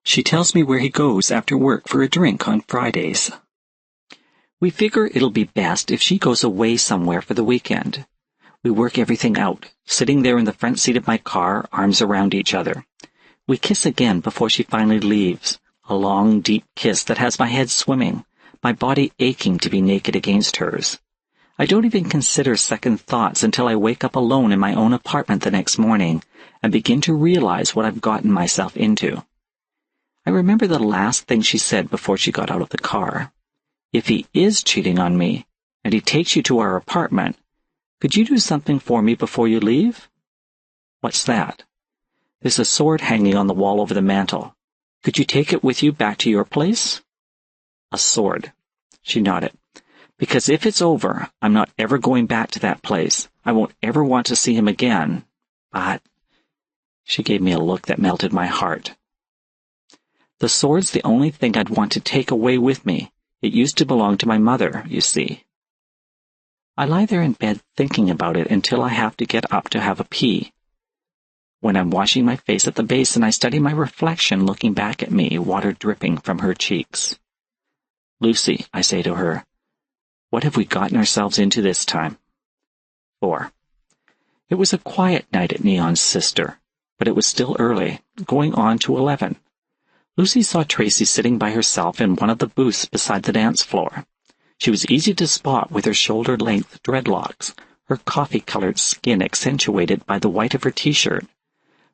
She tells me where he goes after work for a drink on Fridays. We figure it'll be best if she goes away somewhere for the weekend. We work everything out, sitting there in the front seat of my car, arms around each other. We kiss again before she finally leaves, a long, deep kiss that has my head swimming, my body aching to be naked against hers. I don't even consider second thoughts until I wake up alone in my own apartment the next morning and begin to realize what I've gotten myself into. I remember the last thing she said before she got out of the car. If he is cheating on me, and he takes you to our apartment, could you do something for me before you leave? What's that? There's a sword hanging on the wall over the mantel. Could you take it with you back to your place? A sword. She nodded. Because if it's over, I'm not ever going back to that place. I won't ever want to see him again. But... She gave me a look that melted my heart. The sword's the only thing I'd want to take away with me. It used to belong to my mother, you see. I lie there in bed thinking about it until I have to get up to have a pee. When I'm washing my face at the basin, I study my reflection looking back at me, water dripping from her cheeks. Lucy, I say to her, what have we gotten ourselves into this time? 4. It was a quiet night at Neon's sister, but it was still early, going on to 11. Lucy saw Tracy sitting by herself in one of the booths beside the dance floor. She was easy to spot with her shoulder-length dreadlocks, her coffee-colored skin accentuated by the white of her t-shirt.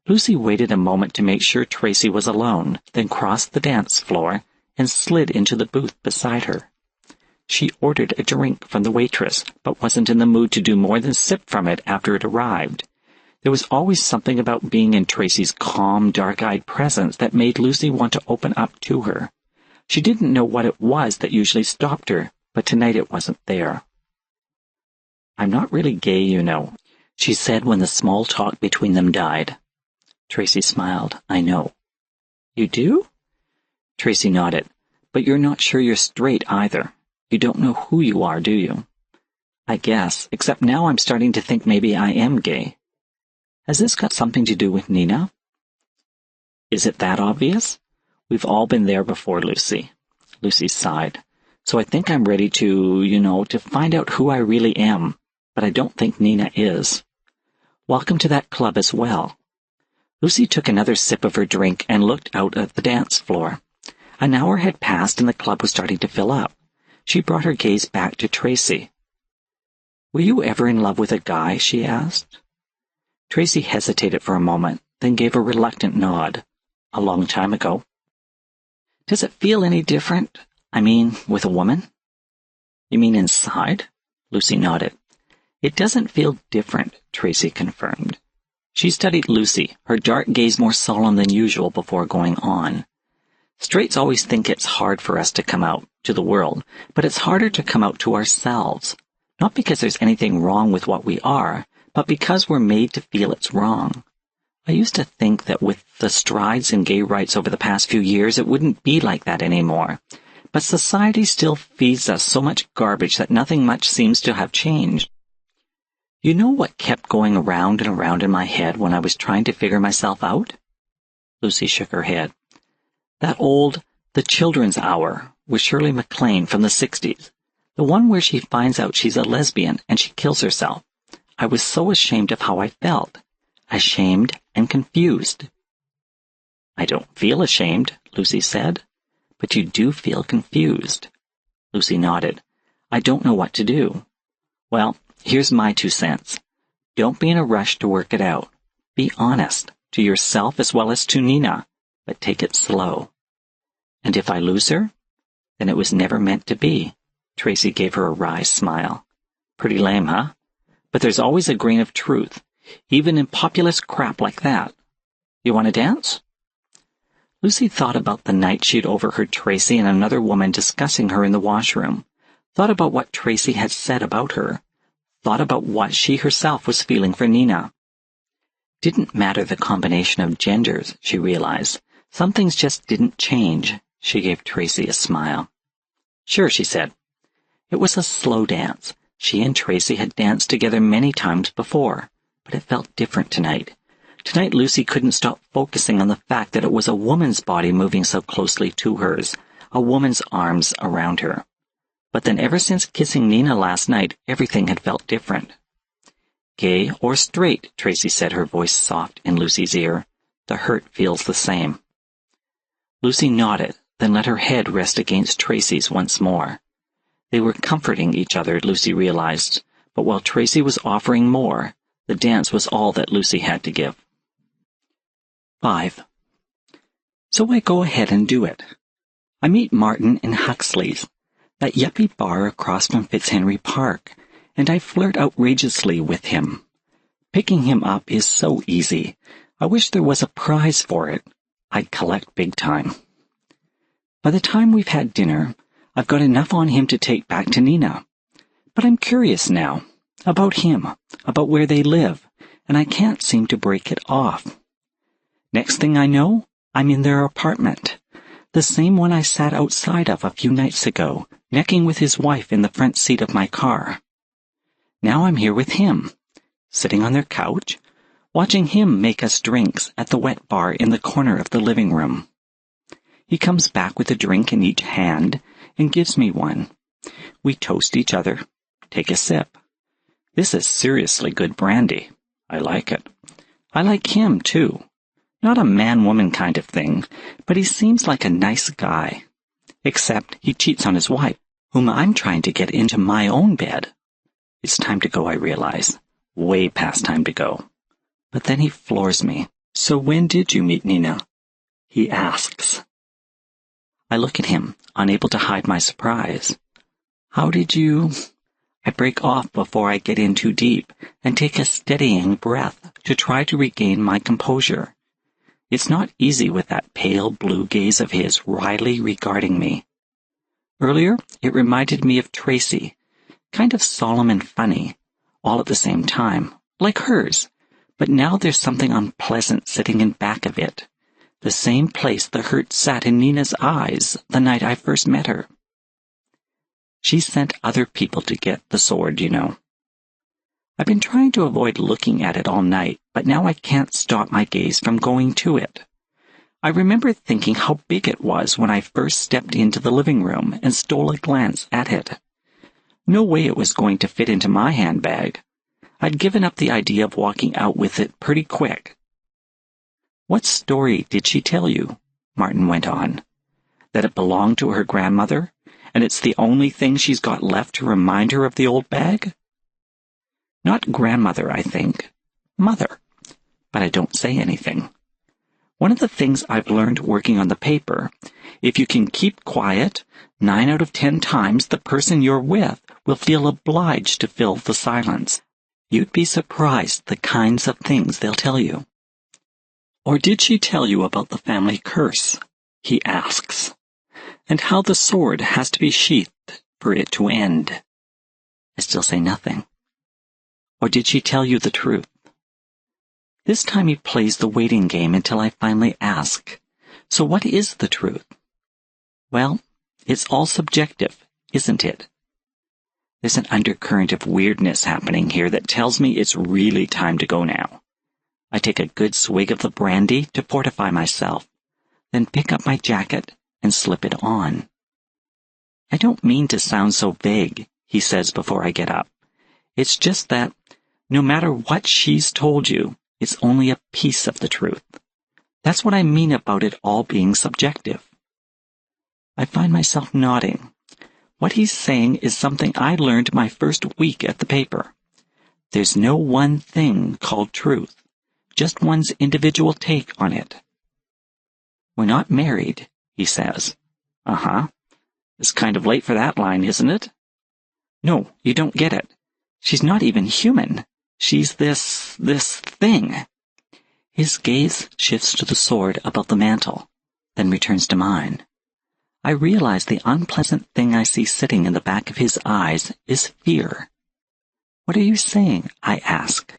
Lucy waited a moment to make sure Tracy was alone, then crossed the dance floor and slid into the booth beside her. She ordered a drink from the waitress, but wasn't in the mood to do more than sip from it after it arrived. There was always something about being in Tracy's calm, dark-eyed presence that made Lucy want to open up to her. She didn't know what it was that usually stopped her, but tonight it wasn't there. I'm not really gay, you know, she said when the small talk between them died. Tracy smiled. I know. You do? Tracy nodded. But you're not sure you're straight either. You don't know who you are, do you? I guess, except now I'm starting to think maybe I am gay. Has this got something to do with Nina? Is it that obvious? We've all been there before, Lucy. Lucy sighed. So I think I'm ready to find out who I really am, but I don't think Nina is. Welcome to that club as well. Lucy took another sip of her drink and looked out at the dance floor. An hour had passed and the club was starting to fill up. She brought her gaze back to Tracy. Were you ever in love with a guy? She asked. Tracy hesitated for a moment, then gave a reluctant nod. A long time ago. Does it feel any different? I mean, with a woman? You mean inside? Lucy nodded. It doesn't feel different, Tracy confirmed. She studied Lucy, her dark gaze more solemn than usual before going on. Straights always think it's hard for us to come out to the world, but it's harder to come out to ourselves. Not because there's anything wrong with what we are, but because we're made to feel it's wrong. I used to think that with the strides in gay rights over the past few years, it wouldn't be like that anymore. But society still feeds us so much garbage that nothing much seems to have changed. You know what kept going around and around in my head when I was trying to figure myself out? Lucy shook her head. That old The Children's Hour with Shirley MacLaine from the 60s. The one where she finds out she's a lesbian and she kills herself. I was so ashamed of how I felt. Ashamed and confused. I don't feel ashamed, Lucy said. But you do feel confused. Lucy nodded. I don't know what to do. Well, here's my 2 cents. Don't be in a rush to work it out. Be honest, to yourself as well as to Nina, but take it slow. And if I lose her, then it was never meant to be. Tracy gave her a wry smile. Pretty lame, huh? But there's always a grain of truth. even in populist crap like that. You want to dance? Lucy thought about the night she'd overheard Tracy and another woman discussing her in the washroom, thought about what Tracy had said about her, thought about what she herself was feeling for Nina. Didn't matter the combination of genders, she realized. Some things just didn't change. She gave Tracy a smile. Sure, she said. It was a slow dance. She and Tracy had danced together many times before, but it felt different tonight. Tonight Lucy couldn't stop focusing on the fact that it was a woman's body moving so closely to hers, a woman's arms around her. But then ever since kissing Nina last night, everything had felt different. Gay or straight, Tracy said, her voice soft in Lucy's ear. The hurt feels the same. Lucy nodded, then let her head rest against Tracy's once more. They were comforting each other, Lucy realized, but while Tracy was offering more, the dance was all that Lucy had to give. 5. So I go ahead and do it. I meet Martin in Huxley's, that yuppie bar across from Fitzhenry Park, and I flirt outrageously with him. Picking him up is so easy. I wish there was a prize for it. I'd collect big time. By the time we've had dinner, I've got enough on him to take back to Nina. But I'm curious now, about him, about where they live, and I can't seem to break it off. Next thing I know, I'm in their apartment, the same one I sat outside of a few nights ago, necking with his wife in the front seat of my car. Now I'm here with him, sitting on their couch, watching him make us drinks at the wet bar in the corner of the living room. He comes back with a drink in each hand and gives me one. We toast each other, take a sip. This is seriously good brandy. I like it. I like him, too. Not a man-woman kind of thing, but he seems like a nice guy. Except he cheats on his wife, whom I'm trying to get into my own bed. It's time to go, I realize. Way past time to go. But then he floors me. So when did you meet Nina? He asks. I look at him, unable to hide my surprise. How did you... I break off before I get in too deep and take a steadying breath to try to regain my composure. It's not easy with that pale blue gaze of his wryly regarding me. Earlier, it reminded me of Tracy, kind of solemn and funny, all at the same time, like hers, but now there's something unpleasant sitting in back of it, the same place the hurt sat in Nina's eyes the night I first met her. She sent other people to get the sword, you know. I've been trying to avoid looking at it all night, but now I can't stop my gaze from going to it. I remember thinking how big it was when I first stepped into the living room and stole a glance at it. No way it was going to fit into my handbag. I'd given up the idea of walking out with it pretty quick. What story did she tell you? Martin went on. That it belonged to her grandmother, and it's the only thing she's got left to remind her of the old bag? Not grandmother, I think. Mother. But I don't say anything. One of the things I've learned working on the paper, if you can keep quiet, 9 out of 10 times the person you're with will feel obliged to fill the silence. You'd be surprised the kinds of things they'll tell you. Or did she tell you about the family curse? He asks. And how the sword has to be sheathed for it to end. I still say nothing. Or did she tell you the truth? This time he plays the waiting game until I finally ask, so what is the truth? Well, it's all subjective, isn't it? There's an undercurrent of weirdness happening here that tells me it's really time to go now. I take a good swig of the brandy to fortify myself, then pick up my jacket and slip it on. I don't mean to sound so vague, he says before I get up. It's just that, no matter what she's told you, it's only a piece of the truth. That's what I mean about it all being subjective. I find myself nodding. What he's saying is something I learned my first week at the paper. There's no one thing called truth, just one's individual take on it. We're not married, he says. Uh-huh. It's kind of late for that line, isn't it? No, you don't get it. She's not even human. She's this thing. His gaze shifts to the sword above the mantel, then returns to mine. I realize the unpleasant thing I see sitting in the back of his eyes is fear. What are you saying? I ask.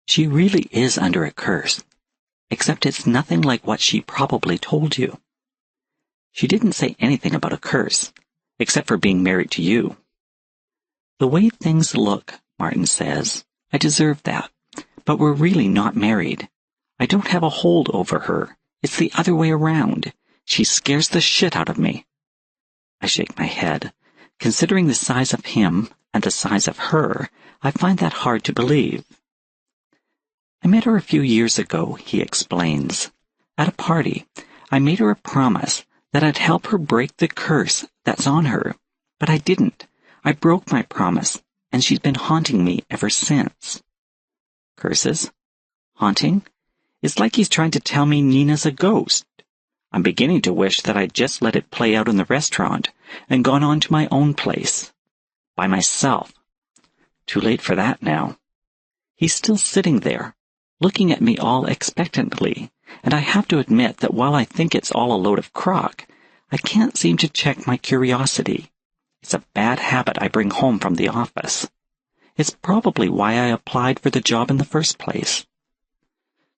She really is under a curse, except it's nothing like what she probably told you. She didn't say anything about a curse, except for being married to you. The way things look, Martin says, I deserve that, but we're really not married. I don't have a hold over her. It's the other way around. She scares the shit out of me. I shake my head. Considering the size of him and the size of her, I find that hard to believe. I met her a few years ago, he explains. At a party, I made her a promise that I'd help her break the curse that's on her, but I didn't. I broke my promise, and she's been haunting me ever since. Curses? Haunting? It's like he's trying to tell me Nina's a ghost. I'm beginning to wish that I'd just let it play out in the restaurant and gone on to my own place. By myself. Too late for that now. He's still sitting there, looking at me all expectantly, and I have to admit that while I think it's all a load of crock, I can't seem to check my curiosity. It's a bad habit I bring home from the office. It's probably why I applied for the job in the first place.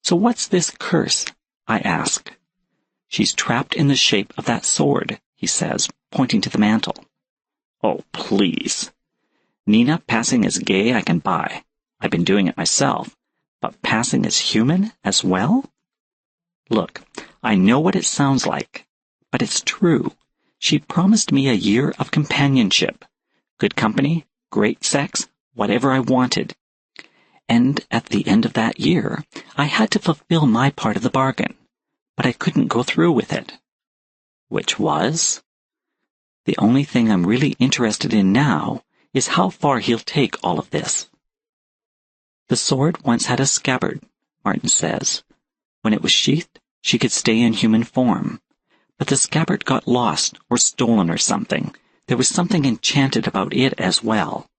So what's this curse? I ask. She's trapped in the shape of that sword, he says, pointing to the mantel. Oh, please. Nina passing as gay I can buy. I've been doing it myself. But passing as human as well? Look, I know what it sounds like, but it's true. She promised me a year of companionship. Good company, great sex, whatever I wanted. And at the end of that year, I had to fulfill my part of the bargain. But I couldn't go through with it. Which was? The only thing I'm really interested in now is how far he'll take all of this. The sword once had a scabbard, Martin says. When it was sheathed, she could stay in human form. But the scabbard got lost or stolen or something. There was something enchanted about it as well.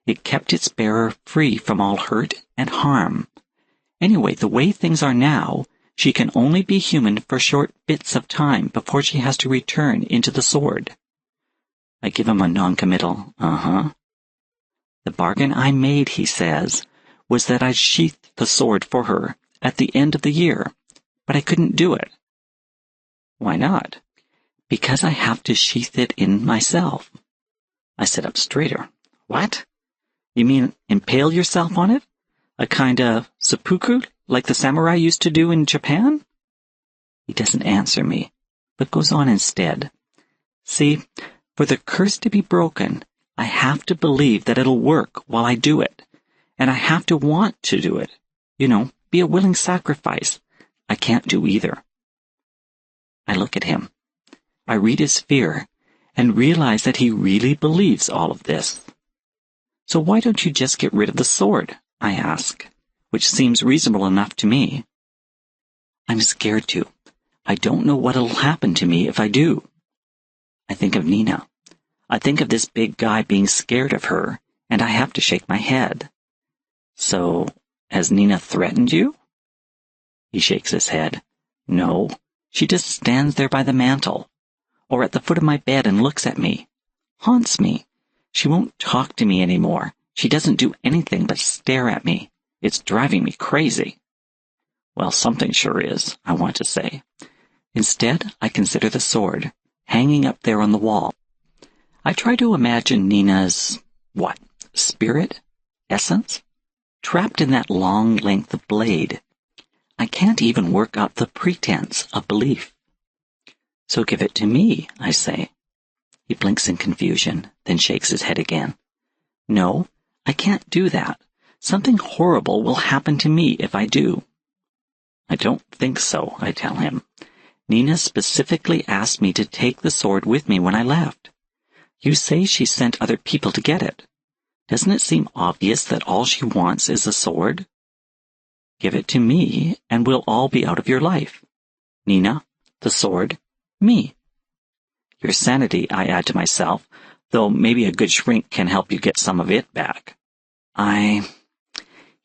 It kept its bearer free from all hurt and harm. Anyway, the way things are now, she can only be human for short bits of time before she has to return into the sword. I give him a non-committal, uh-huh. The bargain I made, he says, was that I'd sheath the sword for her at the end of the year, but I couldn't do it. Why not? Because I have to sheath it in myself. I sit up straighter. What? You mean impale yourself on it? A kind of seppuku, like the samurai used to do in Japan? He doesn't answer me, but goes on instead. See, for the curse to be broken, I have to believe that it'll work while I do it. And I have to want to do it. You know, be a willing sacrifice. I can't do either. I look at him. I read his fear and realize that he really believes all of this. So why don't you just get rid of the sword? I ask, which seems reasonable enough to me. I'm scared to. I don't know what'll happen to me if I do. I think of Nina. I think of this big guy being scared of her, and I have to shake my head. So, has Nina threatened you? He shakes his head. No, she just stands there by the mantel, or at the foot of my bed and looks at me. Haunts me. She won't talk to me anymore. She doesn't do anything but stare at me. It's driving me crazy. Well, something sure is, I want to say. Instead, I consider the sword, hanging up there on the wall. I try to imagine Nina's, spirit? Essence? Trapped in that long length of blade. I can't even work up the pretense of belief. So give it to me, I say. He blinks in confusion, then shakes his head again. No, I can't do that. Something horrible will happen to me if I do. I don't think so, I tell him. Nina specifically asked me to take the sword with me when I left. You say she sent other people to get it. Doesn't it seem obvious that all she wants is a sword? Give it to me, and we'll all be out of your life. Nina, the sword, me. Your sanity, I add to myself, though maybe a good shrink can help you get some of it back.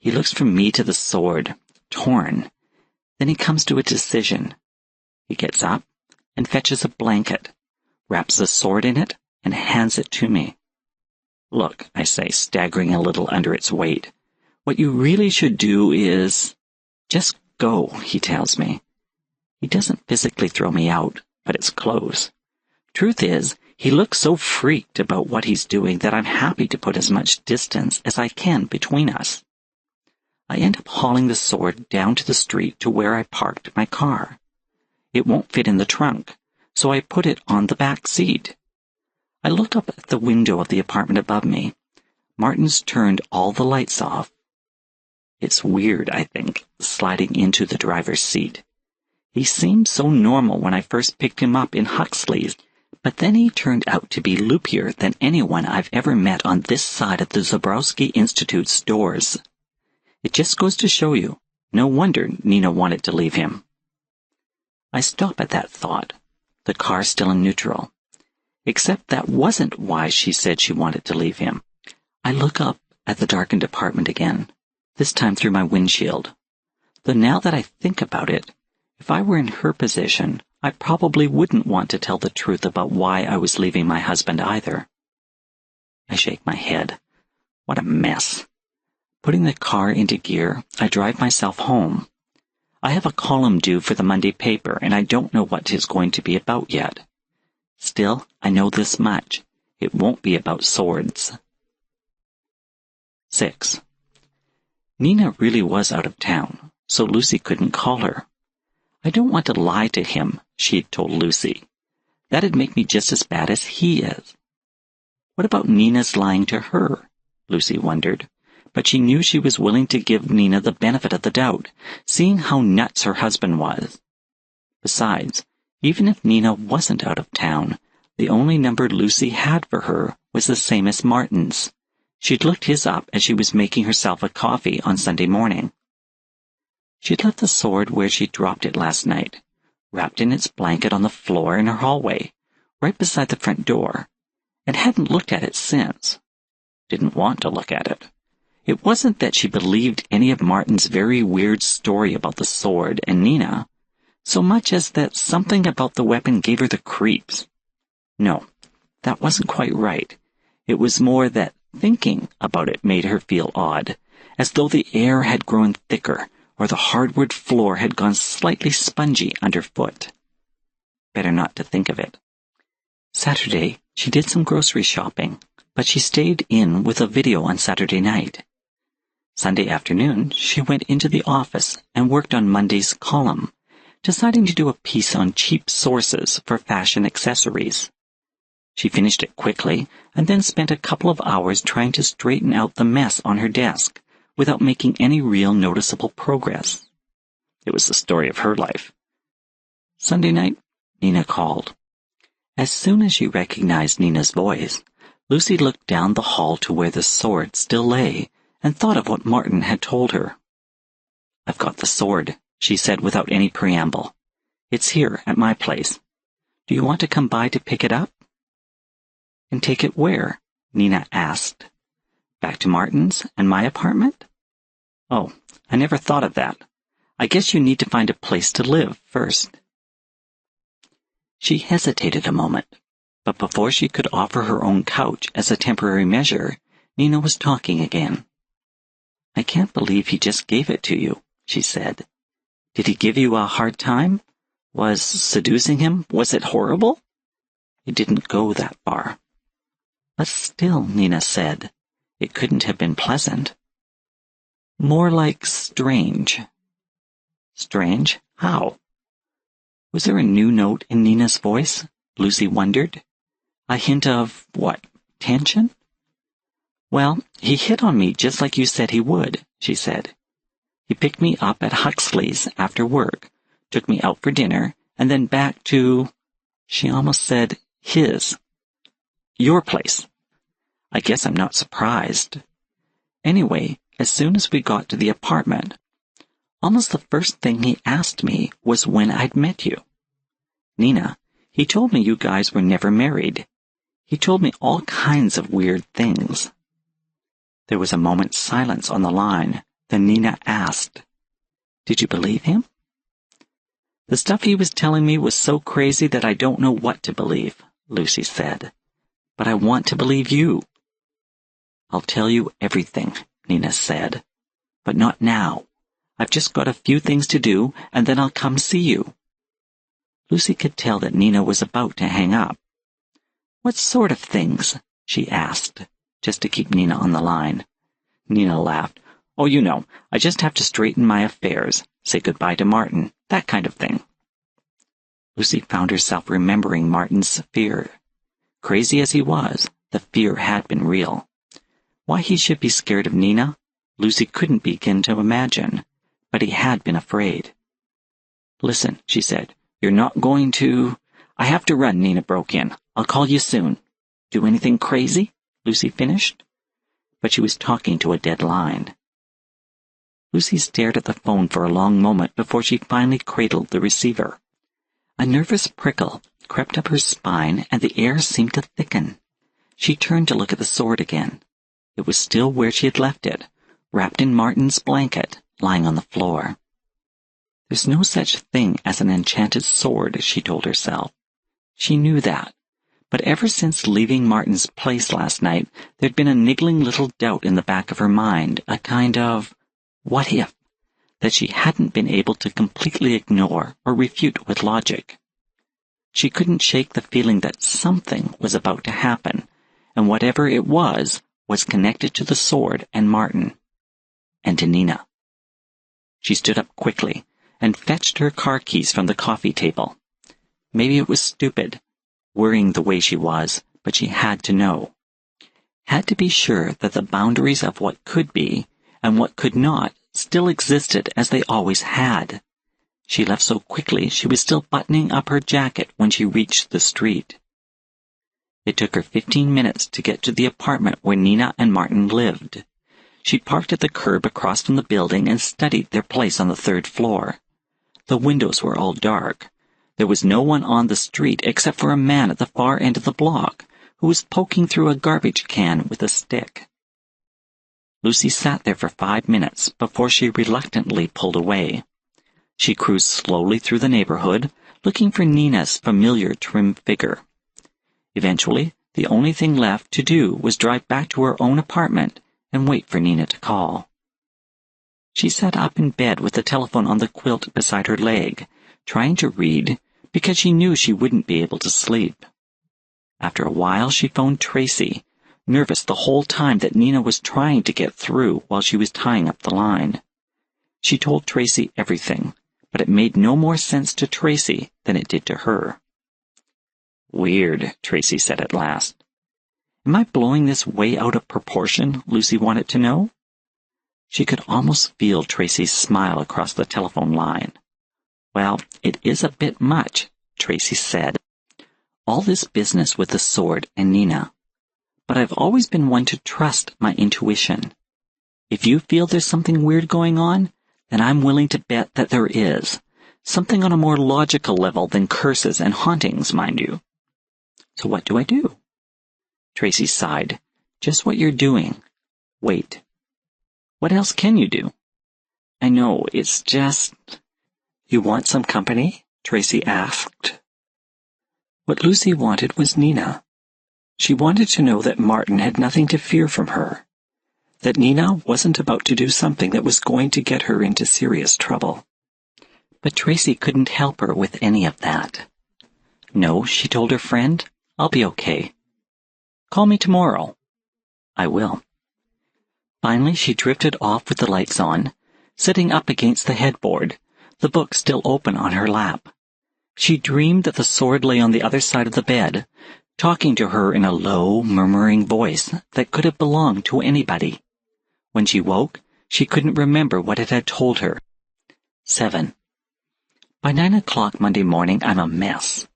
He looks from me to the sword, torn. Then he comes to a decision. He gets up and fetches a blanket, wraps the sword in it, and hands it to me. Look, I say, staggering a little under its weight. What you really should do is... Just go, he tells me. He doesn't physically throw me out, but it's close. Truth is, he looks so freaked about what he's doing that I'm happy to put as much distance as I can between us. I end up hauling the sword down to the street to where I parked my car. It won't fit in the trunk, so I put it on the back seat. I look up at the window of the apartment above me. Martin's turned all the lights off. It's weird, I think, sliding into the driver's seat. He seemed so normal when I first picked him up in Huxley's, but then he turned out to be loopier than anyone I've ever met on this side of the Zabrowski Institute's doors. It just goes to show you, no wonder Nina wanted to leave him. I stop at that thought, the car still in neutral. Except that wasn't why she said she wanted to leave him. I look up at the darkened apartment again, this time through my windshield. Though now that I think about it, if I were in her position, I probably wouldn't want to tell the truth about why I was leaving my husband either. I shake my head. What a mess. Putting the car into gear, I drive myself home. I have a column due for the Monday paper, and I don't know what it's going to be about yet. Still, I know this much. It won't be about swords. 6. Nina really was out of town, so Lucy couldn't call her. I don't want to lie to him, she'd told Lucy. That'd make me just as bad as he is. What about Nina's lying to her? Lucy wondered, but she knew she was willing to give Nina the benefit of the doubt, seeing how nuts her husband was. Besides, even if Nina wasn't out of town, the only number Lucy had for her was the same as Martin's. She'd looked his up as she was making herself a coffee on Sunday morning. She'd left the sword where she dropped it last night, wrapped in its blanket on the floor in her hallway, right beside the front door, and hadn't looked at it since. Didn't want to look at it. It wasn't that she believed any of Martin's very weird story about the sword and Nina, so much as that something about the weapon gave her the creeps. No, that wasn't quite right. It was more that thinking about it made her feel odd, as though the air had grown thicker, or the hardwood floor had gone slightly spongy underfoot. Better not to think of it. Saturday, she did some grocery shopping, but she stayed in with a video on Saturday night. Sunday afternoon, she went into the office and worked on Monday's column, deciding to do a piece on cheap sources for fashion accessories. She finished it quickly and then spent a couple of hours trying to straighten out the mess on her desk without making any real noticeable progress. It was the story of her life. Sunday night, Nina called. As soon as she recognized Nina's voice, Lucy looked down the hall to where the sword still lay and thought of what Martin had told her. "I've got the sword," she said without any preamble. "It's here at my place. Do you want to come by to pick it up?" "And take it where?" Nina asked. "Back to Martin's and my apartment?" "Oh, I never thought of that. I guess you need to find a place to live first." She hesitated a moment, but before she could offer her own couch as a temporary measure, Nina was talking again. "I can't believe he just gave it to you," she said. "Did he give you a hard time? Was seducing him, was it horrible?" "It didn't go that far." "But still," Nina said, "it couldn't have been pleasant." "More like strange." "Strange? How?" Was there a new note in Nina's voice? Lucy wondered. A hint of, what, tension? "Well, he hit on me just like you said he would," she said. "He picked me up at Huxley's after work, took me out for dinner, and then back to," she almost said, "his. Your place. I guess I'm not surprised. Anyway, as soon as we got to the apartment, almost the first thing he asked me was when I'd met you. Nina, he told me you guys were never married. He told me all kinds of weird things." There was a moment's silence on the line, Then Nina asked, "Did you believe him?" "The stuff he was telling me was so crazy that I don't know what to believe," Lucy said. "But I want to believe you." "I'll tell you everything," Nina said. "But not now. I've just got a few things to do, and then I'll come see you." Lucy could tell that Nina was about to hang up. "What sort of things?" she asked, just to keep Nina on the line. Nina laughed. "Oh, you know, I just have to straighten my affairs, say goodbye to Martin, that kind of thing." Lucy found herself remembering Martin's fear. Crazy as he was, the fear had been real. Why he should be scared of Nina, Lucy couldn't begin to imagine, but he had been afraid. "Listen," she said, "you're not going to—" "I have to run," Nina broke in. "I'll call you soon." "Do anything crazy?" Lucy finished. But she was talking to a dead line. Lucy stared at the phone for a long moment before she finally cradled the receiver. A nervous prickle crept up her spine, and the air seemed to thicken. She turned to look at the sword again. It was still where she had left it, wrapped in Martin's blanket, lying on the floor. There's no such thing as an enchanted sword, she told herself. She knew that. But ever since leaving Martin's place last night, there'd been a niggling little doubt in the back of her mind, a kind of what if, that she hadn't been able to completely ignore or refute with logic. She couldn't shake the feeling that something was about to happen, and whatever it was connected to the sword and Martin, and to Nina. She stood up quickly and fetched her car keys from the coffee table. Maybe it was stupid, worrying the way she was, but she had to know. Had to be sure that the boundaries of what could be and what could not still existed as they always had. She left so quickly she was still buttoning up her jacket when she reached the street. It took her 15 minutes to get to the apartment where Nina and Martin lived. She parked at the curb across from the building and studied their place on the 3rd floor. The windows were all dark. There was no one on the street except for a man at the far end of the block who was poking through a garbage can with a stick. Lucy sat there for 5 minutes before she reluctantly pulled away. She cruised slowly through the neighborhood, looking for Nina's familiar trim figure. Eventually, the only thing left to do was drive back to her own apartment and wait for Nina to call. She sat up in bed with the telephone on the quilt beside her leg, trying to read because she knew she wouldn't be able to sleep. After a while, she phoned Tracy, nervous the whole time that Nina was trying to get through while she was tying up the line. She told Tracy everything, but it made no more sense to Tracy than it did to her. "Weird," Tracy said at last. "Am I blowing this way out of proportion?" Lucy wanted to know. She could almost feel Tracy's smile across the telephone line. "Well, it is a bit much," Tracy said. "All this business with the sword and Nina. But I've always been one to trust my intuition. If you feel there's something weird going on, then I'm willing to bet that there is. Something on a more logical level than curses and hauntings, mind you. So what do I do?" Tracy sighed. "Just what you're doing. Wait. What else can you do?" "I know, it's just—" "You want some company?" Tracy asked. What Lucy wanted was Nina. She wanted to know that Martin had nothing to fear from her, that Nina wasn't about to do something that was going to get her into serious trouble. But Tracy couldn't help her with any of that. "No," she told her friend, "I'll be okay. Call me tomorrow." "I will." Finally, she drifted off with the lights on, sitting up against the headboard, the book still open on her lap. She dreamed that the sword lay on the other side of the bed, talking to her in a low, murmuring voice that could have belonged to anybody. When she woke, she couldn't remember what it had told her. 7. By 9 o'clock Monday morning, I'm a mess.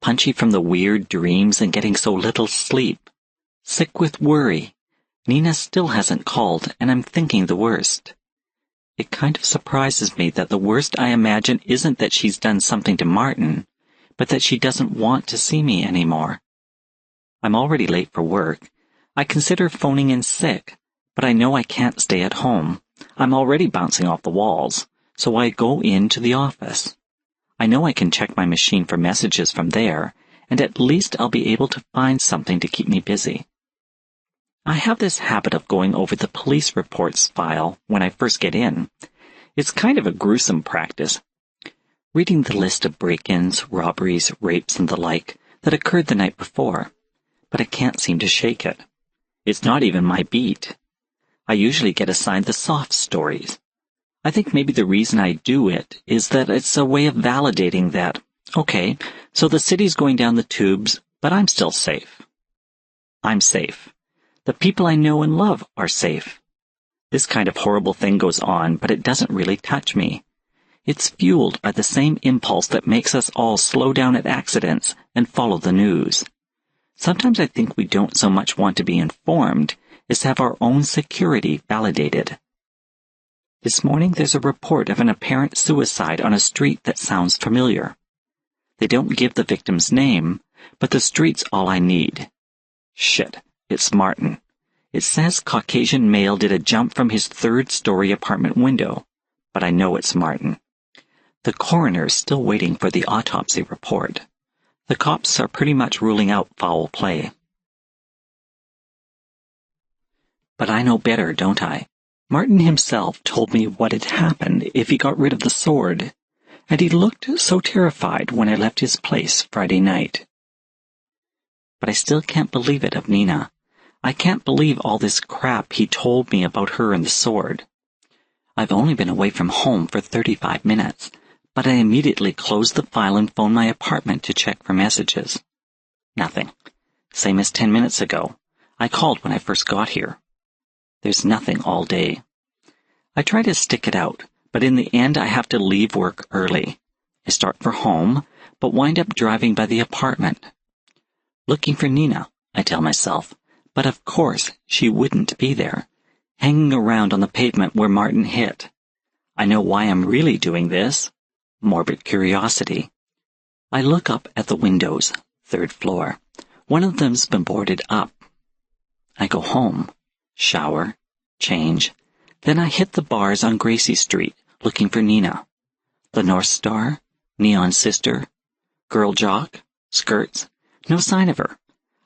Punchy from the weird dreams and getting so little sleep. Sick with worry. Nina still hasn't called, and I'm thinking the worst. It kind of surprises me that the worst I imagine isn't that she's done something to Martin, but that she doesn't want to see me anymore. I'm already late for work. I consider phoning in sick, but I know I can't stay at home. I'm already bouncing off the walls, so I go into the office. I know I can check my machine for messages from there, and at least I'll be able to find something to keep me busy. I have this habit of going over the police reports file when I first get in. It's kind of a gruesome practice, reading the list of break-ins, robberies, rapes, and the like that occurred the night before, but I can't seem to shake it. It's not even my beat. I usually get assigned the soft stories. I think maybe the reason I do it is that it's a way of validating that, okay, so the city's going down the tubes, but I'm still safe. I'm safe. The people I know and love are safe. This kind of horrible thing goes on, but it doesn't really touch me. It's fueled by the same impulse that makes us all slow down at accidents and follow the news. Sometimes I think we don't so much want to be informed as have our own security validated. This morning there's a report of an apparent suicide on a street that sounds familiar. They don't give the victim's name, but the street's all I need. Shit, it's Martin. It says Caucasian male did a jump from his third-story apartment window, but I know it's Martin. The coroner's still waiting for the autopsy report. The cops are pretty much ruling out foul play. But I know better, don't I? Martin himself told me what had happened if he got rid of the sword, and he looked so terrified when I left his place Friday night. But I still can't believe it of Nina. I can't believe all this crap he told me about her and the sword. I've only been away from home for 35 minutes, but I immediately closed the file and phoned my apartment to check for messages. Nothing. Same as 10 minutes ago. I called when I first got here. There's nothing all day. I try to stick it out, but in the end I have to leave work early. I start for home, but wind up driving by the apartment. Looking for Nina, I tell myself, but of course she wouldn't be there, hanging around on the pavement where Martin hit. I know why I'm really doing this. Morbid curiosity. I look up at the windows, 3rd floor. One of them's been boarded up. I go home, shower, change, then I hit the bars on Gracie Street, looking for Nina. The North Star, Neon Sister, Girl Jock, Skirts, no sign of her.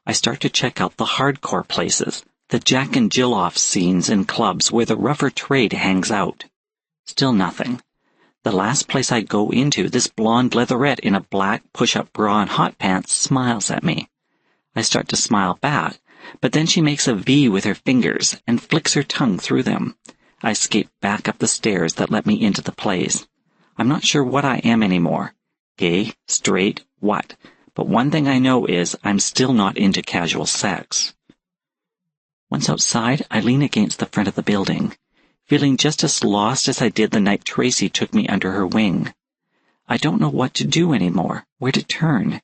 I start to check out the hardcore places, the Jack and Jill off scenes in clubs where the rougher trade hangs out. Still nothing. The last place I go into, this blonde leatherette in a black push-up bra and hot pants smiles at me. I start to smile back, but then she makes a V with her fingers and flicks her tongue through them. I escape back up the stairs that let me into the place. I'm not sure what I am anymore. Gay, straight, what? But one thing I know is I'm still not into casual sex. Once outside, I lean against the front of the building, feeling just as lost as I did the night Tracy took me under her wing. I don't know what to do anymore, where to turn.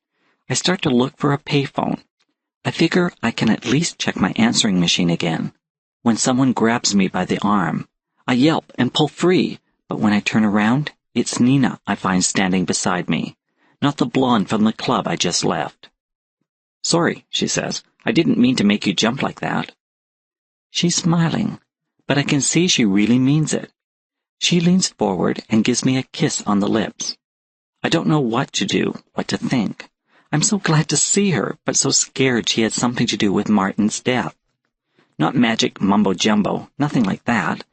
I start to look for a payphone. I figure I can at least check my answering machine again. When someone grabs me by the arm, I yelp and pull free, but when I turn around, it's Nina I find standing beside me, not the blonde from the club I just left. "Sorry," she says. "I didn't mean to make you jump like that." She's smiling, but I can see she really means it. She leans forward and gives me a kiss on the lips. I don't know what to do, what to think. I'm so glad to see her, but so scared she had something to do with Martin's death. Not magic mumbo-jumbo, nothing like that.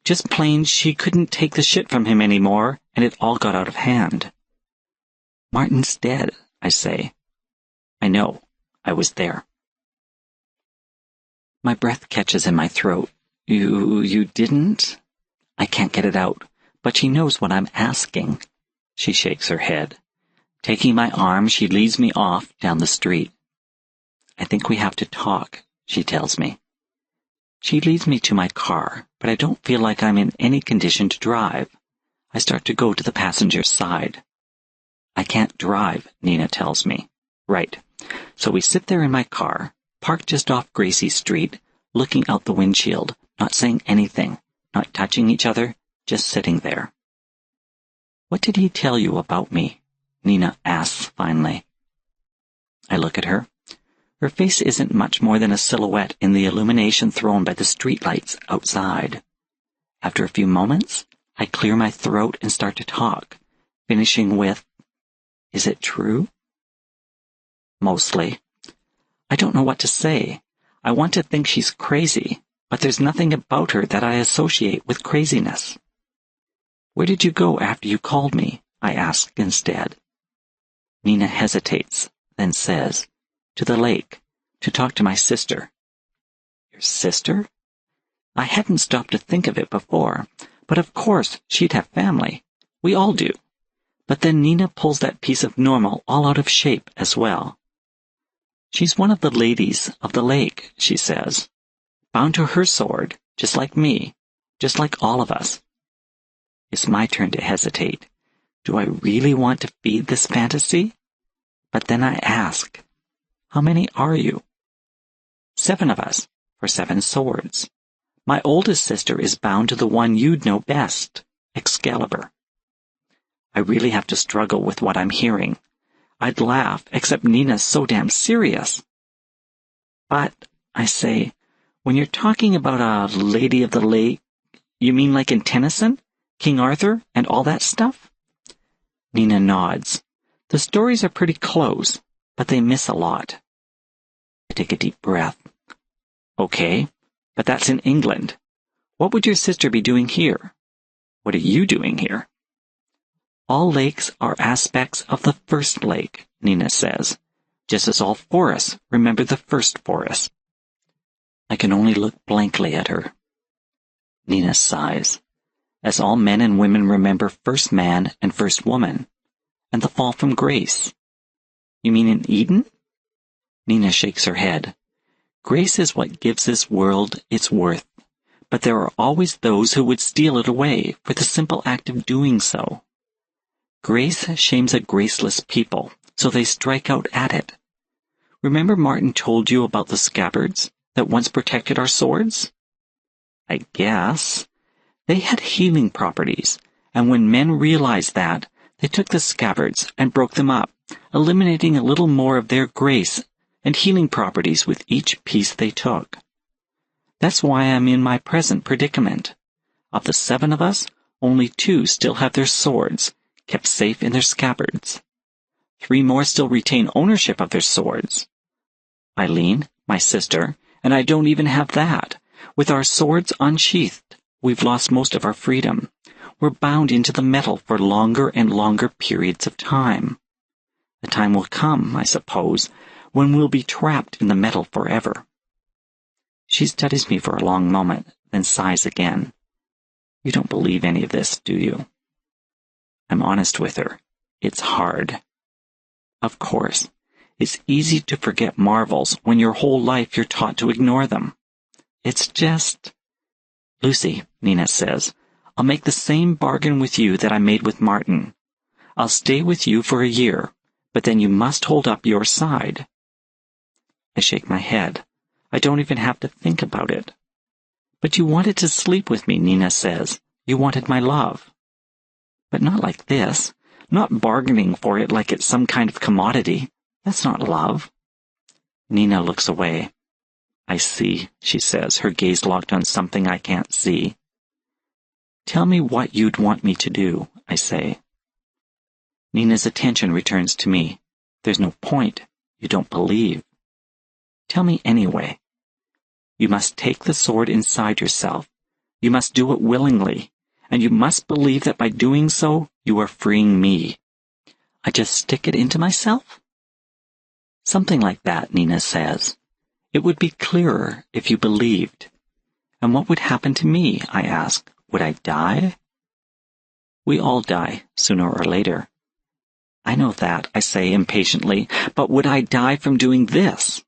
Just plain she couldn't take the shit from him anymore, and it all got out of hand. "Martin's dead," I say. I know. I was there. My breath catches in my throat. You didn't?" I can't get it out, but she knows what I'm asking. She shakes her head. Taking my arm, she leads me off down the street. "I think we have to talk," she tells me. She leads me to my car, but I don't feel like I'm in any condition to drive. I start to go to the passenger side. "I can't drive," Nina tells me. Right. So we sit there in my car, parked just off Gracie Street, looking out the windshield, not saying anything, not touching each other, just sitting there. "What did he tell you about me?" Nina asks finally. I look at her. Her face isn't much more than a silhouette in the illumination thrown by the streetlights outside. After a few moments, I clear my throat and start to talk, finishing with, "Is it true?" Mostly. I don't know what to say. I want to think she's crazy, but there's nothing about her that I associate with craziness. "Where did you go after you called me?" I ask instead. Nina hesitates, then says, "To the lake, to talk to my sister." Your sister? I hadn't stopped to think of it before, but of course she'd have family. We all do. But then Nina pulls that piece of normal all out of shape as well. "She's one of the ladies of the lake," she says, "bound to her sword, just like me, just like all of us." It's my turn to hesitate. Do I really want to feed this fantasy? But then I ask, "How many are you?" "7 of us, for 7 swords. My oldest sister is bound to the one you'd know best, Excalibur." I really have to struggle with what I'm hearing. I'd laugh, except Nina's so damn serious. "But," I say, "when you're talking about a lady of the lake, you mean like in Tennyson, King Arthur, and all that stuff?" Nina nods. The stories are pretty close, but they miss a lot. I take a deep breath. "Okay, but that's in England. What would your sister be doing here? What are you doing here?" "All lakes are aspects of the first lake," Nina says, "just as all forests remember the first forest." I can only look blankly at her. Nina sighs, "As all men and women remember first man and first woman, and the fall from grace." "You mean in Eden?" Nina shakes her head. "Grace is what gives this world its worth, but there are always those who would steal it away for the simple act of doing so. Grace shames a graceless people, so they strike out at it. Remember Martin told you about the scabbards that once protected our swords? I guess. They had healing properties, and when men realized that, they took the scabbards and broke them up, eliminating a little more of their grace and healing properties with each piece they took. That's why I'm in my present predicament. Of the 7 of us, only 2 still have their swords, kept safe in their scabbards. 3 more still retain ownership of their swords. Eileen, my sister, and I don't even have that. With our swords unsheathed, we've lost most of our freedom. We're bound into the metal for longer and longer periods of time. The time will come, I suppose, when we'll be trapped in the metal forever." She studies me for a long moment, then sighs again. "You don't believe any of this, do you?" I'm honest with her. It's hard. Of course, it's easy to forget marvels when your whole life you're taught to ignore them. It's just... "Lucy," Nina says, "I'll make the same bargain with you that I made with Martin. I'll stay with you for a year, but then you must hold up your side." I shake my head. I don't even have to think about it. "But you wanted to sleep with me," Nina says. "You wanted my love." "But not like this. Not bargaining for it like it's some kind of commodity. That's not love." Nina looks away. "I see," she says, her gaze locked on something I can't see. "Tell me what you'd want me to do," I say. Nina's attention returns to me. "There's no point. You don't believe." "Tell me anyway." "You must take the sword inside yourself. You must do it willingly. And you must believe that by doing so, you are freeing me." "I just stick it into myself?" "Something like that," Nina says. "It would be clearer if you believed." "And what would happen to me?" I ask. "Would I die?" "We all die, sooner or later." "I know that," I say impatiently, "but would I die from doing this?"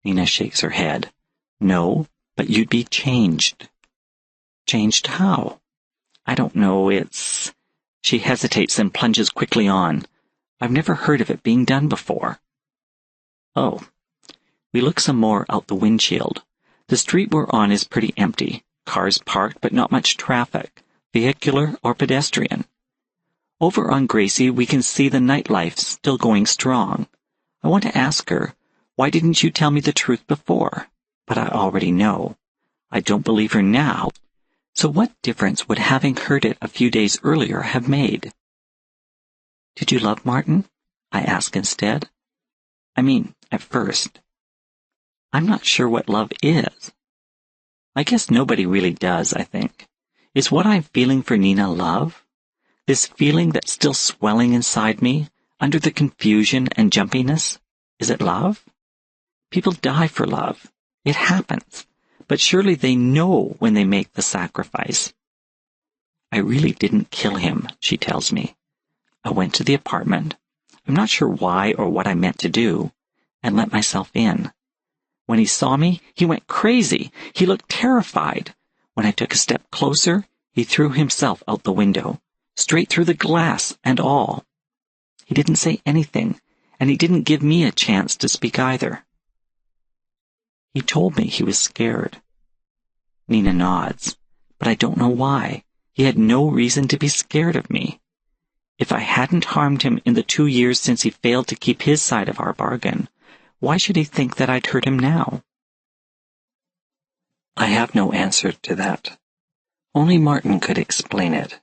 Nina shakes her head. "No, but you'd be changed." "Changed how?" "I don't know, it's..." She hesitates and plunges quickly on. "I've never heard of it being done before." "Oh." We look some more out the windshield. The street we're on is pretty empty. Cars parked, but not much traffic, vehicular or pedestrian. Over on Gracie, we can see the nightlife still going strong. I want to ask her, "Why didn't you tell me the truth before?" But I already know. I don't believe her now. So what difference would having heard it a few days earlier have made? Did you love Martin? I asked instead. I mean, at first. I'm not sure what love is. I guess nobody really does, I think. Is what I'm feeling for Nina love? This feeling that's still swelling inside me, under the confusion and jumpiness, is it love? People die for love. It happens. But surely they know when they make the sacrifice. I really didn't kill him, she tells me. I went to the apartment. I'm not sure why or what I meant to do, and let myself in. When he saw me, he went crazy. He looked terrified. When I took a step closer, he threw himself out the window, straight through the glass and all. He didn't say anything, and he didn't give me a chance to speak either. He told me he was scared. Nina nods, but I don't know why. He had no reason to be scared of me. If I hadn't harmed him in the 2 years since he failed to keep his side of our bargain, why should he think that I'd hurt him now? I have no answer to that. Only Martin could explain it.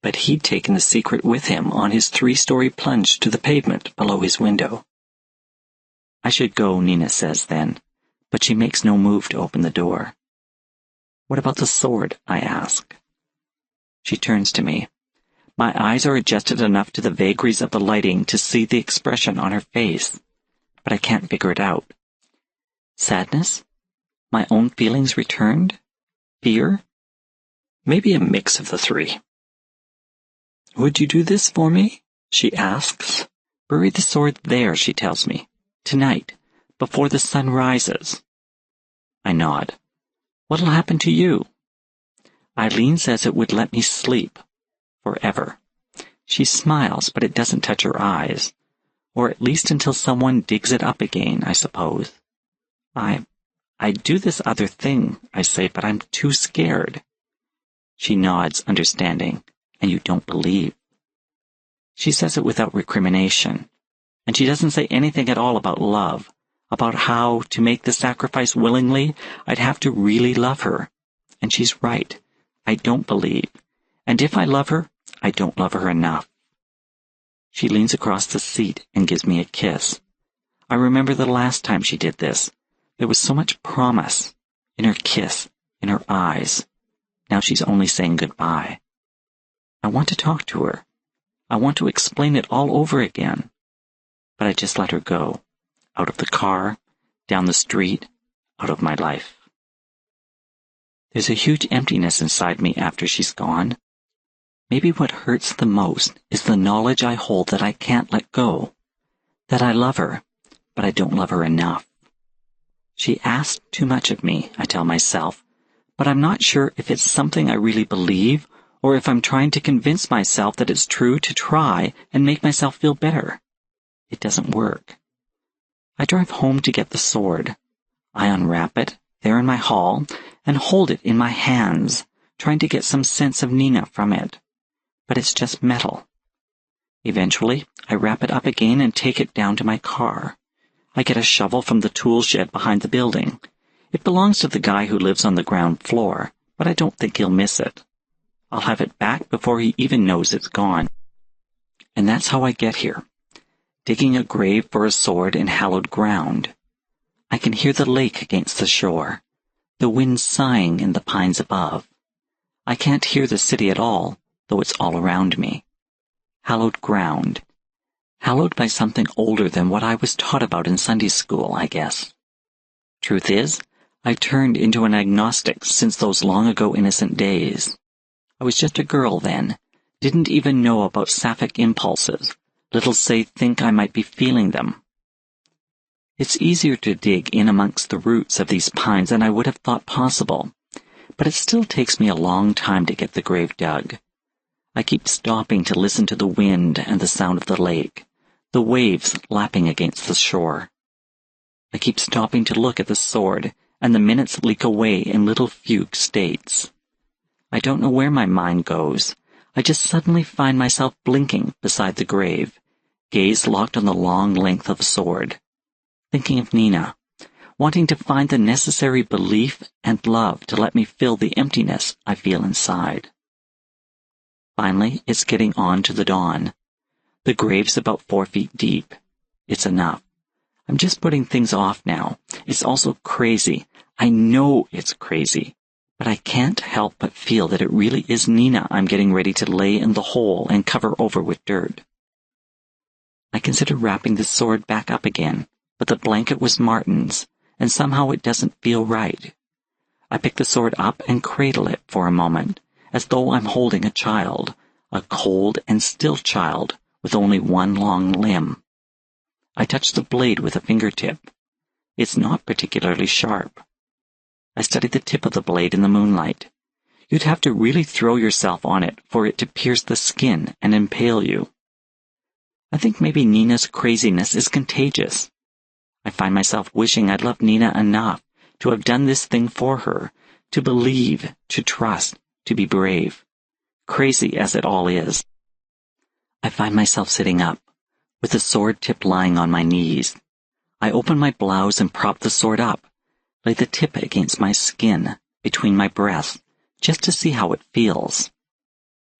But he'd taken the secret with him on his 3-story plunge to the pavement below his window. I should go, Nina says then, but she makes no move to open the door. What about the sword? I ask. She turns to me. My eyes are adjusted enough to the vagaries of the lighting to see the expression on her face, but I can't figure it out. Sadness? My own feelings returned? Fear? Maybe a mix of the three. Would you do this for me? She asks. Bury the sword there, she tells me. Tonight, before the sun rises. I nod. What'll happen to you? Eileen says it would let me sleep. Forever. She smiles, but it doesn't touch her eyes. Or at least until someone digs it up again, I suppose. I'd do this other thing, I say, but I'm too scared. She nods, understanding, and you don't believe. She says it without recrimination, and she doesn't say anything at all about love, about how, to make the sacrifice willingly, I'd have to really love her. And she's right. I don't believe. And if I love her, I don't love her enough. She leans across the seat and gives me a kiss. I remember the last time she did this. There was so much promise in her kiss, in her eyes. Now she's only saying goodbye. I want to talk to her. I want to explain it all over again. But I just let her go. Out of the car, down the street, out of my life. There's a huge emptiness inside me after she's gone. Maybe what hurts the most is the knowledge I hold that I can't let go. That I love her, but I don't love her enough. She asked too much of me, I tell myself, but I'm not sure if it's something I really believe or if I'm trying to convince myself that it's true to try and make myself feel better. It doesn't work. I drive home to get the sword. I unwrap it, there in my hall, and hold it in my hands, trying to get some sense of Nina from it. But it's just metal. Eventually, I wrap it up again and take it down to my car. I get a shovel from the tool shed behind the building. It belongs to the guy who lives on the ground floor, but I don't think he'll miss it. I'll have it back before he even knows it's gone. And that's how I get here, digging a grave for a sword in hallowed ground. I can hear the lake against the shore, the wind sighing in the pines above. I can't hear the city at all, though it's all around me. Hallowed ground. Hallowed by something older than what I was taught about in Sunday school, I guess. Truth is, I've turned into an agnostic since those long-ago innocent days. I was just a girl then, didn't even know about sapphic impulses. Little say think I might be feeling them. It's easier to dig in amongst the roots of these pines than I would have thought possible, but it still takes me a long time to get the grave dug. I keep stopping to listen to the wind and the sound of the lake, the waves lapping against the shore. I keep stopping to look at the sword, and the minutes leak away in little fugue states. I don't know where my mind goes. I just suddenly find myself blinking beside the grave, gaze locked on the long length of the sword, thinking of Nina, wanting to find the necessary belief and love to let me fill the emptiness I feel inside. Finally, it's getting on to the dawn. The grave's about 4 feet deep. It's enough. I'm just putting things off now. It's also crazy. I know it's crazy. But I can't help but feel that it really is Nina I'm getting ready to lay in the hole and cover over with dirt. I consider wrapping the sword back up again, but the blanket was Martin's, and somehow it doesn't feel right. I pick the sword up and cradle it for a moment, as though I'm holding a child, a cold and still child with only one long limb. I touch the blade with a fingertip. It's not particularly sharp. I study the tip of the blade in the moonlight. You'd have to really throw yourself on it for it to pierce the skin and impale you. I think maybe Nina's craziness is contagious. I find myself wishing I'd loved Nina enough to have done this thing for her, to believe, to trust, to be brave. Crazy as it all is. I find myself sitting up, with the sword tip lying on my knees. I open my blouse and prop the sword up, lay the tip against my skin, between my breasts, just to see how it feels.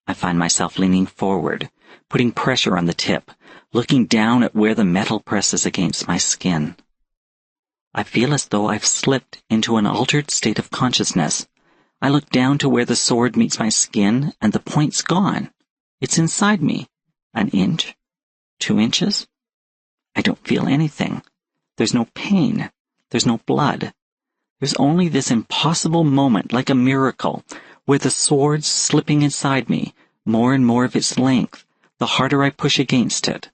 I find myself leaning forward, putting pressure on the tip, looking down at where the metal presses against my skin. I feel as though I've slipped into an altered state of consciousness. I look down to where the sword meets my skin, and the point's gone. It's inside me. 1 inch? 2 inches? I don't feel anything. There's no pain. There's no blood. There's only this impossible moment, like a miracle, where the sword's slipping inside me, more and more of its length, the harder I push against it.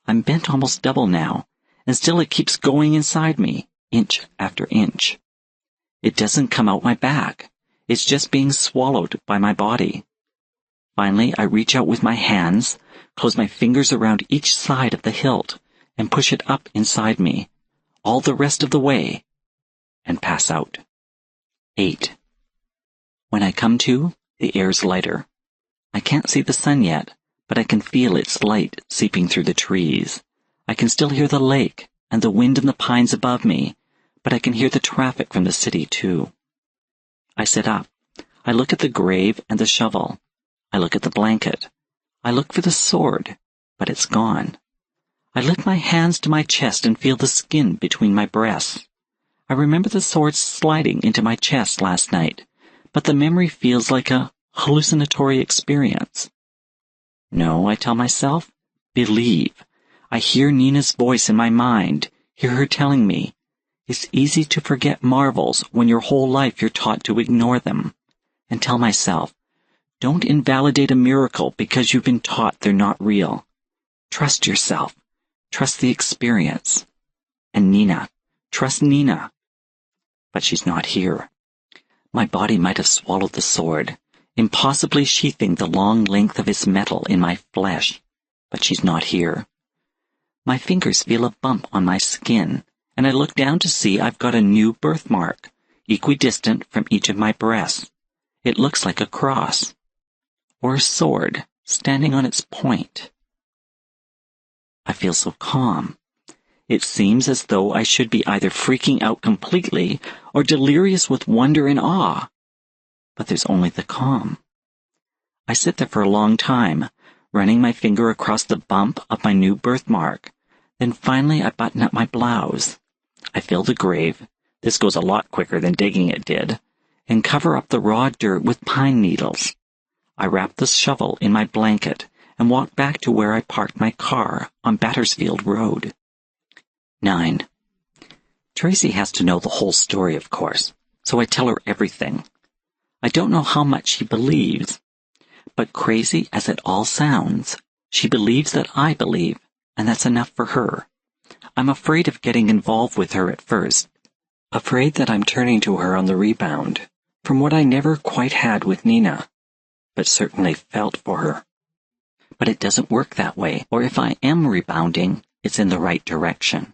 I'm bent almost double now, and still it keeps going inside me, inch after inch. It doesn't come out my back. It's just being swallowed by my body. Finally, I reach out with my hands, close my fingers around each side of the hilt, and push it up inside me, all the rest of the way, and pass out. 8. When I come to, the air's lighter. I can't see the sun yet, but I can feel its light seeping through the trees. I can still hear the lake and the wind in the pines above me, but I can hear the traffic from the city too. I sit up. I look at the grave and the shovel. I look at the blanket. I look for the sword, but it's gone. I lift my hands to my chest and feel the skin between my breasts. I remember the sword sliding into my chest last night, but the memory feels like a hallucinatory experience. No, I tell myself, believe. I hear Nina's voice in my mind, hear her telling me, it's easy to forget marvels when your whole life you're taught to ignore them. And tell myself, don't invalidate a miracle because you've been taught they're not real. Trust yourself. Trust the experience. And Nina. Trust Nina. But she's not here. My body might have swallowed the sword, impossibly sheathing the long length of its metal in my flesh, but she's not here. My fingers feel a bump on my skin, and I look down to see I've got a new birthmark, equidistant from each of my breasts. It looks like a cross, or a sword standing on its point. I feel so calm. It seems as though I should be either freaking out completely or delirious with wonder and awe. But there's only the calm. I sit there for a long time, running my finger across the bump of my new birthmark. Then finally I button up my blouse. I fill the grave, this goes a lot quicker than digging it did, and cover up the raw dirt with pine needles. I wrap the shovel in my blanket and walk back to where I parked my car on Battersfield Road. 9. Tracy has to know the whole story, of course, so I tell her everything. I don't know how much she believes, but crazy as it all sounds, she believes that I believe, and that's enough for her. I'm afraid of getting involved with her at first, afraid that I'm turning to her on the rebound, from what I never quite had with Nina, but certainly felt for her. But it doesn't work that way, or if I am rebounding, it's in the right direction.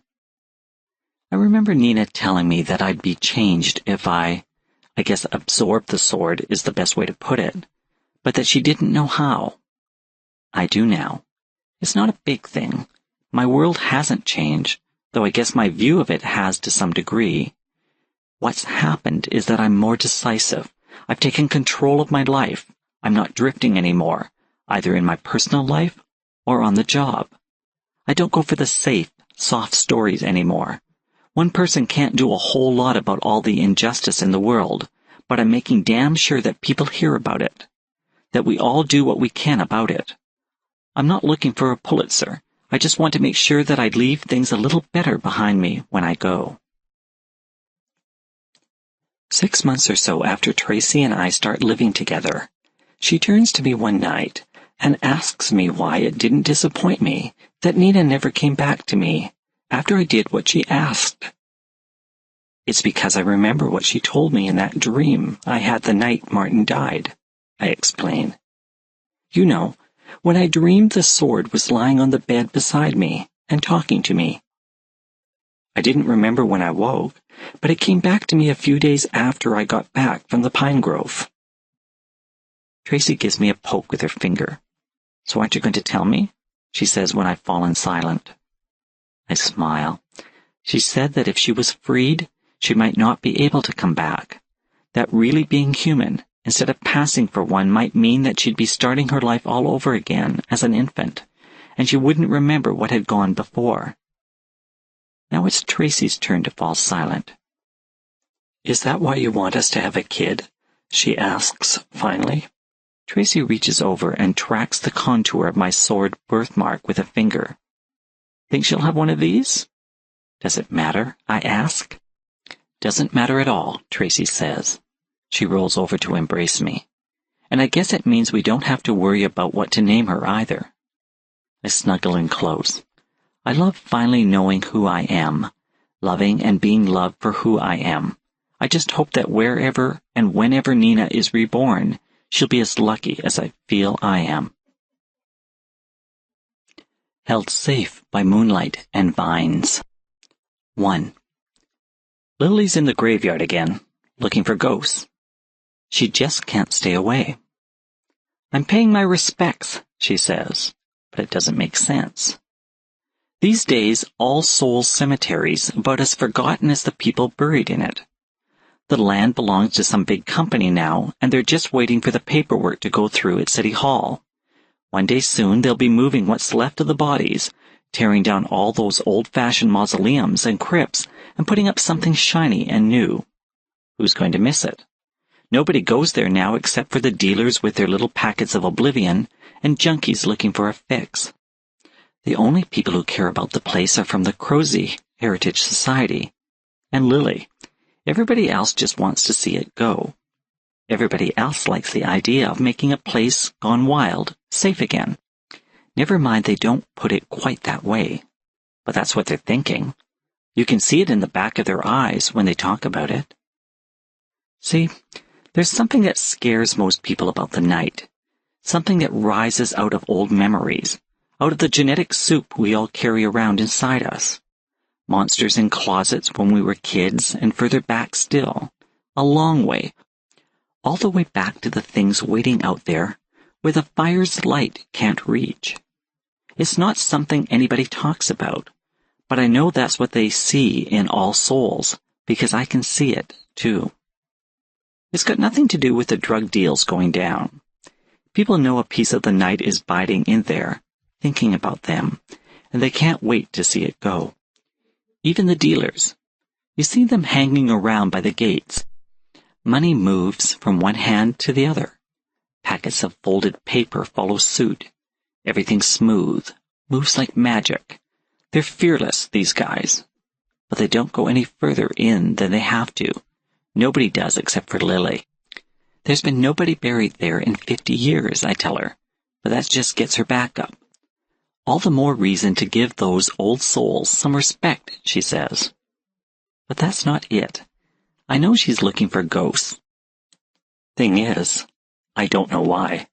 I remember Nina telling me that I'd be changed if I guess absorbed the sword is the best way to put it, but that she didn't know how. I do now. It's not a big thing. My world hasn't changed, though I guess my view of it has to some degree. What's happened is that I'm more decisive. I've taken control of my life. I'm not drifting anymore, either in my personal life or on the job. I don't go for the safe, soft stories anymore. One person can't do a whole lot about all the injustice in the world, but I'm making damn sure that people hear about it, that we all do what we can about it. I'm not looking for a Pulitzer. I just want to make sure that I leave things a little better behind me when I go. 6 months or so after Tracy and I start living together, she turns to me one night and asks me why it didn't disappoint me that Nina never came back to me after I did what she asked. It's because I remember what she told me in that dream I had the night Martin died, I explain. You know, when I dreamed the sword was lying on the bed beside me and talking to me. I didn't remember when I woke, but it came back to me a few days after I got back from the pine grove. Tracy gives me a poke with her finger. So aren't you going to tell me? She says when I've fallen silent. I smile. She said that if she was freed, she might not be able to come back. That really being human, instead of passing for one, might mean that she'd be starting her life all over again as an infant, and she wouldn't remember what had gone before. Now it's Tracy's turn to fall silent. Is that why you want us to have a kid? She asks, finally. Tracy reaches over and tracks the contour of my sword birthmark with a finger. Think she'll have one of these? Does it matter? I ask. Doesn't matter at all, Tracy says. She rolls over to embrace me. And I guess it means we don't have to worry about what to name her either. I snuggle in close. I love finally knowing who I am, loving and being loved for who I am. I just hope that wherever and whenever Nina is reborn, she'll be as lucky as I feel I am. Held Safe by Moonlight and Vines. 1. Lily's in the graveyard again, looking for ghosts. She just can't stay away. I'm paying my respects, she says, but it doesn't make sense. These days, All Souls Cemetery's about as forgotten as the people buried in it. The land belongs to some big company now, and they're just waiting for the paperwork to go through at City Hall. One day soon, they'll be moving what's left of the bodies, tearing down all those old-fashioned mausoleums and crypts, and putting up something shiny and new. Who's going to miss it? Nobody goes there now except for the dealers with their little packets of oblivion, and junkies looking for a fix. The only people who care about the place are from the Crozy Heritage Society. And Lily. Everybody else just wants to see it go. Everybody else likes the idea of making a place gone wild safe again. Never mind they don't put it quite that way. But that's what they're thinking. You can see it in the back of their eyes when they talk about it. See, there's something that scares most people about the night. Something that rises out of old memories. Out of the genetic soup we all carry around inside us. Monsters in closets when we were kids, and further back still. A long way. All the way back to the things waiting out there, where the fire's light can't reach. It's not something anybody talks about, but I know that's what they see in All Souls, because I can see it, too. It's got nothing to do with the drug deals going down. People know a piece of the night is biding in there, thinking about them, and they can't wait to see it go. Even the dealers. You see them hanging around by the gates. Money moves from one hand to the other. Packets of folded paper follow suit. Everything's smooth, moves like magic. They're fearless, these guys. But they don't go any further in than they have to. Nobody does except for Lily. There's been nobody buried there in 50 years, I tell her, but that just gets her back up. All the more reason to give those old souls some respect, she says. But that's not it. I know she's looking for ghosts. Thing is, I don't know why.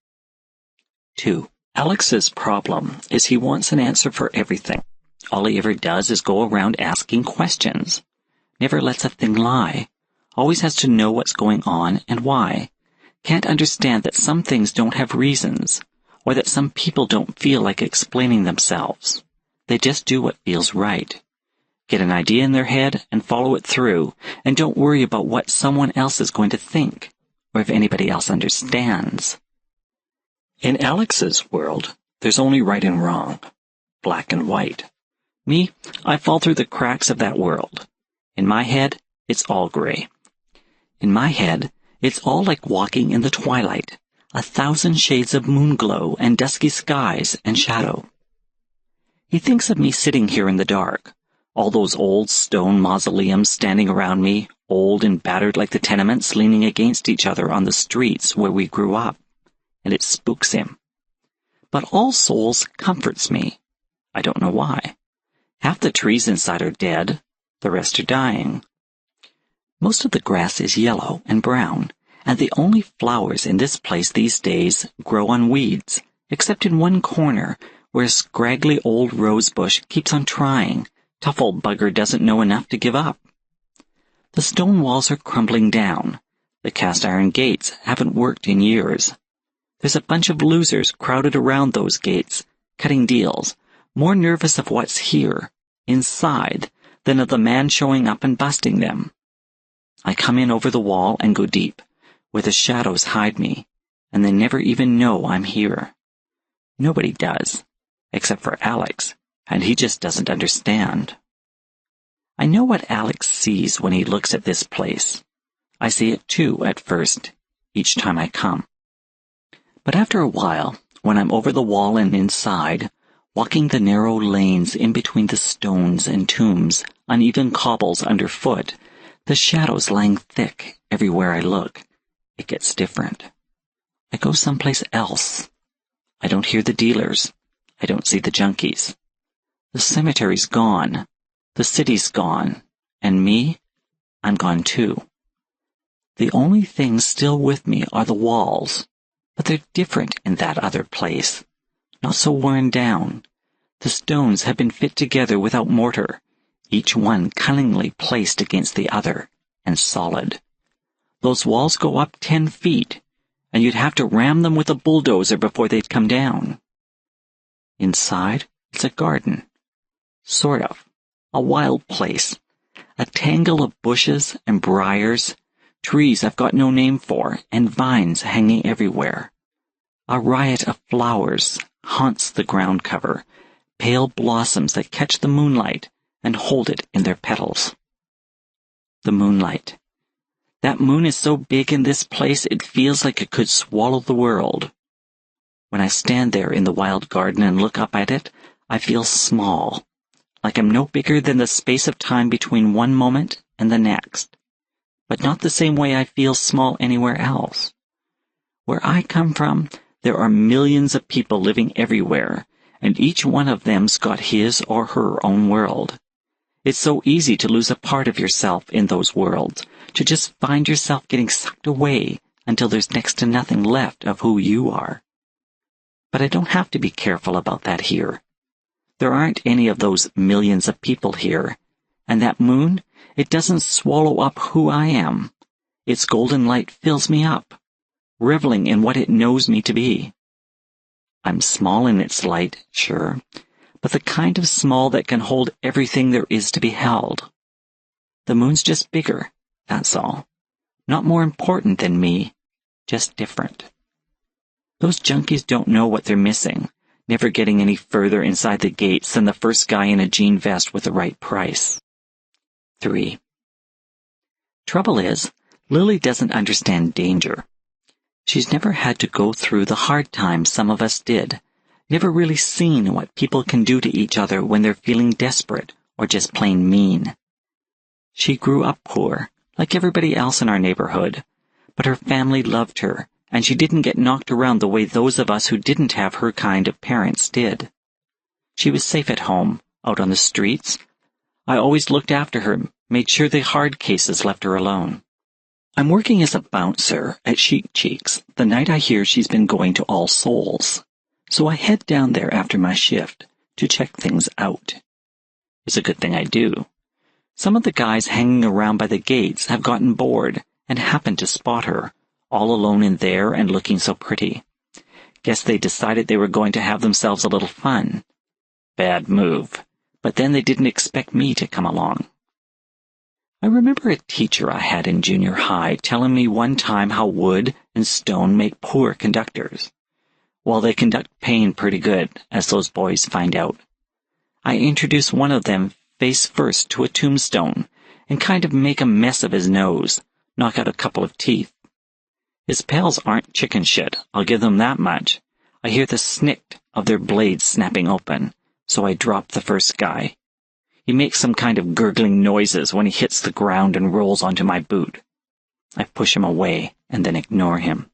2. Alex's problem is he wants an answer for everything. All he ever does is go around asking questions. Never lets a thing lie. Always has to know what's going on and why. Can't understand that some things don't have reasons, or that some people don't feel like explaining themselves. They just do what feels right. Get an idea in their head and follow it through, and don't worry about what someone else is going to think, or if anybody else understands. In Alex's world, there's only right and wrong, black and white. Me, I fall through the cracks of that world. In my head, it's all gray. In my head, it's all like walking in the twilight, 1,000 shades of moonglow and dusky skies and shadow. He thinks of me sitting here in the dark, all those old stone mausoleums standing around me, old and battered like the tenements leaning against each other on the streets where we grew up, and it spooks him. But All Souls comforts me. I don't know why. Half the trees inside are dead, the rest are dying. Most of the grass is yellow and brown, and the only flowers in this place these days grow on weeds, except in one corner where a scraggly old rose bush keeps on trying. Tough old bugger doesn't know enough to give up. The stone walls are crumbling down. The cast-iron gates haven't worked in years. There's a bunch of losers crowded around those gates, cutting deals, more nervous of what's here, inside, than of the man showing up and busting them. I come in over the wall and go deep, where the shadows hide me, and they never even know I'm here. Nobody does, except for Alex, and he just doesn't understand. I know what Alex sees when he looks at this place. I see it too at first, each time I come. But after a while, when I'm over the wall and inside, walking the narrow lanes in between the stones and tombs, uneven cobbles underfoot, the shadows lying thick everywhere I look, it gets different. I go someplace else. I don't hear the dealers. I don't see the junkies. The cemetery's gone. The city's gone. And me? I'm gone too. The only things still with me are the walls, but they're different in that other place. Not so worn down. The stones have been fit together without mortar, each one cunningly placed against the other, and solid. Those walls go up 10 feet, and you'd have to ram them with a bulldozer before they'd come down. Inside, it's a garden. Sort of. A wild place. A tangle of bushes and briars, trees I've got no name for, and vines hanging everywhere. A riot of flowers haunts the ground cover, pale blossoms that catch the moonlight and hold it in their petals. The moonlight. That moon is so big in this place it feels like it could swallow the world. When I stand there in the wild garden and look up at it, I feel small, like I'm no bigger than the space of time between one moment and the next, but not the same way I feel small anywhere else. Where I come from, there are millions of people living everywhere, and each one of them's got his or her own world. It's so easy to lose a part of yourself in those worlds, to just find yourself getting sucked away until there's next to nothing left of who you are. But I don't have to be careful about that here. There aren't any of those millions of people here, and that moon, it doesn't swallow up who I am. Its golden light fills me up, reveling in what it knows me to be. I'm small in its light, sure, but the kind of small that can hold everything there is to be held. The moon's just bigger, that's all. Not more important than me, just different. Those junkies don't know what they're missing, never getting any further inside the gates than the first guy in a jean vest with the right price. 3. Trouble is, Lily doesn't understand danger. She's never had to go through the hard times some of us did, never really seen what people can do to each other when they're feeling desperate or just plain mean. She grew up poor, like everybody else in our neighborhood, but her family loved her, and she didn't get knocked around the way those of us who didn't have her kind of parents did. She was safe at home, out on the streets. I always looked after her, made sure the hard cases left her alone. I'm working as a bouncer at Chic Cheeks the night I hear she's been going to All Souls, so I head down there after my shift to check things out. It's a good thing I do. Some of the guys hanging around by the gates have gotten bored and happened to spot her, all alone in there and looking so pretty. Guess they decided they were going to have themselves a little fun. Bad move, but then they didn't expect me to come along. I remember a teacher I had in junior high telling me one time how wood and stone make poor conductors. Well, they conduct pain pretty good, as those boys find out. I introduce one of them face first to a tombstone and kind of make a mess of his nose, knock out a couple of teeth. His pals aren't chicken shit, I'll give them that much. I hear the snick of their blades snapping open, so I drop the first guy. He makes some kind of gurgling noises when he hits the ground and rolls onto my boot. I push him away and then ignore him.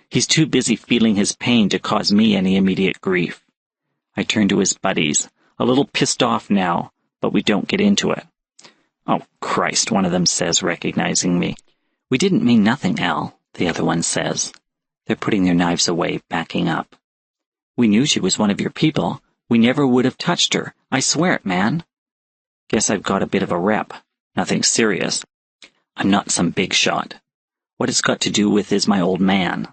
He's too busy feeling his pain to cause me any immediate grief. I turn to his buddies, a little pissed off now, but we don't get into it. "Oh, Christ," one of them says, recognizing me. "We didn't mean nothing, Al," the other one says. They're putting their knives away, backing up. "We knew she was one of your people. We never would have touched her. I swear it, man." Guess I've got a bit of a rep. Nothing serious. I'm not some big shot. What it's got to do with is my old man.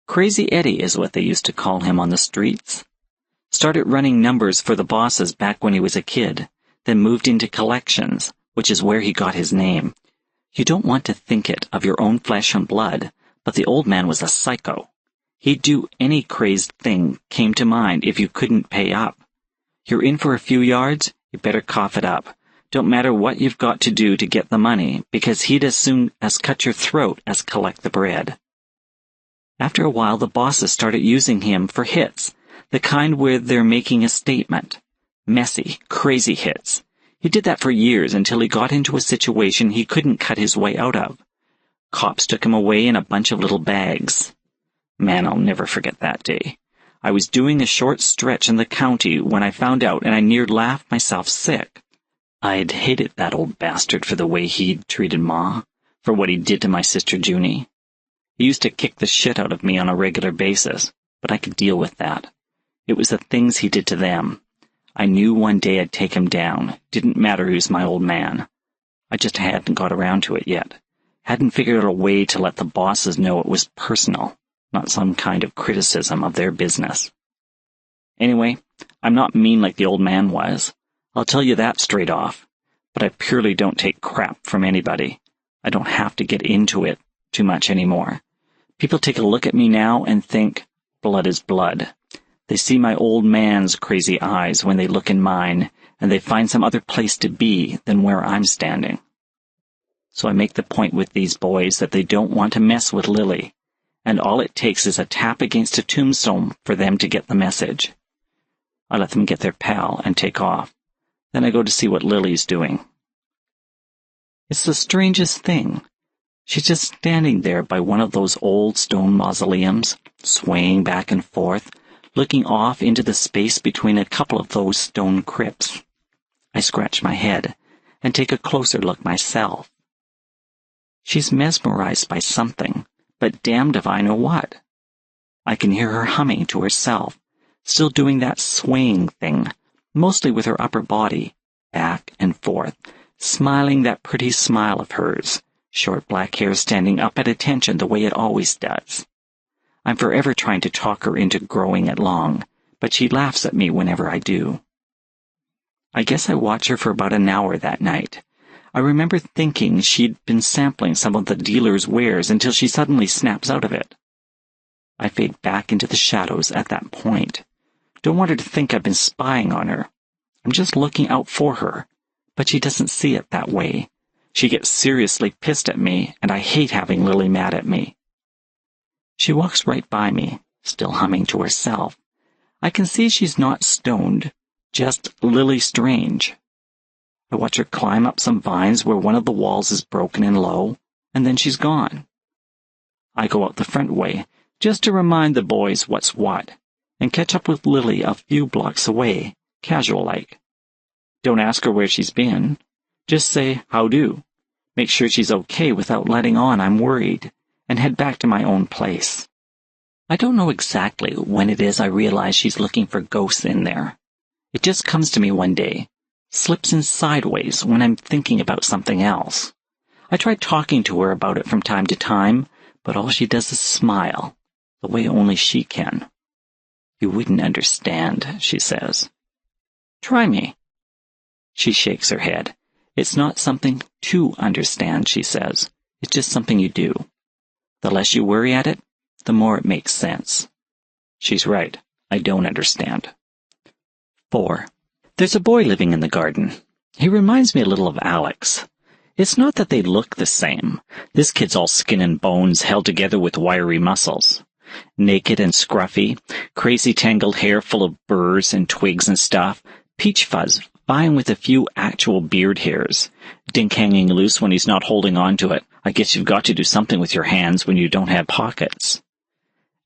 Crazy Eddie is what they used to call him on the streets. Started running numbers for the bosses back when he was a kid, then moved into collections, which is where he got his name. You don't want to think it of your own flesh and blood, but the old man was a psycho. He'd do any crazed thing came to mind if you couldn't pay up. You're in for a few yards, you better cough it up. Don't matter what you've got to do to get the money, because he'd as soon as cut your throat as collect the bread. After a while, the bosses started using him for hits, the kind where they're making a statement. Messy, crazy hits. He did that for years until he got into a situation he couldn't cut his way out of. Cops took him away in a bunch of little bags. Man, I'll never forget that day. I was doing a short stretch in the county when I found out, and I near laughed myself sick. I'd hated that old bastard for the way he'd treated Ma, for what he did to my sister Junie. He used to kick the shit out of me on a regular basis, but I could deal with that. It was the things he did to them. I knew one day I'd take him down. Didn't matter who's my old man. I just hadn't got around to it yet. Hadn't figured out a way to let the bosses know it was personal, not some kind of criticism of their business. Anyway, I'm not mean like the old man was. I'll tell you that straight off. But I purely don't take crap from anybody. I don't have to get into it too much anymore. People take a look at me now and think, blood is blood. They see my old man's crazy eyes when they look in mine, and they find some other place to be than where I'm standing. So I make the point with these boys that they don't want to mess with Lily, and all it takes is a tap against a tombstone for them to get the message. I let them get their pal and take off. Then I go to see what Lily's doing. It's the strangest thing. She's just standing there by one of those old stone mausoleums, swaying back and forth, looking off into the space between a couple of those stone crypts. I scratch my head and take a closer look myself. She's mesmerized by something, but damned if I know what. I can hear her humming to herself, still doing that swaying thing, mostly with her upper body, back and forth, smiling that pretty smile of hers, short black hair standing up at attention the way it always does. I'm forever trying to talk her into growing it long, but she laughs at me whenever I do. I guess I watched her for about an hour that night. I remember thinking she'd been sampling some of the dealer's wares until she suddenly snaps out of it. I fade back into the shadows at that point. Don't want her to think I've been spying on her. I'm just looking out for her, but she doesn't see it that way. She gets seriously pissed at me, and I hate having Lily mad at me. She walks right by me, still humming to herself. I can see she's not stoned, just Lily strange. I watch her climb up some vines where one of the walls is broken and low, and then she's gone. I go out the front way, just to remind the boys what's what, and catch up with Lily a few blocks away, casual-like. Don't ask her where she's been. Just say, how do. Make sure she's okay without letting on I'm worried, and head back to my own place. I don't know exactly when it is I realize she's looking for ghosts in there. It just comes to me one day, slips in sideways when I'm thinking about something else. I try talking to her about it from time to time, but all she does is smile, the way only she can. You wouldn't understand, she says. Try me. She shakes her head. It's not something to understand, she says. It's just something you do. The less you worry at it, the more it makes sense. She's right. I don't understand. 4. There's a boy living in the garden. He reminds me a little of Alex. It's not that they look the same. This kid's all skin and bones held together with wiry muscles. Naked and scruffy, crazy tangled hair full of burrs and twigs and stuff, peach fuzz vying with a few actual beard hairs, dink hanging loose when he's not holding on to it. I guess you've got to do something with your hands when you don't have pockets.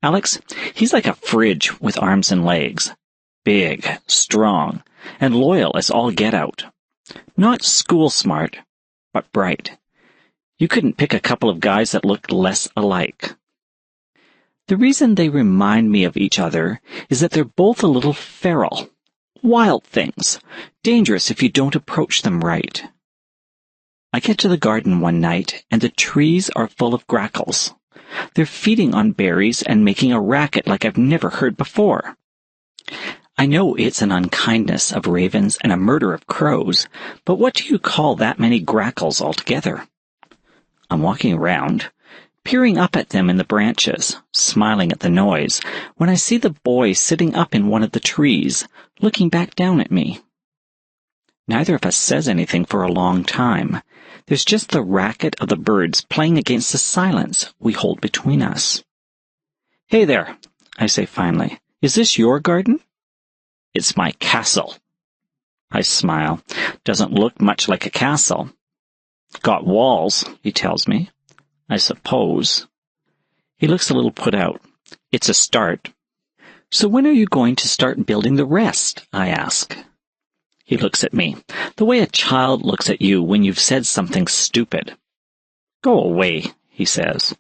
Alex, he's like a fridge with arms and legs. Big, strong, and loyal as all get out. Not school smart, but bright. You couldn't pick a couple of guys that looked less alike. The reason they remind me of each other is that they're both a little feral. Wild things, dangerous if you don't approach them right. I get to the garden one night, and the trees are full of grackles. They're feeding on berries and making a racket like I've never heard before. I know it's an unkindness of ravens and a murder of crows, but what do you call that many grackles altogether? I'm walking around, peering up at them in the branches, smiling at the noise, when I see the boy sitting up in one of the trees, looking back down at me. Neither of us says anything for a long time. There's just the racket of the birds playing against the silence we hold between us. "Hey there," I say finally. "Is this your garden?" "It's my castle." I smile. Doesn't look much like a castle. "Got walls," he tells me. "I suppose." He looks a little put out. "It's a start." "So when are you going to start building the rest?" I ask. He looks at me, the way a child looks at you when you've said something stupid. "Go away," he says.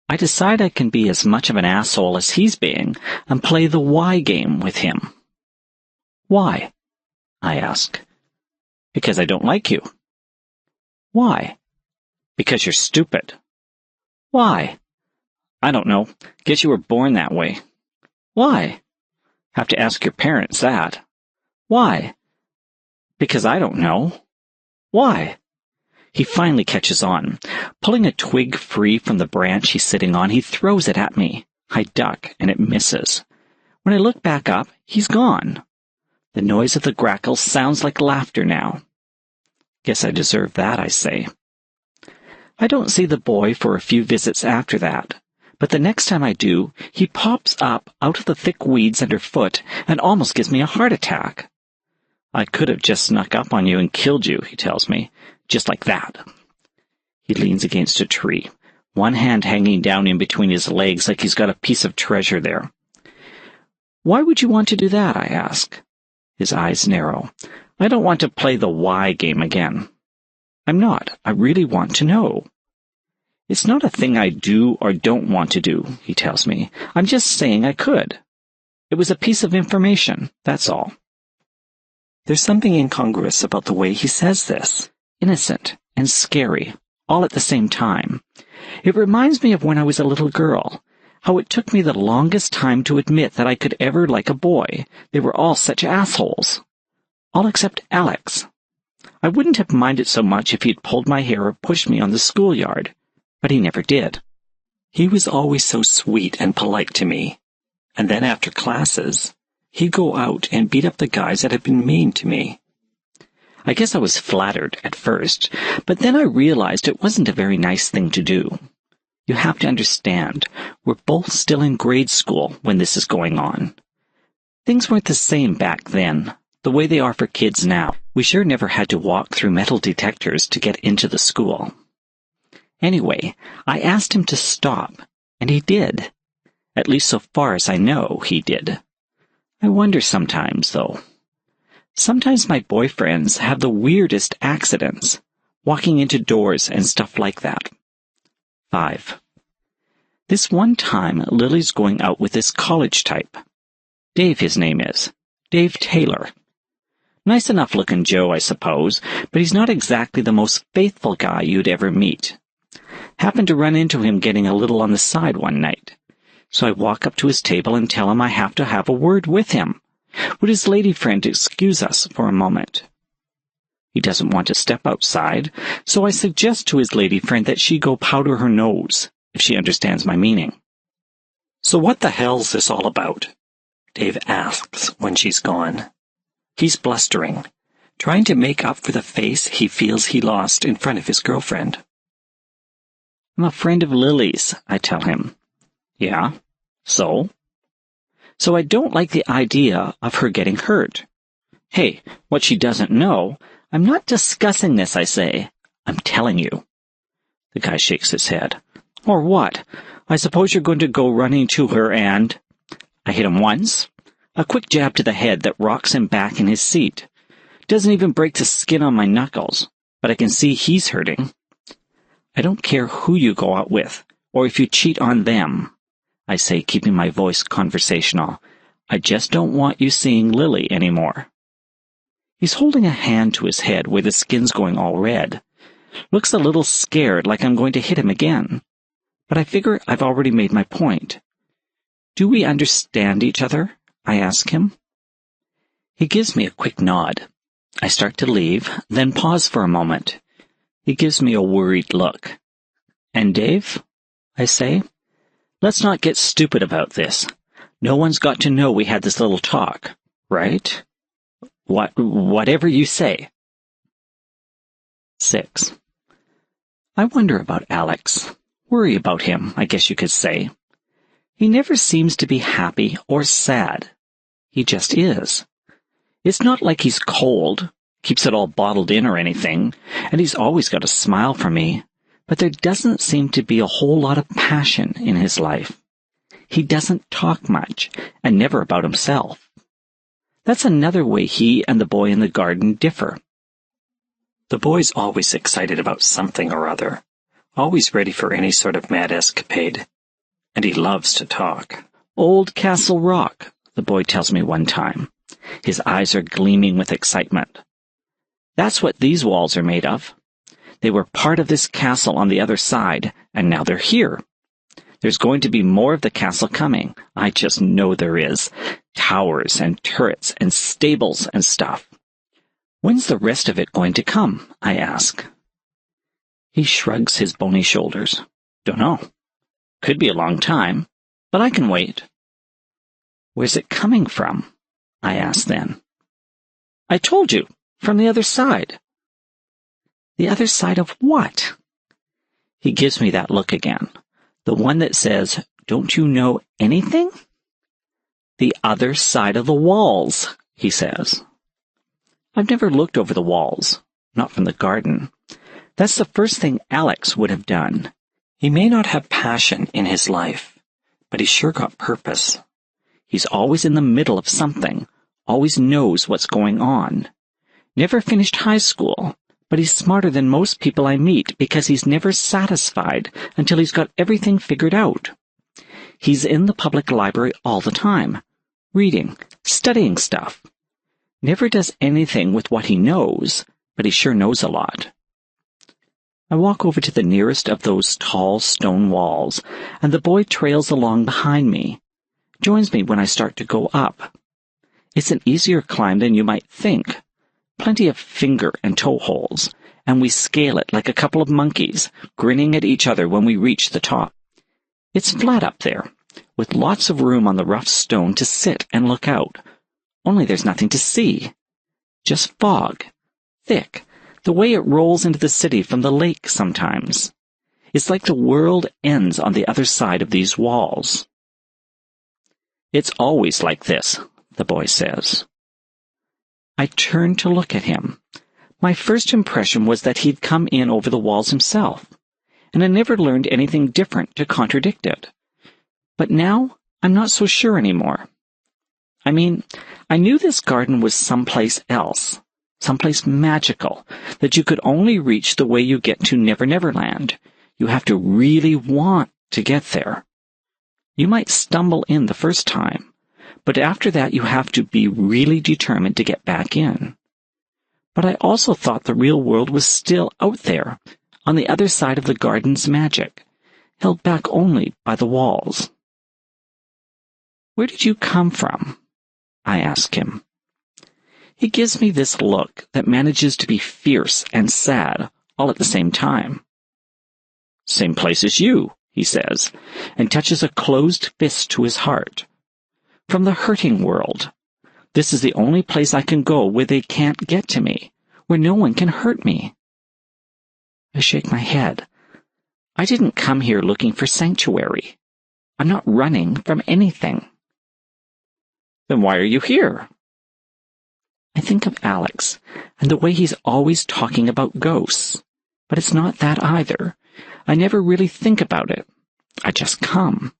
I decide I can be as much of an asshole as he's being and play the why game with him. "Why?" I ask. "Because I don't like you." "Why?" "Because you're stupid." "Why?" "I don't know. Guess you were born that way." "Why?" "Have to ask your parents that." "Why?" "Because I don't know." "Why?" He finally catches on. Pulling a twig free from the branch he's sitting on, he throws it at me. I duck, and it misses. When I look back up, he's gone. The noise of the grackles sounds like laughter now. "Guess I deserve that," I say. I don't see the boy for a few visits after that, but the next time I do, he pops up out of the thick weeds underfoot and almost gives me a heart attack. "I could have just snuck up on you and killed you," he tells me, "just like that." He leans against a tree, one hand hanging down in between his legs like he's got a piece of treasure there. "Why would you want to do that?" I ask. His eyes narrow. "I don't want to play the why game again." "I'm not. I really want to know." "It's not a thing I do or don't want to do," he tells me. "I'm just saying I could. It was a piece of information, that's all." There's something incongruous about the way he says this. Innocent and scary, all at the same time. It reminds me of when I was a little girl, how it took me the longest time to admit that I could ever like a boy. They were all such assholes. All except Alex. I wouldn't have minded so much if he'd pulled my hair or pushed me on the schoolyard, but he never did. He was always so sweet and polite to me. And then after classes, he'd go out and beat up the guys that had been mean to me. I guess I was flattered at first, but then I realized it wasn't a very nice thing to do. You have to understand, we're both still in grade school when this is going on. Things weren't the same back then, the way they are for kids now. We sure never had to walk through metal detectors to get into the school. Anyway, I asked him to stop, and he did. At least so far as I know, he did. I wonder sometimes, though. Sometimes my boyfriends have the weirdest accidents, walking into doors and stuff like that. 5. This one time, Lily's going out with this college type. Dave, his name is. Dave Taylor. Nice enough-looking Joe, I suppose, but he's not exactly the most faithful guy you'd ever meet. Happened to run into him getting a little on the side one night. So I walk up to his table and tell him I have to have a word with him. Would his lady friend excuse us for a moment? He doesn't want to step outside, so I suggest to his lady friend that she go powder her nose, if she understands my meaning. "So what the hell's this all about?" Dave asks when she's gone. He's blustering, trying to make up for the face he feels he lost in front of his girlfriend. "I'm a friend of Lily's," I tell him. "Yeah? So?" "So I don't like the idea of her getting hurt." "Hey, what she doesn't know, I'm not discussing this, I say. I'm telling you." The guy shakes his head. "Or what? I suppose you're going to go running to her and—" I hit him once. A quick jab to the head that rocks him back in his seat. Doesn't even break the skin on my knuckles, but I can see he's hurting. "I don't care who you go out with, or if you cheat on them," I say, keeping my voice conversational. "I just don't want you seeing Lily anymore." He's holding a hand to his head where the skin's going all red. Looks a little scared, like I'm going to hit him again. But I figure I've already made my point. "Do we understand each other?" I ask him. He gives me a quick nod. I start to leave, then pause for a moment. He gives me a worried look. "And Dave?" I say. "Let's not get stupid about this. No one's got to know we had this little talk, right?" Whatever you say." 6. I wonder about Alex. Worry about him, I guess you could say. He never seems to be happy or sad. He just is. It's not like he's cold, keeps it all bottled in or anything, and he's always got a smile for me, but there doesn't seem to be a whole lot of passion in his life. He doesn't talk much, and never about himself. That's another way he and the boy in the garden differ. The boy's always excited about something or other, always ready for any sort of mad escapade, and he loves to talk. "Old Castle Rock," the boy tells me one time. His eyes are gleaming with excitement. "That's what these walls are made of. They were part of this castle on the other side, and now they're here. There's going to be more of the castle coming. I just know there is. Towers and turrets and stables and stuff." "When's the rest of it going to come?" I ask. He shrugs his bony shoulders. "Dunno. Could be a long time, but I can wait." "Where's it coming from?" I ask then. "I told you, from the other side." "The other side of what?" He gives me that look again. The one that says, "Don't you know anything?" "The other side of the walls," he says. I've never looked over the walls, not from the garden. That's the first thing Alex would have done. He may not have passion in his life, but he's sure got purpose. He's always in the middle of something, always knows what's going on. Never finished high school, but he's smarter than most people I meet because he's never satisfied until he's got everything figured out. He's in the public library all the time, reading, studying stuff. Never does anything with what he knows, but he sure knows a lot. I walk over to the nearest of those tall stone walls, and the boy trails along behind me, joins me when I start to go up. It's an easier climb than you might think. Plenty of finger and toe holes, and we scale it like a couple of monkeys, grinning at each other when we reach the top. It's flat up there, with lots of room on the rough stone to sit and look out. Only there's nothing to see. Just fog, thick, the way it rolls into the city from the lake sometimes. It's like the world ends on the other side of these walls. "It's always like this," the boy says. I turn to look at him. My first impression was that he'd come in over the walls himself, and I never learned anything different to contradict it. But now, I'm not so sure anymore. I mean, I knew this garden was someplace else, someplace magical, that you could only reach the way you get to Never Never Land. You have to really want to get there. You might stumble in the first time, but after that you have to be really determined to get back in. But I also thought the real world was still out there, on the other side of the garden's magic, held back only by the walls. "Where did you come from?" I ask him. He gives me this look that manages to be fierce and sad all at the same time. "Same place as you," he says, and touches a closed fist to his heart. "From the hurting world. This is the only place I can go where they can't get to me, where no one can hurt me." I shake my head. I didn't come here looking for sanctuary. I'm not running from anything. "Then why are you here?" I think of Alex and the way he's always talking about ghosts, but it's not that either. I never really think about it. I just come.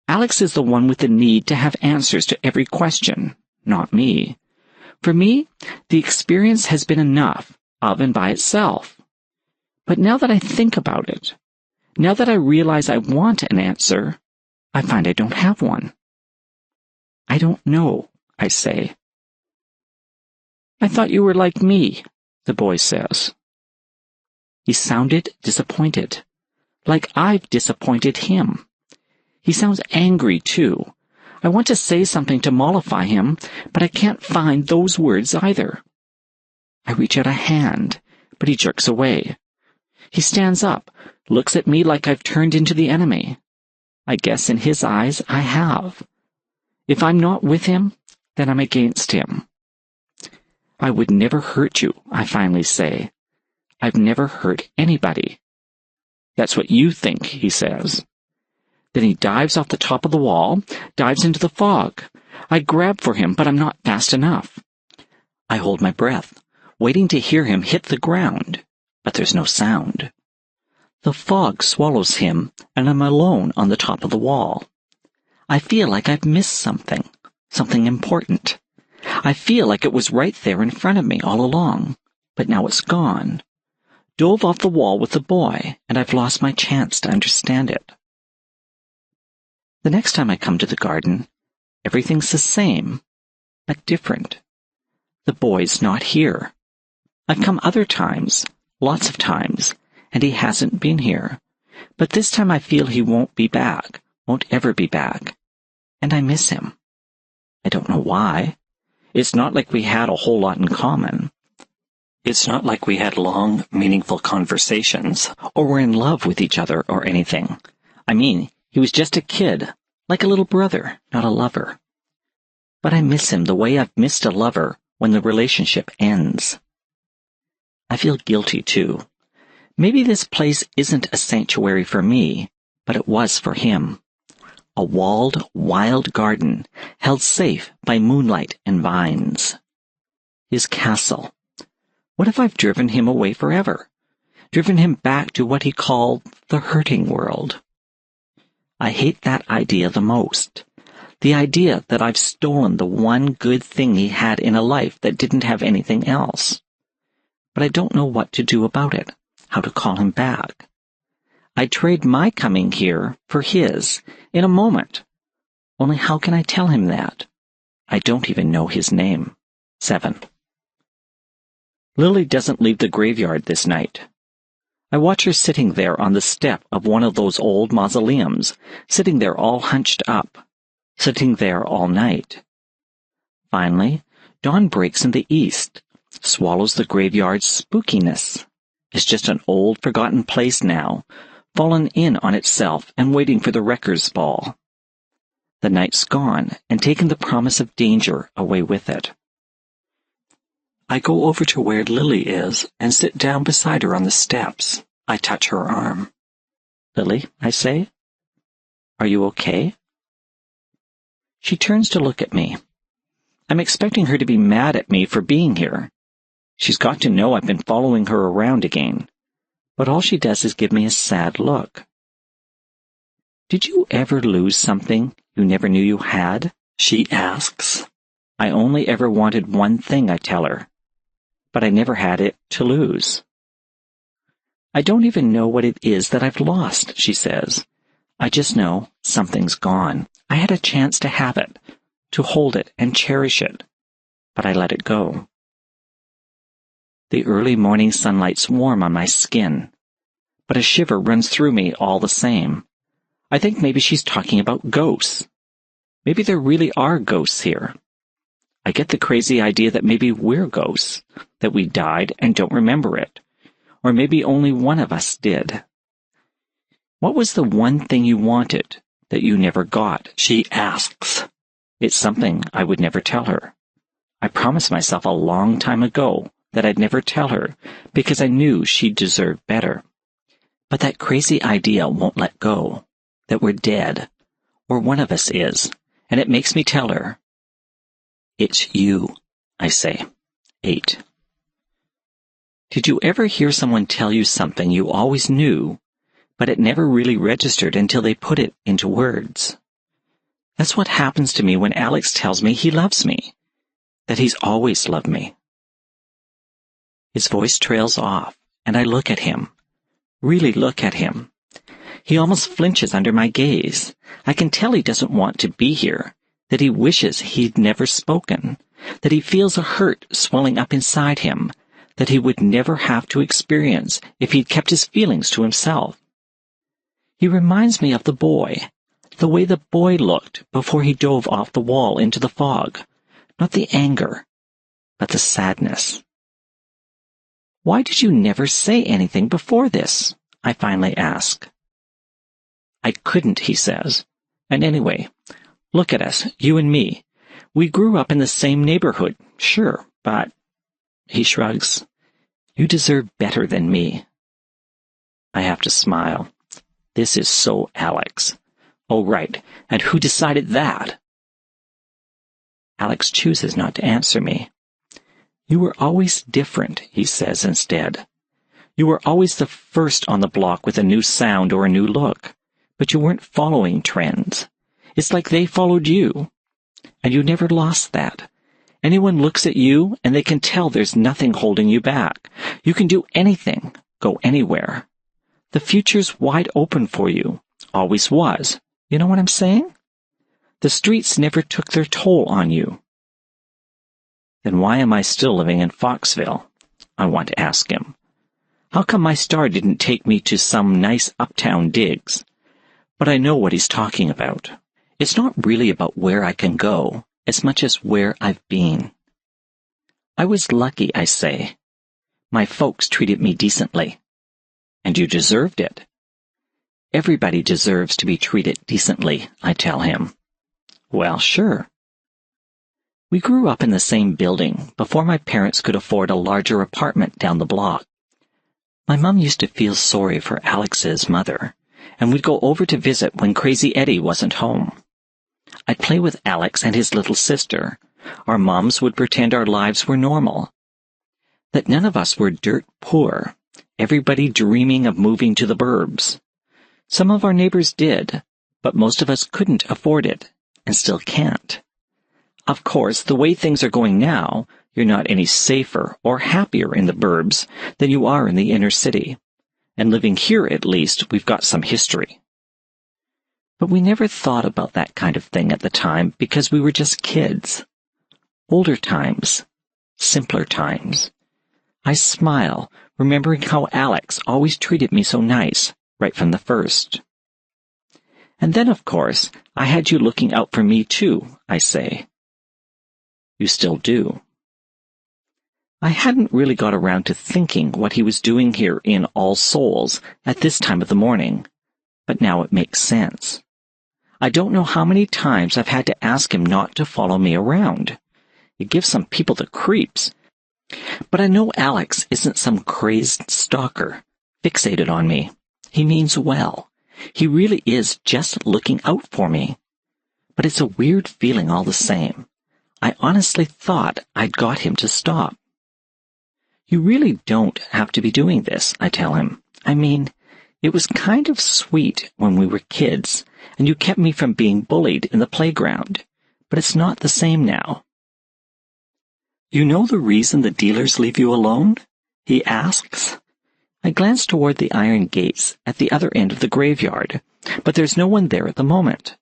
Alex is the one with the need to have answers to every question, not me. For me, the experience has been enough, of and by itself. But now that I think about it, now that I realize I want an answer, I find I don't have one. "I don't know," I say. "I thought you were like me," the boy says. He sounded disappointed, like I've disappointed him. He sounds angry, too. I want to say something to mollify him, but I can't find those words either. I reach out a hand, but he jerks away. He stands up, looks at me like I've turned into the enemy. I guess in his eyes I have. If I'm not with him, then I'm against him. "I would never hurt you," I finally say. "I've never hurt anybody." "That's what you think," he says. Then he dives off the top of the wall, dives into the fog. I grab for him, but I'm not fast enough. I hold my breath, waiting to hear him hit the ground, but there's no sound. The fog swallows him, and I'm alone on the top of the wall. I feel like I've missed something important. I feel like it was right there in front of me all along, but now it's gone. Dove off the wall with the boy, and I've lost my chance to understand it. The next time I come to the garden, everything's the same, but different. The boy's not here. I've come other times, lots of times, and he hasn't been here. But this time I feel he won't be back, won't ever be back. And I miss him. I don't know why. It's not like we had a whole lot in common. It's not like we had long, meaningful conversations, or were in love with each other or anything. I mean, he was just a kid, like a little brother, not a lover. But I miss him the way I've missed a lover when the relationship ends. I feel guilty, too. Maybe this place isn't a sanctuary for me, but it was for him. A walled, wild garden, held safe by moonlight and vines. His castle. What if I've driven him away forever? Driven him back to what he called the hurting world? I hate that idea the most. The idea that I've stolen the one good thing he had in a life that didn't have anything else. But I don't know what to do about it, how to call him back. I'd trade my coming here for his in a moment. Only how can I tell him that? I don't even know his name. 7. Lily doesn't leave the graveyard this night. I watch her sitting there on the step of one of those old mausoleums, sitting there all hunched up, sitting there all night. Finally, dawn breaks in the east, swallows the graveyard's spookiness. It's just an old, forgotten place now, fallen in on itself and waiting for the wrecker's ball. The night's gone and taken the promise of danger away with it. I go over to where Lily is and sit down beside her on the steps. I touch her arm. "Lily," I say, "are you okay?" She turns to look at me. I'm expecting her to be mad at me for being here. She's got to know I've been following her around again. But all she does is give me a sad look. "Did you ever lose something you never knew you had?" she asks. "I only ever wanted one thing," I tell her. "But I never had it to lose." "I don't even know what it is that I've lost," she says. "I just know something's gone. I had a chance to have it, to hold it and cherish it, but I let it go." The early morning sunlight's warm on my skin, but a shiver runs through me all the same. I think maybe she's talking about ghosts. Maybe there really are ghosts here. I get the crazy idea that maybe we're ghosts, that we died and don't remember it. Or maybe only one of us did. What was the one thing you wanted that you never got? She asks. It's something I would never tell her. I promised myself a long time ago that I'd never tell her because I knew she deserved better. But that crazy idea won't let go, that we're dead, or one of us is, and it makes me tell her. It's you, I say. 8. Did you ever hear someone tell you something you always knew, but it never really registered until they put it into words? That's what happens to me when Alex tells me he loves me, that he's always loved me. His voice trails off, and I look at him, really look at him. He almost flinches under my gaze. I can tell he doesn't want to be here, that he wishes he'd never spoken, that he feels a hurt swelling up inside him, that he would never have to experience if he'd kept his feelings to himself. He reminds me of the boy, the way the boy looked before he dove off the wall into the fog, not the anger, but the sadness. Why did you never say anything before this? I finally ask. I couldn't, he says. And anyway, look at us, you and me. We grew up in the same neighborhood, sure, but... He shrugs. You deserve better than me. I have to smile. This is so Alex. Oh, right. And who decided that? Alex chooses not to answer me. You were always different, he says instead. You were always the first on the block with a new sound or a new look, but you weren't following trends. It's like they followed you, and you never lost that. Anyone looks at you, and they can tell there's nothing holding you back. You can do anything, go anywhere. The future's wide open for you, always was. You know what I'm saying? The streets never took their toll on you. Then why am I still living in Foxville? I want to ask him. How come my star didn't take me to some nice uptown digs? But I know what he's talking about. It's not really about where I can go, as much as where I've been. I was lucky, I say. My folks treated me decently. And you deserved it. Everybody deserves to be treated decently, I tell him. Well, sure. We grew up in the same building before my parents could afford a larger apartment down the block. My mom used to feel sorry for Alex's mother, and we'd go over to visit when Crazy Eddie wasn't home. I'd play with Alex and his little sister. Our moms would pretend our lives were normal. That none of us were dirt poor, everybody dreaming of moving to the burbs. Some of our neighbors did, but most of us couldn't afford it, and still can't. Of course, the way things are going now, you're not any safer or happier in the burbs than you are in the inner city. And living here, at least, we've got some history. But we never thought about that kind of thing at the time because we were just kids. Older times. Simpler times. I smile, remembering how Alex always treated me so nice, right from the first. And then, of course, I had you looking out for me too, I say. You still do. I hadn't really got around to thinking what he was doing here in All Souls at this time of the morning, but now it makes sense. I don't know how many times I've had to ask him not to follow me around. It gives some people the creeps. But I know Alex isn't some crazed stalker, fixated on me. He means well. He really is just looking out for me. But it's a weird feeling all the same. I honestly thought I'd got him to stop. You really don't have to be doing this, I tell him. I mean, it was kind of sweet when we were kids, and you kept me from being bullied in the playground, but it's not the same now. You know the reason the dealers leave you alone? He asks. I glance toward the iron gates at the other end of the graveyard, but there's no one there at the moment.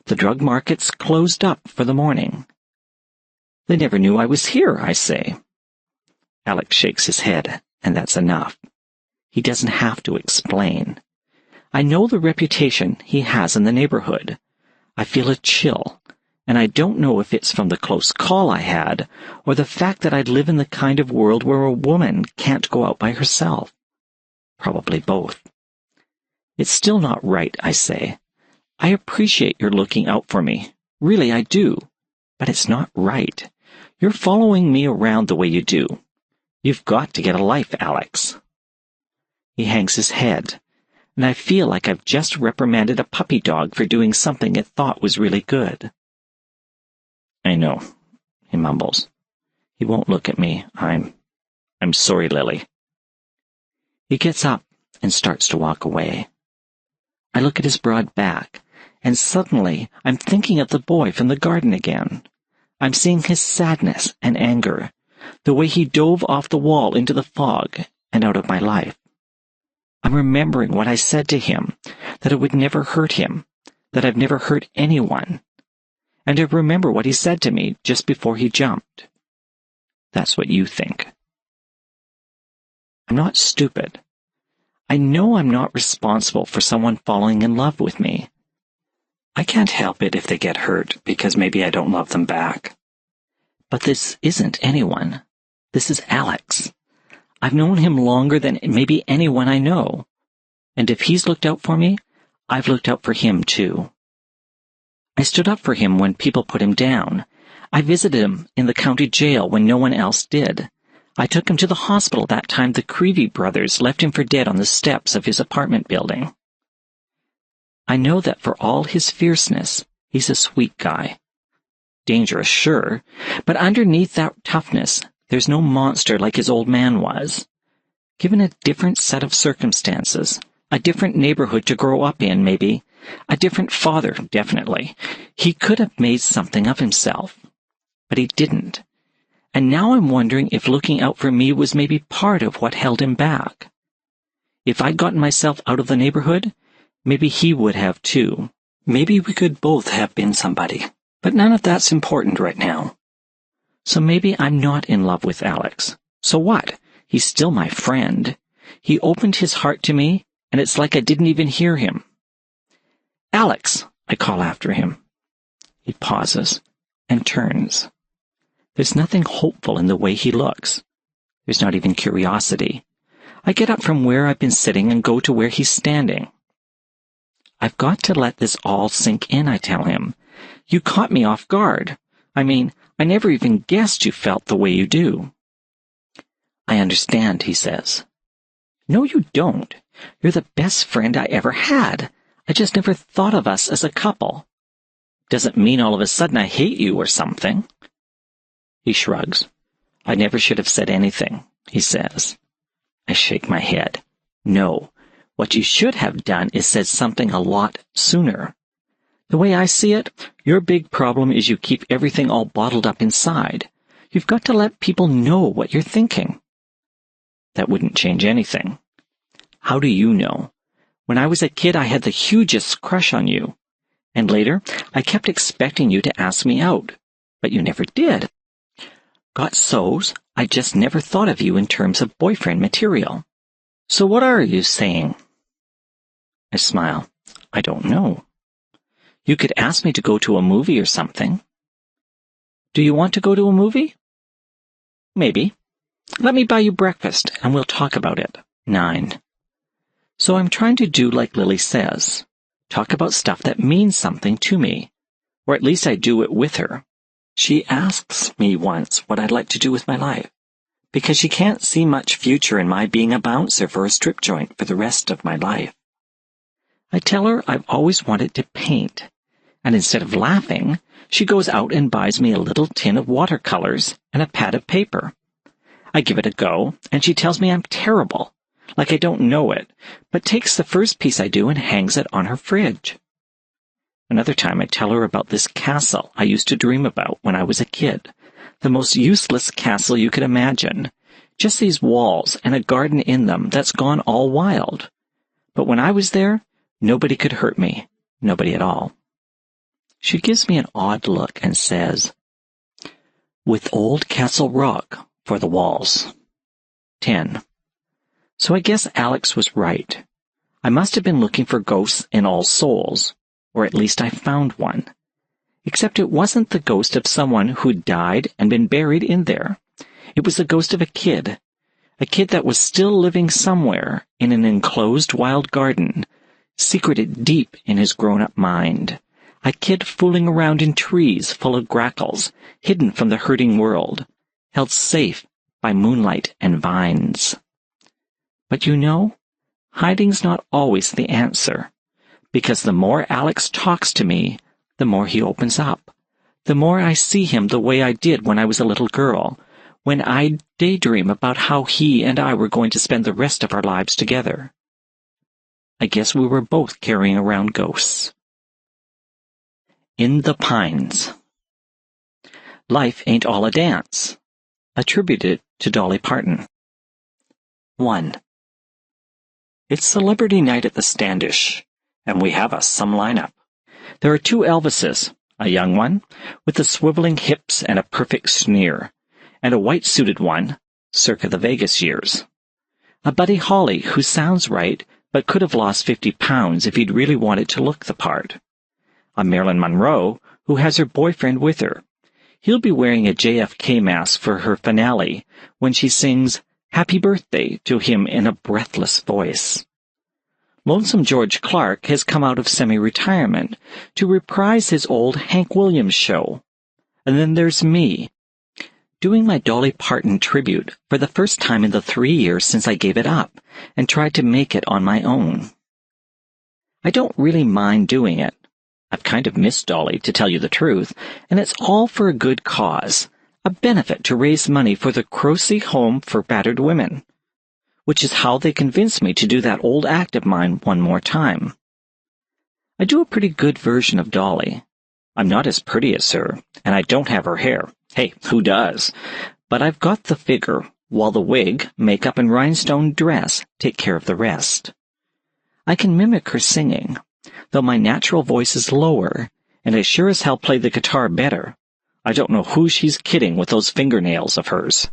The drug market's closed up for the morning. They never knew I was here, I say. Alex shakes his head, and that's enough. He doesn't have to explain. I know the reputation he has in the neighborhood. I feel a chill, and I don't know if it's from the close call I had, or the fact that I live in the kind of world where a woman can't go out by herself. Probably both. It's still not right, I say. I appreciate your looking out for me. Really, I do. But it's not right. You're following me around the way you do. You've got to get a life, Alex. He hangs his head, and I feel like I've just reprimanded a puppy dog for doing something it thought was really good. I know, he mumbles. He won't look at me. I'm sorry, Lily. He gets up and starts to walk away. I look at his broad back, and suddenly I'm thinking of the boy from the garden again. I'm seeing his sadness and anger, the way he dove off the wall into the fog and out of my life. I'm remembering what I said to him, that it would never hurt him, that I've never hurt anyone. And I remember what he said to me just before he jumped. That's what you think. I'm not stupid. I know I'm not responsible for someone falling in love with me. I can't help it if they get hurt because maybe I don't love them back. But this isn't anyone. This is Alex. I've known him longer than maybe anyone I know. And if he's looked out for me, I've looked out for him too. I stood up for him when people put him down. I visited him in the county jail when no one else did. I took him to the hospital that time the Creevy brothers left him for dead on the steps of his apartment building. I know that for all his fierceness, he's a sweet guy. Dangerous, sure, but underneath that toughness, there's no monster like his old man was. Given a different set of circumstances, a different neighborhood to grow up in, maybe, a different father, definitely, he could have made something of himself. But he didn't. And now I'm wondering if looking out for me was maybe part of what held him back. If I'd gotten myself out of the neighborhood, maybe he would have too. Maybe we could both have been somebody. But none of that's important right now. So maybe I'm not in love with Alex. So what? He's still my friend. He opened his heart to me, and it's like I didn't even hear him. Alex, I call after him. He pauses and turns. There's nothing hopeful in the way he looks. There's not even curiosity. I get up from where I've been sitting and go to where he's standing. I've got to let this all sink in, I tell him. You caught me off guard. I mean, I never even guessed you felt the way you do. I understand, he says. No, you don't. You're the best friend I ever had. I just never thought of us as a couple. Doesn't mean all of a sudden I hate you or something. He shrugs. I never should have said anything, he says. I shake my head. No, what you should have done is said something a lot sooner. The way I see it, your big problem is you keep everything all bottled up inside. You've got to let people know what you're thinking. That wouldn't change anything. How do you know? When I was a kid, I had the hugest crush on you. And later, I kept expecting you to ask me out. But you never did. Got so's, I just never thought of you in terms of boyfriend material. So what are you saying? I smile. I don't know. You could ask me to go to a movie or something. Do you want to go to a movie? Maybe. Let me buy you breakfast, and we'll talk about it. 9. So I'm trying to do like Lily says. Talk about stuff that means something to me. Or at least I do it with her. She asks me once what I'd like to do with my life, because she can't see much future in my being a bouncer for a strip joint for the rest of my life. I tell her I've always wanted to paint, and instead of laughing, she goes out and buys me a little tin of watercolors and a pad of paper. I give it a go, and she tells me I'm terrible, like I don't know it, but takes the first piece I do and hangs it on her fridge. Another time I tell her about this castle I used to dream about when I was a kid, the most useless castle you could imagine, just these walls and a garden in them that's gone all wild. But when I was there, nobody could hurt me, nobody at all. She gives me an odd look and says, with old Castle Rock for the walls. 10. So I guess Alex was right. I must have been looking for ghosts in All Souls, or at least I found one. Except it wasn't the ghost of someone who'd died and been buried in there. It was the ghost of a kid that was still living somewhere in an enclosed wild garden, secreted deep in his grown-up mind. A kid fooling around in trees full of grackles, hidden from the hurting world, held safe by moonlight and vines. But you know, hiding's not always the answer, because the more Alex talks to me, the more he opens up. The more I see him the way I did when I was a little girl, when I'd daydream about how he and I were going to spend the rest of our lives together. I guess we were both carrying around ghosts. In the Pines. Life Ain't All a Dance. Attributed to Dolly Parton. 1. It's celebrity night at the Standish, and we have some lineup. There are 2 Elvises, a young one, with the swiveling hips and a perfect sneer, and a white-suited one, circa the Vegas years. A Buddy Holly who sounds right, but could have lost 50 pounds if he'd really wanted to look the part. A Marilyn Monroe who has her boyfriend with her. He'll be wearing a JFK mask for her finale when she sings Happy Birthday to him in a breathless voice. Lonesome George Clark has come out of semi-retirement to reprise his old Hank Williams show. And then there's me, doing my Dolly Parton tribute for the first time in the 3 years since I gave it up and tried to make it on my own. I don't really mind doing it. I've kind of missed Dolly, to tell you the truth, and it's all for a good cause, a benefit to raise money for the Croce Home for Battered Women, which is how they convinced me to do that old act of mine one more time. I do a pretty good version of Dolly. I'm not as pretty as her, and I don't have her hair. Hey, who does? But I've got the figure, while the wig, makeup, and rhinestone dress take care of the rest. I can mimic her singing, though my natural voice is lower, and I sure as hell play the guitar better. I don't know who she's kidding with those fingernails of hers.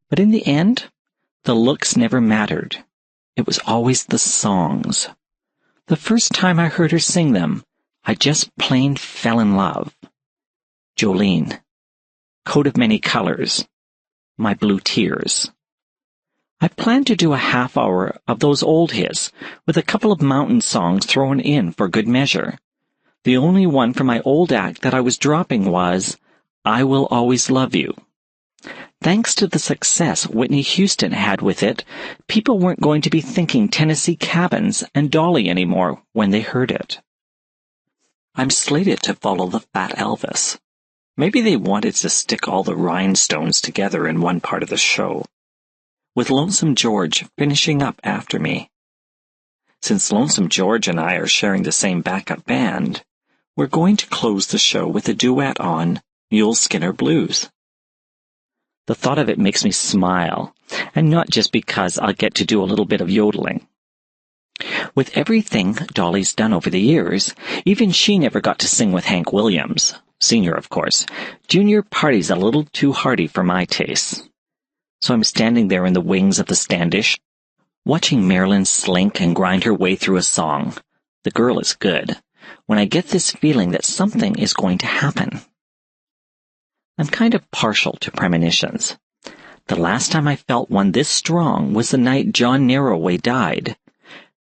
But in the end, the looks never mattered. It was always the songs. The first time I heard her sing them, I just plain fell in love. Jolene. Coat of Many Colors. My Blue Tears. I plan to do a half hour of those old hits with a couple of mountain songs thrown in for good measure. The only one from my old act that I was dropping was I Will Always Love You. Thanks to the success Whitney Houston had with it, people weren't going to be thinking Tennessee Cabins and Dolly anymore when they heard it. I'm slated to follow the Fat Elvis. Maybe they wanted to stick all the rhinestones together in one part of the show, with Lonesome George finishing up after me. Since Lonesome George and I are sharing the same backup band, we're going to close the show with a duet on Mule Skinner Blues. The thought of it makes me smile, and not just because I'll get to do a little bit of yodeling. With everything Dolly's done over the years, even she never got to sing with Hank Williams, Sr., of course. Junior party's a little too hearty for my tastes. So I'm standing there in the wings of the Standish, watching Marilyn slink and grind her way through a song. The girl is good, when I get this feeling that something is going to happen. I'm kind of partial to premonitions. The last time I felt one this strong was the night John Narrowway died.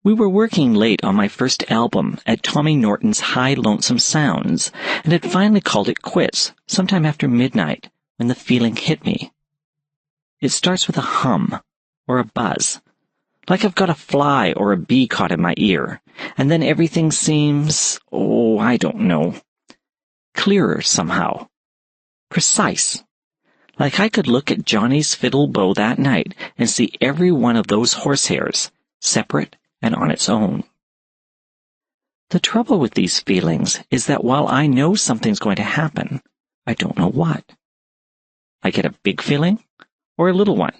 We were working late on my first album at Tommy Norton's High Lonesome Sounds, and had finally called it quits sometime after midnight when the feeling hit me. It starts with a hum, or a buzz, like I've got a fly or a bee caught in my ear, and then everything seems, I don't know, clearer somehow. Precise. Like I could look at Johnny's fiddle bow that night and see every one of those horsehairs, separate and on its own. The trouble with these feelings is that while I know something's going to happen, I don't know what. I get a big feeling or a little one,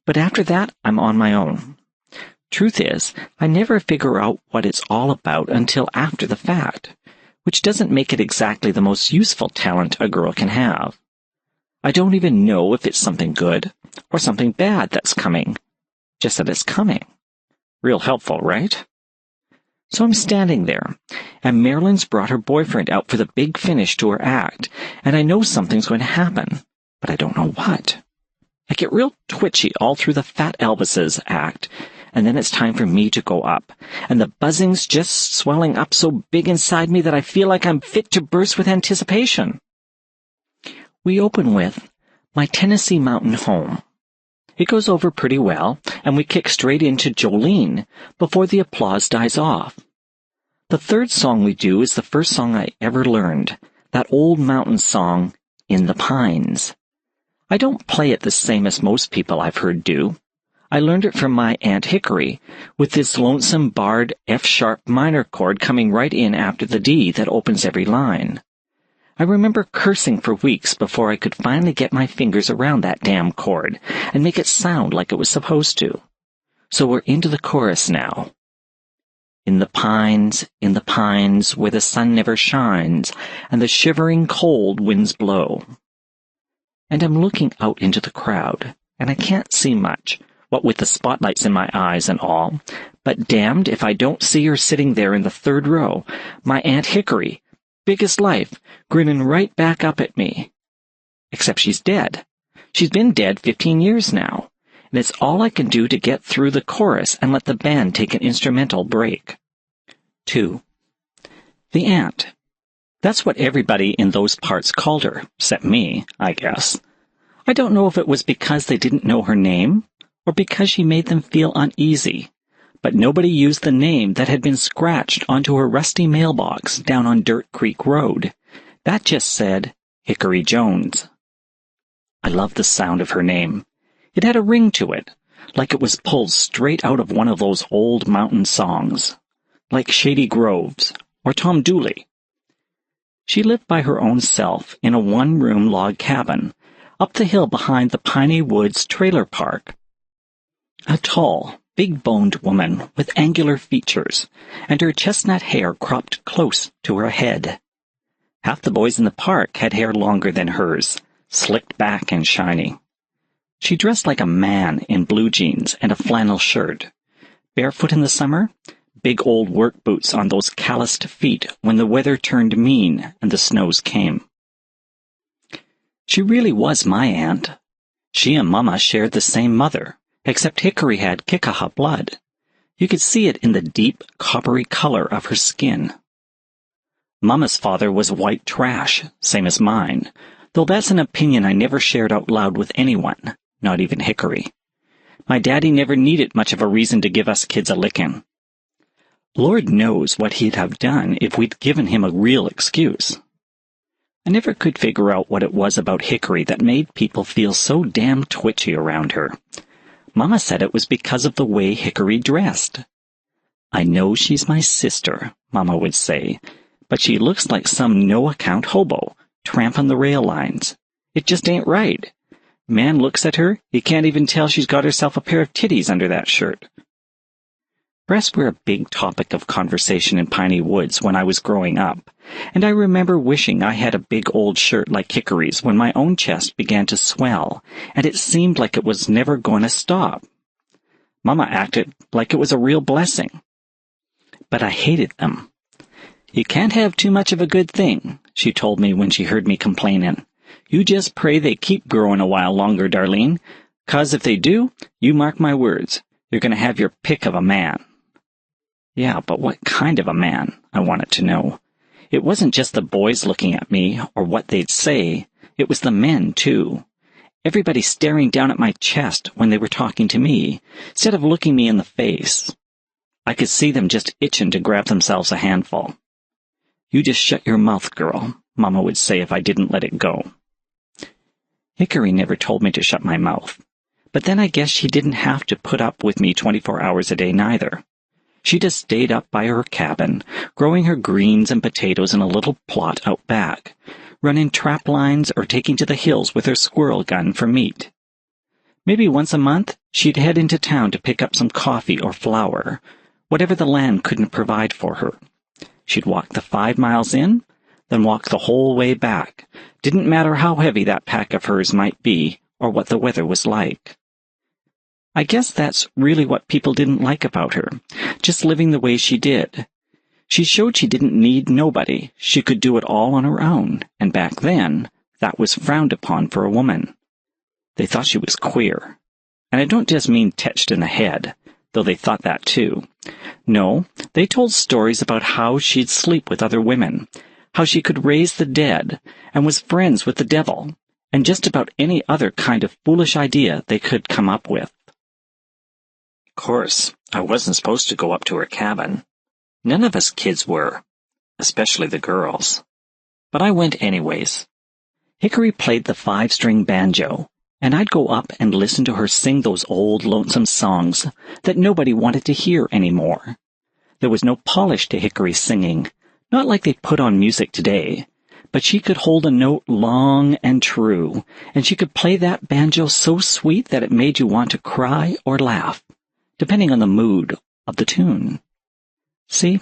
but after that I'm on my own. Truth is, I never figure out what it's all about until after the fact, which doesn't make it exactly the most useful talent a girl can have. I don't even know if it's something good or something bad that's coming, just that it's coming. Real helpful, right? So I'm standing there, and Marilyn's brought her boyfriend out for the big finish to her act, and I know something's going to happen, but I don't know what. I get real twitchy all through the Fat Elvis's act, and then it's time for me to go up, and the buzzing's just swelling up so big inside me that I feel like I'm fit to burst with anticipation. We open with My Tennessee Mountain Home. It goes over pretty well, and we kick straight into Jolene before the applause dies off. The third song we do is the first song I ever learned, that old mountain song, In the Pines. I don't play it the same as most people I've heard do. I learned it from my Aunt Hickory, with this lonesome barred F-sharp minor chord coming right in after the D that opens every line. I remember cursing for weeks before I could finally get my fingers around that damn chord and make it sound like it was supposed to. So we're into the chorus now. In the pines, where the sun never shines, and the shivering cold winds blow. And I'm looking out into the crowd, and I can't see much, what with the spotlights in my eyes and all, but damned if I don't see her sitting there in the third row, my Aunt Hickory, big as life, grinning right back up at me. Except she's dead. She's been dead 15 years now, and it's all I can do to get through the chorus and let the band take an instrumental break. 2. The Aunt. That's what everybody in those parts called her, except me, I guess. I don't know if it was because they didn't know her name, or because she made them feel uneasy, but nobody used the name that had been scratched onto her rusty mailbox down on Dirt Creek Road. That just said, Hickory Jones. I loved the sound of her name. It had a ring to it, like it was pulled straight out of one of those old mountain songs, like Shady Groves or Tom Dooley. She lived by her own self in a one-room log cabin up the hill behind the Piney Woods trailer park. A tall, big-boned woman with angular features, and her chestnut hair cropped close to her head. Half the boys in the park had hair longer than hers, slicked back and shiny. She dressed like a man in blue jeans and a flannel shirt. Barefoot in the summer, big old work boots on those calloused feet when the weather turned mean and the snows came. She really was my aunt. She and Mama shared the same mother, except Hickory had Kikaha blood. You could see it in the deep, coppery color of her skin. Mama's father was white trash, same as mine, though that's an opinion I never shared out loud with anyone, not even Hickory. My daddy never needed much of a reason to give us kids a licking. Lord knows what he'd have done if we'd given him a real excuse. I never could figure out what it was about Hickory that made people feel so damn twitchy around her. Mama said it was because of the way Hickory dressed. I know she's my sister, Mama would say, but she looks like some no-account hobo, tramping the rail lines. It just ain't right. Man looks at her, he can't even tell she's got herself a pair of titties under that shirt. Breasts were a big topic of conversation in Piney Woods when I was growing up, and I remember wishing I had a big old shirt like Hickory's when my own chest began to swell, and it seemed like it was never going to stop. Mama acted like it was a real blessing. But I hated them. You can't have too much of a good thing, she told me when she heard me complaining. You just pray they keep growing a while longer, Darlene, 'cause if they do, you mark my words, you're going to have your pick of a man. Yeah, but what kind of a man? I wanted to know. It wasn't just the boys looking at me or what they'd say. It was the men, too. Everybody staring down at my chest when they were talking to me, instead of looking me in the face. I could see them just itching to grab themselves a handful. You just shut your mouth, girl, Mama would say if I didn't let it go. Hickory never told me to shut my mouth, but then I guess she didn't have to put up with me 24 hours a day neither. She just stayed up by her cabin, growing her greens and potatoes in a little plot out back, running trap lines or taking to the hills with her squirrel gun for meat. Maybe once a month, she'd head into town to pick up some coffee or flour, whatever the land couldn't provide for her. She'd walk the 5 miles in, then walk the whole way back. Didn't matter how heavy that pack of hers might be or what the weather was like. I guess that's really what people didn't like about her, just living the way she did. She showed she didn't need nobody. She could do it all on her own, and back then, that was frowned upon for a woman. They thought she was queer. And I don't just mean tetched in the head, though they thought that too. No, they told stories about how she'd sleep with other women, how she could raise the dead, and was friends with the devil, and just about any other kind of foolish idea they could come up with. Of course, I wasn't supposed to go up to her cabin. None of us kids were, especially the girls. But I went anyways. Hickory played the 5-string banjo, and I'd go up and listen to her sing those old lonesome songs that nobody wanted to hear anymore. There was no polish to Hickory's singing, not like they put on music today, but she could hold a note long and true, and she could play that banjo so sweet that it made you want to cry or laugh, depending on the mood of the tune. See,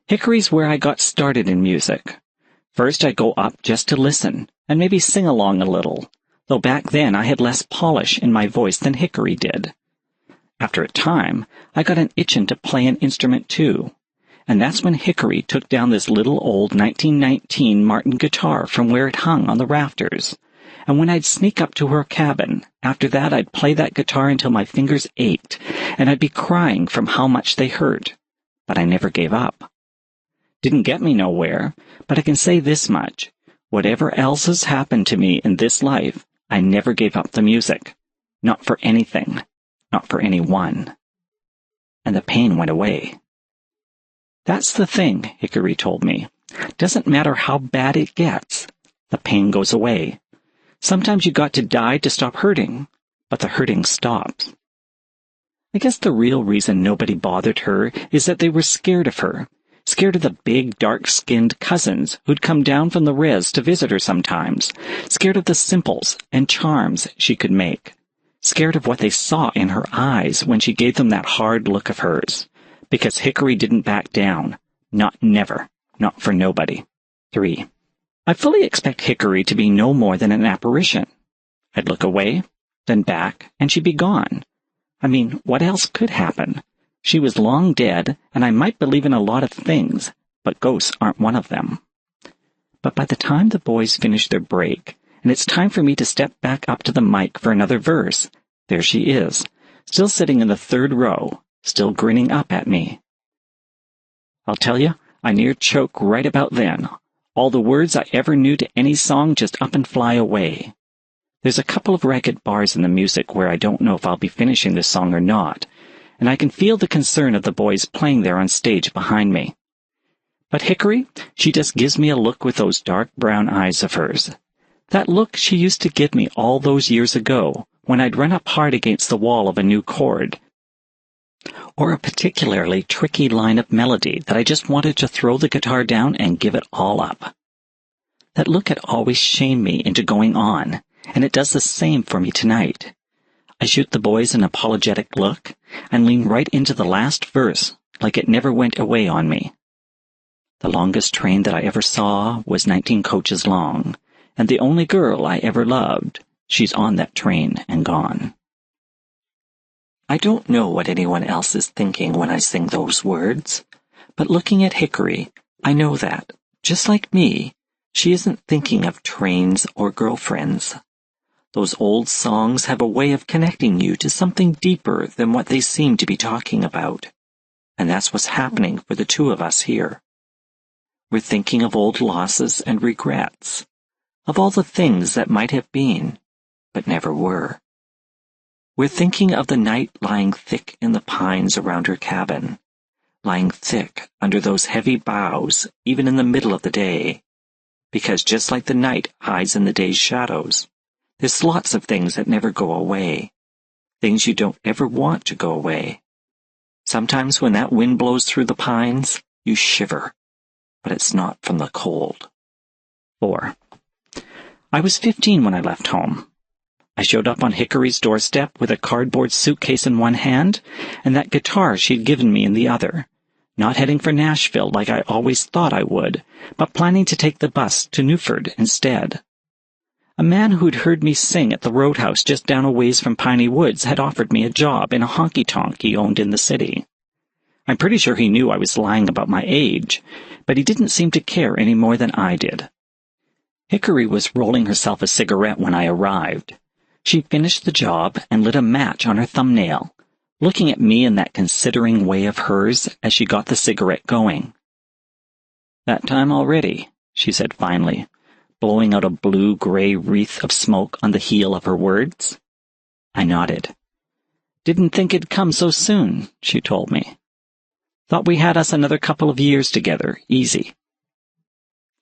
Hickory's where I got started in music. First I'd go up just to listen, and maybe sing along a little, though back then I had less polish in my voice than Hickory did. After a time, I got an itchin' to play an instrument too, and that's when Hickory took down this little old 1919 Martin guitar from where it hung on the rafters, and when I'd sneak up to her cabin, after that I'd play that guitar until my fingers ached, and I'd be crying from how much they hurt. But I never gave up. Didn't get me nowhere, but I can say this much. Whatever else has happened to me in this life, I never gave up the music. Not for anything. Not for anyone. And the pain went away. That's the thing, Hickory told me. Doesn't matter how bad it gets. The pain goes away. Sometimes you got to die to stop hurting, but the hurting stops. I guess the real reason nobody bothered her is that they were scared of her. Scared of the big, dark-skinned cousins who'd come down from the res to visit her sometimes. Scared of the simples and charms she could make. Scared of what they saw in her eyes when she gave them that hard look of hers. Because Hickory didn't back down. Not never. Not for nobody. 3. I fully expect Hickory to be no more than an apparition. I'd look away, then back, and she'd be gone. I mean, what else could happen? She was long dead, and I might believe in a lot of things, but ghosts aren't one of them. But by the time the boys finish their break, and it's time for me to step back up to the mic for another verse, there she is, still sitting in the 3rd row, still grinning up at me. I'll tell you, I near choke right about then. All the words I ever knew to any song just up and fly away. There's a couple of ragged bars in the music where I don't know if I'll be finishing this song or not, and I can feel the concern of the boys playing there on stage behind me. But Hickory, she just gives me a look with those dark brown eyes of hers. That look she used to give me all those years ago, when I'd run up hard against the wall of a new chord, or a particularly tricky line of melody that I just wanted to throw the guitar down and give it all up. That look had always shamed me into going on, and it does the same for me tonight. I shoot the boys an apologetic look, and lean right into the last verse, like it never went away on me. The longest train that I ever saw was 19 coaches long, and the only girl I ever loved, she's on that train and gone. I don't know what anyone else is thinking when I sing those words, but looking at Hickory, I know that, just like me, she isn't thinking of trains or girlfriends. Those old songs have a way of connecting you to something deeper than what they seem to be talking about. And that's what's happening for the two of us here. We're thinking of old losses and regrets, of all the things that might have been, but never were. We're thinking of the night lying thick in the pines around her cabin, lying thick under those heavy boughs even in the middle of the day, because just like the night hides in the day's shadows, there's lots of things that never go away, things you don't ever want to go away. Sometimes when that wind blows through the pines, you shiver, but it's not from the cold. 4. I was 15 when I left home. I showed up on Hickory's doorstep with a cardboard suitcase in one hand and that guitar she'd given me in the other, not heading for Nashville like I always thought I would, but planning to take the bus to Newford instead. A man who'd heard me sing at the roadhouse just down a ways from Piney Woods had offered me a job in a honky-tonk he owned in the city. I'm pretty sure he knew I was lying about my age, but he didn't seem to care any more than I did. Hickory was rolling herself a cigarette when I arrived. She finished the job and lit a match on her thumbnail, looking at me in that considering way of hers as she got the cigarette going. "That time already," she said finally, blowing out a blue-gray wreath of smoke on the heel of her words. I nodded. "Didn't think it'd come so soon," she told me. "Thought we had us another couple of years together, easy."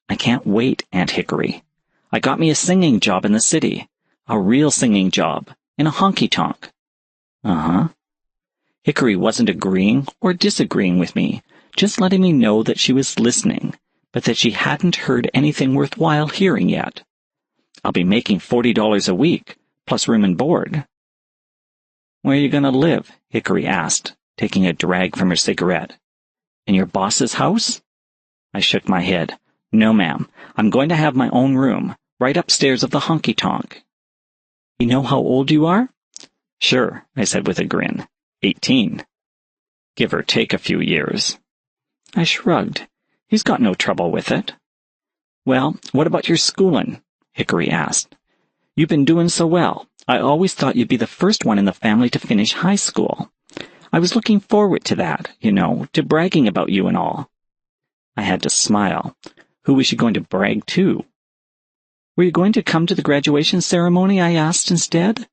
"I can't wait, Aunt Hickory. I got me a singing job in the city, a real singing job, in a honky-tonk." "Uh-huh." Hickory wasn't agreeing or disagreeing with me, just letting me know that she was listening, but that she hadn't heard anything worthwhile hearing yet. "I'll be making $40 a week, plus room and board." "Where are you going to live?" Hickory asked, taking a drag from her cigarette. "In your boss's house?" I shook my head. "No, ma'am. I'm going to have my own room, right upstairs of the honky-tonk." "You know how old you are?" "Sure," I said with a grin. 18. Give or take a few years. I shrugged. He's got no trouble with it. "Well, what about your schooling?" Hickory asked. "You've been doing so well. I always thought you'd be the first one in the family to finish high school. I was looking forward to that, to bragging about you and all." I had to smile. Who was she going to brag to? "Were you going to come to the graduation ceremony?" I asked instead.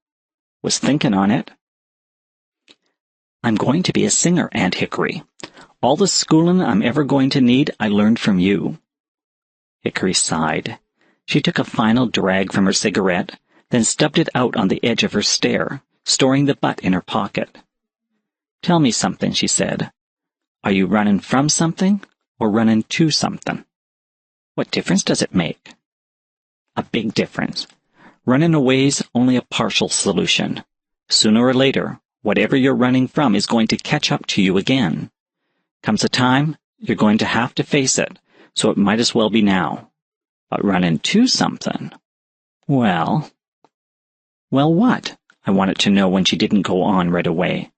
"Was thinking on it." "I'm going to be a singer, Aunt Hickory. All the schooling I'm ever going to need, I learned from you." Hickory sighed. She took a final drag from her cigarette, then stubbed it out on the edge of her stare, storing the butt in her pocket. "Tell me something," she said. "Are you running from something or running to something? What difference does it make?" "A big difference. Running away's only a partial solution. Sooner or later, whatever you're running from is going to catch up to you again. Comes a time, you're going to have to face it, so it might as well be now. But running to something, well, what?" I wanted to know when she didn't go on right away.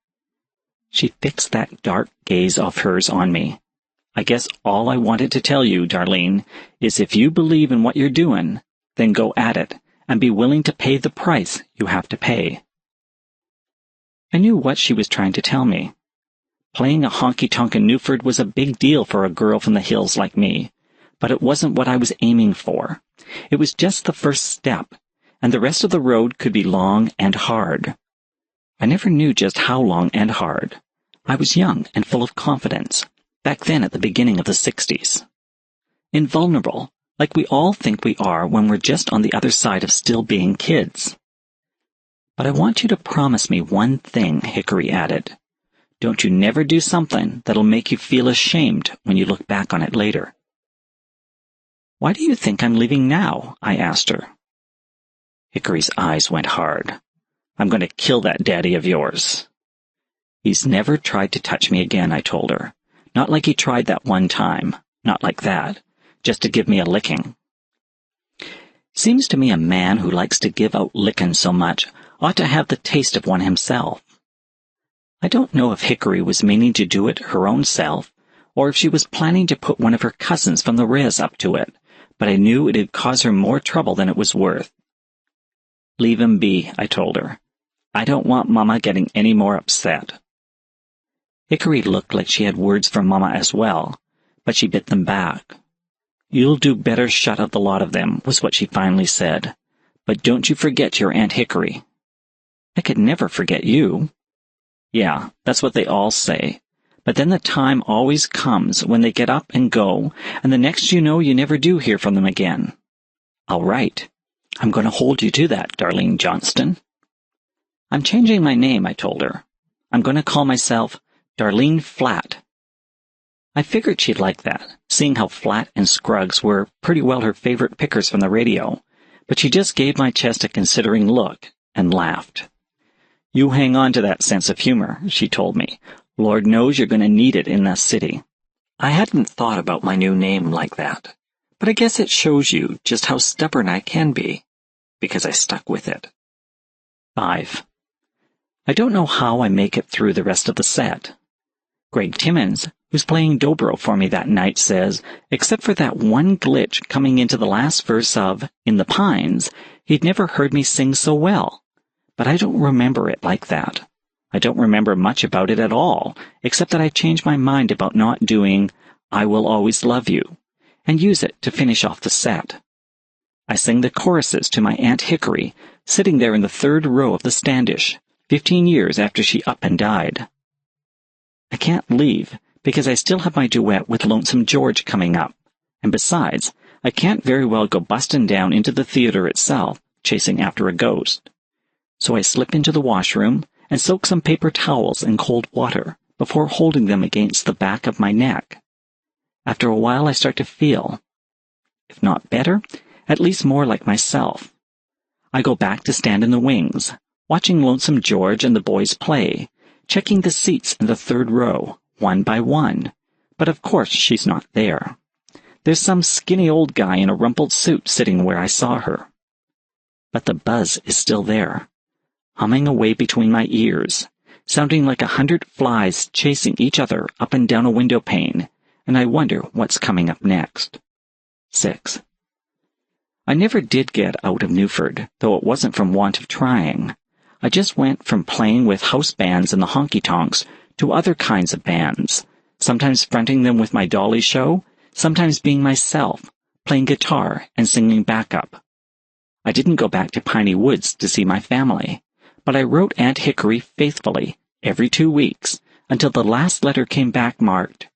She fixed that dark gaze of hers on me. "I guess all I wanted to tell you, Darlene, is if you believe in what you're doing, then go at it and be willing to pay the price you have to pay." I knew what she was trying to tell me. Playing a honky-tonk in Newford was a big deal for a girl from the hills like me, but it wasn't what I was aiming for. It was just the first step, and the rest of the road could be long and hard. I never knew just how long and hard. I was young and full of confidence, back then at the beginning of the 60s. Invulnerable, like we all think we are when we're just on the other side of still being kids. "But I want you to promise me one thing," Hickory added. "Don't you never do something that'll make you feel ashamed when you look back on it later." "Why do you think I'm leaving now?" I asked her. Hickory's eyes went hard. "I'm going to kill that daddy of yours." "He's never tried to touch me again," I told her. "Not like he tried that one time. Not like that. Just to give me a licking." Seems to me a man who likes to give out licking so much ought to have the taste of one himself. I don't know if Hickory was meaning to do it her own self, or if she was planning to put one of her cousins from the res up to it, but I knew it'd cause her more trouble than it was worth. "Leave him be," I told her. "I don't want Mama getting any more upset." Hickory looked like she had words for Mama as well, but she bit them back. "You'll do better shut of the lot of them," was what she finally said. "But don't you forget your Aunt Hickory." "I could never forget you." "Yeah, that's what they all say. But then the time always comes when they get up and go, and the next you know you never do hear from them again." "All right. I'm going to hold you to that, Darlene Johnston." "I'm changing my name," I told her. "I'm going to call myself Darlene Flat." I figured she'd like that, seeing how Flat and Scruggs were pretty well her favorite pickers from the radio, but she just gave my chest a considering look and laughed. "You hang on to that sense of humor," she told me. "Lord knows you're going to need it in this city." I hadn't thought about my new name like that, but I guess it shows you just how stubborn I can be, because I stuck with it. 5. I don't know how I make it through the rest of the set. Greg Timmons, who's playing dobro for me that night, says, except for that one glitch coming into the last verse of In the Pines, he'd never heard me sing so well. But I don't remember it like that. I don't remember much about it at all, except that I changed my mind about not doing I Will Always Love You, and use it to finish off the set. I sang the choruses to my Aunt Hickory, sitting there in the third row of the standish, 15 years after she up and died. I can't leave, because I still have my duet with Lonesome George coming up, and besides, I can't very well go bustin' down into the theater itself, chasing after a ghost. So I slip into the washroom and soak some paper towels in cold water before holding them against the back of my neck. After a while I start to feel, if not better, at least more like myself. I go back to stand in the wings, watching Lonesome George and the boys play, checking the seats in the third row, one by one, but of course she's not there. There's some skinny old guy in a rumpled suit sitting where I saw her. But the buzz is still there, humming away between my ears, sounding like 100 flies chasing each other up and down a window pane, and I wonder what's coming up next. 6. I never did get out of Newford, though it wasn't from want of trying. I just went from playing with house bands and the honky-tonks to other kinds of bands, sometimes fronting them with my dolly show, sometimes being myself, playing guitar and singing backup. I didn't go back to Piney Woods to see my family, but I wrote Aunt Hickory faithfully every 2 weeks until the last letter came back marked,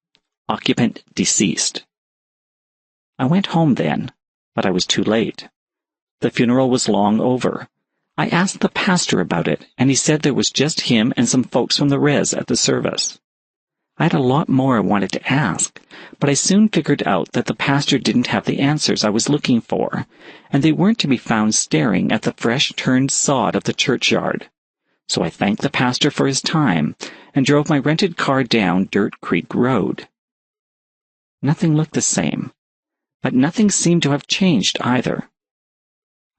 Occupant Deceased. I went home then, but I was too late. The funeral was long over. I asked the pastor about it, and he said there was just him and some folks from the res at the service. I had a lot more I wanted to ask, but I soon figured out that the pastor didn't have the answers I was looking for, and they weren't to be found staring at the fresh-turned sod of the churchyard. So I thanked the pastor for his time and drove my rented car down Dirt Creek Road. Nothing looked the same, but nothing seemed to have changed either.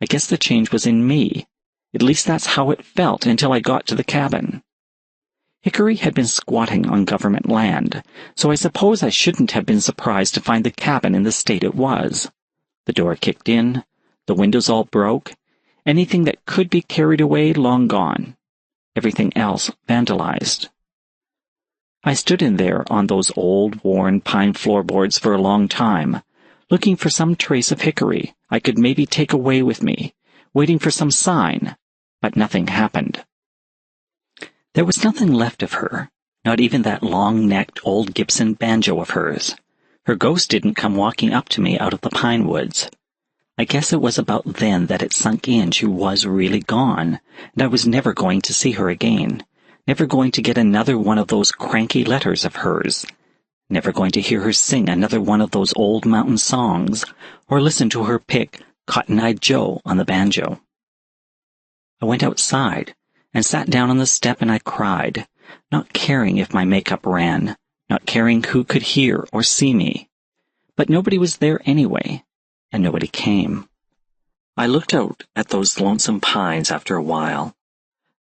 I guess the change was in me. At least that's how it felt until I got to the cabin. Hickory had been squatting on government land, so I suppose I shouldn't have been surprised to find the cabin in the state it was. The door kicked in, the windows all broke, anything that could be carried away long gone, everything else vandalized. I stood in there on those old, worn pine floorboards for a long time, looking for some trace of Hickory I could maybe take away with me, waiting for some sign, but nothing happened. There was nothing left of her, not even that long-necked old Gibson banjo of hers. Her ghost didn't come walking up to me out of the pine woods. I guess it was about then that it sunk in she was really gone, and I was never going to see her again, never going to get another one of those cranky letters of hers, never going to hear her sing another one of those old mountain songs, or listen to her pick Cotton-Eyed Joe on the banjo. I went outside and sat down on the step and I cried, not caring if my makeup ran, not caring who could hear or see me. But nobody was there anyway, and nobody came. I looked out at those lonesome pines after a while.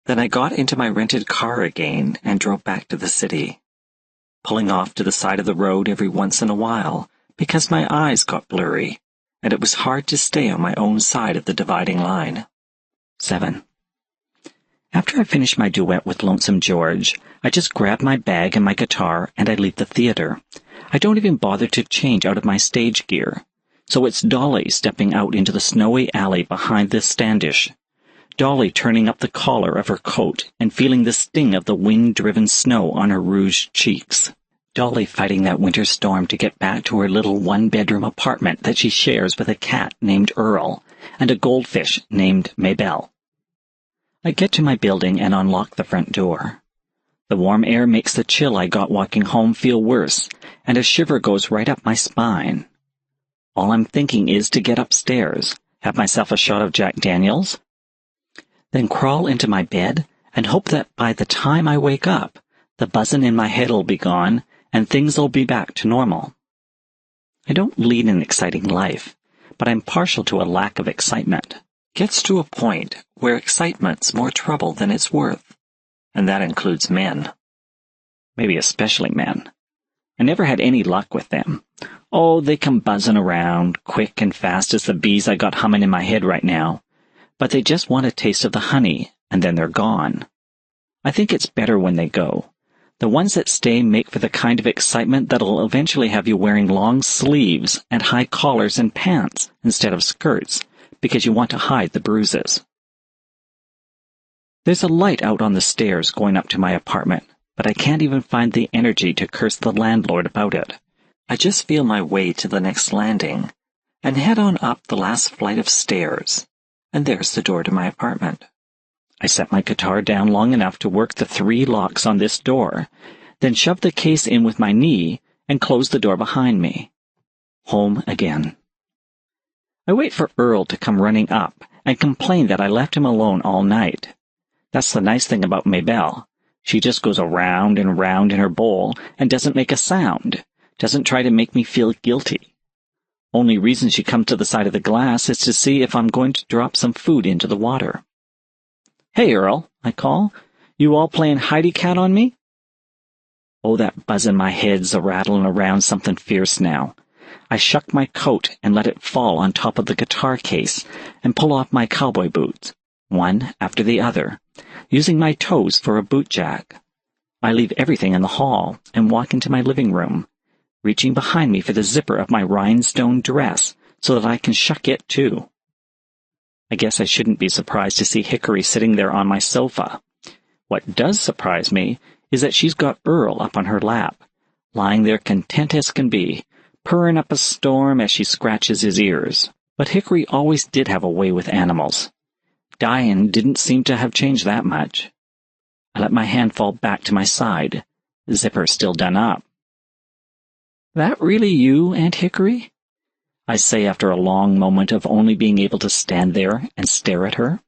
Then I got into my rented car again and drove back to the city, pulling off to the side of the road every once in a while because my eyes got blurry, and it was hard to stay on my own side of the dividing line. 7. After I finished my duet with Lonesome George, I just grab my bag and my guitar and I leave the theater. I don't even bother to change out of my stage gear. So it's Dolly stepping out into the snowy alley behind the standish. Dolly turning up the collar of her coat and feeling the sting of the wind-driven snow on her rouged cheeks. Dolly fighting that winter storm to get back to her little one-bedroom apartment that she shares with a cat named Earl and a goldfish named Maybelle. I get to my building and unlock the front door. The warm air makes the chill I got walking home feel worse, and a shiver goes right up my spine. All I'm thinking is to get upstairs, have myself a shot of Jack Daniels, then crawl into my bed and hope that by the time I wake up, the buzzin' in my head'll be gone and things'll be back to normal. I don't lead an exciting life, but I'm partial to a lack of excitement. Gets to a point where excitement's more trouble than it's worth, and that includes men. maybe especially men. I never had any luck with them. Oh, they come buzzing around, quick and fast as the bees I got humming in my head right now. But they just want a taste of the honey, and then they're gone. I think it's better when they go. The ones that stay make for the kind of excitement that'll eventually have you wearing long sleeves and high collars and pants instead of skirts, because you want to hide the bruises. There's a light out on the stairs going up to my apartment, but I can't even find the energy to curse the landlord about it. I just feel my way to the next landing and head on up the last flight of stairs, and there's the door to my apartment. I set my guitar down long enough to work the 3 locks on this door, then shove the case in with my knee and close the door behind me. Home again. I wait for Earl to come running up and complain that I left him alone all night. That's the nice thing about Maybelle. She just goes around and round in her bowl and doesn't make a sound, doesn't try to make me feel guilty. Only reason she comes to the side of the glass is to see if I'm going to drop some food into the water. "Hey, Earl," I call. "You all playing hidey-cat on me?" Oh, that buzz in my head's a-rattling around something fierce now. I shuck my coat and let it fall on top of the guitar case and pull off my cowboy boots, one after the other, using my toes for a boot jack. I leave everything in the hall and walk into my living room, reaching behind me for the zipper of my rhinestone dress so that I can shuck it too. I guess I shouldn't be surprised to see Hickory sitting there on my sofa. What does surprise me is that she's got Earl up on her lap, lying there content as can be, purring up a storm as she scratches his ears. But Hickory always did have a way with animals. Dying didn't seem to have changed that much. I let my hand fall back to my side, the zipper still done up. "That really you, Aunt Hickory?" I say after a long moment of only being able to stand there and stare at her.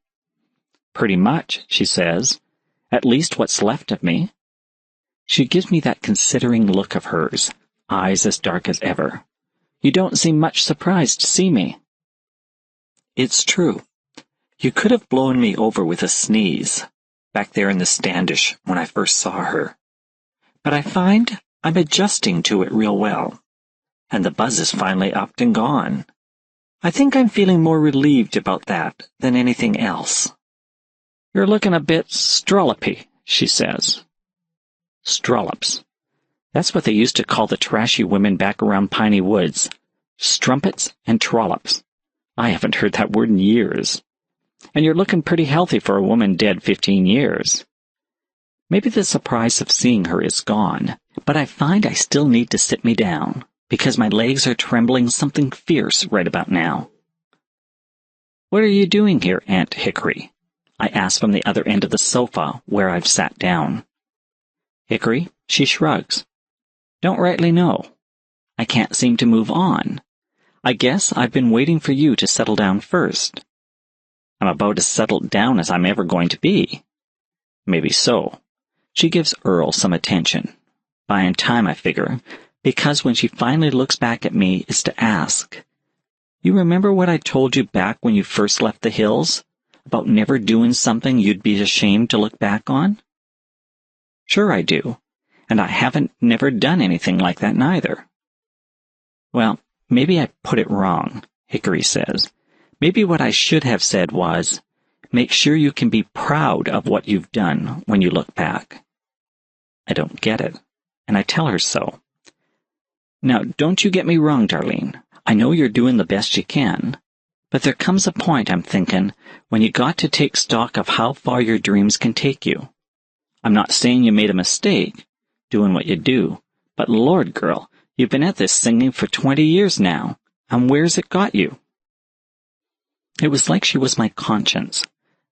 "Pretty much," she says. "At least what's left of me." She gives me that considering look of hers, eyes as dark as ever. "You don't seem much surprised to see me." It's true. You could have blown me over with a sneeze, back there in the Standish when I first saw her. But I find I'm adjusting to it real well, and the buzz is finally upped and gone. I think I'm feeling more relieved about that than anything else. "You're looking a bit strollopy," she says. Strollops. That's what they used to call the trashy women back around Piney Woods. Strumpets and trollops. I haven't heard that word in years. And you're looking pretty healthy for a woman dead 15 years. Maybe the surprise of seeing her is gone, but I find I still need to sit me down, because my legs are trembling something fierce right about now. "What are you doing here, Aunt Hickory?" I ask from the other end of the sofa where I've sat down. Hickory, she shrugs. "Don't rightly know. I can't seem to move on. I guess I've been waiting for you to settle down first." I'm about as settled down as I'm ever going to be. Maybe so. She gives Earl some attention. Buying time, I figure, because when she finally looks back at me is to ask, "You remember what I told you back when you first left the hills? About never doing something you'd be ashamed to look back on?" "Sure I do. And I haven't never done anything like that neither." "Well, maybe I put it wrong," Hickory says. "Maybe what I should have said was, make sure you can be proud of what you've done when you look back." I don't get it, and I tell her so. "Now, don't you get me wrong, Darlene. I know you're doing the best you can. But there comes a point, I'm thinking, when you got to take stock of how far your dreams can take you. I'm not saying you made a mistake, doing what you do, but Lord, girl, you've been at this singing for 20 years now, and where's it got you?" It was like she was my conscience,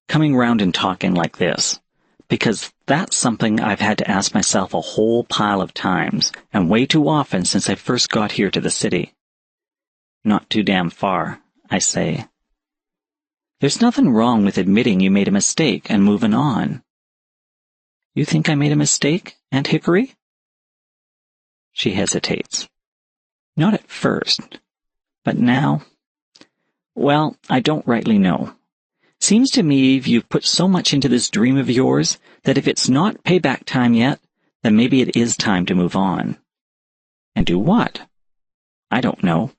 coming round and talking like this, because that's something I've had to ask myself a whole pile of times, and way too often since I first got here to the city. "Not too damn far," I say. "There's nothing wrong with admitting you made a mistake and moving on." "You think I made a mistake, Aunt Hickory?" She hesitates. "Not at first, but now, well, I don't rightly know. Seems to me you've put so much into this dream of yours that if it's not payback time yet, then maybe it is time to move on. And do what? I don't know.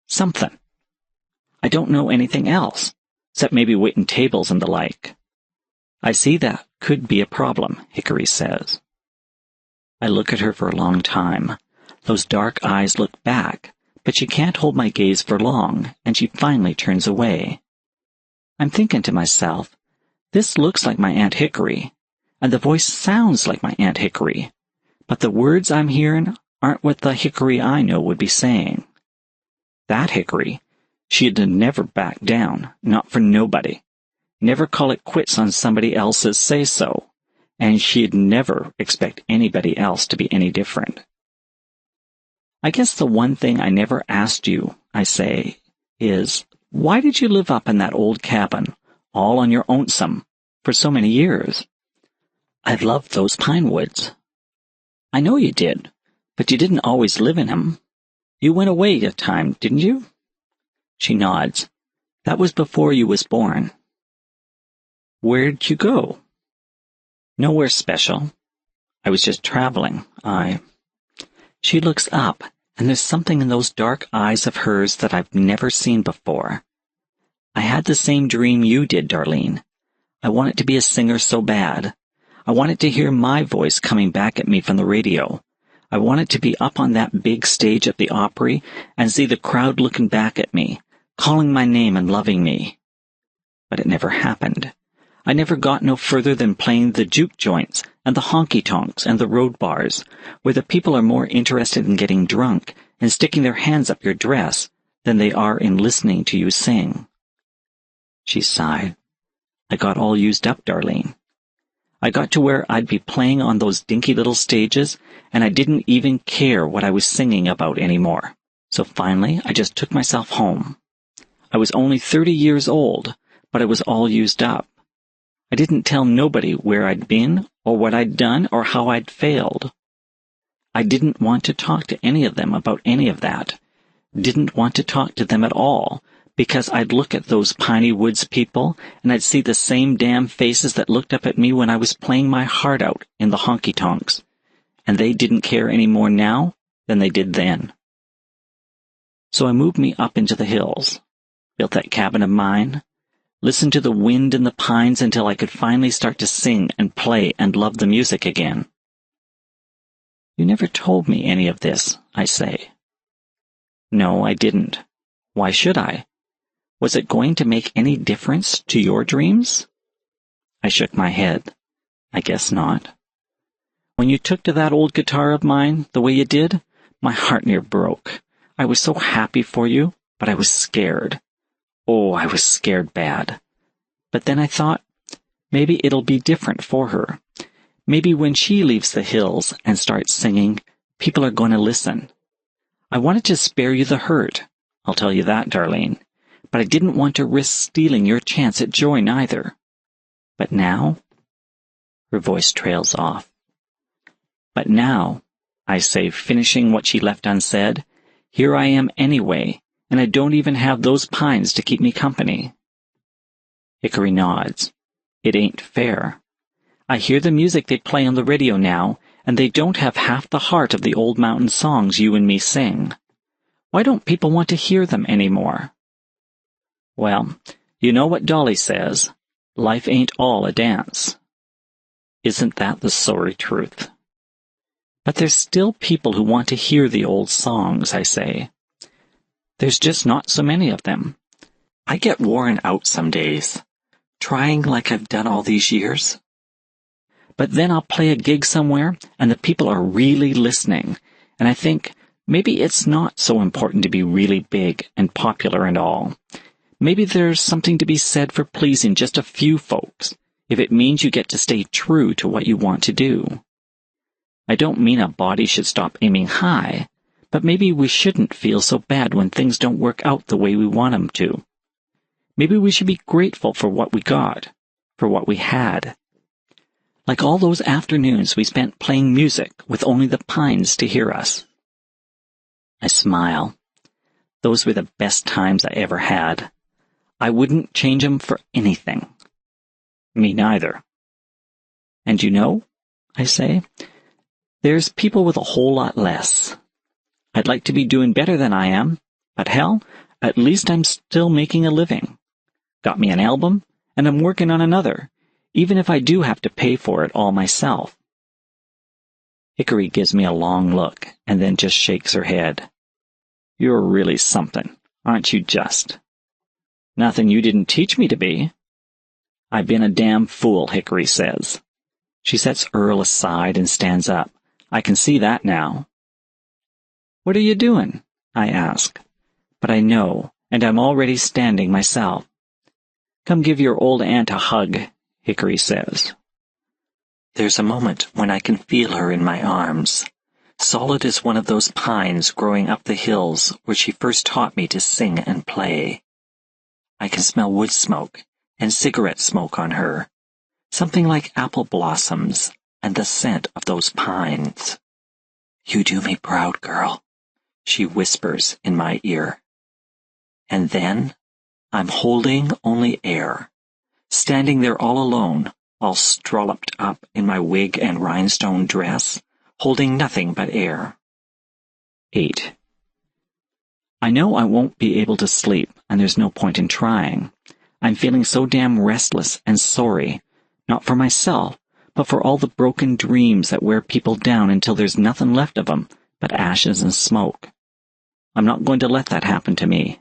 Something. I don't know anything else, except maybe waiting tables and the like. I see that could be a problem, Hickory says. I look at her for a long time. Those dark eyes look back, but she can't hold my gaze for long, and she finally turns away. I'm thinking to myself, this looks like my Aunt Hickory, and the voice sounds like my Aunt Hickory, but the words I'm hearing aren't what the Hickory I know would be saying. That Hickory, she'd never back down, not for nobody. Never call it quits on somebody else's say-so, and she'd never expect anybody else to be any different. I guess the one thing I never asked you, I say, is, why did you live up in that old cabin, all on your own-some, for so many years? I've loved those pine woods. I know you did, but you didn't always live in 'em. You went away a time, didn't you? She nods. That was before you was born. Where'd you go? Nowhere special. I was just traveling. She looks up, and there's something in those dark eyes of hers that I've never seen before. I had the same dream you did, Darlene. I wanted to be a singer so bad. I wanted to hear my voice coming back at me from the radio. I wanted to be up on that big stage at the Opry and see the crowd looking back at me, calling my name and loving me. But it never happened. I never got no further than playing the juke joints and the honky-tonks and the road bars, where the people are more interested in getting drunk and sticking their hands up your dress than they are in listening to you sing. She sighed. I got all used up, Darlene. I got to where I'd be playing on those dinky little stages, and I didn't even care what I was singing about anymore. So finally, I just took myself home. I was only 30 years old, but I was all used up. I didn't tell nobody where I'd been, or what I'd done, or how I'd failed. I didn't want to talk to any of them about any of that. Didn't want to talk to them at all, because I'd look at those Piney Woods people, and I'd see the same damn faces that looked up at me when I was playing my heart out in the honky-tonks, and they didn't care any more now than they did then. So I moved me up into the hills, built that cabin of mine, listened to the wind in the pines until I could finally start to sing and play and love the music again. You never told me any of this, I say. No, I didn't. Why should I? Was it going to make any difference to your dreams? I shook my head. I guess not. When you took to that old guitar of mine the way you did, my heart near broke. I was so happy for you, but I was scared. Oh, I was scared bad. But then I thought, maybe it'll be different for her. Maybe when she leaves the hills and starts singing, people are going to listen. I wanted to spare you the hurt, I'll tell you that, Darlene. But I didn't want to risk stealing your chance at joy neither. But now? Her voice trails off. But now, I say, finishing what she left unsaid, here I am anyway, and I don't even have those pines to keep me company. Hickory nods. It ain't fair. I hear the music they play on the radio now, and they don't have half the heart of the old mountain songs you and me sing. Why don't people want to hear them anymore? Well, you know what Dolly says, life ain't all a dance. Isn't that the sorry truth? But there's still people who want to hear the old songs, I say. There's just not so many of them. I get worn out some days, trying like I've done all these years. But then I'll play a gig somewhere, and the people are really listening, and I think, maybe it's not so important to be really big and popular and all. Maybe there's something to be said for pleasing just a few folks, if it means you get to stay true to what you want to do. I don't mean a body should stop aiming high, but maybe we shouldn't feel so bad when things don't work out the way we want them to. Maybe we should be grateful for what we got, for what we had. Like all those afternoons we spent playing music with only the pines to hear us. I smile. Those were the best times I ever had. I wouldn't change 'em for anything. Me neither. And you know, I say, There's people with a whole lot less. I'd like to be doing better than I am, but hell, at least I'm still making a living. Got me an album, and I'm working on another, even if I do have to pay for it all myself. Hickory gives me a long look, and then just shakes her head. You're really something, aren't you just? Nothing you didn't teach me to be. I've been a damn fool, Hickory says. She sets Earl aside and stands up. I can see that now. What are you doing? I ask. But I know, and I'm already standing myself. Come give your old aunt a hug, Hickory says. There's a moment when I can feel her in my arms, solid as one of those pines growing up the hills where she first taught me to sing and play. I can smell wood smoke and cigarette smoke on her, something like apple blossoms and the scent of those pines. You do me proud, girl, she whispers in my ear. And then I'm holding only air, standing there all alone, all strolloped up in my wig and rhinestone dress, holding nothing but air. 8. I know I won't be able to sleep, and there's no point in trying. I'm feeling so damn restless and sorry, not for myself, but for all the broken dreams that wear people down until there's nothing left of them but ashes and smoke. I'm not going to let that happen to me.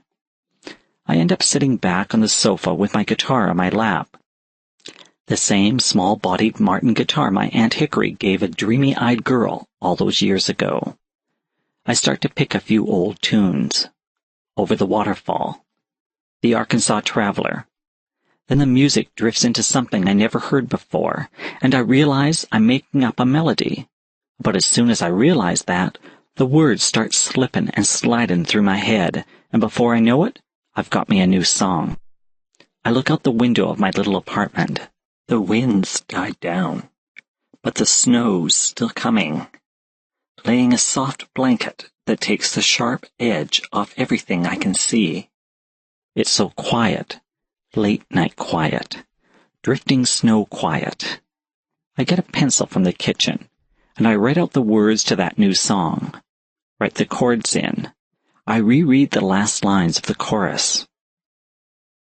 I end up sitting back on the sofa with my guitar on my lap. The same small-bodied Martin guitar my Aunt Hickory gave a dreamy-eyed girl all those years ago. I start to pick a few old tunes. Over the Waterfall, The Arkansas Traveler. Then the music drifts into something I never heard before, and I realize I'm making up a melody. But as soon as I realize that, the words start slipping and sliding through my head, and before I know it, I've got me a new song. I look out the window of my little apartment. The wind's died down, but the snow's still coming, laying a soft blanket that takes the sharp edge off everything I can see. It's so quiet, late-night quiet, drifting snow quiet. I get a pencil from the kitchen, and I write out the words to that new song, write the chords in. I reread the last lines of the chorus.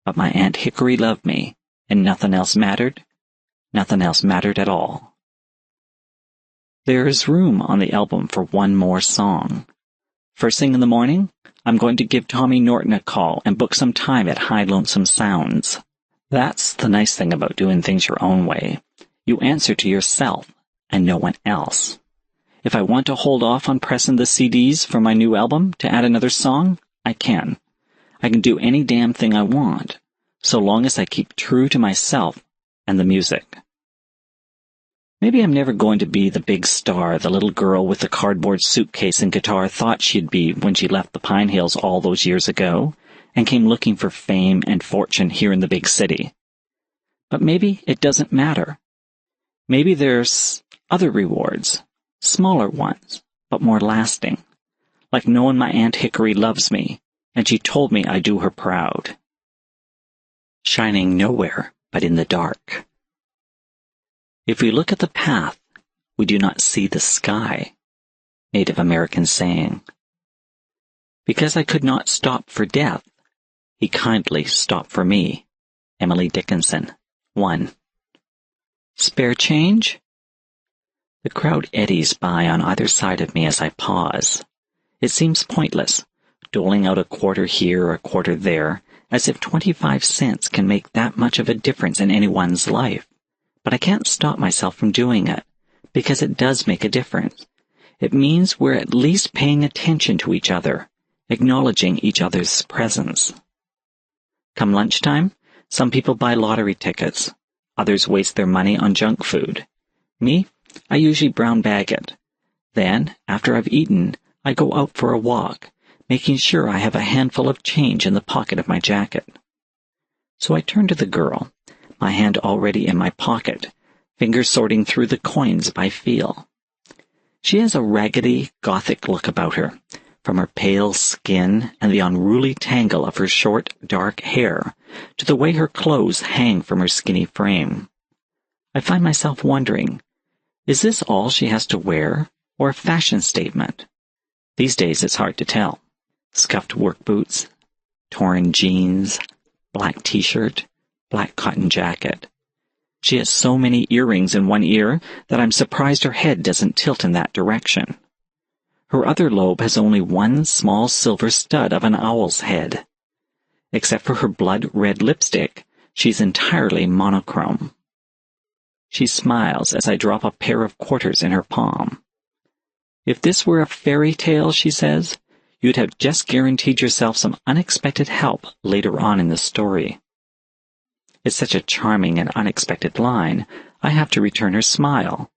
But my Aunt Hickory loved me, and nothing else mattered. Nothing else mattered at all. There is room on the album for one more song. First thing in the morning, I'm going to give Tommy Norton a call and book some time at High Lonesome Sounds. That's the nice thing about doing things your own way. You answer to yourself and no one else. If I want to hold off on pressing the CDs for my new album to add another song, I can. I can do any damn thing I want, so long as I keep true to myself and the music. Maybe I'm never going to be the big star the little girl with the cardboard suitcase and guitar thought she'd be when she left the Pine Hills all those years ago and came looking for fame and fortune here in the big city. But maybe it doesn't matter. Maybe there's other rewards, smaller ones, but more lasting, like knowing my Aunt Hickory loves me, and she told me I do her proud. Shining nowhere but in the dark. If we look at the path, we do not see the sky. Native American saying. Because I could not stop for death, he kindly stopped for me. Emily Dickinson, 1. Spare change? The crowd eddies by on either side of me as I pause. It seems pointless, doling out a quarter here or a quarter there, as if 25 cents can make that much of a difference in anyone's life. But I can't stop myself from doing it, because it does make a difference. It means we're at least paying attention to each other, acknowledging each other's presence. Come lunchtime, some people buy lottery tickets. Others waste their money on junk food. Me, I usually brown bag it. Then, after I've eaten, I go out for a walk, making sure I have a handful of change in the pocket of my jacket. So I turn to the girl, my hand already in my pocket, fingers sorting through the coins by feel. She has a raggedy, gothic look about her, from her pale skin and the unruly tangle of her short, dark hair, to the way her clothes hang from her skinny frame. I find myself wondering, is this all she has to wear, or a fashion statement. These days it's hard to tell. Scuffed work boots, torn jeans, black t-shirt, black cotton jacket. She has so many earrings in one ear that I'm surprised her head doesn't tilt in that direction. Her other lobe has only one small silver stud of an owl's head. Except for her blood-red lipstick, she's entirely monochrome. She smiles as I drop a pair of quarters in her palm. If this were a fairy tale, she says, you'd have just guaranteed yourself some unexpected help later on in the story. It's such a charming and unexpected line, I have to return her smile.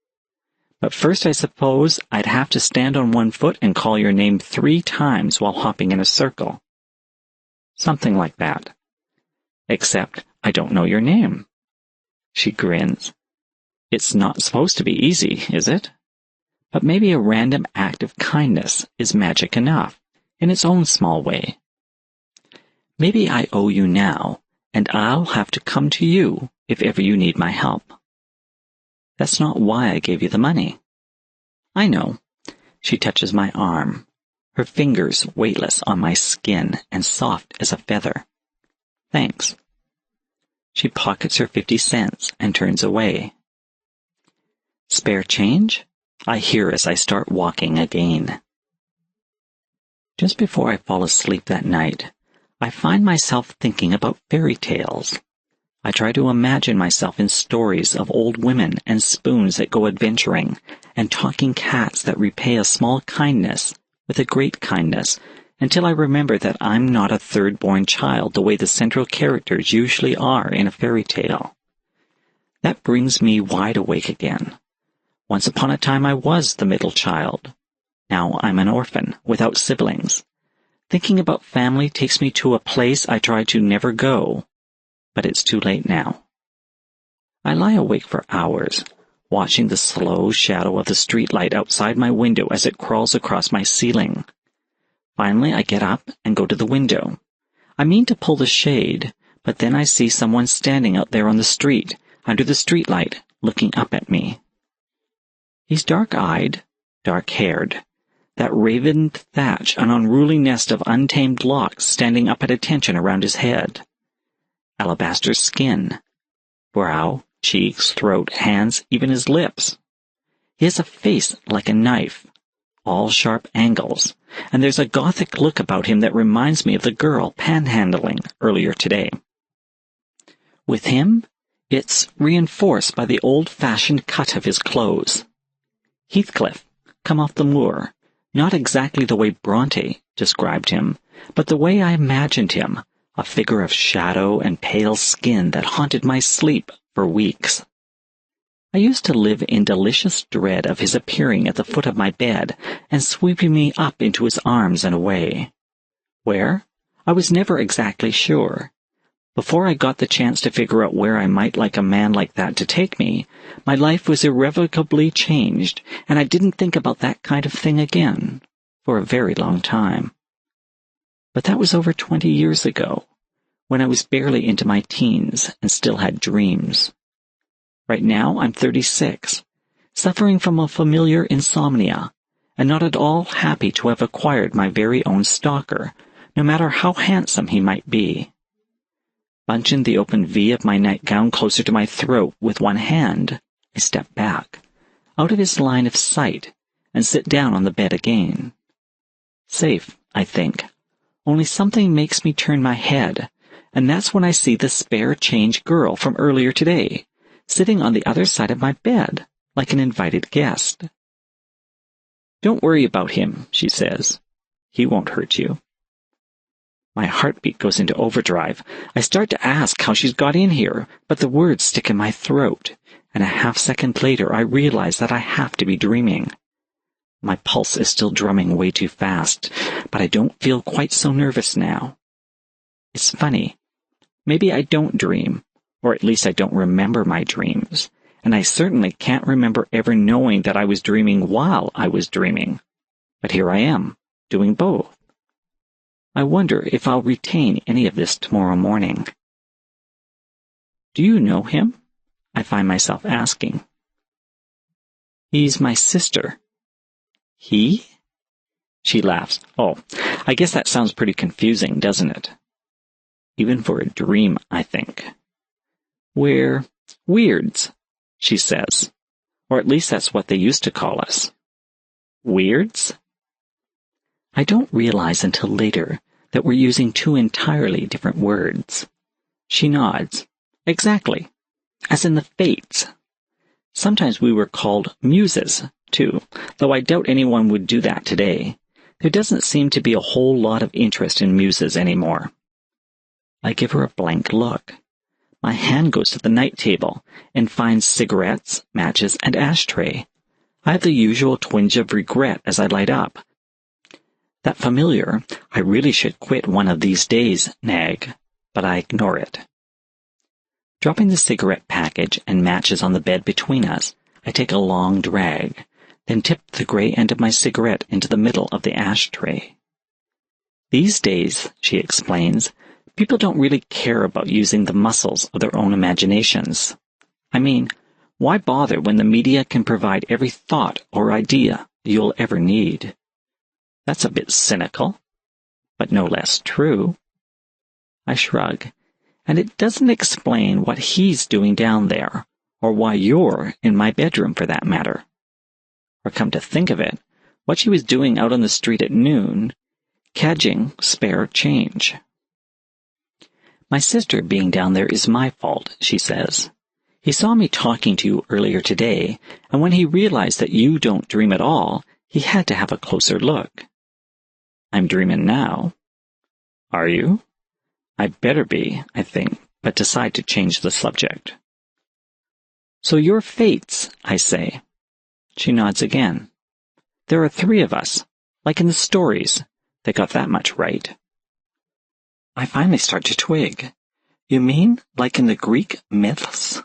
But first I suppose I'd have to stand on one foot and call your name 3 times while hopping in a circle. Something like that. Except I don't know your name. She grins. It's not supposed to be easy, is it? But maybe a random act of kindness is magic enough, in its own small way. Maybe I owe you now, and I'll have to come to you if ever you need my help. That's not why I gave you the money. I know. She touches my arm, her fingers weightless on my skin and soft as a feather. Thanks. She pockets her 50 cents and turns away. Spare change? I hear as I start walking again. Just before I fall asleep that night, I find myself thinking about fairy tales. I try to imagine myself in stories of old women and spoons that go adventuring, and talking cats that repay a small kindness with a great kindness, until I remember that I'm not a third-born child the way the central characters usually are in a fairy tale. That brings me wide awake again. Once upon a time I was the middle child. Now I'm an orphan, without siblings. Thinking about family takes me to a place I try to never go. But it's too late now. I lie awake for hours, watching the slow shadow of the streetlight outside my window as it crawls across my ceiling. Finally, I get up and go to the window. I mean to pull the shade, but then I see someone standing out there on the street, under the streetlight, looking up at me. He's dark-eyed, dark-haired, that raven thatch an unruly nest of untamed locks standing up at attention around his head. Alabaster skin, brow, cheeks, throat, hands, even his lips. He has a face like a knife, all sharp angles, and there's a gothic look about him that reminds me of the girl panhandling earlier today. With him, it's reinforced by the old-fashioned cut of his clothes. Heathcliff, come off the moor, not exactly the way Bronte described him, but the way I imagined him, a figure of shadow and pale skin that haunted my sleep for weeks. I used to live in delicious dread of his appearing at the foot of my bed and sweeping me up into his arms and away. Where? I was never exactly sure. Before I got the chance to figure out where I might like a man like that to take me, my life was irrevocably changed, and I didn't think about that kind of thing again for a very long time. But that was over 20 years ago, when I was barely into my teens and still had dreams. Right now, I'm 36, suffering from a familiar insomnia, and not at all happy to have acquired my very own stalker, no matter how handsome he might be. Bunching the open V of my nightgown closer to my throat with one hand, I step back, out of his line of sight, and sit down on the bed again. Safe, I think. Only something makes me turn my head, and that's when I see the spare change girl from earlier today, sitting on the other side of my bed, like an invited guest. Don't worry about him, she says. He won't hurt you. My heartbeat goes into overdrive. I start to ask how she's got in here, but the words stick in my throat, and a half-second later I realize that I have to be dreaming. My pulse is still drumming way too fast, but I don't feel quite so nervous now. It's funny. Maybe I don't dream, or at least I don't remember my dreams, and I certainly can't remember ever knowing that I was dreaming while I was dreaming. But here I am, doing both. I wonder if I'll retain any of this tomorrow morning. Do you know him? I find myself asking. He's my sister. He? She laughs. Oh, I guess that sounds pretty confusing, doesn't it? Even for a dream, I think. We're weirds, she says. Or at least that's what they used to call us. Weirds? I don't realize until later that we're using two entirely different words. She nods. Exactly. As in the Fates. Sometimes we were called muses, too, though I doubt anyone would do that today. There doesn't seem to be a whole lot of interest in muses anymore. I give her a blank look. My hand goes to the night table and finds cigarettes, matches, and ashtray. I have the usual twinge of regret as I light up. That familiar, I really should quit one of these days, nag, but I ignore it. Dropping the cigarette package and matches on the bed between us, I take a long drag, then tip the gray end of my cigarette into the middle of the ashtray. These days, she explains, people don't really care about using the muscles of their own imaginations. I mean, why bother when the media can provide every thought or idea you'll ever need? That's a bit cynical, but no less true. I shrug, and it doesn't explain what he's doing down there, or why you're in my bedroom for that matter. Or come to think of it, what she was doing out on the street at noon, cadging spare change. My sister being down there is my fault, she says. He saw me talking to you earlier today, and when he realized that you don't dream at all, he had to have a closer look. I'm dreaming now. Are you? I better be, I think, but decide to change the subject. So you're Fates, I say. She nods again. There are 3 of us, like in the stories. They got that much right. I finally start to twig. You mean like in the Greek myths?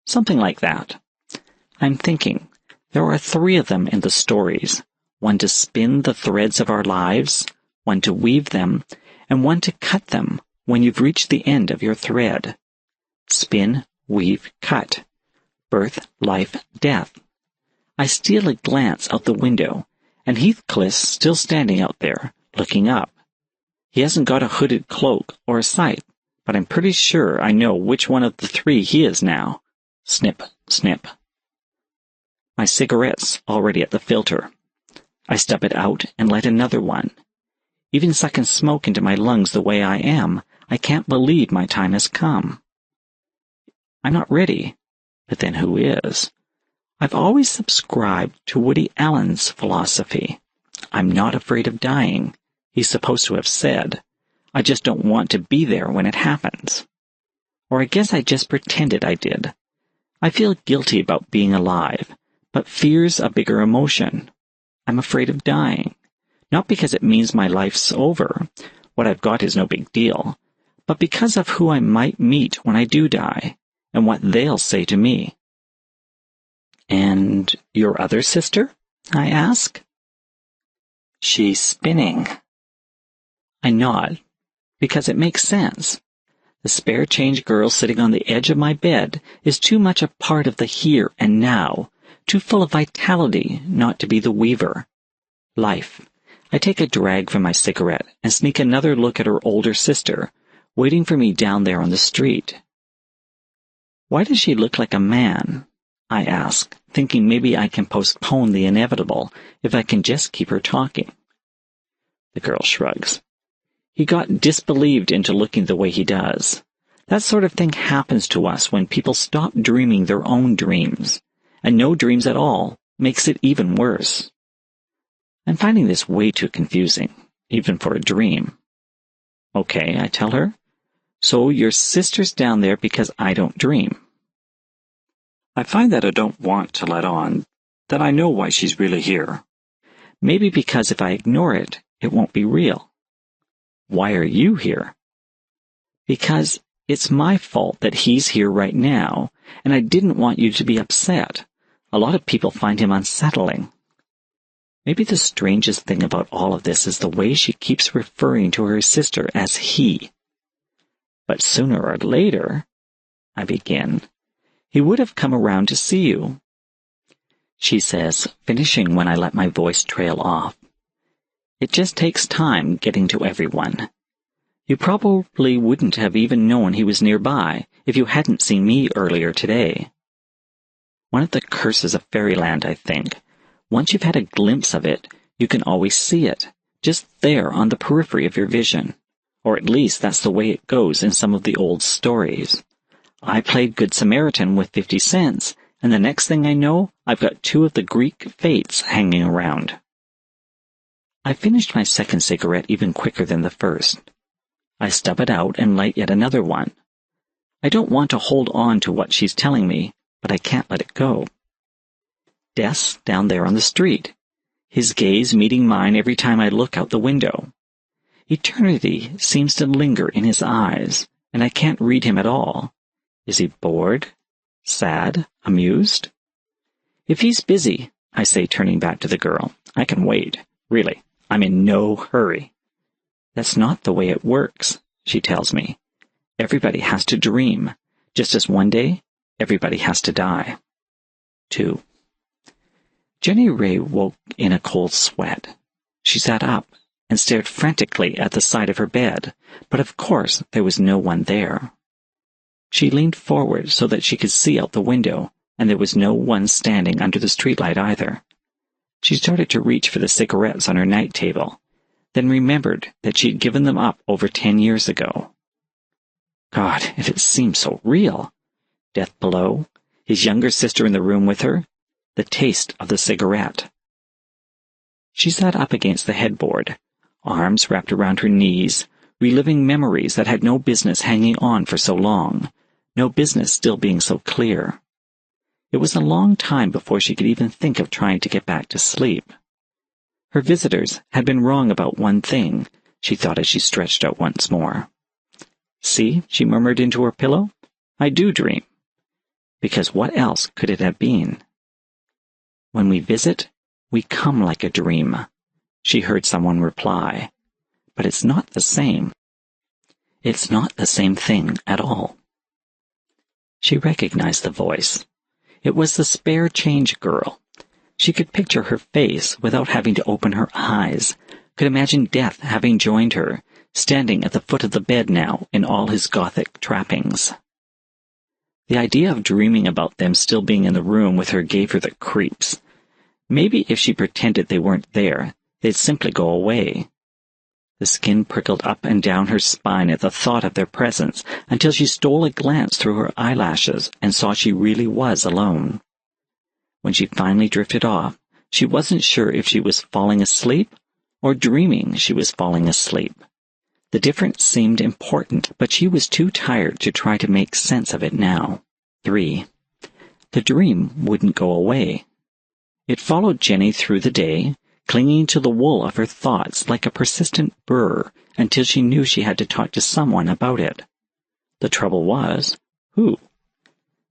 Something like that. I'm thinking, there are 3 of them in the stories. One to spin the threads of our lives, one to weave them, and one to cut them when you've reached the end of your thread. Spin, weave, cut. Birth, life, death. I steal a glance out the window, and Heathcliff's still standing out there, looking up. He hasn't got a hooded cloak or a scythe, but I'm pretty sure I know which one of the 3 he is now. Snip, snip. My cigarette's already at the filter. I stub it out and light another one. Even sucking smoke into my lungs the way I am, I can't believe my time has come. I'm not ready, but then who is? I've always subscribed to Woody Allen's philosophy. I'm not afraid of dying, he's supposed to have said. I just don't want to be there when it happens. Or I guess I just pretended I did. I feel guilty about being alive, but fear's a bigger emotion. I'm afraid of dying. Not because it means my life's over, what I've got is no big deal, but because of who I might meet when I do die, and what they'll say to me. And your other sister? I ask. She's spinning. I nod, because it makes sense. The spare change girl sitting on the edge of my bed is too much a part of the here and now, too full of vitality not to be the weaver. Life. I take a drag from my cigarette and sneak another look at her older sister, waiting for me down there on the street. Why does she look like a man? I ask, thinking maybe I can postpone the inevitable if I can just keep her talking. The girl shrugs. He got disbelieved into looking the way he does. That sort of thing happens to us when people stop dreaming their own dreams, and no dreams at all makes it even worse. I'm finding this way too confusing, even for a dream. Okay, I tell her. So your sister's down there because I don't dream. I find that I don't want to let on that I know why she's really here. Maybe because if I ignore it, it won't be real. Why are you here? Because it's my fault that he's here right now, and I didn't want you to be upset. A lot of people find him unsettling. Maybe the strangest thing about all of this is the way she keeps referring to her sister as he. But sooner or later, I begin, he would have come around to see you. she says, finishing when I let my voice trail off. It just takes time getting to everyone. You probably wouldn't have even known he was nearby if you hadn't seen me earlier today. One of the curses of fairyland, I think. Once you've had a glimpse of it, you can always see it, just there on the periphery of your vision. Or at least that's the way it goes in some of the old stories. I played Good Samaritan with 50 cents, and the next thing I know, I've got 2 of the Greek fates hanging around. I finished my second cigarette even quicker than the first. I stub it out and light yet another one. I don't want to hold on to what she's telling me, but I can't let it go. Death's down there on the street, his gaze meeting mine every time I look out the window. Eternity seems to linger in his eyes, and I can't read him at all. Is he bored? Sad? Amused? If he's busy, I say, turning back to the girl, I can wait. Really, I'm in no hurry. That's not the way it works, she tells me. Everybody has to dream, just as one day, everybody has to die. 2. Jenny Ray woke in a cold sweat. She sat up and stared frantically at the side of her bed, but of course there was no one there. She leaned forward so that she could see out the window, and there was no one standing under the streetlight either. She started to reach for the cigarettes on her night table, then remembered that she had given them up over 10 years ago. God, if it seemed so real. Death below, his younger sister in the room with her, the taste of the cigarette. She sat up against the headboard, arms wrapped around her knees, reliving memories that had no business hanging on for so long, no business still being so clear. It was a long time before she could even think of trying to get back to sleep. Her visitors had been wrong about one thing, she thought as she stretched out once more. See, she murmured into her pillow, I do dream. Because what else could it have been? When we visit, we come like a dream, she heard someone reply. But it's not the same. It's not the same thing at all. She recognized the voice. It was the spare change girl. She could picture her face without having to open her eyes, could imagine Death having joined her, standing at the foot of the bed now in all his Gothic trappings. The idea of dreaming about them still being in the room with her gave her the creeps. Maybe if she pretended they weren't there, they'd simply go away. The skin prickled up and down her spine at the thought of their presence until she stole a glance through her eyelashes and saw she really was alone. When she finally drifted off, she wasn't sure if she was falling asleep or dreaming she was falling asleep. The difference seemed important, but she was too tired to try to make sense of it now. 3. The dream wouldn't go away. It followed Jenny through the day, clinging to the wool of her thoughts like a persistent burr until she knew she had to talk to someone about it. The trouble was, who?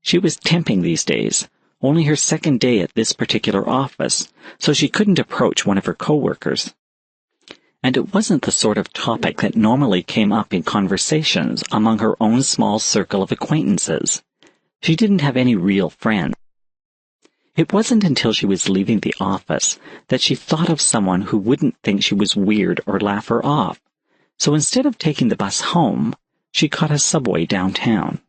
She was temping these days, only her second day at this particular office, so she couldn't approach one of her coworkers. And it wasn't the sort of topic that normally came up in conversations among her own small circle of acquaintances. She didn't have any real friends. It wasn't until she was leaving the office that she thought of someone who wouldn't think she was weird or laugh her off, so instead of taking the bus home, she caught a subway downtown.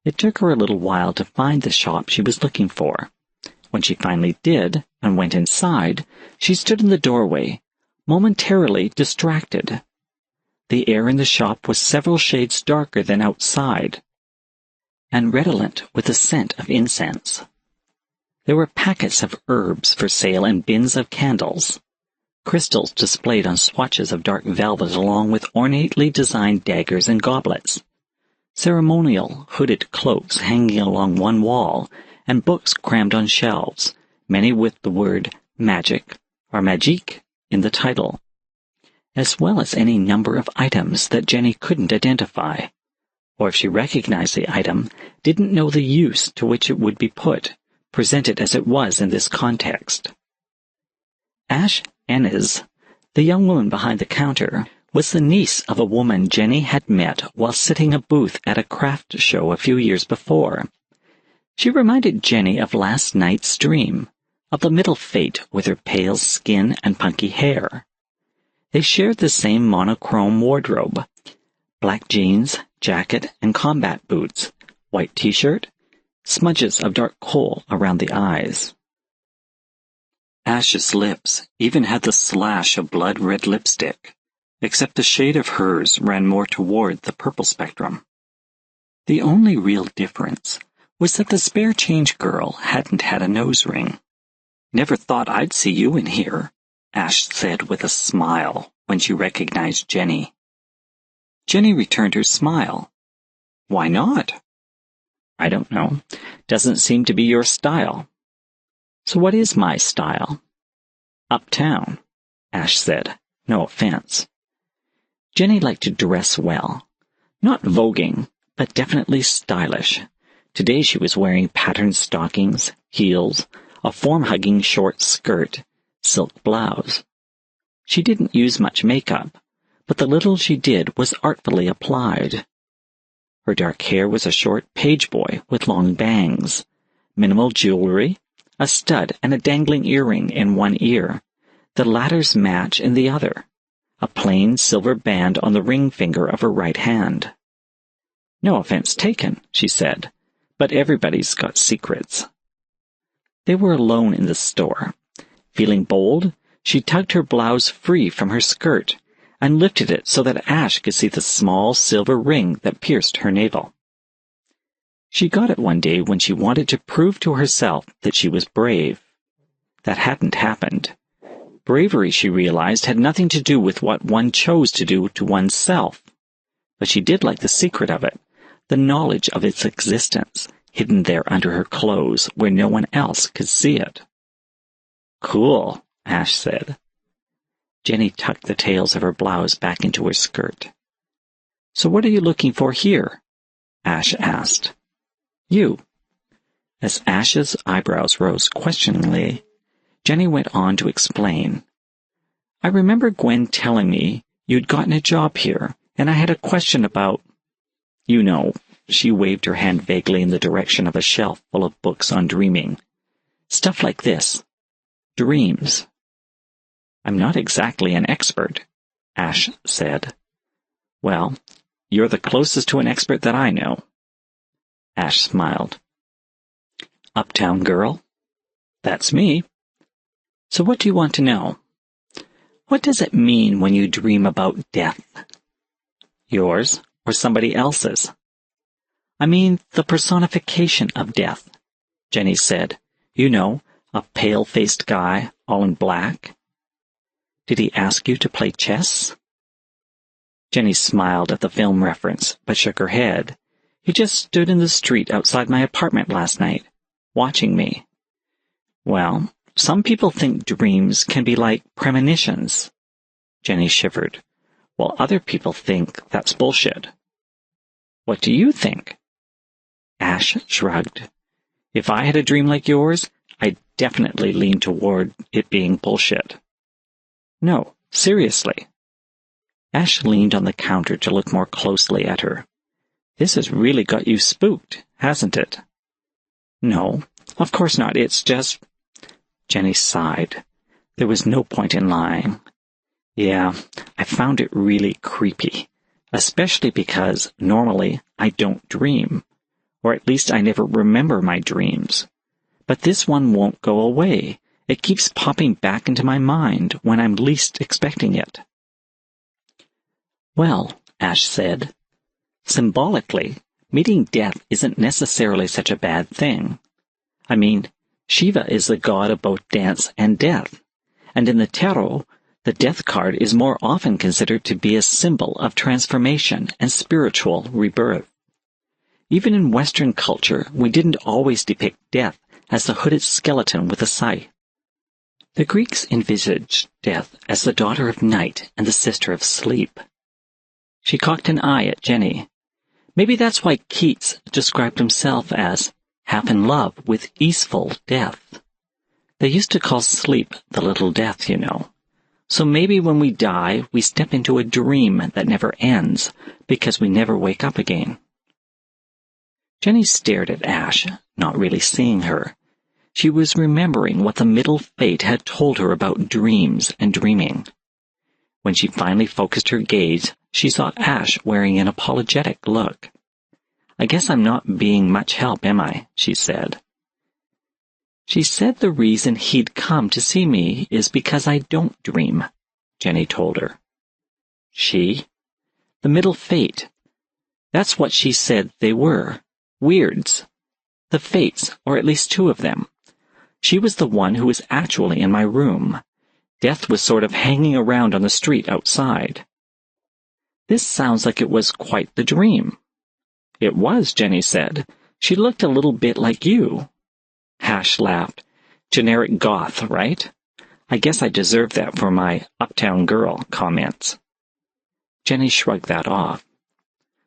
It took her a little while to find the shop she was looking for. When she finally did, and went inside, she stood in the doorway, momentarily distracted. The air in the shop was several shades darker than outside, and redolent with the scent of incense. There were packets of herbs for sale and bins of candles, crystals displayed on swatches of dark velvet along with ornately designed daggers and goblets, ceremonial hooded cloaks hanging along one wall, and books crammed on shelves, many with the word magic or magique in the title, as well as any number of items that Jenny couldn't identify, or if she recognized the item, didn't know the use to which it would be put, presented as it was in this context. Ash Ennis, the young woman behind the counter, was the niece of a woman Jenny had met while sitting a booth at a craft show a few years before. She reminded Jenny of last night's dream, of the middle fate with her pale skin and punky hair. They shared the same monochrome wardrobe: black jeans, jacket, and combat boots, white t-shirt, smudges of dark coal around the eyes. Ash's lips even had the slash of blood-red lipstick, except the shade of hers ran more toward the purple spectrum. The only real difference was that the spare change girl hadn't had a nose ring. "Never thought I'd see you in here," Ash said with a smile when she recognized Jenny. Jenny returned her smile. "Why not?" "I don't know. Doesn't seem to be your style." "So what is my style?" "Uptown," Ash said. No offense. Jenny liked to dress well. Not voguing, but definitely stylish. Today she was wearing patterned stockings, heels, a form-hugging short skirt, silk blouse. She didn't use much makeup, but the little she did was artfully applied. Her dark hair was a short page boy with long bangs, minimal jewelry, a stud and a dangling earring in one ear, the latter's match in the other, a plain silver band on the ring finger of her right hand. "No offense taken," she said, "but everybody's got secrets." They were alone in the store. Feeling bold, she tugged her blouse free from her skirt and lifted it so that Ash could see the small silver ring that pierced her navel. She got it one day when she wanted to prove to herself that she was brave. That hadn't happened. Bravery, she realized, had nothing to do with what one chose to do to oneself. But she did like the secret of it, the knowledge of its existence, hidden there under her clothes where no one else could see it. "Cool," Ash said. Jenny tucked the tails of her blouse back into her skirt. "So what are you looking for here?" Ash asked. "You." As Ash's eyebrows rose questioningly, Jenny went on to explain. "I remember Gwen telling me you'd gotten a job here, and I had a question about, you know," she waved her hand vaguely in the direction of a shelf full of books on dreaming. "Stuff like this. Dreams." "I'm not exactly an expert," Ash said. "Well, you're the closest to an expert that I know." Ash smiled. "Uptown girl?" "That's me." "So what do you want to know? What does it mean when you dream about death?" "Yours or somebody else's?" "I mean the personification of death," Jenny said. "You know, a pale-faced guy, all in black." "Did he ask you to play chess?" Jenny smiled at the film reference, but shook her head. "He just stood in the street outside my apartment last night, watching me." "Well, some people think dreams can be like premonitions." Jenny shivered. "While other people think that's bullshit." "What do you think?" Ash shrugged. "If I had a dream like yours, I'd definitely lean toward it being bullshit." "No, seriously." Ash leaned on the counter to look more closely at her. "This has really got you spooked, hasn't it?" "No, of course not. It's just—" Jenny sighed. There was no point in lying. "Yeah, I found it really creepy, especially because normally I don't dream, or at least I never remember my dreams. But this one won't go away. It keeps popping back into my mind when I'm least expecting it." "Well," Ash said, "symbolically, meeting death isn't necessarily such a bad thing. I mean, Shiva is the god of both dance and death, and in the tarot, the death card is more often considered to be a symbol of transformation and spiritual rebirth. Even in Western culture, we didn't always depict death as the hooded skeleton with a scythe. The Greeks envisaged death as the daughter of night and the sister of sleep." She cocked an eye at Jenny. "Maybe that's why Keats described himself as half in love with easeful death. They used to call sleep the little death, you know. So maybe when we die, we step into a dream that never ends because we never wake up again." Jenny stared at Ash, not really seeing her. She was remembering what the middle fate had told her about dreams and dreaming. When she finally focused her gaze, she saw Ash wearing an apologetic look. "I guess I'm not being much help, am I?" she said. "She said the reason he'd come to see me is because I don't dream," Jenny told her. She? The middle fate. That's what she said they were. Weirds. The fates, or at least two of them. She was the one who was actually in my room. Death was sort of hanging around on the street outside. This sounds like it was quite the dream. It was, Jenny said. She looked a little bit like you. Ash laughed. Generic goth, right? I guess I deserve that for my uptown girl comments. Jenny shrugged that off.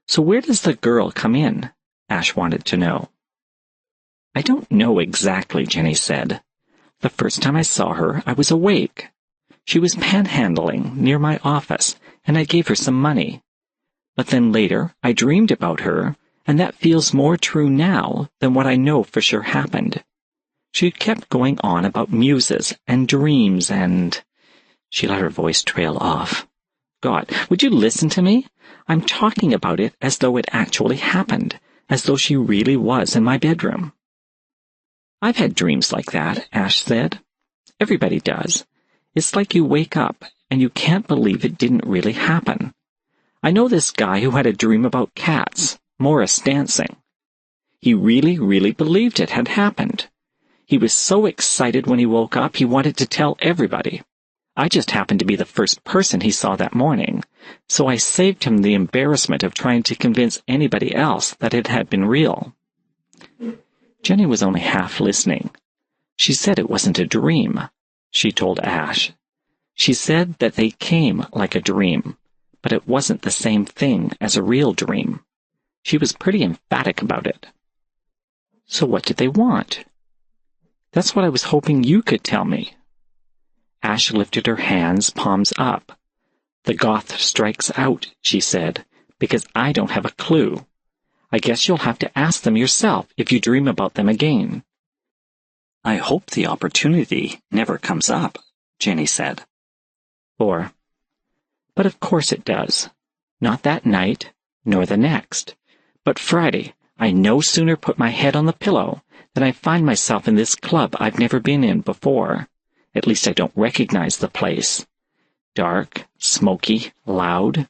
So where does the girl come in? Ash wanted to know. I don't know exactly, Jenny said. The first time I saw her, I was awake. She was panhandling near my office, and I gave her some money. But then later, I dreamed about her, and that feels more true now than what I know for sure happened. She kept going on about muses and dreams and... She let her voice trail off. God, would you listen to me? I'm talking about it as though it actually happened, as though she really was in my bedroom. I've had dreams like that, Ash said. Everybody does. It's like you wake up and you can't believe it didn't really happen. I know this guy who had a dream about cats, Morris dancing. He really, really believed it had happened. He was so excited when he woke up he wanted to tell everybody. I just happened to be the first person he saw that morning, so I saved him the embarrassment of trying to convince anybody else that it had been real. Jenny was only half listening. She said it wasn't a dream, she told Ash. She said that they came like a dream, but it wasn't the same thing as a real dream. She was pretty emphatic about it. So what did they want? That's what I was hoping you could tell me. Ash lifted her hands, palms up. The goth strikes out, she said, because I don't have a clue. I guess you'll have to ask them yourself if you dream about them again. I hope the opportunity never comes up, Jenny said. But of course it does. Not that night, nor the next. But Friday, I no sooner put my head on the pillow than I find myself in this club I've never been in before. At least I don't recognize the place. Dark, smoky, loud.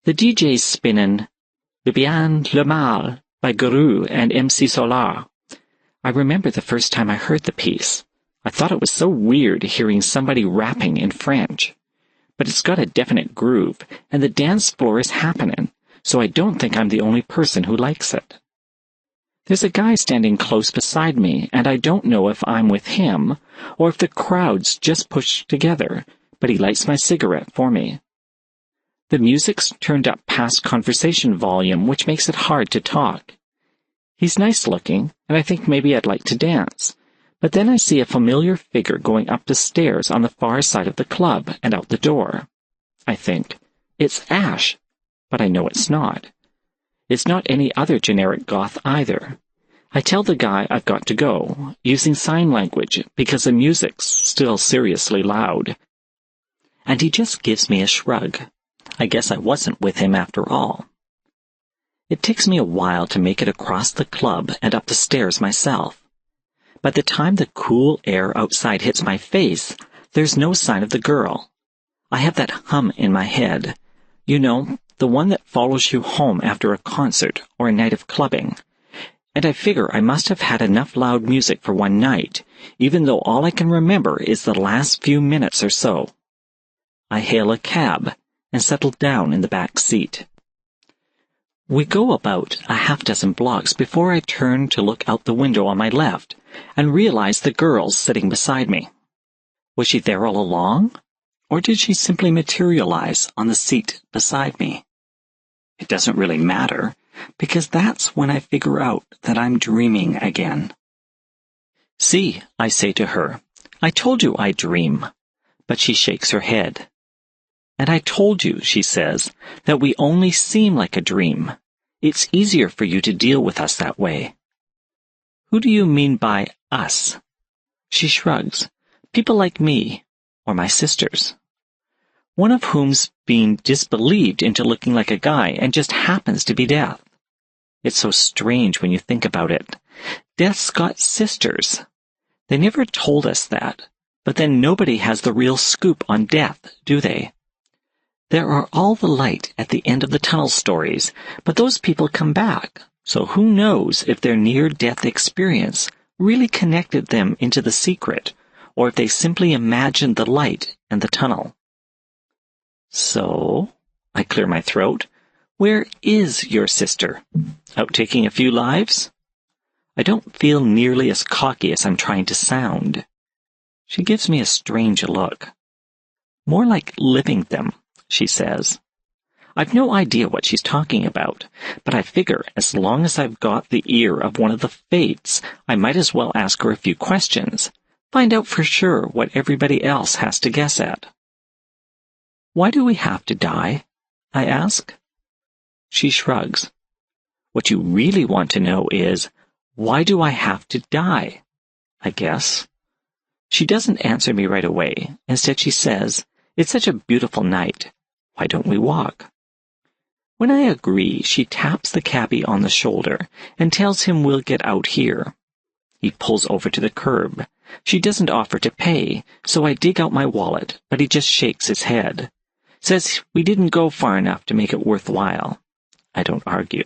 The DJ's spinning Le Bien, Le Mal by Guru and MC Solar. I remember the first time I heard the piece. I thought it was so weird hearing somebody rapping in French. But it's got a definite groove, and the dance floor is happening, so I don't think I'm the only person who likes it. There's a guy standing close beside me, and I don't know if I'm with him, or if the crowd's just pushed together, but he lights my cigarette for me. The music's turned up past conversation volume, which makes it hard to talk. He's nice-looking, and I think maybe I'd like to dance, but then I see a familiar figure going up the stairs on the far side of the club and out the door. I think, it's Ash, but I know it's not. It's not any other generic goth either. I tell the guy I've got to go, using sign language because the music's still seriously loud. And he just gives me a shrug. I guess I wasn't with him after all. It takes me a while to make it across the club and up the stairs myself. By the time the cool air outside hits my face, there's no sign of the girl. I have that hum in my head. You know, the one that follows you home after a concert or a night of clubbing. And I figure I must have had enough loud music for one night, even though all I can remember is the last few minutes or so. I hail a cab and settle down in the back seat. We go about a half-dozen blocks before I turn to look out the window on my left and realize the girl's sitting beside me. Was she there all along? Or did she simply materialize on the seat beside me? It doesn't really matter, because that's when I figure out that I'm dreaming again. See, I say to her, I told you I dream. But she shakes her head. And I told you, she says, that we only seem like a dream. It's easier for you to deal with us that way." "Who do you mean by us?" She shrugs. "People like me, or my sisters. One of whom's being disbelieved into looking like a guy and just happens to be Death. It's so strange when you think about it. Death's got sisters. They never told us that, but then nobody has the real scoop on Death, do they? There are all the light at the end of the tunnel stories, but those people come back, so who knows if their near-death experience really connected them into the secret, or if they simply imagined the light and the tunnel." "So," I clear my throat, "where is your sister? Out taking a few lives?" I don't feel nearly as cocky as I'm trying to sound. She gives me a strange look. "More like living them," she says. I've no idea what she's talking about, but I figure as long as I've got the ear of one of the fates, I might as well ask her a few questions, find out for sure what everybody else has to guess at. "Why do we have to die?" I ask. She shrugs. "What you really want to know is, why do I have to die? I guess." She doesn't answer me right away. Instead she says, "It's such a beautiful night. Why don't we walk?" When I agree, she taps the cabbie on the shoulder and tells him we'll get out here. He pulls over to the curb. She doesn't offer to pay, so I dig out my wallet, but he just shakes his head. Says we didn't go far enough to make it worthwhile. I don't argue.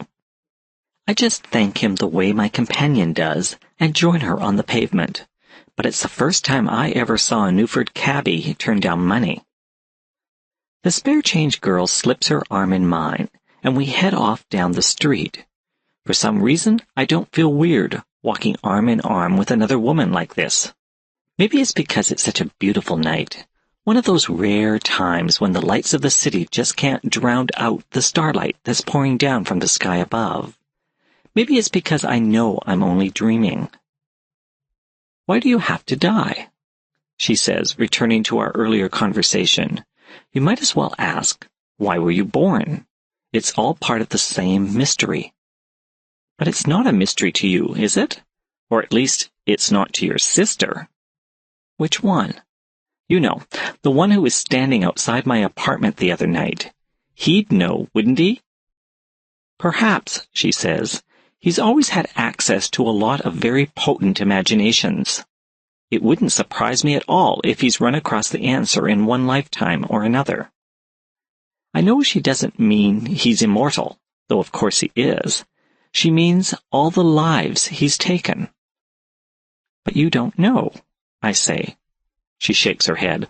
I just thank him the way my companion does and join her on the pavement. But it's the first time I ever saw a Newford cabbie turn down money. The spare change girl slips her arm in mine, and we head off down the street. For some reason, I don't feel weird walking arm in arm with another woman like this. Maybe it's because it's such a beautiful night. One of those rare times when the lights of the city just can't drown out the starlight that's pouring down from the sky above. Maybe it's because I know I'm only dreaming. "Why do you have to die?" she says, returning to our earlier conversation. "You might as well ask, why were you born? It's all part of the same mystery." "But it's not a mystery to you, is it? Or at least, it's not to your sister." "Which one?" "You know, the one who was standing outside my apartment the other night. He'd know, wouldn't he?" "Perhaps," she says. "He's always had access to a lot of very potent imaginations. It wouldn't surprise me at all if he's run across the answer in one lifetime or another." I know she doesn't mean he's immortal, though of course he is. She means all the lives he's taken. "But you don't know," I say. She shakes her head.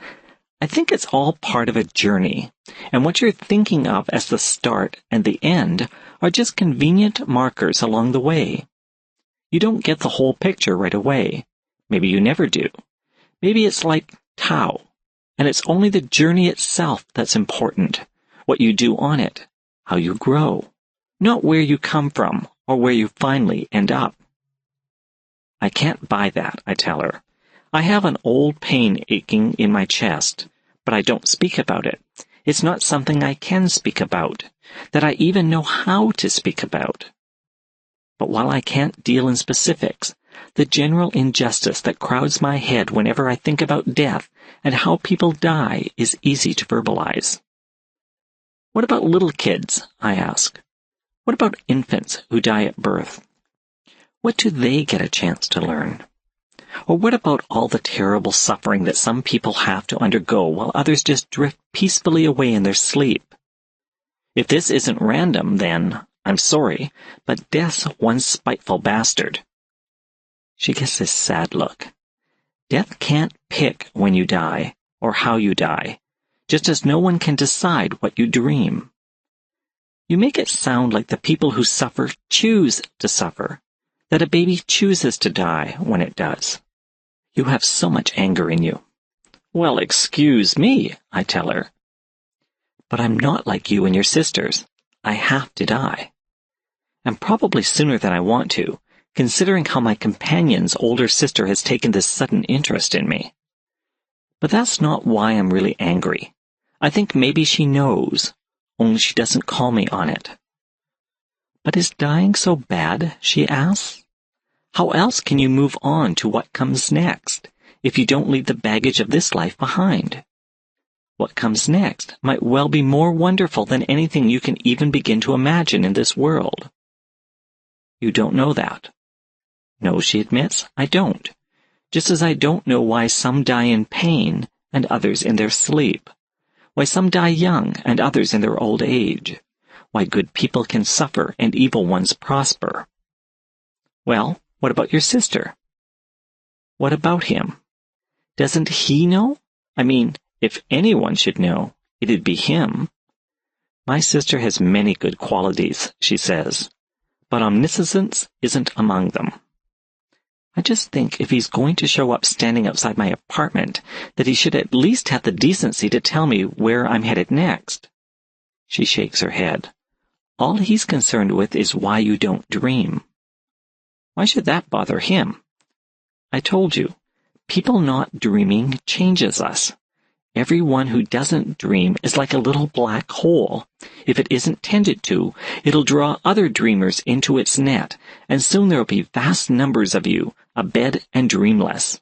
"I think it's all part of a journey, and what you're thinking of as the start and the end are just convenient markers along the way. You don't get the whole picture right away. Maybe you never do. Maybe it's like Tao, and it's only the journey itself that's important, what you do on it, how you grow, not where you come from or where you finally end up." "I can't buy that," I tell her. "I have an old pain aching in my chest, but I don't speak about it. It's not something I can speak about, that I even know how to speak about. But while I can't deal in specifics, the general injustice that crowds my head whenever I think about death and how people die is easy to verbalize." "What about little kids?" I ask. "What about infants who die at birth? What do they get a chance to learn? Or what about all the terrible suffering that some people have to undergo while others just drift peacefully away in their sleep? If this isn't random, then, I'm sorry, but death's one spiteful bastard." She gives this sad look. Death can't pick when you die, or how you die, just as no one can decide what you dream. You make it sound like the people who suffer choose to suffer, that a baby chooses to die when it does. You have so much anger in you. "Well, excuse me," I tell her. "But I'm not like you and your sisters. I have to die. And probably sooner than I want to, considering how my companion's older sister has taken this sudden interest in me. But that's not why I'm really angry. I think maybe she knows, only she doesn't call me on it. But is dying so bad, she asks? How else can you move on to what comes next if you don't leave the baggage of this life behind? What comes next might well be more wonderful than anything you can even begin to imagine in this world. You don't know that. No, she admits, I don't. Just as I don't know why some die in pain and others in their sleep. Why some die young and others in their old age. Why good people can suffer and evil ones prosper. Well, what about your sister? What about him? Doesn't he know? I mean, if anyone should know, it'd be him. My sister has many good qualities, she says, but omniscience isn't among them. I just think if he's going to show up standing outside my apartment, that he should at least have the decency to tell me where I'm headed next. She shakes her head. All he's concerned with is why you don't dream. Why should that bother him? I told you, people not dreaming changes us. Everyone who doesn't dream is like a little black hole. If it isn't tended to, it'll draw other dreamers into its net, and soon there'll be vast numbers of you, abed and dreamless.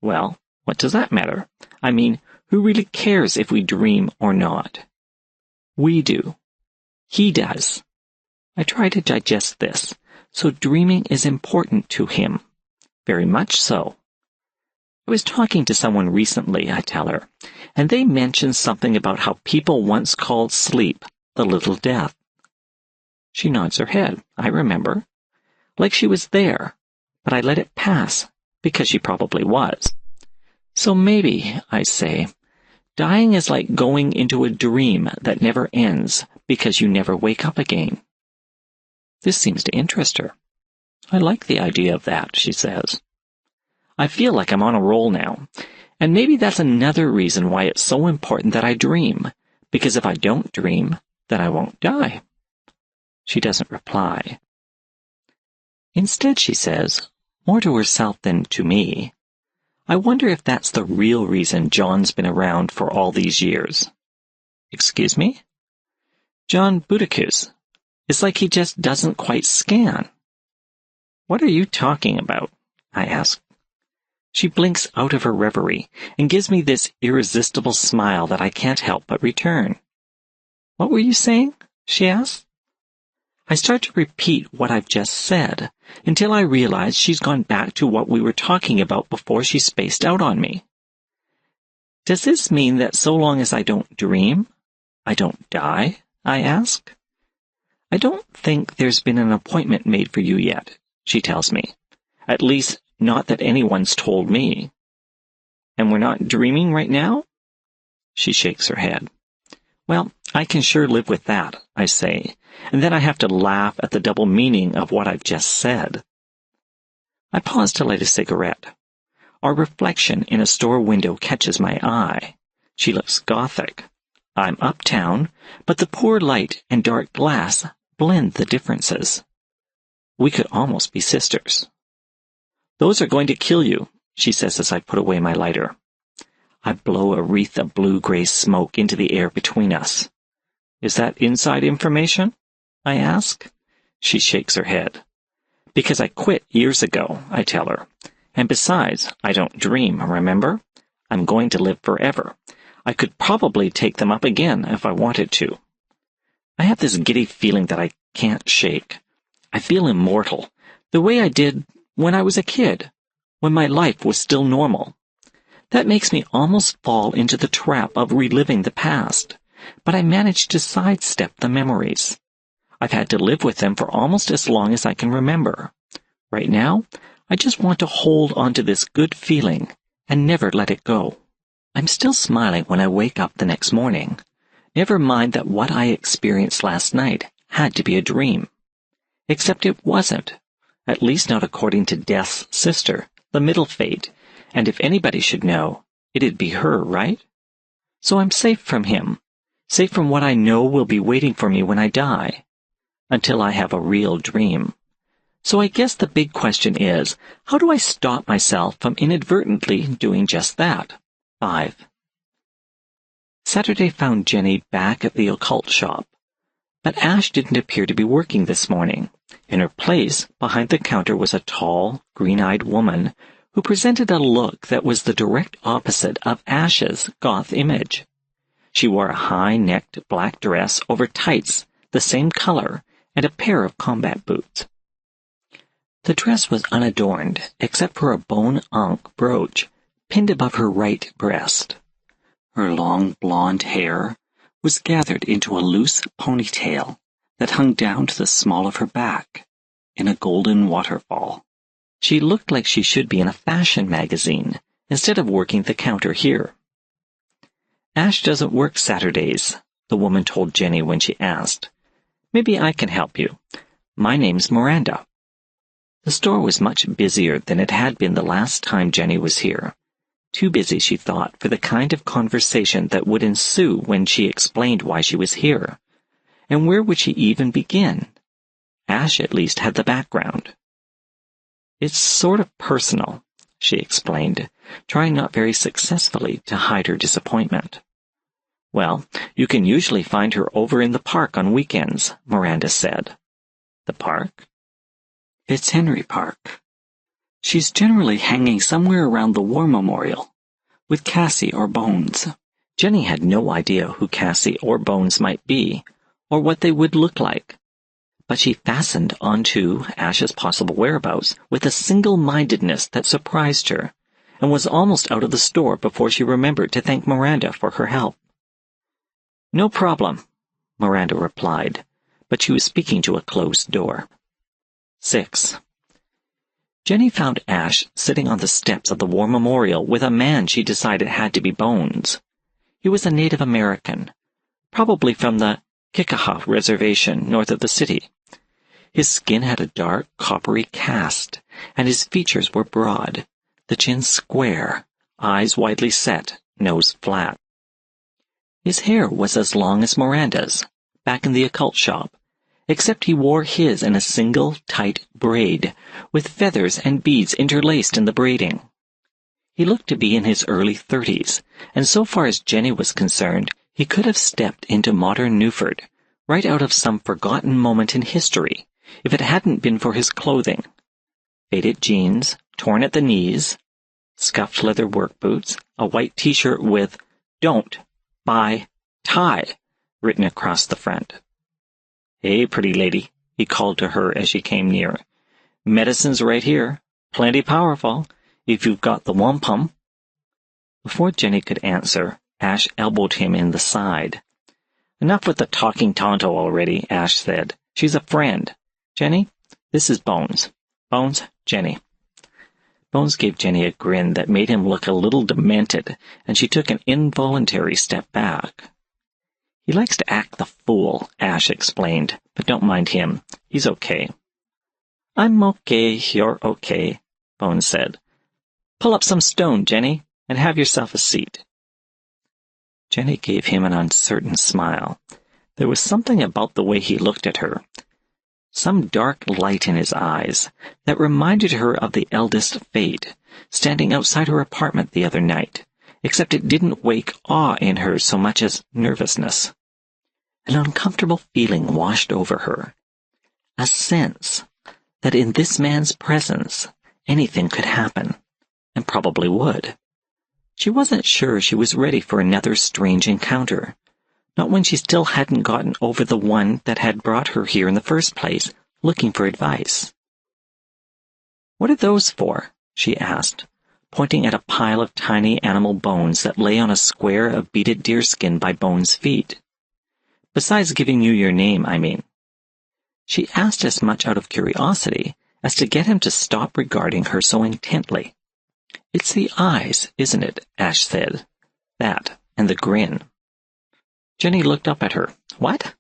Well, what does that matter? I mean, who really cares if we dream or not? We do. He does. I try to digest this. So dreaming is important to him. Very much so. I was talking to someone recently, I tell her, and they mentioned something about how people once called sleep the little death. She nods her head. I remember. Like she was there, but I let it pass, because she probably was. So maybe, I say, dying is like going into a dream that never ends because you never wake up again. This seems to interest her. I like the idea of that, she says. I feel like I'm on a roll now, and maybe that's another reason why it's so important that I dream, because if I don't dream, then I won't die. She doesn't reply. Instead, she says, more to herself than to me, I wonder if that's the real reason John's been around for all these years. Excuse me? John Boudicus. It's like he just doesn't quite scan. What are you talking about? I ask. She blinks out of her reverie and gives me this irresistible smile that I can't help but return. What were you saying? She asks. I start to repeat what I've just said until I realize she's gone back to what we were talking about before she spaced out on me. Does this mean that so long as I don't dream, I don't die? I ask. I don't think there's been an appointment made for you yet, she tells me. At least, not that anyone's told me. And we're not dreaming right now? She shakes her head. Well, I can sure live with that, I say, and then I have to laugh at the double meaning of what I've just said. I pause to light a cigarette. Our reflection in a store window catches my eye. She looks gothic. I'm uptown, but the poor light and dark glass blend the differences. We could almost be sisters. Those are going to kill you, she says as I put away my lighter. I blow a wreath of blue-gray smoke into the air between us. Is that inside information? I ask. She shakes her head. Because I quit years ago, I tell her. And besides, I don't dream, remember? I'm going to live forever. I could probably take them up again if I wanted to. I have this giddy feeling that I can't shake. I feel immortal, the way I did when I was a kid, when my life was still normal. That makes me almost fall into the trap of reliving the past, but I managed to sidestep the memories. I've had to live with them for almost as long as I can remember. Right now, I just want to hold on to this good feeling and never let it go. I'm still smiling when I wake up the next morning. Never mind that what I experienced last night had to be a dream. Except it wasn't. At least not according to Death's sister, the middle fate, and if anybody should know, it'd be her, right? So I'm safe from him, safe from what I know will be waiting for me when I die, until I have a real dream. So I guess the big question is, how do I stop myself from inadvertently doing just that? 5. Saturday found Jenny back at the occult shop. But Ash didn't appear to be working this morning. In her place, behind the counter, was a tall, green-eyed woman who presented a look that was the direct opposite of Ash's goth image. She wore a high-necked black dress over tights the same color and a pair of combat boots. The dress was unadorned except for a bone-ankh brooch pinned above her right breast. Her long blonde hair was gathered into a loose ponytail that hung down to the small of her back in a golden waterfall. She looked like she should be in a fashion magazine instead of working the counter here. "Ash doesn't work Saturdays," the woman told Jenny when she asked. "Maybe I can help you. My name's Miranda." The store was much busier than it had been the last time Jenny was here. Too busy, she thought, for the kind of conversation that would ensue when she explained why she was here. And where would she even begin? Ash at least had the background. "It's sort of personal," she explained, trying not very successfully to hide her disappointment. "Well, you can usually find her over in the park on weekends," Miranda said. "The park?" "It's Henry Park. She's generally hanging somewhere around the War Memorial, with Cassie or Bones." Jenny had no idea who Cassie or Bones might be, or what they would look like. But she fastened onto Ash's possible whereabouts with a single-mindedness that surprised her, and was almost out of the store before she remembered to thank Miranda for her help. "No problem," Miranda replied, but she was speaking to a closed door. 6. Jenny found Ash sitting on the steps of the War Memorial with a man she decided had to be Bones. He was a Native American, probably from the Kikaha Reservation north of the city. His skin had a dark, coppery cast, and his features were broad, the chin square, eyes widely set, nose flat. His hair was as long as Miranda's, back in the occult shop, except he wore his in a single, tight braid, with feathers and beads interlaced in the braiding. He looked to be in his early 30s, and so far as Jenny was concerned, he could have stepped into modern Newford, right out of some forgotten moment in history, if it hadn't been for his clothing. Faded jeans, torn at the knees, scuffed leather work boots, a white t-shirt with "Don't Buy Tie" written across the front. "Hey, pretty lady," he called to her as she came near. "Medicine's right here. Plenty powerful, if you've got the wampum." Before Jenny could answer, Ash elbowed him in the side. "Enough with the talking Tonto already," Ash said. "She's a friend. Jenny, this is Bones. Bones, Jenny." Bones gave Jenny a grin that made him look a little demented, and she took an involuntary step back. "He likes to act the fool," Ash explained, "but don't mind him. He's okay." "I'm okay, you're okay," Bones said. "Pull up some stone, Jenny, and have yourself a seat." Jenny gave him an uncertain smile. There was something about the way he looked at her, some dark light in his eyes, that reminded her of the eldest Fate, standing outside her apartment the other night, except it didn't wake awe in her so much as nervousness. An uncomfortable feeling washed over her, a sense that in this man's presence anything could happen, and probably would. She wasn't sure she was ready for another strange encounter, not when she still hadn't gotten over the one that had brought her here in the first place, looking for advice. "What are those for?" she asked, pointing at a pile of tiny animal bones that lay on a square of beaded deerskin by Bones' feet. "Besides giving you your name, I mean." She asked as much out of curiosity as to get him to stop regarding her so intently. "It's the eyes, isn't it?" Ash said. "That, and the grin." Jenny looked up at her. "What?"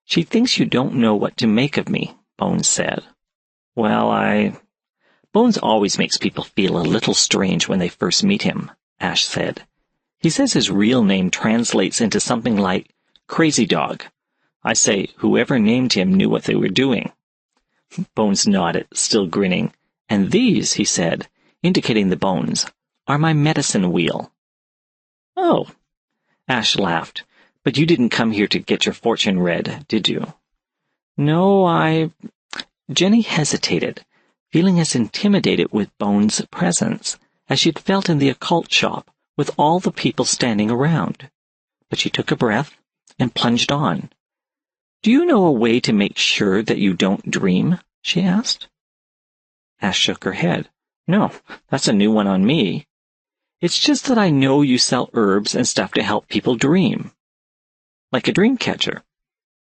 "She thinks you don't know what to make of me," Bones said. "Well, Bones always makes people feel a little strange when they first meet him," Ash said. "He says his real name translates into something like Crazy Dog. I say whoever named him knew what they were doing." Bones nodded, still grinning. "And these," he said, indicating the bones, "are my medicine wheel." "Oh," Ash laughed, But you didn't come here to get your fortune read, did you? No, Jenny hesitated, feeling as intimidated with Bones' presence as she'd felt in the occult shop with all the people standing around. But she took a breath and plunged on. "Do you know a way to make sure that you don't dream?" she asked. Ash shook her head. "No, that's a new one on me. It's just that I know you sell herbs and stuff to help people dream. Like a dream catcher,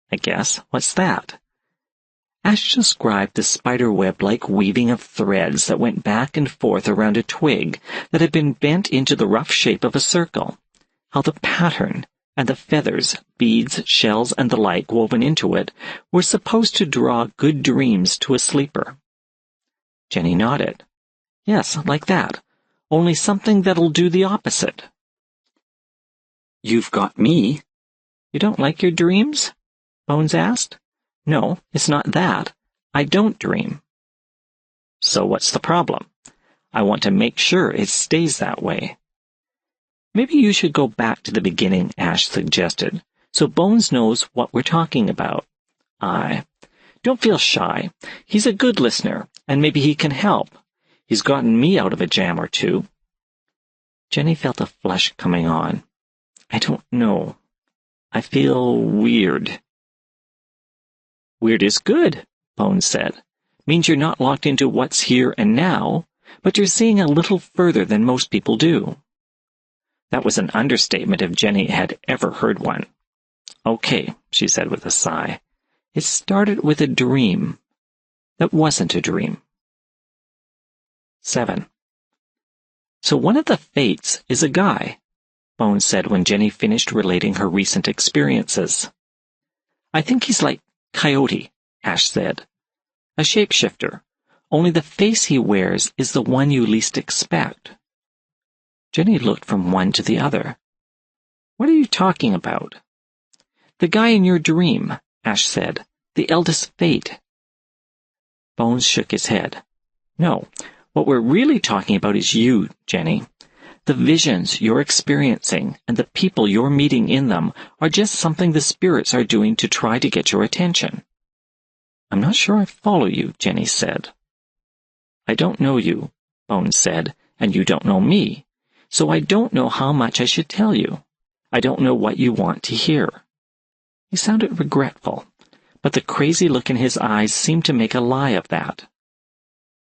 I guess. What's that?" Ash described the spiderweb-like weaving of threads that went back and forth around a twig that had been bent into the rough shape of a circle, how the pattern and the feathers, beads, shells, and the like woven into it were supposed to draw good dreams to a sleeper. Jenny nodded. "Yes, like that, only something that'll do the opposite." "You've got me." "You don't like your dreams?" Bones asked. "No, it's not that. I don't dream." "So what's the problem? I want to make sure it stays that way." "Maybe you should go back to the beginning," Ash suggested, "so Bones knows what we're talking about." Don't feel shy. He's a good listener, and maybe he can help. He's gotten me out of a jam or two." Jenny felt a flush coming on. "I don't know. I feel weird." "Weird is good," Bones said. "Means you're not locked into what's here and now, but you're seeing a little further than most people do." That was an understatement if Jenny had ever heard one. "Okay," she said with a sigh. "It started with a dream. That wasn't a dream." 7. "So one of the fates is a guy," Bones said when Jenny finished relating her recent experiences. "I think he's like Coyote," Ash said. "A shapeshifter, only the face he wears is the one you least expect." Jenny looked from one to the other. "What are you talking about?" "The guy in your dream," Ash said. "The eldest fate." Bones shook his head. "No, what we're really talking about is you, Jenny. The visions you're experiencing and the people you're meeting in them are just something the spirits are doing to try to get your attention." "I'm not sure I follow you," Jenny said. "I don't know you," Bones said, "and you don't know me. So I don't know how much I should tell you. I don't know what you want to hear." He sounded regretful, but the crazy look in his eyes seemed to make a lie of that.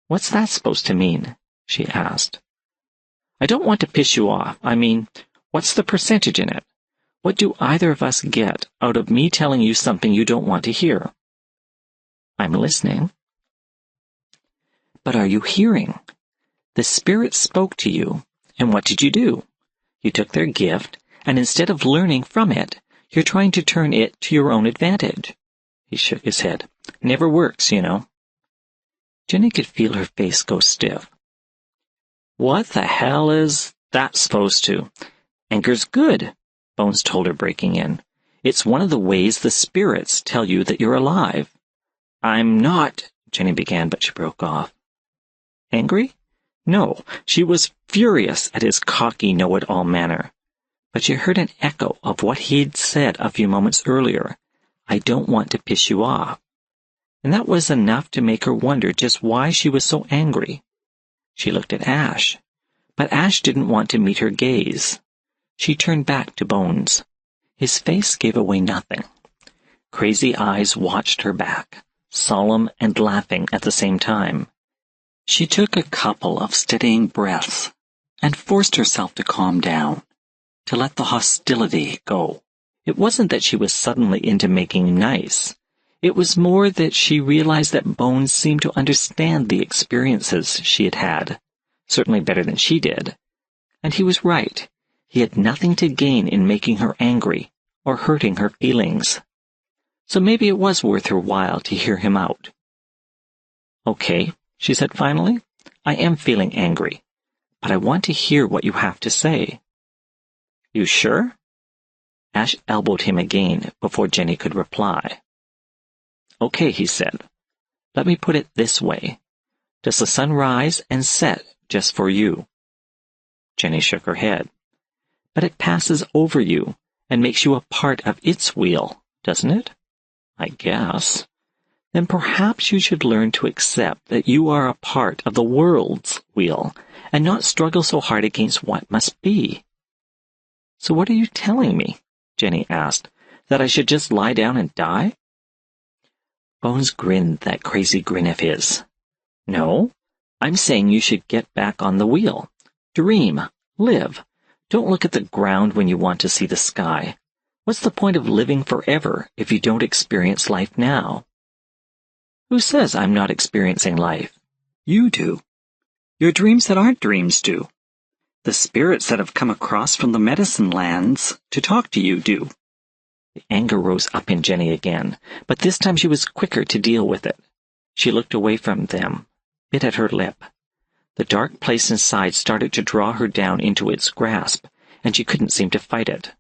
"What's that supposed to mean?" she asked. "I don't want to piss you off. I mean, what's the percentage in it? What do either of us get out of me telling you something you don't want to hear?" "I'm listening." "But are you hearing? The spirits spoke to you, and what did you do? You took their gift, and instead of learning from it, you're trying to turn it to your own advantage." He shook his head. "Never works, you know." Jenny could feel her face go stiff. "What the hell is that supposed to?" "Anger's good," Bones told her, breaking in. "It's one of the ways the spirits tell you that you're alive." "I'm not," Jenny began, but she broke off. Angry? No, she was furious at his cocky know-it-all manner. But she heard an echo of what he'd said a few moments earlier. "I don't want to piss you off." And that was enough to make her wonder just why she was so angry. She looked at Ash, but Ash didn't want to meet her gaze. She turned back to Bones. His face gave away nothing. Crazy eyes watched her back, solemn and laughing at the same time. She took a couple of steadying breaths and forced herself to calm down, to let the hostility go. It wasn't that she was suddenly into making nice. It was more that she realized that Bones seemed to understand the experiences she had had, certainly better than she did. And he was right. He had nothing to gain in making her angry or hurting her feelings. So maybe it was worth her while to hear him out. "Okay," she said finally. "I am feeling angry, but I want to hear what you have to say." "You sure?" Ash elbowed him again before Jenny could reply. "Okay," he said. "Let me put it this way. Does the sun rise and set just for you?" Jenny shook her head. "But it passes over you, and makes you a part of its wheel, doesn't it? I guess. Then perhaps you should learn to accept that you are a part of the world's wheel and not struggle so hard against what must be. So what are you telling me? Jenny asked. That I should just lie down and die? Bones grinned that crazy grin of his. No, I'm saying you should get back on the wheel. Dream. Live. Don't look at the ground when you want to see the sky. What's the point of living forever if you don't experience life now? Who says I'm not experiencing life? You do. Your dreams that aren't dreams do. The spirits that have come across from the medicine lands to talk to you do. The anger rose up in Jenny again, but this time she was quicker to deal with it. She looked away from them, bit at her lip. The dark place inside started to draw her down into its grasp, and she couldn't seem to fight it.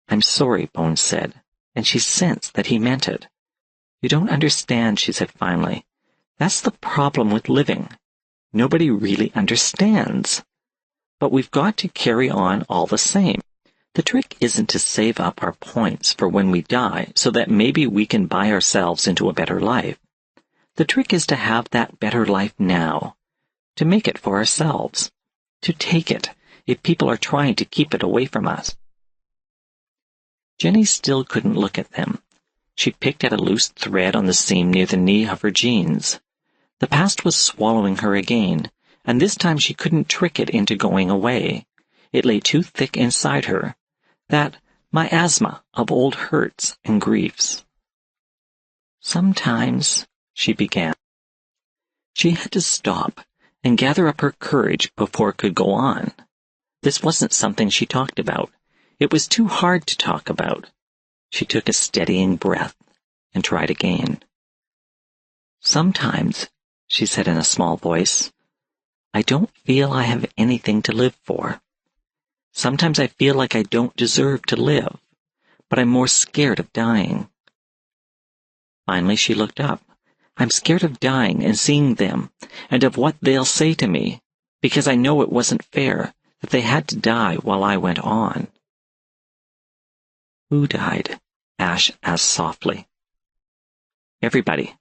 I'm sorry, Bones said, and she sensed that he meant it. You don't understand, she said finally. That's the problem with living. Nobody really understands. But we've got to carry on all the same. The trick isn't to save up our points for when we die so that maybe we can buy ourselves into a better life. The trick is to have that better life now, to make it for ourselves, to take it if people are trying to keep it away from us. Jenny still couldn't look at them. She picked at a loose thread on the seam near the knee of her jeans. The past was swallowing her again, and this time she couldn't trick it into going away. It lay too thick inside her. That miasma of old hurts and griefs. Sometimes, she began. She had to stop and gather up her courage before it could go on. This wasn't something she talked about. It was too hard to talk about. She took a steadying breath and tried again. Sometimes, she said in a small voice, I don't feel I have anything to live for. Sometimes I feel like I don't deserve to live, but I'm more scared of dying. Finally she looked up. I'm scared of dying and seeing them, and of what they'll say to me, because I know it wasn't fair, that they had to die while I went on. Who died? Ash asked softly. Everybody.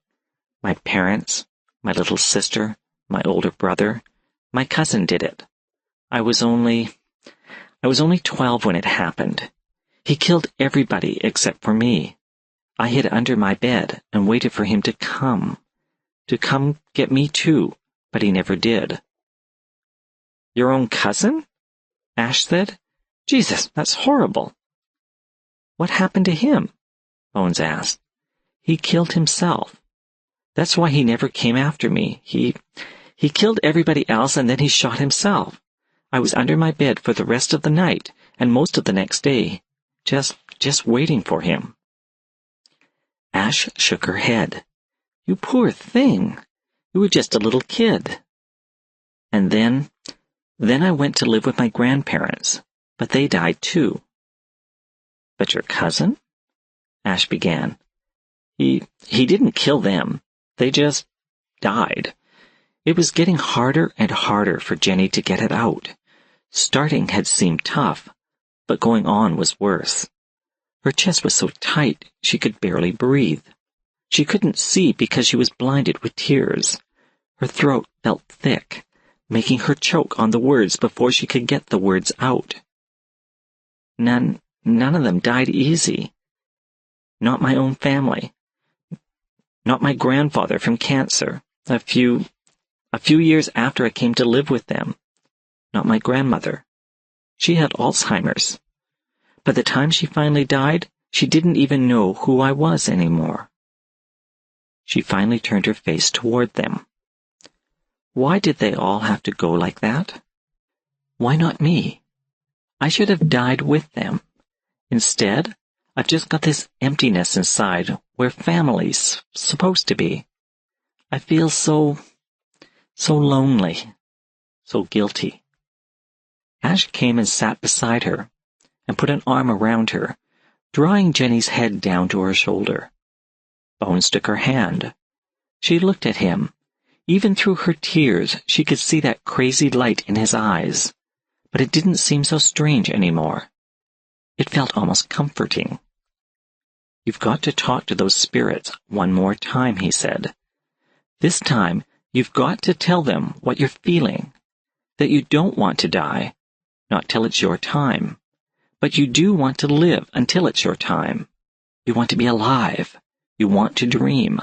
My parents, my little sister, my older brother, my cousin did it. I was only 12 when it happened. He killed everybody except for me. I hid under my bed and waited for him to come get me too, but he never did. Your own cousin? Ash said. Jesus, that's horrible. What happened to him? Bones asked. He killed himself. That's why he never came after me. He killed everybody else and then he shot himself. I was under my bed for the rest of the night and most of the next day, just waiting for him. Ash shook her head. You poor thing. You were just a little kid. And then I went to live with my grandparents, but they died too. But your cousin? Ash began. He didn't kill them. They just died. It was getting harder and harder for Jenny to get it out. Starting had seemed tough, but going on was worse. Her chest was so tight she could barely breathe. She couldn't see because she was blinded with tears. Her throat felt thick, making her choke on the words before she could get the words out. None of them died easy. Not my own family. Not my grandfather from cancer, a few years after I came to live with them. Not my grandmother. She had Alzheimer's. By the time she finally died, she didn't even know who I was anymore. She finally turned her face toward them. Why did they all have to go like that? Why not me? I should have died with them. Instead, I've just got this emptiness inside where family's supposed to be. I feel so lonely, so guilty. Ash came and sat beside her and put an arm around her, drawing Jenny's head down to her shoulder. Bones took her hand. She looked at him. Even through her tears, she could see that crazy light in his eyes, but it didn't seem so strange anymore. It felt almost comforting. "You've got to talk to those spirits one more time," he said. "This time, you've got to tell them what you're feeling, that you don't want to die, not till it's your time, but you do want to live until it's your time. You want to be alive. You want to dream.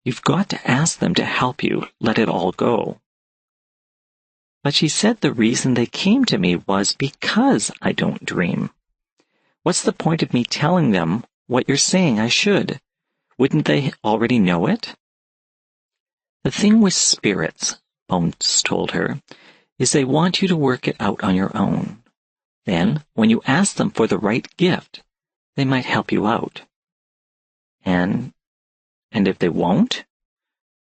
You've got to ask them to help you let it all go." But she said the reason they came to me was because I don't dream. "What's the point of me telling them what you're saying I should? Wouldn't they already know it?" "The thing with spirits," Bones told her, "is they want you to work it out on your own. Then, when you ask them for the right gift, they might help you out." And if they won't?"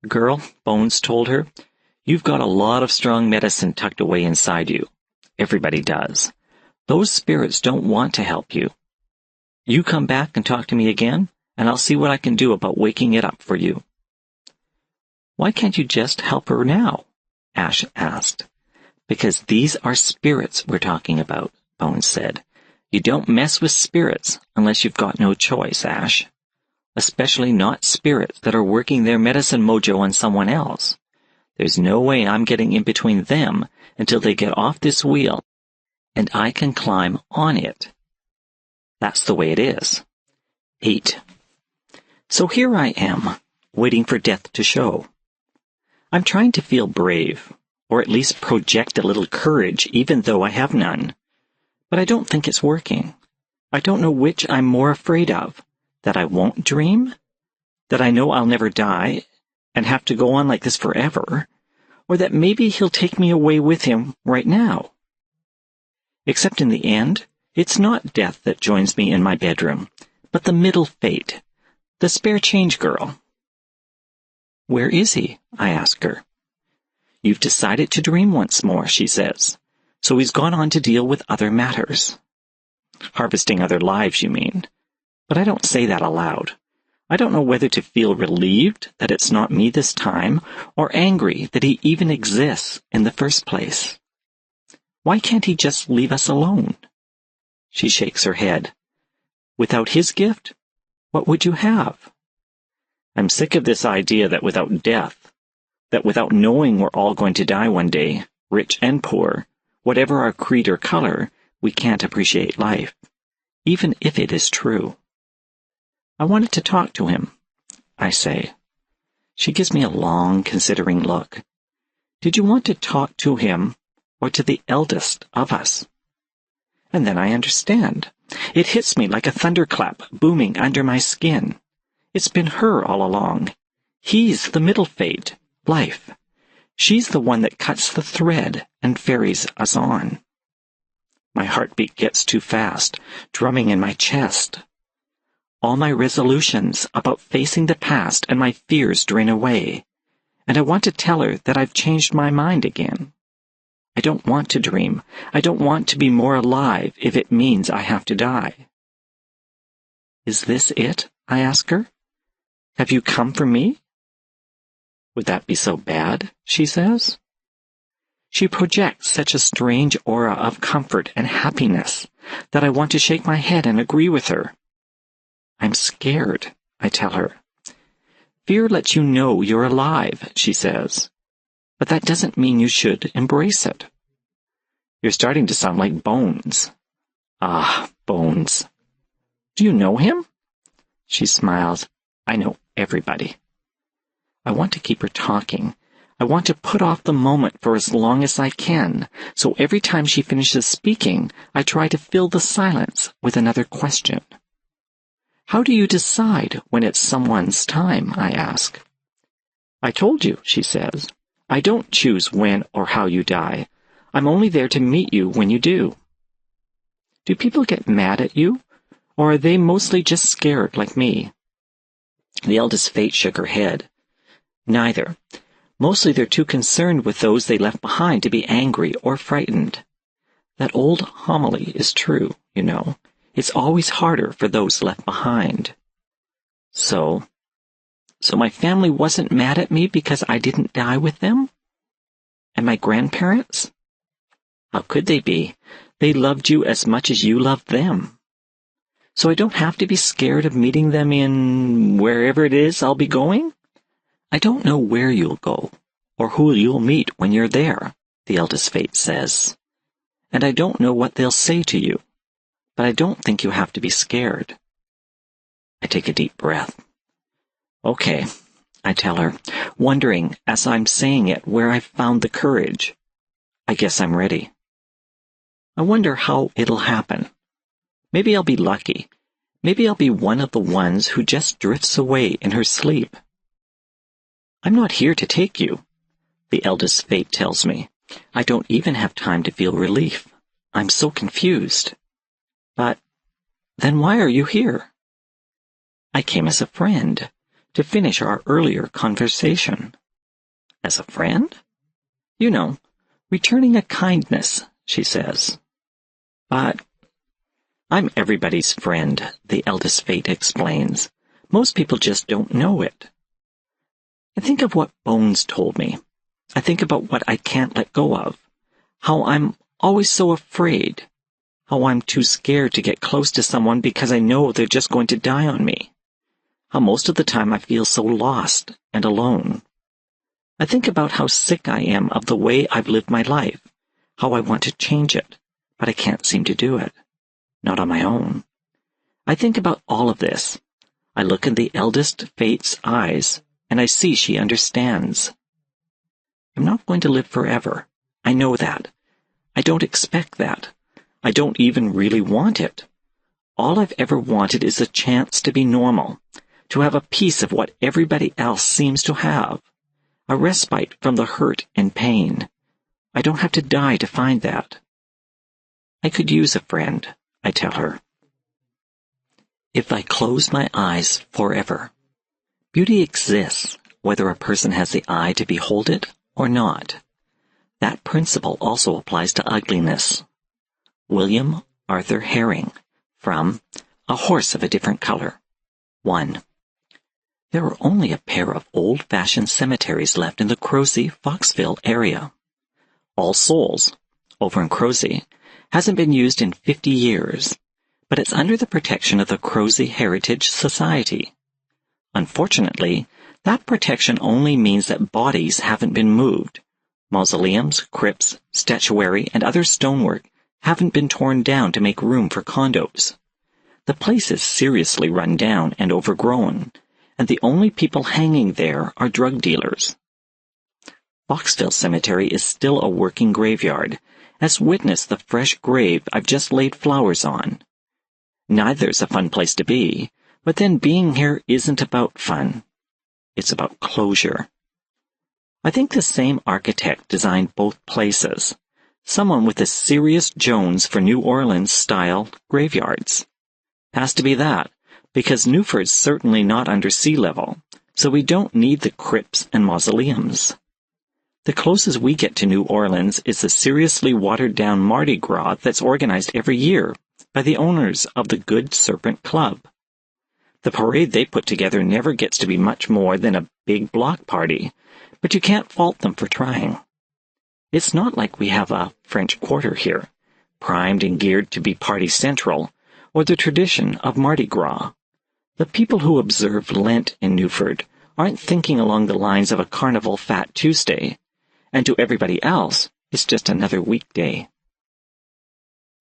"Girl," Bones told her, "you've got a lot of strong medicine tucked away inside you. Everybody does. Those spirits don't want to help you. You come back and talk to me again, and I'll see what I can do about waking it up for you." "Why can't you just help her now?" Ash asked. "Because these are spirits we're talking about," Bones said. "You don't mess with spirits unless you've got no choice, Ash. Especially not spirits that are working their medicine mojo on someone else. There's no way I'm getting in between them until they get off this wheel, and I can climb on it. That's the way it is." 8. So here I am, waiting for death to show. I'm trying to feel brave, or at least project a little courage even though I have none. But I don't think it's working. I don't know which I'm more afraid of. That I won't dream? That I know I'll never die and have to go on like this forever? Or that maybe he'll take me away with him right now? Except in the end, it's not death that joins me in my bedroom, but the middle fate, the spare change girl. "Where is he?" I ask her. "You've decided to dream once more," she says, "so he's gone on to deal with other matters." "Harvesting other lives, you mean?" But I don't say that aloud. I don't know whether to feel relieved that it's not me this time, or angry that he even exists in the first place. Why can't he just leave us alone? She shakes her head. "Without his gift, what would you have?" I'm sick of this idea that without death, that without knowing we're all going to die one day, rich and poor, whatever our creed or color, we can't appreciate life, even if it is true. "I wanted to talk to him," I say. She gives me a long, considering look. "Did you want to talk to him or to the eldest of us?" And then I understand. It hits me like a thunderclap booming under my skin. It's been her all along. He's the middle fate, life. She's the one that cuts the thread and ferries us on. My heartbeat gets too fast, drumming in my chest. All my resolutions about facing the past and my fears drain away, and I want to tell her that I've changed my mind again. I don't want to dream. I don't want to be more alive if it means I have to die. "Is this it?" I ask her. "Have you come for me?" "Would that be so bad?" she says. She projects such a strange aura of comfort and happiness that I want to shake my head and agree with her. "I'm scared," I tell her. "Fear lets you know you're alive," she says. "But that doesn't mean you should embrace it." "You're starting to sound like Bones." "Ah, Bones. Do you know him?" She smiles. "I know everybody." I want to keep her talking. I want to put off the moment for as long as I can, so every time she finishes speaking, I try to fill the silence with another question. "How do you decide when it's someone's time?" I ask. "I told you," she says. "I don't choose when or how you die. I'm only there to meet you when you do." "Do people get mad at you? Or are they mostly just scared like me?" The eldest Fate shook her head. "Neither. Mostly they're too concerned with those they left behind to be angry or frightened. That old homily is true, you know. It's always harder for those left behind." So my family wasn't mad at me because I didn't die with them? And my grandparents? How could they be? They loved you as much as you loved them. so I don't have to be scared of meeting them in wherever it is I'll be going? I don't know where you'll go, or who you'll meet when you're there, the eldest fate says. And I don't know what they'll say to you, but I don't think you have to be scared. I take a deep breath. Okay, I tell her, wondering as I'm saying it where I found the courage. I guess I'm ready. I wonder how it'll happen. Maybe I'll be lucky. Maybe I'll be one of the ones who just drifts away in her sleep. I'm not here to take you, the eldest fate tells me. I don't even have time to feel relief. I'm so confused. But then why are you here? I came as a friend, to finish our earlier conversation. As a friend? You know, returning a kindness, she says. But I'm everybody's friend, the eldest fate explains. Most people just don't know it. I think of what Bones told me. I think about what I can't let go of. How I'm always so afraid. How I'm too scared to get close to someone because I know they're just going to die on me. How most of the time I feel so lost and alone. I think about how sick I am of the way I've lived my life. How I want to change it, but I can't seem to do it. Not on my own. I think about all of this. I look in the eldest fate's eyes, and I see she understands. I'm not going to live forever. I know that. I don't expect that. I don't even really want it. All I've ever wanted is a chance to be normal, to have a piece of what everybody else seems to have, a respite from the hurt and pain. I don't have to die to find that. I could use a friend, I tell her. If I close my eyes forever, beauty exists whether a person has the eye to behold it or not. That principle also applies to ugliness. William Arthur Herring, from A Horse of a Different Color. 1. There are only a pair of old-fashioned cemeteries left in the Crozey-Foxville area. All Souls, over in Crozey, hasn't been used in 50 years, but it's under the protection of the Crozey Heritage Society. Unfortunately, that protection only means that bodies haven't been moved. Mausoleums, crypts, statuary, and other stonework haven't been torn down to make room for condos. The place is seriously run down and overgrown, and the only people hanging there are drug dealers. Foxville Cemetery is still a working graveyard, as witness the fresh grave I've just laid flowers on. Neither's a fun place to be, but then being here isn't about fun. It's about closure. I think the same architect designed both places, someone with a serious Jones for New Orleans-style graveyards. Has to be that, because Newford's certainly not under sea level, so we don't need the crypts and mausoleums. The closest we get to New Orleans is the seriously watered-down Mardi Gras that's organized every year by the owners of the Good Serpent Club. The parade they put together never gets to be much more than a big block party, but you can't fault them for trying. It's not like we have a French Quarter here, primed and geared to be party central, or the tradition of Mardi Gras. The people who observe Lent in Newford aren't thinking along the lines of a carnival Fat Tuesday, and to everybody else, it's just another weekday.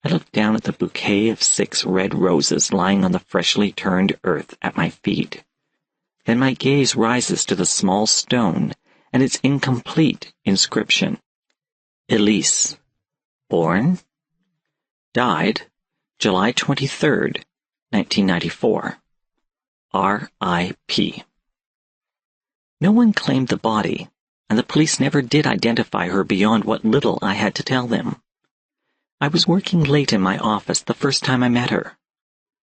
I look down at the bouquet of 6 red roses lying on the freshly turned earth at my feet. Then my gaze rises to the small stone and its incomplete inscription. Elise. Born? Died July 23rd, 1994. R.I.P. No one claimed the body, and the police never did identify her beyond what little I had to tell them. I was working late in my office the first time I met her.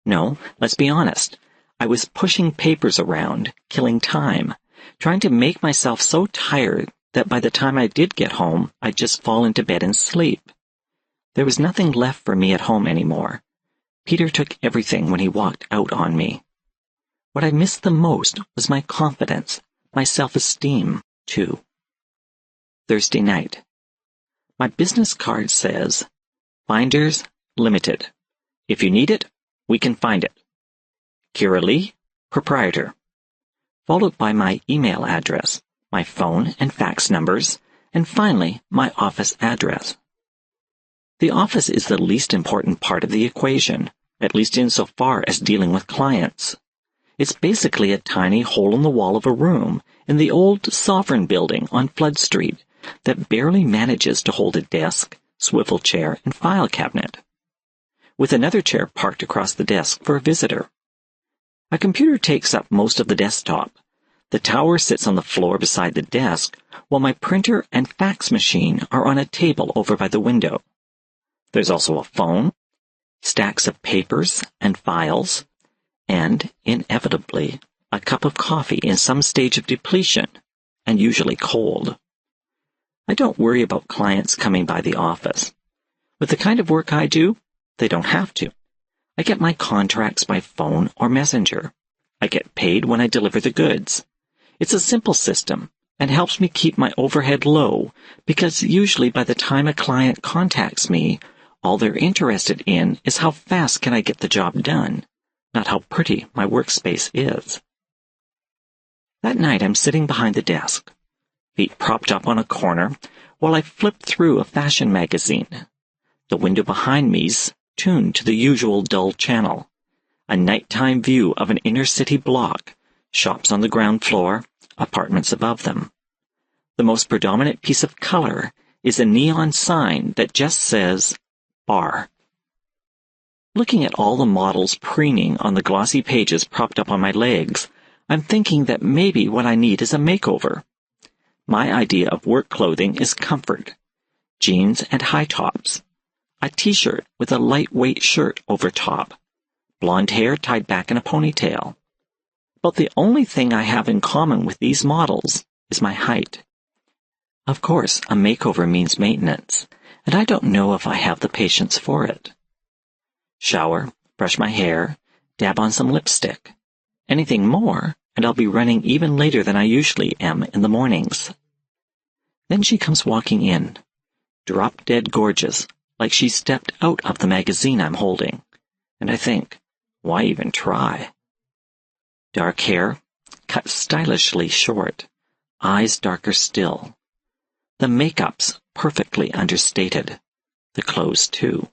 No, let's be honest. I was pushing papers around, killing time, trying to make myself so tired that by the time I did get home, I'd just fall into bed and sleep. There was nothing left for me at home anymore. Peter took everything when he walked out on me. What I missed the most was my confidence, my self-esteem, too. Thursday night. My business card says, Finders Limited. If you need it, we can find it. Kira Lee, proprietor. Followed by my email address, my phone and fax numbers, and finally, my office address. The office is the least important part of the equation, at least insofar as dealing with clients. It's basically a tiny hole in the wall of a room in the old Sovereign building on Flood Street that barely manages to hold a desk, swivel chair, and file cabinet, with another chair parked across the desk for a visitor. A computer takes up most of the desktop. The tower sits on the floor beside the desk, while my printer and fax machine are on a table over by the window. There's also a phone, stacks of papers and files, and, inevitably, a cup of coffee in some stage of depletion, and usually cold. I don't worry about clients coming by the office. With the kind of work I do, they don't have to. I get my contracts by phone or messenger. I get paid when I deliver the goods. It's a simple system and helps me keep my overhead low because usually by the time a client contacts me, all they're interested in is how fast can I get the job done, not how pretty my workspace is. That night I'm sitting behind the desk, feet propped up on a corner, while I flip through a fashion magazine. The window behind me's tuned to the usual dull channel, a nighttime view of an inner-city block, shops on the ground floor, apartments above them. The most predominant piece of color is a neon sign that just says, bar. Looking at all the models preening on the glossy pages propped up on my legs, I'm thinking that maybe what I need is a makeover. My idea of work clothing is comfort, jeans and high tops, a t-shirt with a lightweight shirt over top, blonde hair tied back in a ponytail. But the only thing I have in common with these models is my height. Of course, a makeover means maintenance, and I don't know if I have the patience for it. Shower, brush my hair, dab on some lipstick. Anything more, and I'll be running even later than I usually am in the mornings. Then she comes walking in, drop-dead gorgeous, like she stepped out of the magazine I'm holding, and I think, why even try? Dark hair, cut stylishly short, eyes darker still. The makeup's perfectly understated, the clothes too.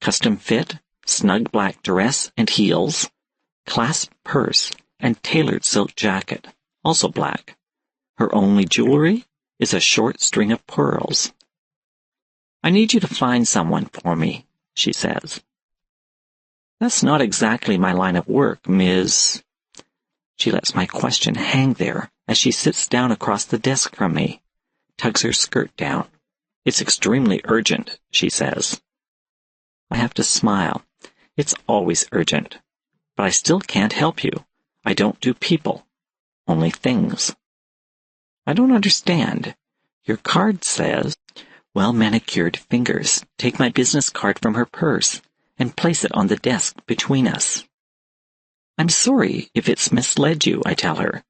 Custom fit, snug black dress and heels, clasp purse, and tailored silk jacket, also black. Her only jewelry is a short string of pearls. I need you to find someone for me, she says. That's not exactly my line of work, Ms. She lets my question hang there as she sits down across the desk from me, tugs her skirt down. It's extremely urgent, she says. I have to smile. It's always urgent. But I still can't help you. I don't do people, only things. I don't understand. Your card says, well-manicured fingers take my business card from her purse and place it on the desk between us. I'm sorry if it's misled you, I tell her.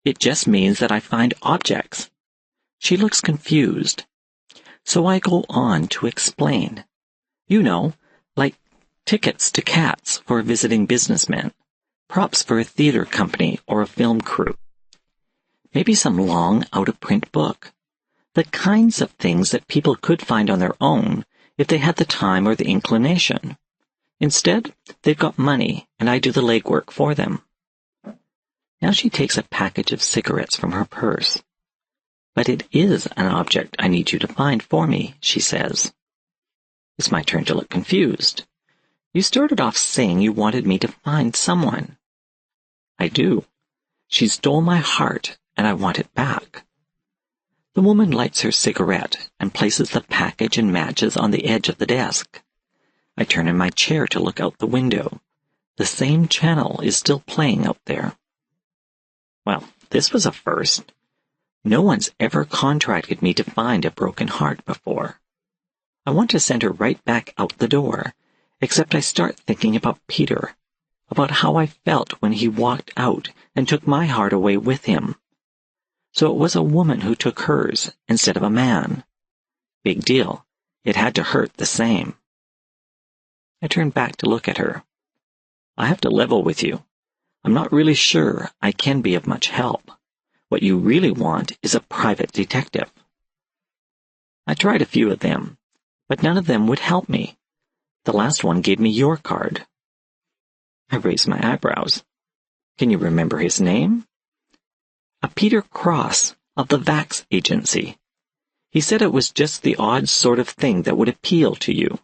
It just means that I find objects. She looks confused. So I go on to explain. You know, like tickets to cats for a visiting businessman, props for a theater company or a film crew. Maybe some long, out-of-print book. The kinds of things that people could find on their own if they had the time or the inclination. Instead, they've got money, and I do the legwork for them. Now she takes a package of cigarettes from her purse. But it is an object I need you to find for me, she says. It's my turn to look confused. You started off saying you wanted me to find someone. I do. She stole my heart, and I want it back. The woman lights her cigarette and places the package and matches on the edge of the desk. I turn in my chair to look out the window. The same channel is still playing out there. Well, this was a first. No one's ever contracted me to find a broken heart before. I want to send her right back out the door, except I start thinking about Peter, about how I felt when he walked out and took my heart away with him. So it was a woman who took hers instead of a man. Big deal. It had to hurt the same. I turn back to look at her. I have to level with you. I'm not really sure I can be of much help. What you really want is a private detective. I tried a few of them, but none of them would help me. The last one gave me your card. I raised my eyebrows. Can you remember his name? A Peter Cross of the Vax Agency. He said it was just the odd sort of thing that would appeal to you.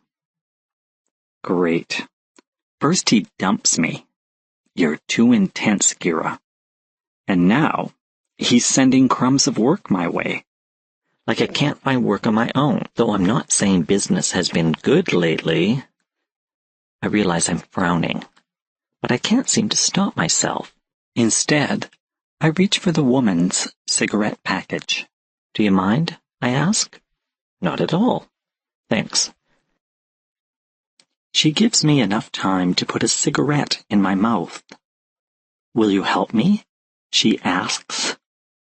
Great. First he dumps me. You're too intense, Kira. And now, he's sending crumbs of work my way. Like I can't find work on my own, though I'm not saying business has been good lately. I realize I'm frowning, but I can't seem to stop myself. Instead, I reach for the woman's cigarette package. Do you mind? I ask. Not at all. Thanks. She gives me enough time to put a cigarette in my mouth. Will you help me? She asks.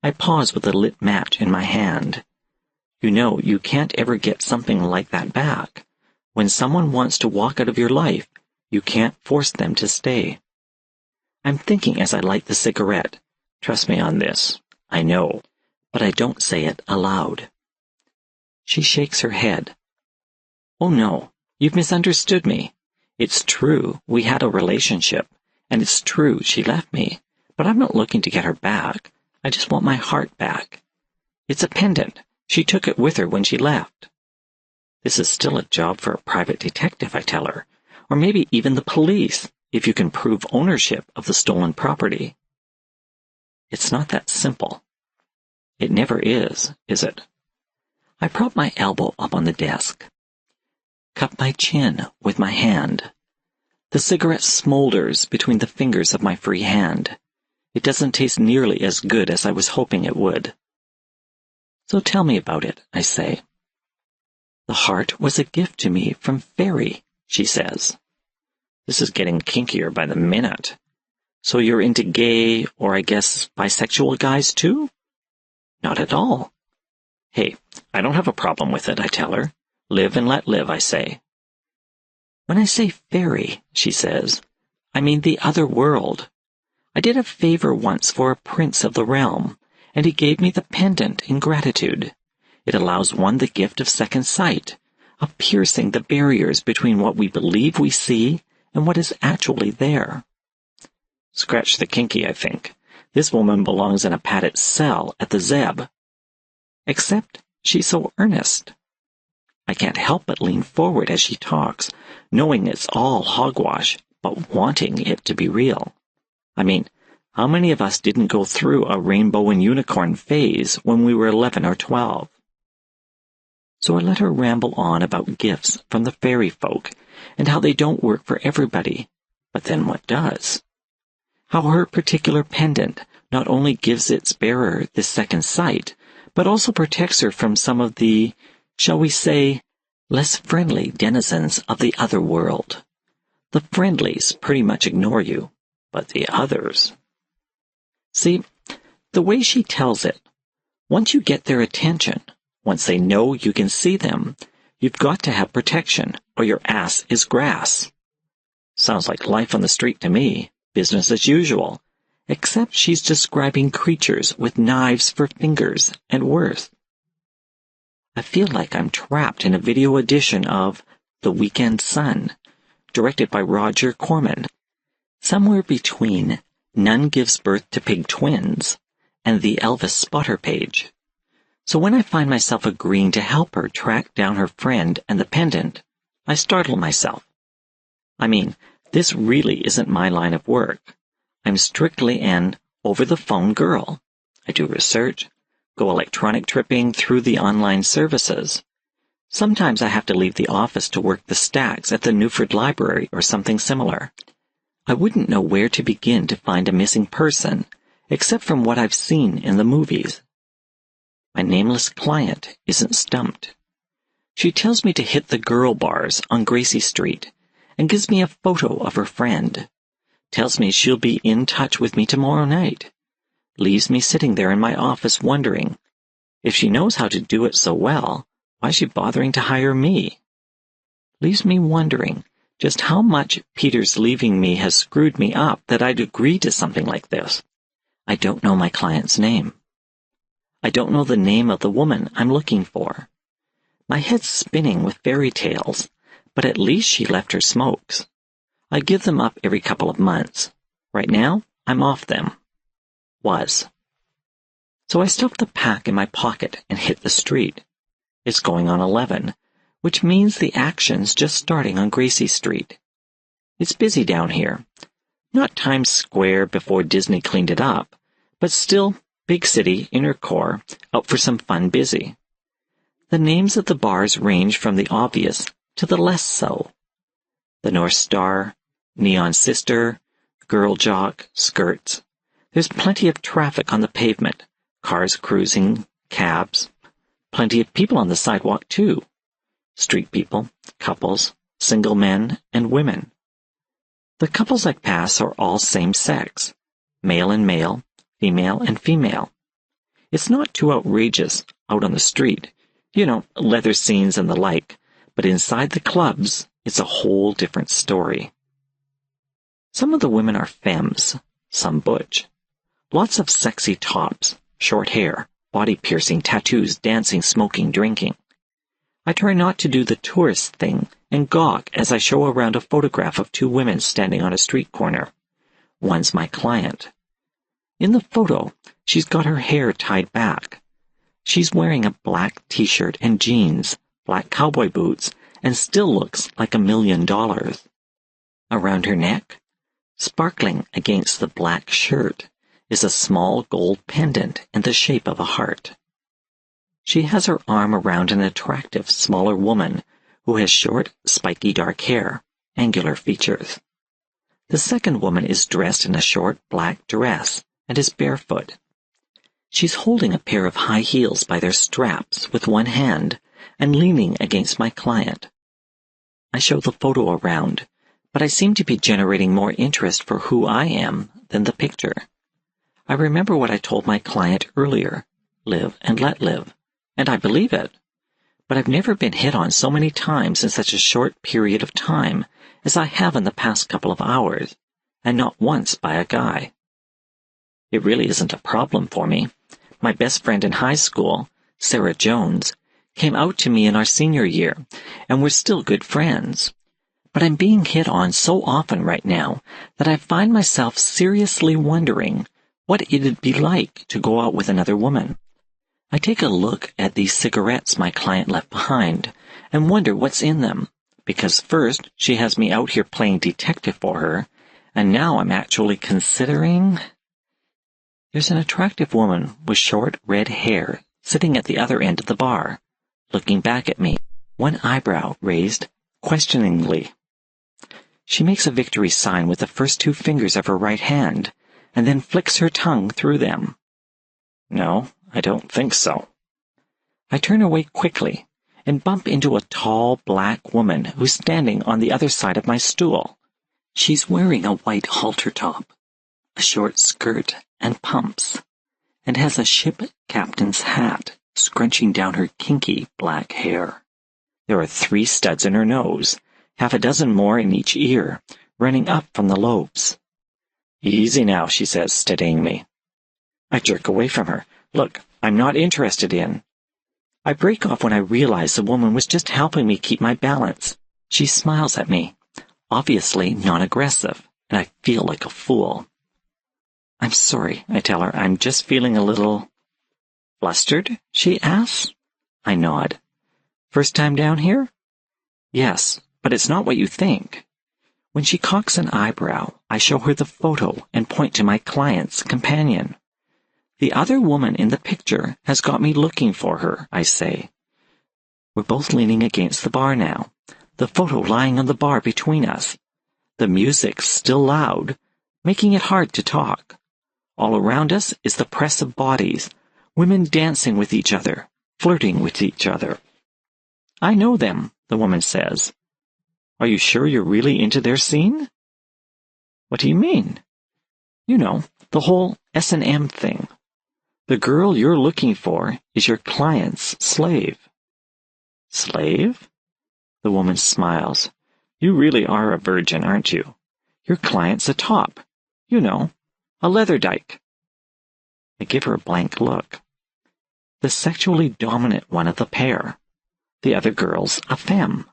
I pause with a lit match in my hand. You know, you can't ever get something like that back. When someone wants to walk out of your life, you can't force them to stay. I'm thinking as I light the cigarette. Trust me on this. I know. But I don't say it aloud. She shakes her head. Oh no, you've misunderstood me. It's true we had a relationship, and it's true she left me, but I'm not looking to get her back. I just want my heart back. It's a pendant. She took it with her when she left. This is still a job for a private detective, I tell her, or maybe even the police, if you can prove ownership of the stolen property. It's not that simple. It never is it? I prop my elbow up on the desk. Cup my chin with my hand. The cigarette smolders between the fingers of my free hand. It doesn't taste nearly as good as I was hoping it would. So tell me about it, I say. The heart was a gift to me from Fairy, she says. This is getting kinkier by the minute. So you're into gay, or I guess bisexual guys too? Not at all. Hey, I don't have a problem with it, I tell her. Live and let live, I say. When I say fairy, she says, I mean the other world. I did a favor once for a prince of the realm, and he gave me the pendant in gratitude. It allows one the gift of second sight, of piercing the barriers between what we believe we see and what is actually there. Scratch the kinky, I think. This woman belongs in a padded cell at the Zeb. Except she's so earnest. I can't help but lean forward as she talks, knowing it's all hogwash, but wanting it to be real. I mean, how many of us didn't go through a rainbow and unicorn phase when we were 11 or 12? So I let her ramble on about gifts from the fairy folk and how they don't work for everybody. But then what does? How her particular pendant not only gives its bearer this second sight, but also protects her from some of the, shall we say, less friendly denizens of the other world. The friendlies pretty much ignore you, but the others. See, the way she tells it, once you get their attention, once they know you can see them, you've got to have protection, or your ass is grass. Sounds like life on the street to me, business as usual, except she's describing creatures with knives for fingers and worse. I feel like I'm trapped in a video edition of The Weekend Sun, directed by Roger Corman, somewhere between None Gives Birth to Pig Twins and the Elvis Spotter page. So when I find myself agreeing to help her track down her friend and the pendant, I startle myself. I mean, this really isn't my line of work. I'm strictly an over-the-phone girl. I do research, go electronic tripping through the online services. Sometimes I have to leave the office to work the stacks at the Newford library or something similar. I wouldn't know where to begin to find a missing person, except from what I've seen in the movies. My nameless client isn't stumped. She tells me to hit the girl bars on Gracie Street and gives me a photo of her friend. Tells me she'll be in touch with me tomorrow night. Leaves me sitting there in my office wondering, if she knows how to do it so well, why is she bothering to hire me? Leaves me wondering, just how much Peter's leaving me has screwed me up that I'd agree to something like this. I don't know my client's name. I don't know the name of the woman I'm looking for. My head's spinning with fairy tales, but at least she left her smokes. I give them up every couple of months. Right now, I'm off them. Was. So I stuffed the pack in my pocket and hit the street. It's going on 11, which means the action's just starting on Gracie Street. It's busy down here. Not Times Square before Disney cleaned it up, but still big city, inner core, out for some fun busy. The names of the bars range from the obvious to the less so. The North Star, Neon Sister, Girl Jock, Skirts. There's plenty of traffic on the pavement, cars cruising, cabs. Plenty of people on the sidewalk, too. Street people, couples, single men, and women. The couples I pass are all same sex, male and male, female and female. It's not too outrageous out on the street, leather scenes and the like, but inside the clubs, it's a whole different story. Some of the women are femmes, some butch. Lots of sexy tops, short hair, body-piercing tattoos, dancing, smoking, drinking. I try not to do the tourist thing and gawk as I show around a photograph of two women standing on a street corner. One's my client. In the photo, she's got her hair tied back. She's wearing a black t-shirt and jeans, black cowboy boots, and still looks like $1 million. Around her neck, sparkling against the black shirt, is a small gold pendant in the shape of a heart. She has her arm around an attractive, smaller woman who has short, spiky dark hair, angular features. The second woman is dressed in a short black dress and is barefoot. She's holding a pair of high heels by their straps with one hand and leaning against my client. I show the photo around, but I seem to be generating more interest for who I am than the picture. I remember what I told my client earlier, live and let live, and I believe it. But I've never been hit on so many times in such a short period of time as I have in the past couple of hours, and not once by a guy. It really isn't a problem for me. My best friend in high school, Sarah Jones, came out to me in our senior year, and we're still good friends. But I'm being hit on so often right now that I find myself seriously wondering what it'd be like to go out with another woman. I take a look at these cigarettes my client left behind and wonder what's in them, because first she has me out here playing detective for her, and now I'm actually considering... There's an attractive woman with short red hair sitting at the other end of the bar, looking back at me, one eyebrow raised questioningly. She makes a victory sign with the first two fingers of her right hand, and then flicks her tongue through them. No, I don't think so. I turn away quickly and bump into a tall black woman who's standing on the other side of my stool. She's wearing a white halter top, a short skirt and pumps, and has a ship captain's hat scrunching down her kinky black hair. There are 3 studs in her nose, half a dozen more in each ear, running up from the lobes. Easy now, she says, steadying me. I jerk away from her. Look, I'm not interested in... I break off when I realize the woman was just helping me keep my balance. She smiles at me, obviously non-aggressive, and I feel like a fool. I'm sorry, I tell her. I'm just feeling a little... Flustered? She asks. I nod. First time down here? Yes, but it's not what you think. When she cocks an eyebrow, I show her the photo and point to my client's companion. The other woman in the picture has got me looking for her, I say. We're both leaning against the bar now, the photo lying on the bar between us. The music's still loud, making it hard to talk. All around us is the press of bodies, women dancing with each other, flirting with each other. I know them, the woman says. Are you sure you're really into their scene? What do you mean? You know, the whole S&M thing. The girl you're looking for is your client's slave. Slave? The woman smiles. You really are a virgin, aren't you? Your client's a top. You know, a leather dyke. I give her a blank look. The sexually dominant one of the pair. The other girl's a femme.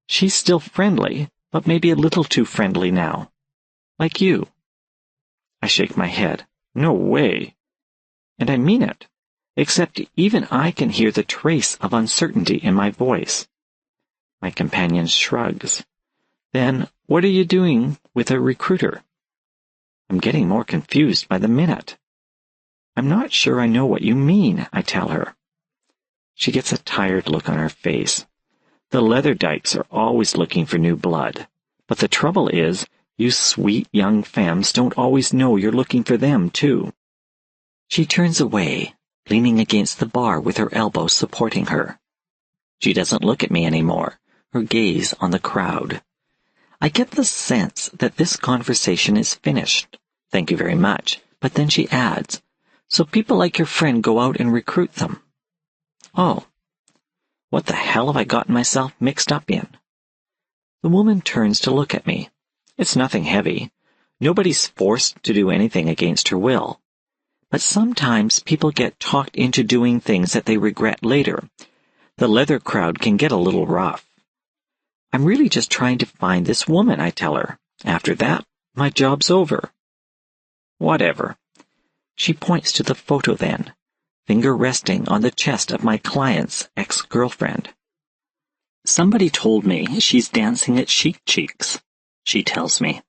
She's still friendly, but maybe a little too friendly now. Like you. I shake my head. No way. And I mean it, except even I can hear the trace of uncertainty in my voice. My companion shrugs. Then, what are you doing with a recruiter? I'm getting more confused by the minute. I'm not sure I know what you mean, I tell her. She gets a tired look on her face. The leather dykes are always looking for new blood. But the trouble is, you sweet young femmes don't always know you're looking for them, too. She turns away, leaning against the bar with her elbow supporting her. She doesn't look at me anymore, her gaze on the crowd. I get the sense that this conversation is finished. Thank you very much. But then she adds, so people like your friend go out and recruit them. Oh, what the hell have I gotten myself mixed up in? The woman turns to look at me. It's nothing heavy. Nobody's forced to do anything against her will. But sometimes people get talked into doing things that they regret later. The leather crowd can get a little rough. I'm really just trying to find this woman, I tell her. After that, my job's over. Whatever. She points to the photo then, finger resting on the chest of my client's ex-girlfriend. Somebody told me she's dancing at Chic Cheeks, she tells me.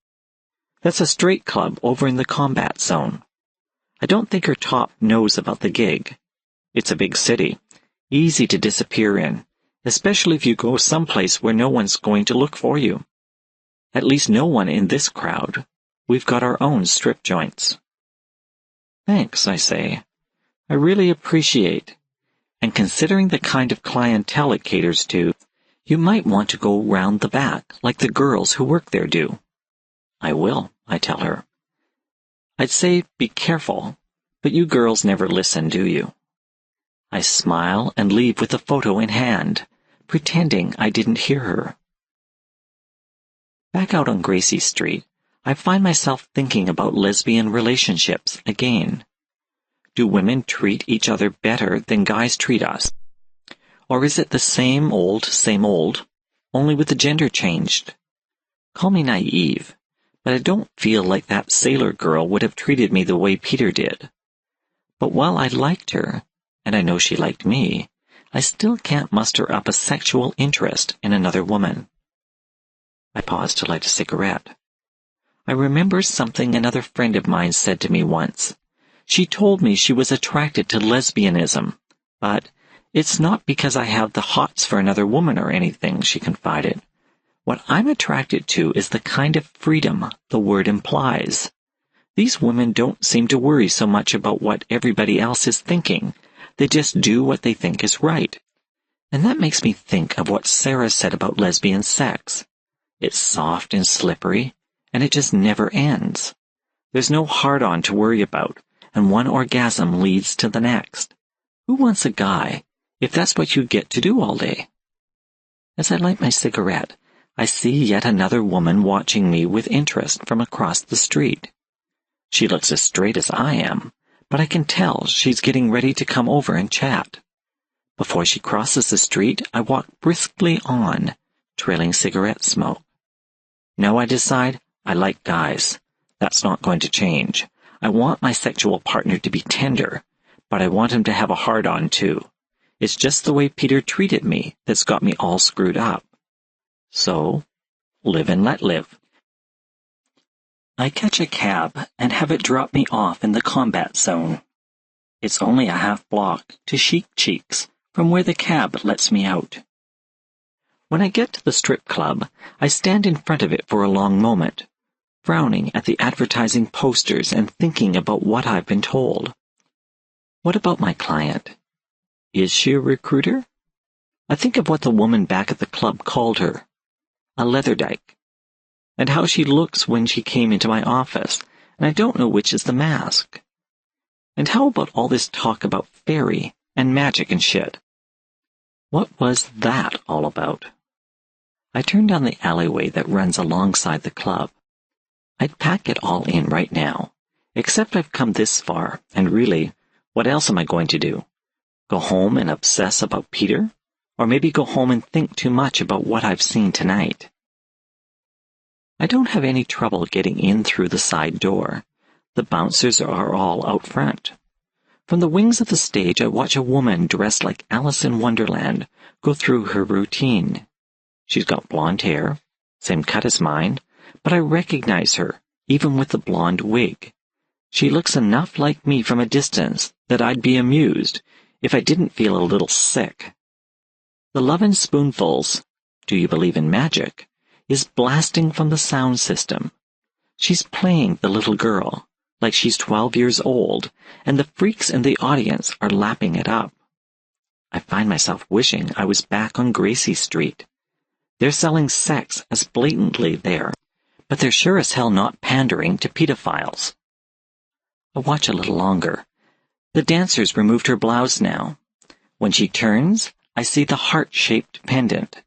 That's a straight club over in the combat zone. I don't think her top knows about the gig. It's a big city, easy to disappear in, especially if you go someplace where no one's going to look for you. At least no one in this crowd. We've got our own strip joints. Thanks, I say. I really appreciate. And considering the kind of clientele it caters to, you might want to go round the back, like the girls who work there do. I will, I tell her. I'd say be careful, but you girls never listen, do you? I smile and leave with the photo in hand, pretending I didn't hear her. Back out on Gracie Street, I find myself thinking about lesbian relationships again. Do women treat each other better than guys treat us? Or is it the same old, only with the gender changed? Call me naive, but I don't feel like that sailor girl would have treated me the way Peter did. But while I liked her, and I know she liked me, I still can't muster up a sexual interest in another woman. I pause to light a cigarette. I remember something another friend of mine said to me once. She told me she was attracted to lesbianism, but it's not because I have the hots for another woman or anything, she confided. What I'm attracted to is the kind of freedom the word implies. These women don't seem to worry so much about what everybody else is thinking. They just do what they think is right. And that makes me think of what Sarah said about lesbian sex. It's soft and slippery, and it just never ends. There's no hard-on to worry about, and one orgasm leads to the next. Who wants a guy, if that's what you get to do all day? As I light my cigarette, I see yet another woman watching me with interest from across the street. She looks as straight as I am, but I can tell she's getting ready to come over and chat. Before she crosses the street, I walk briskly on, trailing cigarette smoke. Now I decide I like guys. That's not going to change. I want my sexual partner to be tender, but I want him to have a hard-on too. It's just the way Peter treated me that's got me all screwed up. So, live and let live. I catch a cab and have it drop me off in the combat zone. It's only a half block to Chic Cheeks from where the cab lets me out. When I get to the strip club, I stand in front of it for a long moment, frowning at the advertising posters and thinking about what I've been told. What about my client? Is she a recruiter? I think of what the woman back at the club called her, a leatherdyke, and how she looks when she came into my office, and I don't know which is the mask. And how about all this talk about fairy and magic and shit? What was that all about? I turn down the alleyway that runs alongside the club. I'd pack it all in right now, except I've come this far, and really, what else am I going to do? Go home and obsess about Peter? Or maybe go home and think too much about what I've seen tonight? I don't have any trouble getting in through the side door. The bouncers are all out front. From the wings of the stage, I watch a woman dressed like Alice in Wonderland go through her routine. She's got blonde hair, same cut as mine, but I recognize her, even with the blonde wig. She looks enough like me from a distance that I'd be amused if I didn't feel a little sick. The Lovin' Spoonfuls, Do You Believe in Magic, is blasting from the sound system. She's playing the little girl, like she's 12 years old, and the freaks in the audience are lapping it up. I find myself wishing I was back on Gracie Street. They're selling sex as blatantly there, but they're sure as hell not pandering to pedophiles. I watch a little longer. The dancer's removed her blouse now. When she turns, I see the heart-shaped pendant.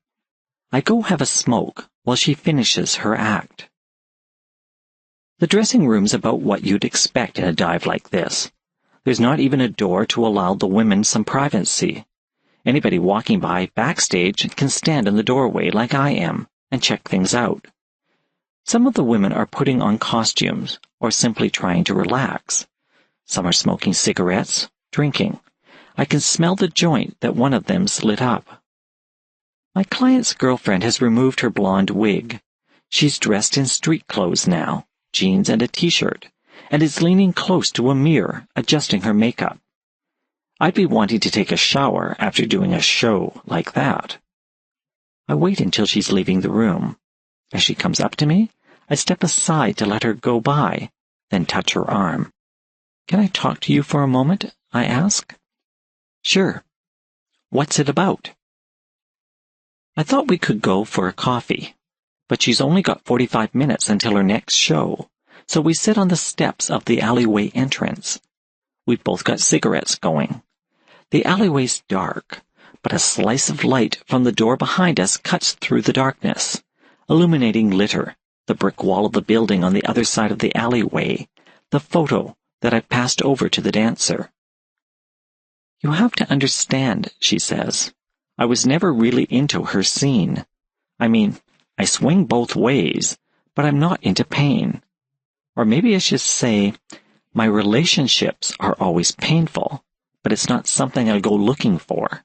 I go have a smoke while she finishes her act. The dressing room's about what you'd expect in a dive like this. There's not even a door to allow the women some privacy. Anybody walking by backstage can stand in the doorway like I am and check things out. Some of the women are putting on costumes or simply trying to relax. Some are smoking cigarettes, drinking. I can smell the joint that one of them's lit up. My client's girlfriend has removed her blonde wig. She's dressed in street clothes now, jeans and a t-shirt, and is leaning close to a mirror, adjusting her makeup. I'd be wanting to take a shower after doing a show like that. I wait until she's leaving the room. As she comes up to me, I step aside to let her go by, then touch her arm. "Can I talk to you for a moment?" I ask. "Sure. What's it about?" I thought we could go for a coffee, but she's only got 45 minutes until her next show, so we sit on the steps of the alleyway entrance. We've both got cigarettes going. The alleyway's dark, but a slice of light from the door behind us cuts through the darkness, illuminating litter, the brick wall of the building on the other side of the alleyway, the photo that I passed over to the dancer. "You have to understand," she says. "I was never really into her scene. I mean, I swing both ways, but I'm not into pain. Or maybe I should say, my relationships are always painful, but it's not something I go looking for.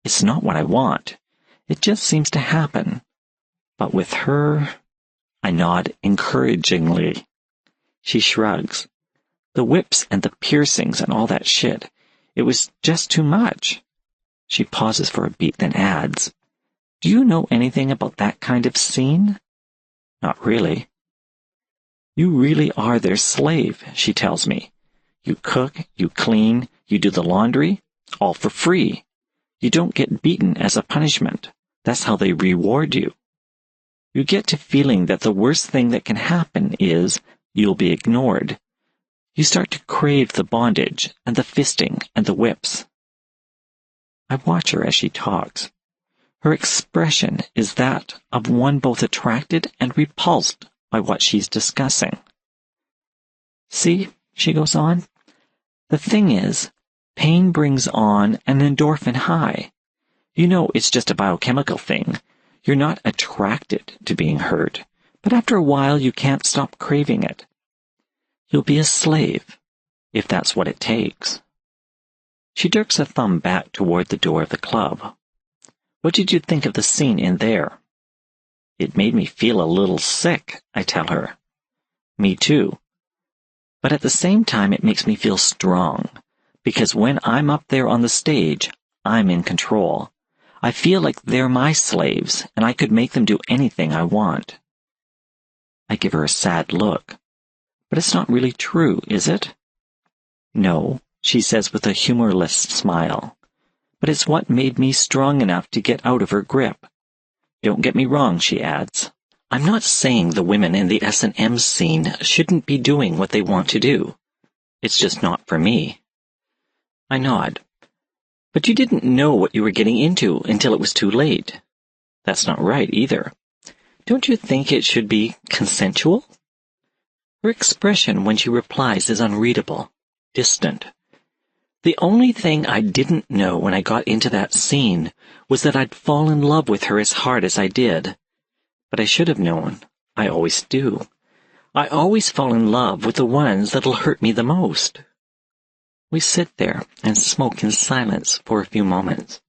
It's not what I want. It just seems to happen. But with her..." I nod encouragingly. She shrugs. "The whips and the piercings and all that shit. It was just too much." She pauses for a beat, then adds, "Do you know anything about that kind of scene?" "Not really." "You really are their slave," she tells me. "You cook, you clean, you do the laundry, all for free. You don't get beaten as a punishment. That's how they reward you. You get to feeling that the worst thing that can happen is you'll be ignored. You start to crave the bondage and the fisting and the whips." I watch her as she talks. Her expression is that of one both attracted and repulsed by what she's discussing. "See," she goes on, "the thing is, pain brings on an endorphin high. You know, it's just a biochemical thing. You're not attracted to being hurt, but after a while you can't stop craving it. You'll be a slave, if that's what it takes." She jerks a thumb back toward the door of the club. "What did you think of the scene in there?" "It made me feel a little sick," I tell her. "Me too. But at the same time it makes me feel strong, because when I'm up there on the stage, I'm in control. I feel like they're my slaves, and I could make them do anything I want." I give her a sad look. "But it's not really true, is it?" "No," she says with a humorless smile. "But it's what made me strong enough to get out of her grip. Don't get me wrong," she adds. "I'm not saying the women in the S&M scene shouldn't be doing what they want to do. It's just not for me." I nod. "But you didn't know what you were getting into until it was too late." That's not right either. Don't you think it should be consensual? Her expression when she replies is unreadable, distant. The only thing I didn't know when I got into that scene was that I'd fall in love with her as hard as I did. But I should have known. I always do. I always fall in love with the ones that'll hurt me the most. We sit there and smoke in silence for a few moments.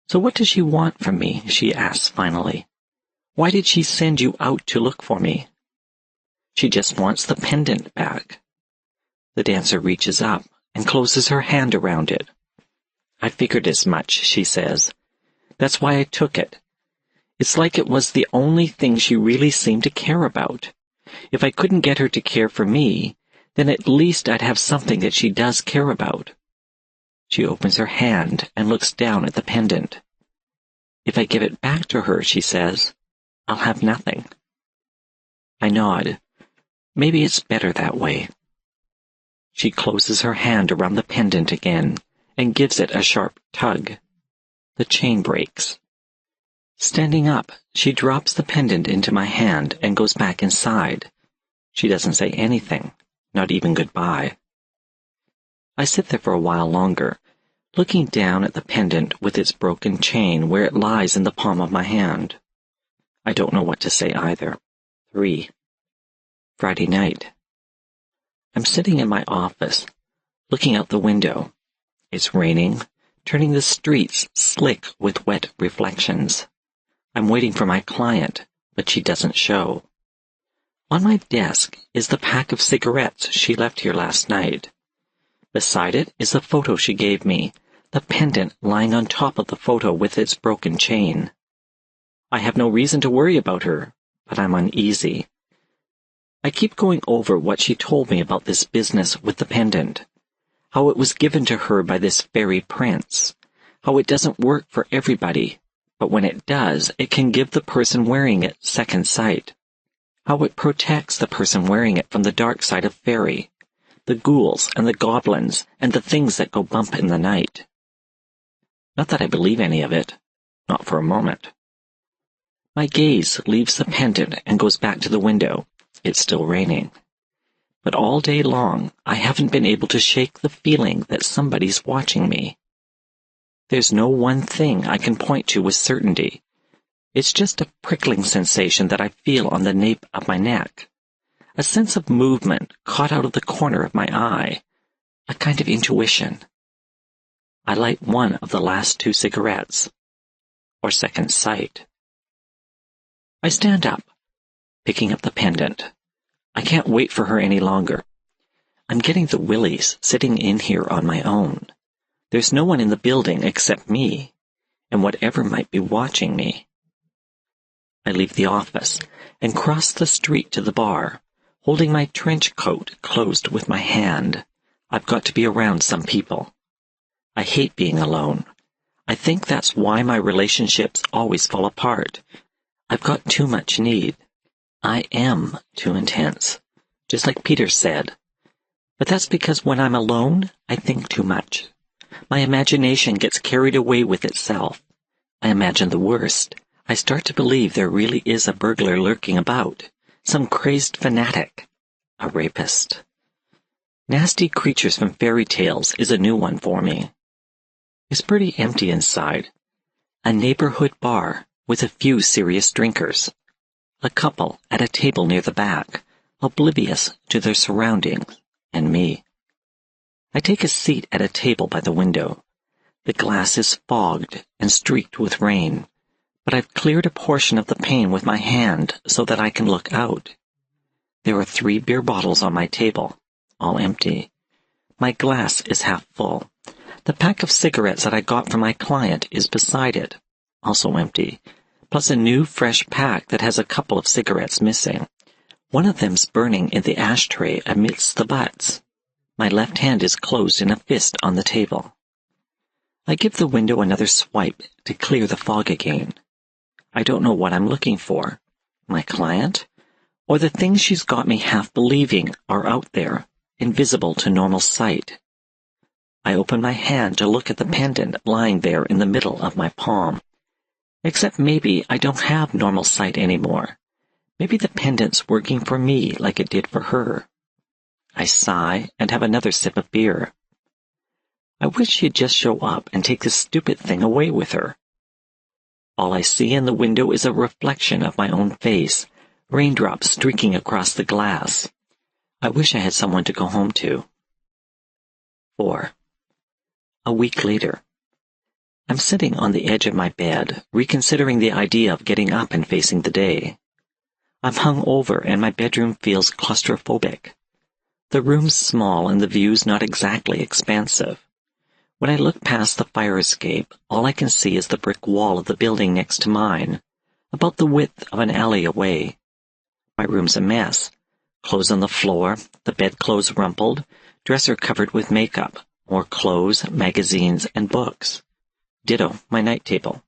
So what does she want from me? She asks finally. Why did she send you out to look for me? She just wants the pendant back. The dancer reaches up and closes her hand around it. I figured as much, she says. That's why I took it. It's like it was the only thing she really seemed to care about. If I couldn't get her to care for me, then at least I'd have something that she does care about. She opens her hand and looks down at the pendant. If I give it back to her, she says, I'll have nothing. I nod. Maybe it's better that way. She closes her hand around the pendant again and gives it a sharp tug. The chain breaks. Standing up, she drops the pendant into my hand and goes back inside. She doesn't say anything, not even goodbye. I sit there for a while longer, looking down at the pendant with its broken chain where it lies in the palm of my hand. I don't know what to say either. 3. Friday night. I'm sitting in my office, looking out the window. It's raining, turning the streets slick with wet reflections. I'm waiting for my client, but she doesn't show. On my desk is the pack of cigarettes she left here last night. Beside it is the photo she gave me, the pendant lying on top of the photo with its broken chain. I have no reason to worry about her, but I'm uneasy. I keep going over what she told me about this business with the pendant, how it was given to her by this fairy prince, how it doesn't work for everybody, but when it does, it can give the person wearing it second sight, how it protects the person wearing it from the dark side of fairy, the ghouls and the goblins and the things that go bump in the night. Not that I believe any of it, not for a moment. My gaze leaves the pendant and goes back to the window. It's still raining. But all day long, I haven't been able to shake the feeling that somebody's watching me. There's no one thing I can point to with certainty. It's just a prickling sensation that I feel on the nape of my neck. A sense of movement caught out of the corner of my eye. A kind of intuition. I light one of the last 2 cigarettes. Or second sight. I stand up, picking up the pendant. I can't wait for her any longer. I'm getting the willies sitting in here on my own. There's no one in the building except me, and whatever might be watching me. I leave the office and cross the street to the bar, holding my trench coat closed with my hand. I've got to be around some people. I hate being alone. I think that's why my relationships always fall apart. I've got too much need. I am too intense, just like Peter said. But that's because when I'm alone, I think too much. My imagination gets carried away with itself. I imagine the worst. I start to believe there really is a burglar lurking about, some crazed fanatic, a rapist. Nasty Creatures from Fairy Tales is a new one for me. It's pretty empty inside. A neighborhood bar with a few serious drinkers. A couple at a table near the back, oblivious to their surroundings, and me. I take a seat at a table by the window. The glass is fogged and streaked with rain, but I've cleared a portion of the pane with my hand so that I can look out. There are 3 beer bottles on my table, all empty. My glass is half full. The pack of cigarettes that I got from my client is beside it, also empty, plus a new fresh pack that has a couple of cigarettes missing. One of them's burning in the ashtray amidst the butts. My left hand is closed in a fist on the table. I give the window another swipe to clear the fog again. I don't know what I'm looking for. My client? Or the things she's got me half believing are out there, invisible to normal sight. I open my hand to look at the pendant lying there in the middle of my palm. Except maybe I don't have normal sight anymore. Maybe the pendant's working for me like it did for her. I sigh and have another sip of beer. I wish she'd just show up and take this stupid thing away with her. All I see in the window is a reflection of my own face, raindrops streaking across the glass. I wish I had someone to go home to. 4. A week later. I'm sitting on the edge of my bed, reconsidering the idea of getting up and facing the day. I'm hung over and my bedroom feels claustrophobic. The room's small and the view's not exactly expansive. When I look past the fire escape, all I can see is the brick wall of the building next to mine, about the width of an alley away. My room's a mess. Clothes on the floor, the bedclothes rumpled, dresser covered with makeup, more clothes, magazines, and books. Ditto my night table.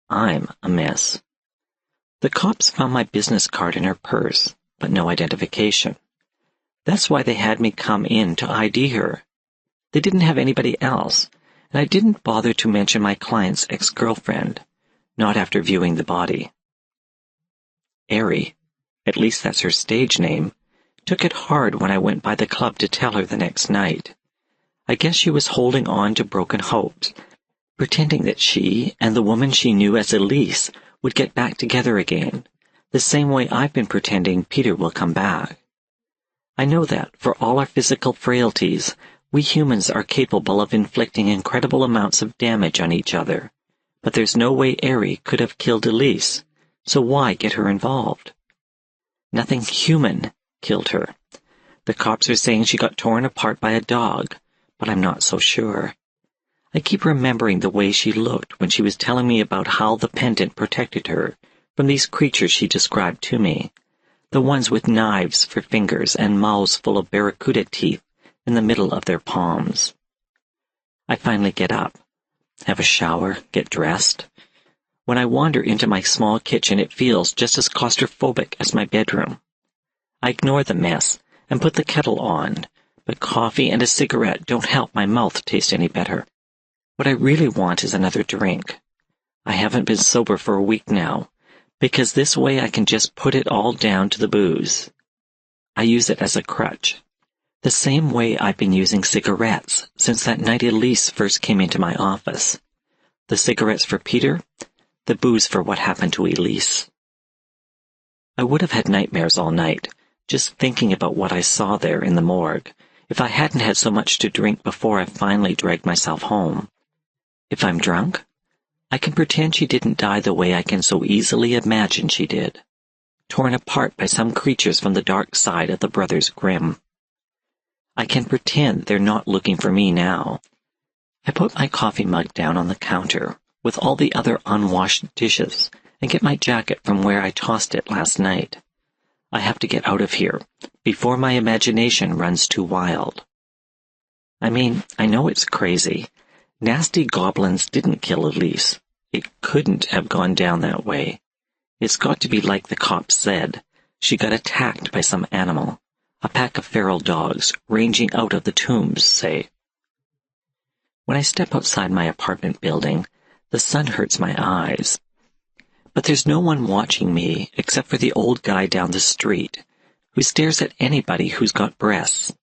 I'm a mess. The cops found my business card in her purse, but no identification. That's why they had me come in to ID her. They didn't have anybody else, and I didn't bother to mention my client's ex-girlfriend, not after viewing the body. Ari, at least that's her stage name, took it hard when I went by the club to tell her the next night. I guess she was holding on to broken hopes, pretending that she and the woman she knew as Elise would get back together again, the same way I've been pretending Peter will come back. I know that, for all our physical frailties, we humans are capable of inflicting incredible amounts of damage on each other, but there's no way Ari could have killed Elise, so why get her involved? Nothing human killed her. The cops are saying she got torn apart by a dog, but I'm not so sure. I keep remembering the way she looked when she was telling me about how the pendant protected her from these creatures she described to me, the ones with knives for fingers and mouths full of barracuda teeth in the middle of their palms. I finally get up, have a shower, get dressed. When I wander into my small kitchen, it feels just as claustrophobic as my bedroom. I ignore the mess and put the kettle on, but coffee and a cigarette don't help my mouth taste any better. What I really want is another drink. I haven't been sober for a week now, because this way I can just put it all down to the booze. I use it as a crutch, the same way I've been using cigarettes since that night Elise first came into my office. The cigarettes for Peter, the booze for what happened to Elise. I would have had nightmares all night, just thinking about what I saw there in the morgue, if I hadn't had so much to drink before I finally dragged myself home. If I'm drunk, I can pretend she didn't die the way I can so easily imagine she did, torn apart by some creatures from the dark side of the Brothers Grimm. I can pretend they're not looking for me now. I put my coffee mug down on the counter with all the other unwashed dishes and get my jacket from where I tossed it last night. I have to get out of here before my imagination runs too wild. I mean, I know it's crazy. Nasty goblins didn't kill Elise. It couldn't have gone down that way. It's got to be like the cops said. She got attacked by some animal. A pack of feral dogs ranging out of the tombs, say. When I step outside my apartment building, the sun hurts my eyes. But there's no one watching me except for the old guy down the street, who stares at anybody who's got breasts.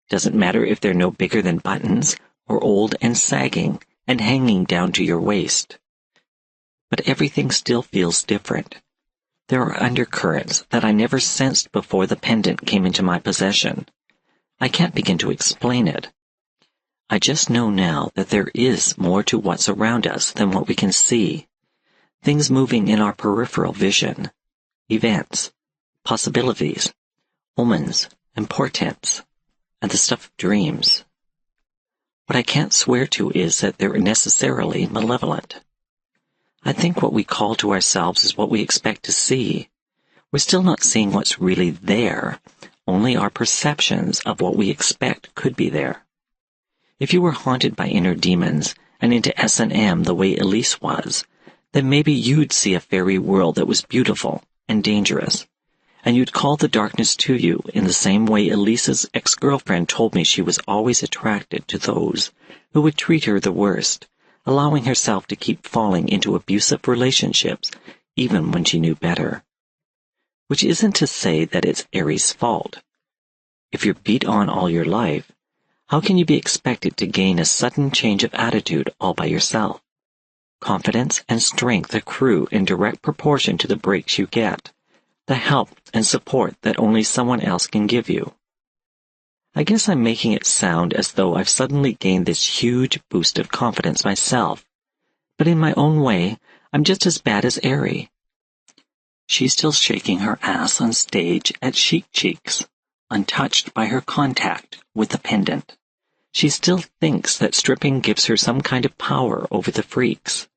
Doesn't matter if they're no bigger than buttons, or old and sagging and hanging down to your waist. But everything still feels different. There are undercurrents that I never sensed before the pendant came into my possession. I can't begin to explain it. I just know now that there is more to what's around us than what we can see. Things moving in our peripheral vision. Events, possibilities, omens, and portents, and the stuff of dreams. What I can't swear to is that they're necessarily malevolent. I think what we call to ourselves is what we expect to see. We're still not seeing what's really there, only our perceptions of what we expect could be there. If you were haunted by inner demons and into S&M the way Elise was, then maybe you'd see a fairy world that was beautiful and dangerous, and you'd call the darkness to you in the same way Elise's ex-girlfriend told me she was always attracted to those who would treat her the worst, allowing herself to keep falling into abusive relationships even when she knew better. Which isn't to say that it's Aries' fault. If you're beat on all your life, how can you be expected to gain a sudden change of attitude all by yourself? Confidence and strength accrue in direct proportion to the breaks you get, the help and support that only someone else can give you. I guess I'm making it sound as though I've suddenly gained this huge boost of confidence myself, but in my own way, I'm just as bad as Aerie. She's still shaking her ass on stage at Chic Cheeks, untouched by her contact with the pendant. She still thinks that stripping gives her some kind of power over the freaks.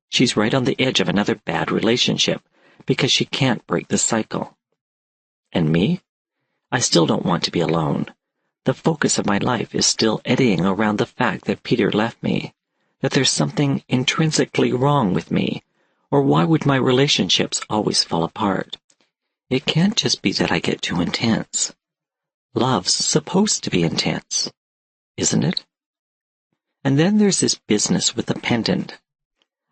She's right on the edge of another bad relationship because she can't break the cycle. And me? I still don't want to be alone. The focus of my life is still eddying around the fact that Peter left me, that there's something intrinsically wrong with me, or why would my relationships always fall apart? It can't just be that I get too intense. Love's supposed to be intense, isn't it? And then there's this business with the pendant.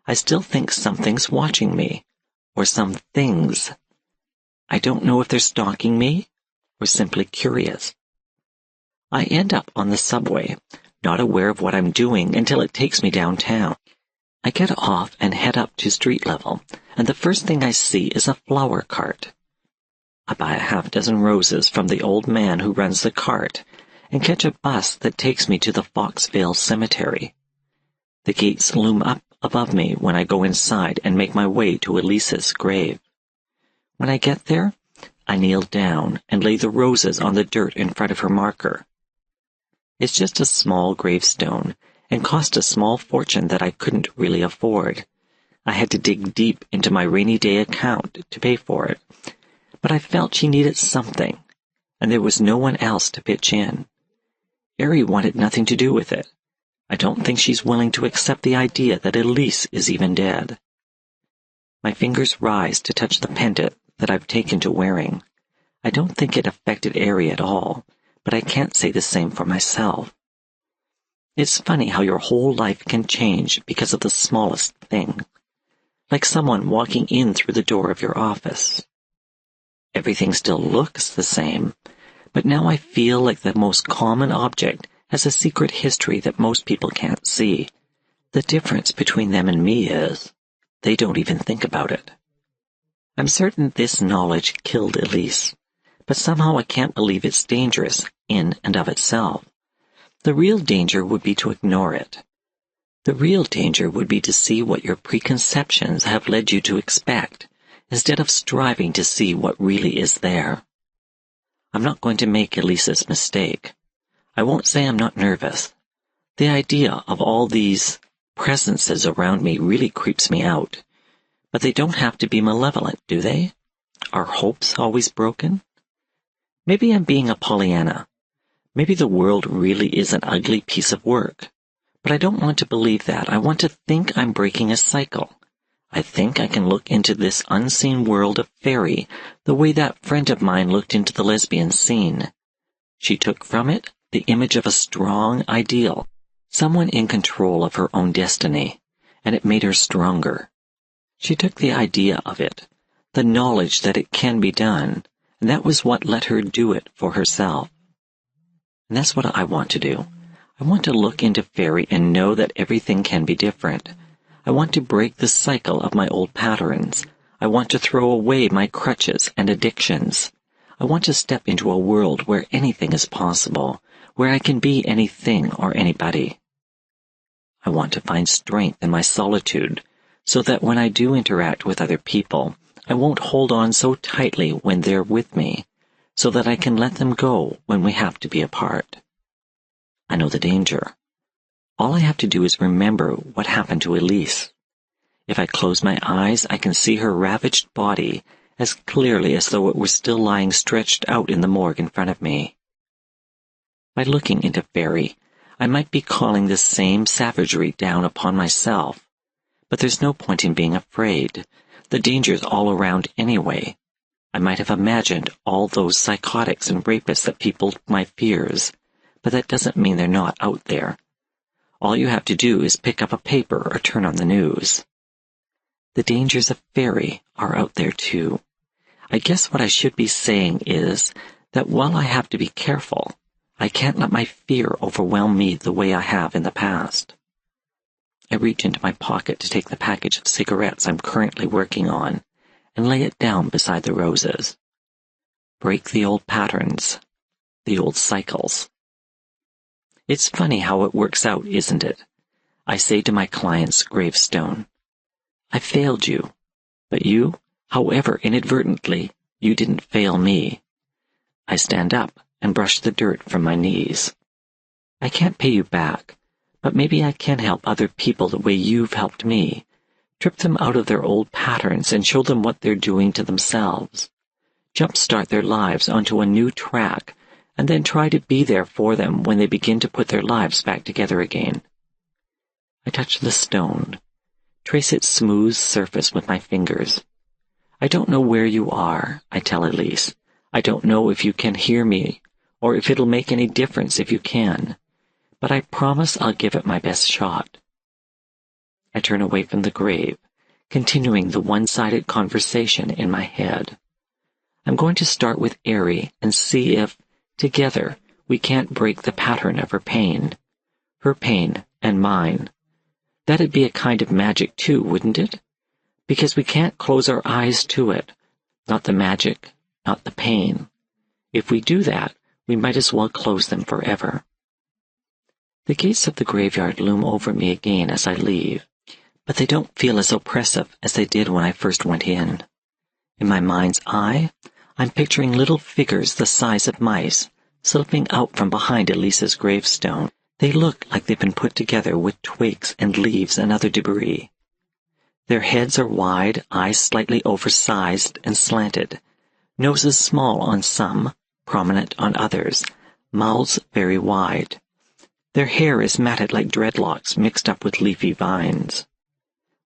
I still think something's watching me, or some things. I don't know if they're stalking me, or simply curious. I end up on the subway, not aware of what I'm doing until it takes me downtown. I get off and head up to street level, and the first thing I see is a flower cart. I buy a half-dozen roses from the old man who runs the cart, and catch a bus that takes me to the Foxvale Cemetery. The gates loom up above me when I go inside and make my way to Elisa's grave. When I get there, I kneel down and lay the roses on the dirt in front of her marker. It's just a small gravestone, and cost a small fortune that I couldn't really afford. I had to dig deep into my rainy day account to pay for it, but I felt she needed something, and there was no one else to pitch in. Aerie wanted nothing to do with it. I don't think she's willing to accept the idea that Elise is even dead. My fingers rise to touch the pendant that I've taken to wearing. I don't think it affected Aerie at all, but I can't say the same for myself. It's funny how your whole life can change because of the smallest thing, like someone walking in through the door of your office. Everything still looks the same, but now I feel like the most common object has a secret history that most people can't see. The difference between them and me is, they don't even think about it. I'm certain this knowledge killed Elise, but somehow I can't believe it's dangerous in and of itself. The real danger would be to ignore it. The real danger would be to see what your preconceptions have led you to expect, instead of striving to see what really is there. I'm not going to make Elisa's mistake. I won't say I'm not nervous. The idea of all these presences around me really creeps me out. But they don't have to be malevolent, do they? Are hopes always broken? Maybe I'm being a Pollyanna. Maybe the world really is an ugly piece of work. But I don't want to believe that. I want to think I'm breaking a cycle. I think I can look into this unseen world of fairy the way that friend of mine looked into the lesbian scene. She took from it the image of a strong ideal, someone in control of her own destiny, and it made her stronger. She took the idea of it, the knowledge that it can be done, and that was what let her do it for herself. And that's what I want to do. I want to look into fairy and know that everything can be different. I want to break the cycle of my old patterns. I want to throw away my crutches and addictions. I want to step into a world where anything is possible, where I can be anything or anybody. I want to find strength in my solitude, so that when I do interact with other people, I won't hold on so tightly when they're with me, so that I can let them go when we have to be apart. I know the danger. All I have to do is remember what happened to Elise. If I close my eyes, I can see her ravaged body as clearly as though it were still lying stretched out in the morgue in front of me. By looking into fairy, I might be calling this same savagery down upon myself, but there's no point in being afraid. The danger's all around anyway. I might have imagined all those psychotics and rapists that peopled my fears, but that doesn't mean they're not out there. All you have to do is pick up a paper or turn on the news. The dangers of fairy are out there too. I guess what I should be saying is that while I have to be careful, I can't let my fear overwhelm me the way I have in the past. I reach into my pocket to take the package of cigarettes I'm currently working on and lay it down beside the roses. Break the old patterns, the old cycles. It's funny how it works out, isn't it? I say to my client's gravestone, I failed you, but you, however inadvertently, you didn't fail me. I stand up and brush the dirt from my knees. I can't pay you back, but maybe I can help other people the way you've helped me, trip them out of their old patterns and show them what they're doing to themselves, jumpstart their lives onto a new track, and then try to be there for them when they begin to put their lives back together again. I touch the stone, trace its smooth surface with my fingers. I don't know where you are, I tell Elise. I don't know if you can hear me, or if it'll make any difference if you can, but I promise I'll give it my best shot. I turn away from the grave, continuing the one-sided conversation in my head. I'm going to start with Ari and see if, together, we can't break the pattern of her pain and mine. That'd be a kind of magic too, wouldn't it? Because we can't close our eyes to it, not the magic, not the pain. If we do that, we might as well close them forever. The gates of the graveyard loom over me again as I leave, but they don't feel as oppressive as they did when I first went in. In my mind's eye, I'm picturing little figures the size of mice slipping out from behind Elisa's gravestone. They look like they've been put together with twigs and leaves and other debris. Their heads are wide, eyes slightly oversized and slanted, noses small on some, prominent on others, mouths very wide. Their hair is matted like dreadlocks mixed up with leafy vines.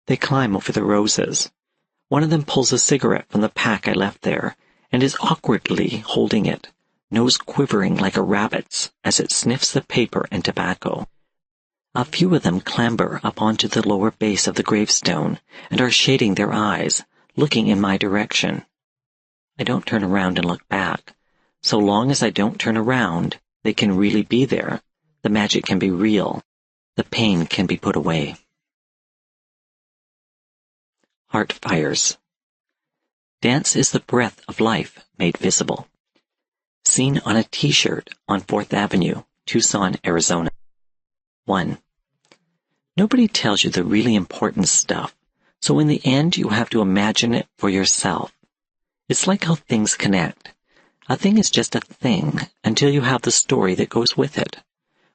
They climb over the roses. One of them pulls a cigarette from the pack I left there and is awkwardly holding it, nose quivering like a rabbit's as it sniffs the paper and tobacco. A few of them clamber up onto the lower base of the gravestone and are shading their eyes, looking in my direction. I don't turn around and look back. So long as I don't turn around, they can really be there. The magic can be real. The pain can be put away. Heartfires. Dance is the breath of life made visible. Seen on a T-shirt on 4th Avenue, Tucson, Arizona. 1. Nobody tells you the really important stuff, so in the end you have to imagine it for yourself. It's like how things connect. A thing is just a thing until you have the story that goes with it.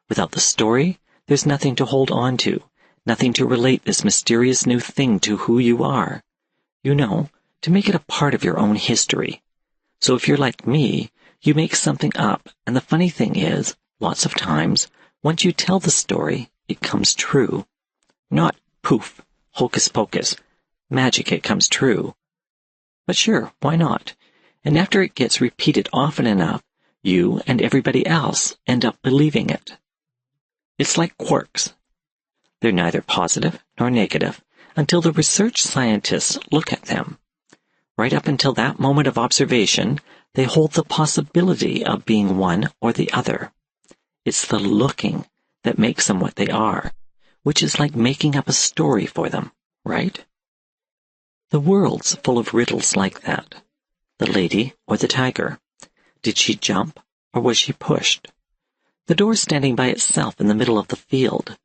Without the story, there's nothing to hold on to, nothing to relate this mysterious new thing to who you are. You know, to make it a part of your own history. So if you're like me, you make something up, and the funny thing is, lots of times, once you tell the story, it comes true. Not poof, hocus pocus, magic it comes true. But sure, why not? And after it gets repeated often enough, you and everybody else end up believing it. It's like quarks. They're neither positive nor negative until the research scientists look at them. Right up until that moment of observation, they hold the possibility of being one or the other. It's the looking that makes them what they are, which is like making up a story for them, right? The world's full of riddles like that. The lady or the tiger? Did she jump or was she pushed? The door standing by itself in the middle of the field.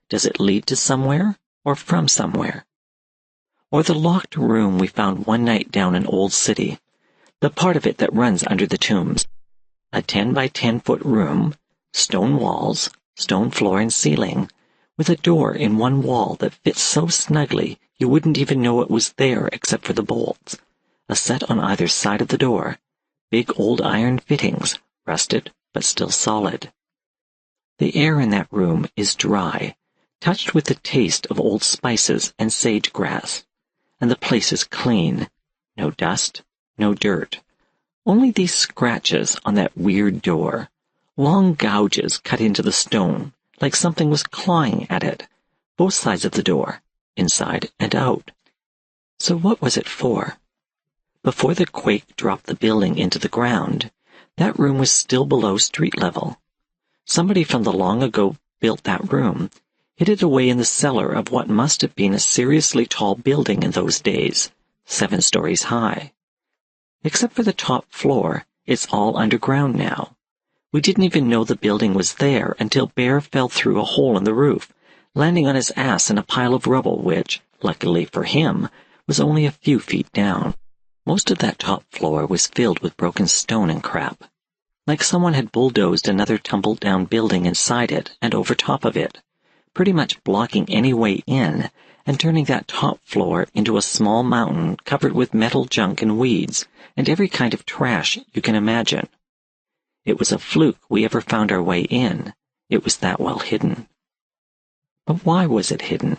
Does it lead to somewhere or from somewhere? Or the locked room we found one night down in Old City, the part of it that runs under the tombs. A 10 by 10 foot room, stone walls, stone floor and ceiling, with a door in one wall that fits so snugly you wouldn't even know it was there except for the bolts. A set on either side of the door, big old iron fittings, rusted but still solid. The air in that room is dry, touched with the taste of old spices and sage grass, and the place is clean. No dust, no dirt. Only these scratches on that weird door, long gouges cut into the stone, like something was clawing at it, both sides of the door, inside and out. So what was it for? Before the quake dropped the building into the ground, that room was still below street level. Somebody from the long ago built that room, hid it away in the cellar of what must have been a seriously tall building in those days, 7 stories high. Except for the top floor, it's all underground now. We didn't even know the building was there until Bear fell through a hole in the roof, landing on his ass in a pile of rubble which, luckily for him, was only a few feet down. Most of that top floor was filled with broken stone and crap, like someone had bulldozed another tumbled-down building inside it and over top of it, pretty much blocking any way in and turning that top floor into a small mountain covered with metal junk and weeds and every kind of trash you can imagine. It was a fluke we ever found our way in. It was that well hidden. But why was it hidden?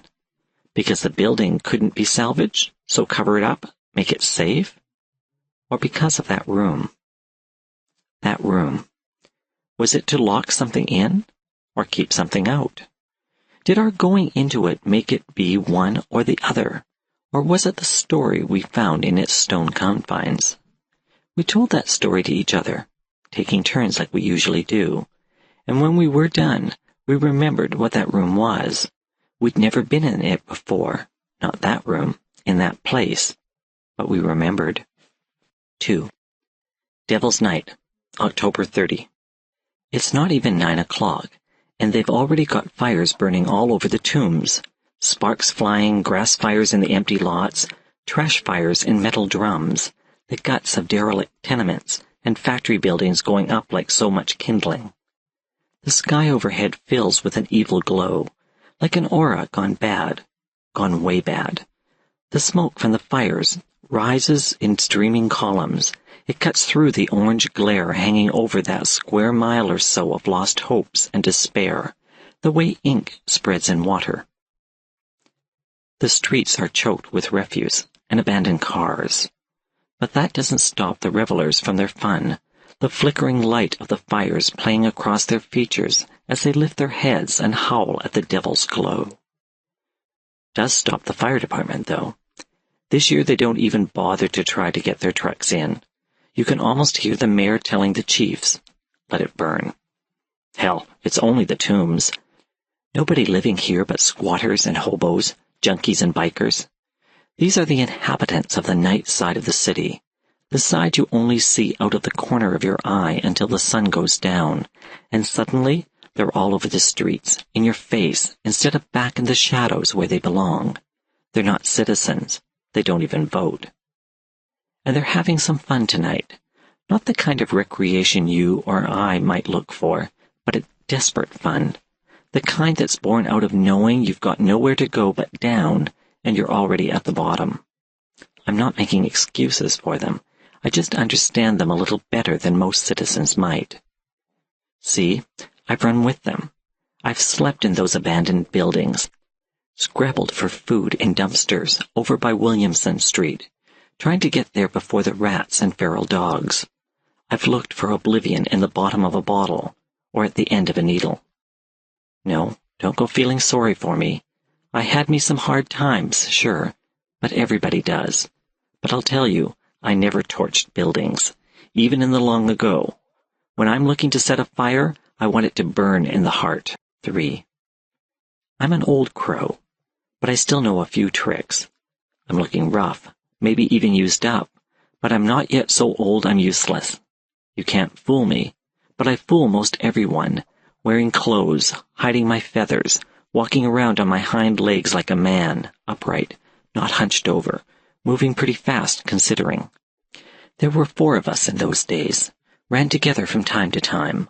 Because the building couldn't be salvaged, so cover it up, make it safe? Or because of that room? That room. Was it to lock something in, or keep something out? Did our going into it make it be one or the other, or was it the story we found in its stone confines? We told that story to each other, taking turns like we usually do, and when we were done, we remembered what that room was. We'd never been in it before, not that room, in that place, but we remembered. 2. Devil's Night, October 30. It's not even 9 o'clock, and they've already got fires burning all over the tombs, sparks flying, grass fires in the empty lots, trash fires in metal drums, the guts of derelict tenements, and factory buildings going up like so much kindling. The sky overhead fills with an evil glow, like an aura gone bad, gone way bad. The smoke from the fires rises in streaming columns. It cuts through the orange glare hanging over that square mile or so of lost hopes and despair, the way ink spreads in water. The streets are choked with refuse and abandoned cars. But that doesn't stop the revelers from their fun, the flickering light of the fires playing across their features as they lift their heads and howl at the devil's glow. Does stop the fire department, though. This year they don't even bother to try to get their trucks in. You can almost hear the mayor telling the chiefs, let it burn. Hell, it's only the tombs. Nobody living here but squatters and hobos, junkies and bikers. These are the inhabitants of the night side of the city, the side you only see out of the corner of your eye until the sun goes down, and suddenly they're all over the streets, in your face, instead of back in the shadows where they belong. They're not citizens. They don't even vote. And they're having some fun tonight. Not the kind of recreation you or I might look for, but a desperate fun. The kind that's born out of knowing you've got nowhere to go but down, and you're already at the bottom. I'm not making excuses for them. I just understand them a little better than most citizens might. See, I've run with them. I've slept in those abandoned buildings, scrabbled for food in dumpsters over by Williamson Street, trying to get there before the rats and feral dogs. I've looked for oblivion in the bottom of a bottle, or at the end of a needle. No, don't go feeling sorry for me. I had me some hard times, sure, but everybody does. But I'll tell you, I never torched buildings, even in the long ago. When I'm looking to set a fire, I want it to burn in the heart. 3. I'm an old crow, but I still know a few tricks. I'm looking rough, maybe even used up, but I'm not yet so old I'm useless. You can't fool me, but I fool most everyone, wearing clothes, hiding my feathers, walking around on my hind legs like a man, upright, not hunched over, moving pretty fast considering. There were 4 of us in those days, ran together from time to time.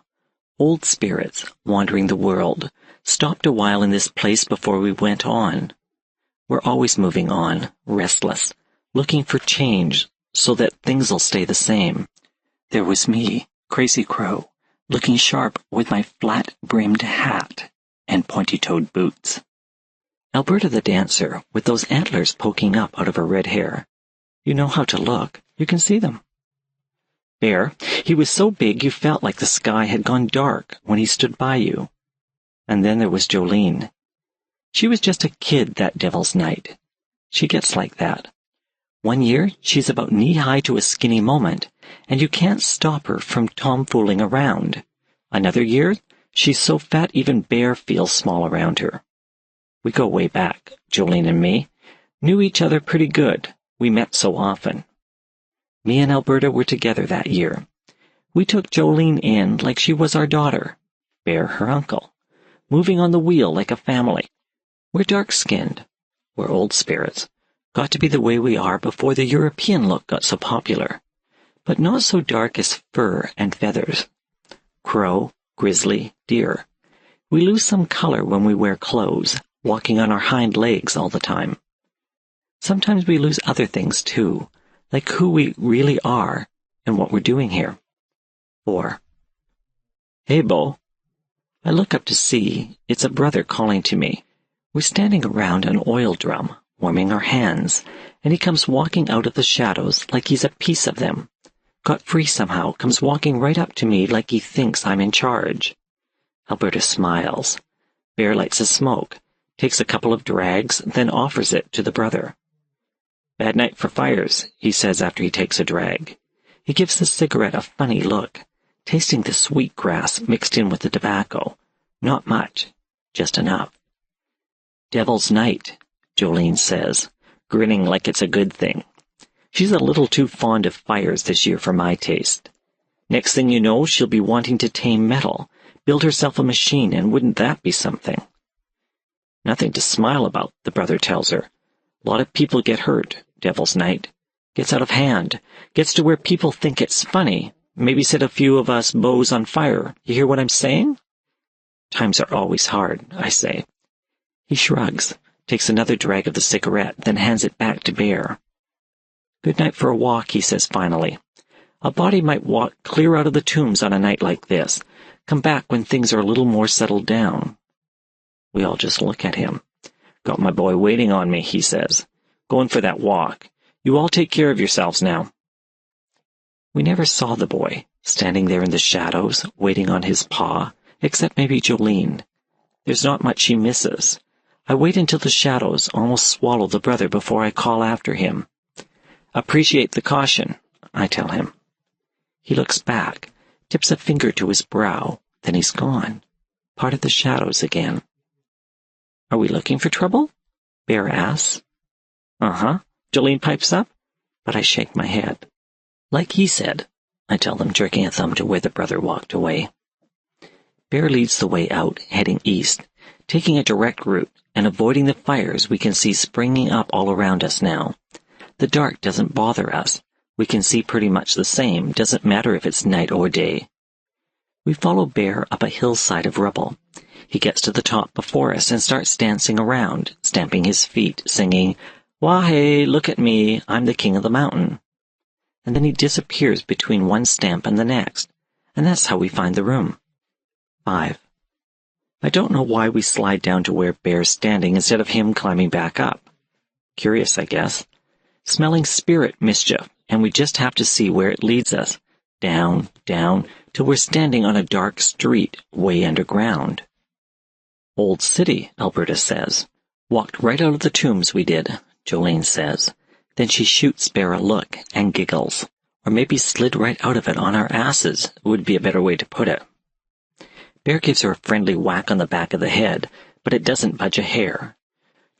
Old spirits, wandering the world, stopped a while in this place before we went on. We're always moving on, restless, looking for change so that things'll stay the same. There was me, Crazy Crow, looking sharp with my flat-brimmed hat and pointy-toed boots. Alberta the dancer, with those antlers poking up out of her red hair. You know how to look. You can see them. Bear, he was so big you felt like the sky had gone dark when he stood by you. And then there was Jolene. She was just a kid that devil's night. She gets like that. One year, she's about knee-high to a skinny moment, and you can't stop her from tomfooling around. Another year, she's so fat even Bear feels small around her. We go way back, Jolene and me. Knew each other pretty good. We met so often. Me and Alberta were together that year. We took Jolene in like she was our daughter, Bear her uncle, moving on the wheel like a family. We're dark-skinned. We're old spirits. Got to be the way we are before the European look got so popular, but not so dark as fur and feathers. Crow, grizzly, deer. We lose some color when we wear clothes, walking on our hind legs all the time. Sometimes we lose other things too, like who we really are and what we're doing here. 4. Hey, Bo. I look up to see it's a brother calling to me. We're standing around an oil drum, warming our hands, and he comes walking out of the shadows like he's a piece of them. Got free somehow, comes walking right up to me like he thinks I'm in charge. Alberta smiles. Bear lights a smoke, takes a couple of drags, then offers it to the brother. Bad night for fires, he says after he takes a drag. He gives the cigarette a funny look, tasting the sweetgrass mixed in with the tobacco. Not much, just enough. Devil's night, Jolene says, grinning like it's a good thing. She's a little too fond of fires this year for my taste. Next thing you know, she'll be wanting to tame metal, build herself a machine, and wouldn't that be something? Nothing to smile about, the brother tells her. A lot of people get hurt, Devil's night. Gets out of hand, gets to where people think it's funny. Maybe set a few of us bows on fire. You hear what I'm saying? Times are always hard, I say. He shrugs, takes another drag of the cigarette, then hands it back to Bear. Good night for a walk, he says finally. A body might walk clear out of the tombs on a night like this, come back when things are a little more settled down. We all just look at him. Got my boy waiting on me, he says. Going for that walk. You all take care of yourselves now. We never saw the boy, standing there in the shadows, waiting on his paw, except maybe Jolene. There's not much she misses. I wait until the shadows almost swallow the brother before I call after him. Appreciate the caution, I tell him. He looks back, tips a finger to his brow, then he's gone, part of the shadows again. Are we looking for trouble? Bear asks. Uh-huh, Jolene pipes up, but I shake my head. Like he said, I tell them, jerking a thumb to where the brother walked away. Bear leads the way out, heading east, taking a direct route and avoiding the fires we can see springing up all around us now. The dark doesn't bother us. We can see pretty much the same, doesn't matter if it's night or day. We follow Bear up a hillside of rubble. He gets to the top before us and starts dancing around, stamping his feet, singing, "Wah-hey, look at me, I'm the king of the mountain." And then he disappears between one stamp and the next, and that's how we find the room. 5. I don't know why we slide down to where Bear's standing instead of him climbing back up. Curious, I guess. Smelling spirit mischief, and we just have to see where it leads us. Down, down, till we're standing on a dark street way underground. Old city, Alberta says. Walked right out of the tombs we did, Jolene says. Then she shoots Bear a look and giggles. Or maybe slid right out of it on our asses, would be a better way to put it. Bear gives her a friendly whack on the back of the head, but it doesn't budge a hair.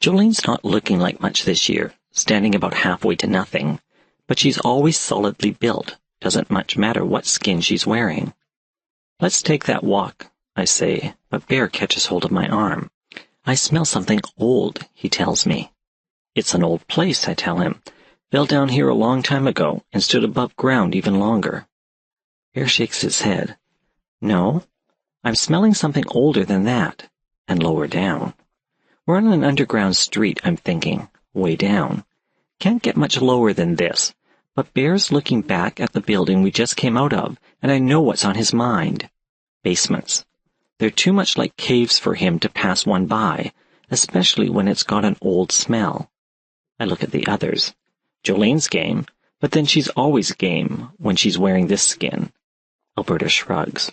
Jolene's not looking like much this year, standing about halfway to nothing, but she's always solidly built. Doesn't much matter what skin she's wearing. Let's take that walk, I say, but Bear catches hold of my arm. I smell something old, he tells me. It's an old place, I tell him. Fell down here a long time ago and stood above ground even longer. Bear shakes his head. No, I'm smelling something older than that, and lower down. We're on an underground street, I'm thinking, way down. Can't get much lower than this, but Bear's looking back at the building we just came out of, and I know what's on his mind. Basements. They're too much like caves for him to pass one by, especially when it's got an old smell. I look at the others. Jolene's game, but then she's always game when she's wearing this skin. Alberta shrugs.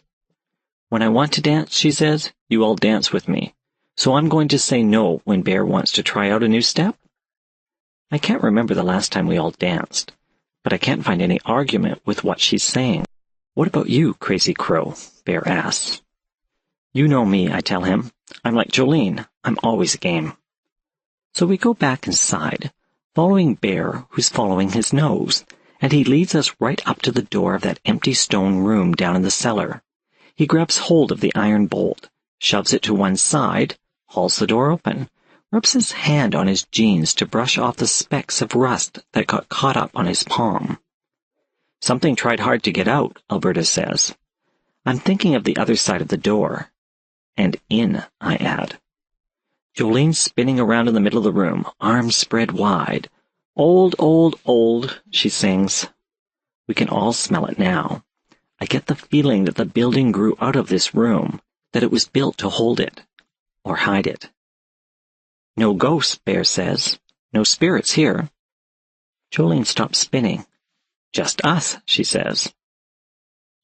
When I want to dance, she says, you all dance with me. So I'm going to say no when Bear wants to try out a new step? I can't remember the last time we all danced, but I can't find any argument with what she's saying. What about you, Crazy Crow? Bear asks. You know me, I tell him. I'm like Jolene. I'm always game. So we go back inside, following Bear, who's following his nose, and he leads us right up to the door of that empty stone room down in the cellar. He grabs hold of the iron bolt, shoves it to one side, hauls the door open, rubs his hand on his jeans to brush off the specks of rust that got caught up on his palm. Something tried hard to get out, Alberta says. I'm thinking of the other side of the door. And in, I add. Jolene's spinning around in the middle of the room, arms spread wide. Old, old, old, she sings. We can all smell it now. I get the feeling that the building grew out of this room, that it was built to hold it, or hide it. No ghosts, Bear says. No spirits here. Jolene stops spinning. Just us, she says.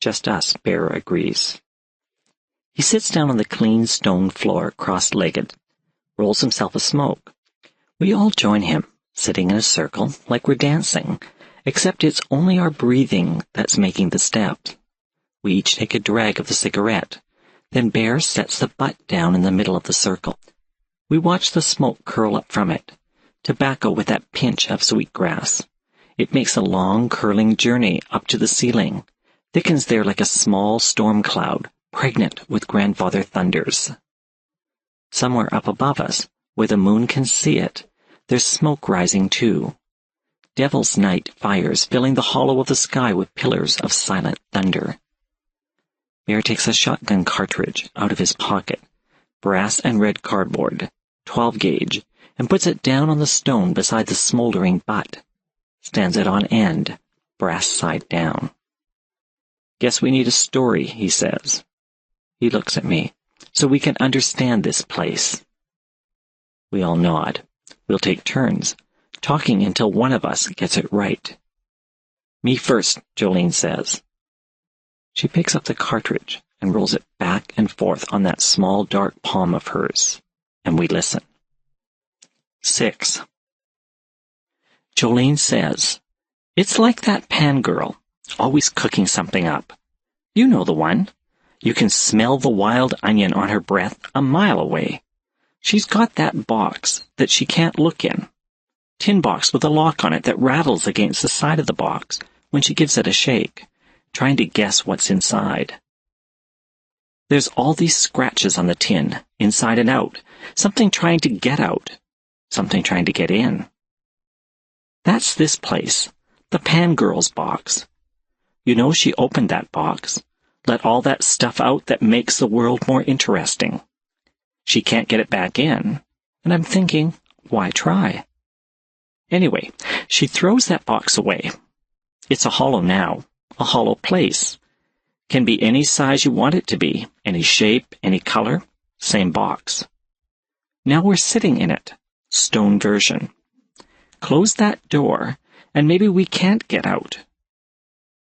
Just us, Bear agrees. He sits down on the clean stone floor, cross-legged, rolls himself a smoke. We all join him, sitting in a circle, like we're dancing, except it's only our breathing that's making the steps. We each take a drag of the cigarette. Then Bear sets the butt down in the middle of the circle. We watch the smoke curl up from it, tobacco with that pinch of sweetgrass. It makes a long, curling journey up to the ceiling, thickens there like a small storm cloud, pregnant with grandfather thunders. Somewhere up above us, where the moon can see it, there's smoke rising too. Devil's night fires filling the hollow of the sky with pillars of silent thunder. Bear takes a shotgun cartridge out of his pocket, brass and red cardboard, 12-gauge, and puts it down on the stone beside the smoldering butt. Stands it on end, brass side down. Guess we need a story, he says. He looks at me, so we can understand this place. We all nod. We'll take turns, talking until one of us gets it right. Me first, Jolene says. She picks up the cartridge and rolls it back and forth on that small dark palm of hers, and we listen. 6. Jolene says, it's like that Pan girl, always cooking something up. You know the one. You can smell the wild onion on her breath a mile away. She's got that box that she can't look in. Tin box with a lock on it that rattles against the side of the box when she gives it a shake, trying to guess what's inside. There's all these scratches on the tin, inside and out, something trying to get out, something trying to get in. That's this place, the Pan girl's box. You know, she opened that box, let all that stuff out that makes the world more interesting. She can't get it back in, and I'm thinking, why try? Anyway, she throws that box away. It's a hollow now, a hollow place. Can be any size you want it to be, any shape, any color, same box. Now we're sitting in it, stone version. Close that door, and maybe we can't get out.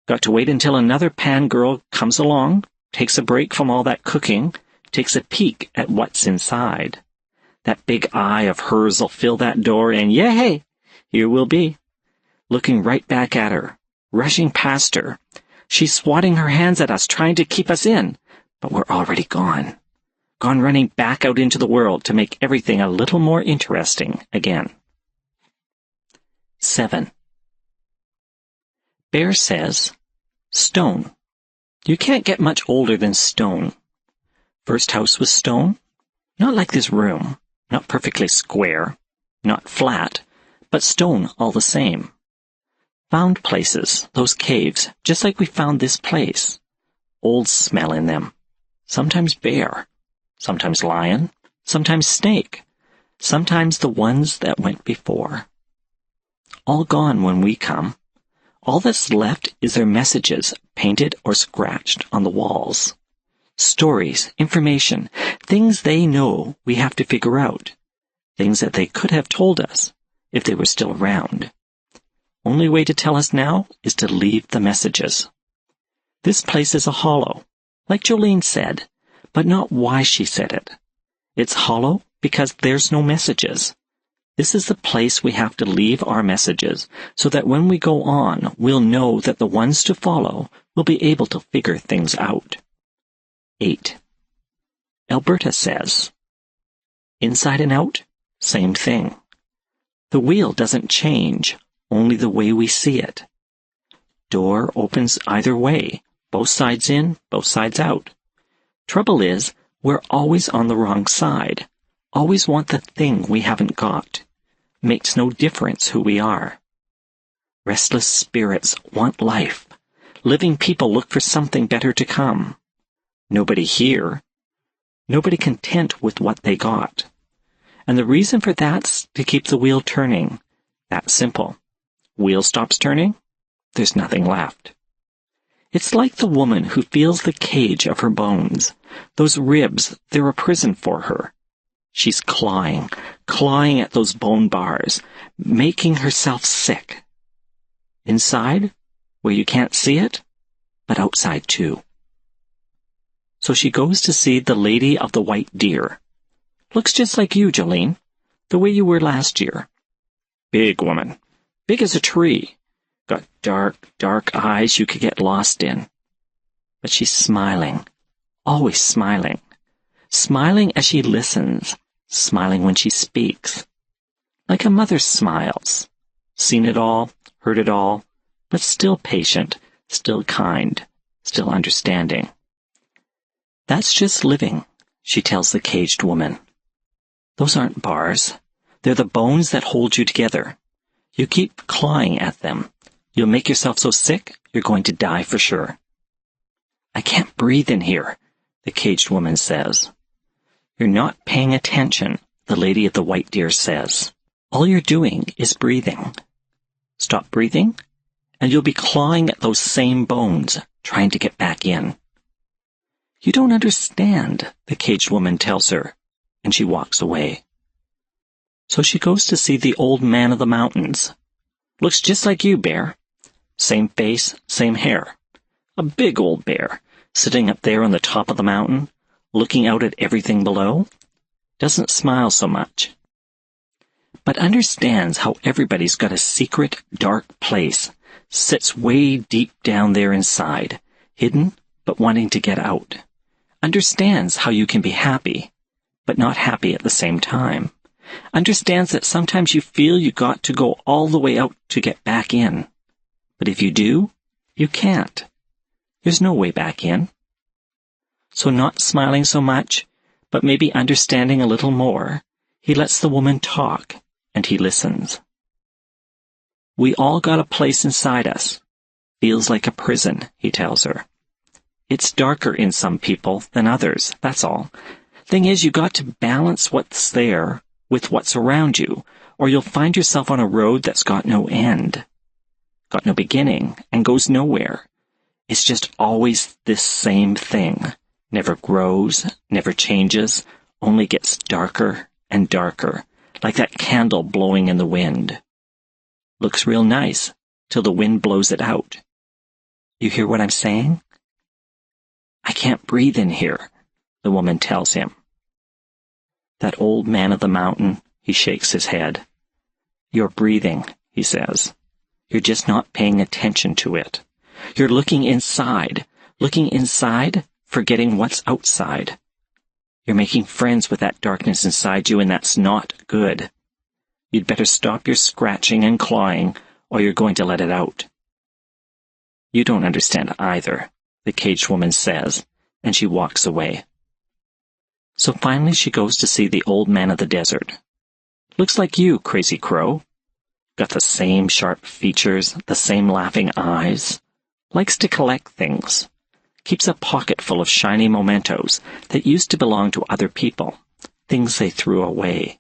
Got to wait until another Pan girl comes along, takes a break from all that cooking, takes a peek at what's inside. That big eye of hers'll fill that door, and yay! Here we'll be. Looking right back at her, rushing past her. She's swatting her hands at us, trying to keep us in, but we're already gone. Gone running back out into the world to make everything a little more interesting again. 7. Bear says, stone. You can't get much older than stone. First house was stone, not like this room, not perfectly square, not flat, but stone all the same. Found places, those caves, just like we found this place. Old smell in them. Sometimes bear, sometimes lion, sometimes snake, sometimes the ones that went before. All gone when we come. All that's left is their messages, painted or scratched on the walls. Stories, information, things they know we have to figure out. Things that they could have told us if they were still around. Only way to tell us now is to leave the messages. This place is a hollow, like Jolene said, but not why she said it. It's hollow because there's no messages. This is the place we have to leave our messages, so that when we go on, we'll know that the ones to follow will be able to figure things out. 8. Alberta says, inside and out, same thing. The wheel doesn't change, only the way we see it. Door opens either way, both sides in, both sides out. Trouble is, we're always on the wrong side, always want the thing we haven't got. Makes no difference who we are. Restless spirits want life. Living people look for something better to come. Nobody here. Nobody content with what they got. And the reason for that's to keep the wheel turning. That's simple. Wheel stops turning, there's nothing left. It's like the woman who feels the cage of her bones. Those ribs, they're a prison for her. She's clawing at those bone bars, making herself sick. Inside, where you can't see it, but outside too. So she goes to see the Lady of the White Deer. Looks just like you, Jolene, the way you were last year. Big woman, big as a tree. Got dark, dark eyes you could get lost in. But she's smiling, always smiling. Smiling as she listens, smiling when she speaks. Like a mother smiles. Seen it all, heard it all, but still patient, still kind, still understanding. That's just living, she tells the caged woman. Those aren't bars. They're the bones that hold you together. You keep clawing at them. You'll make yourself so sick, you're going to die for sure. I can't breathe in here, the caged woman says. You're not paying attention, the Lady of the White Deer says. All you're doing is breathing. Stop breathing, and you'll be clawing at those same bones, trying to get back in. You don't understand, the caged woman tells her, and she walks away. So she goes to see the old man of the mountains. Looks just like you, Bear. Same face, same hair. A big old bear, sitting up there on the top of the mountain, looking out at everything below. Doesn't smile so much, but understands how everybody's got a secret, dark place, sits way deep down there inside, hidden, but wanting to get out. Understands how you can be happy, but not happy at the same time. Understands that sometimes you feel you got to go all the way out to get back in. But if you do, you can't. There's no way back in. So not smiling so much, but maybe understanding a little more, he lets the woman talk, and he listens. We all got a place inside us. Feels like a prison, he tells her. It's darker in some people than others, that's all. Thing is, you got to balance what's there with what's around you, or you'll find yourself on a road that's got no end, got no beginning, and goes nowhere. It's just always this same thing. Never grows, never changes, only gets darker and darker, like that candle blowing in the wind. Looks real nice, till the wind blows it out. You hear what I'm saying? I can't breathe in here, the woman tells him. That old man of the mountain, he shakes his head. You're breathing, he says. You're just not paying attention to it. You're looking inside, forgetting what's outside. You're making friends with that darkness inside you, and that's not good. You'd better stop your scratching and clawing, or you're going to let it out. You don't understand either, the caged woman says, and she walks away. So finally she goes to see the old man of the desert. Looks like you, Crazy Crow. Got the same sharp features, the same laughing eyes. Likes to collect things. Keeps a pocket full of shiny mementos that used to belong to other people, things they threw away.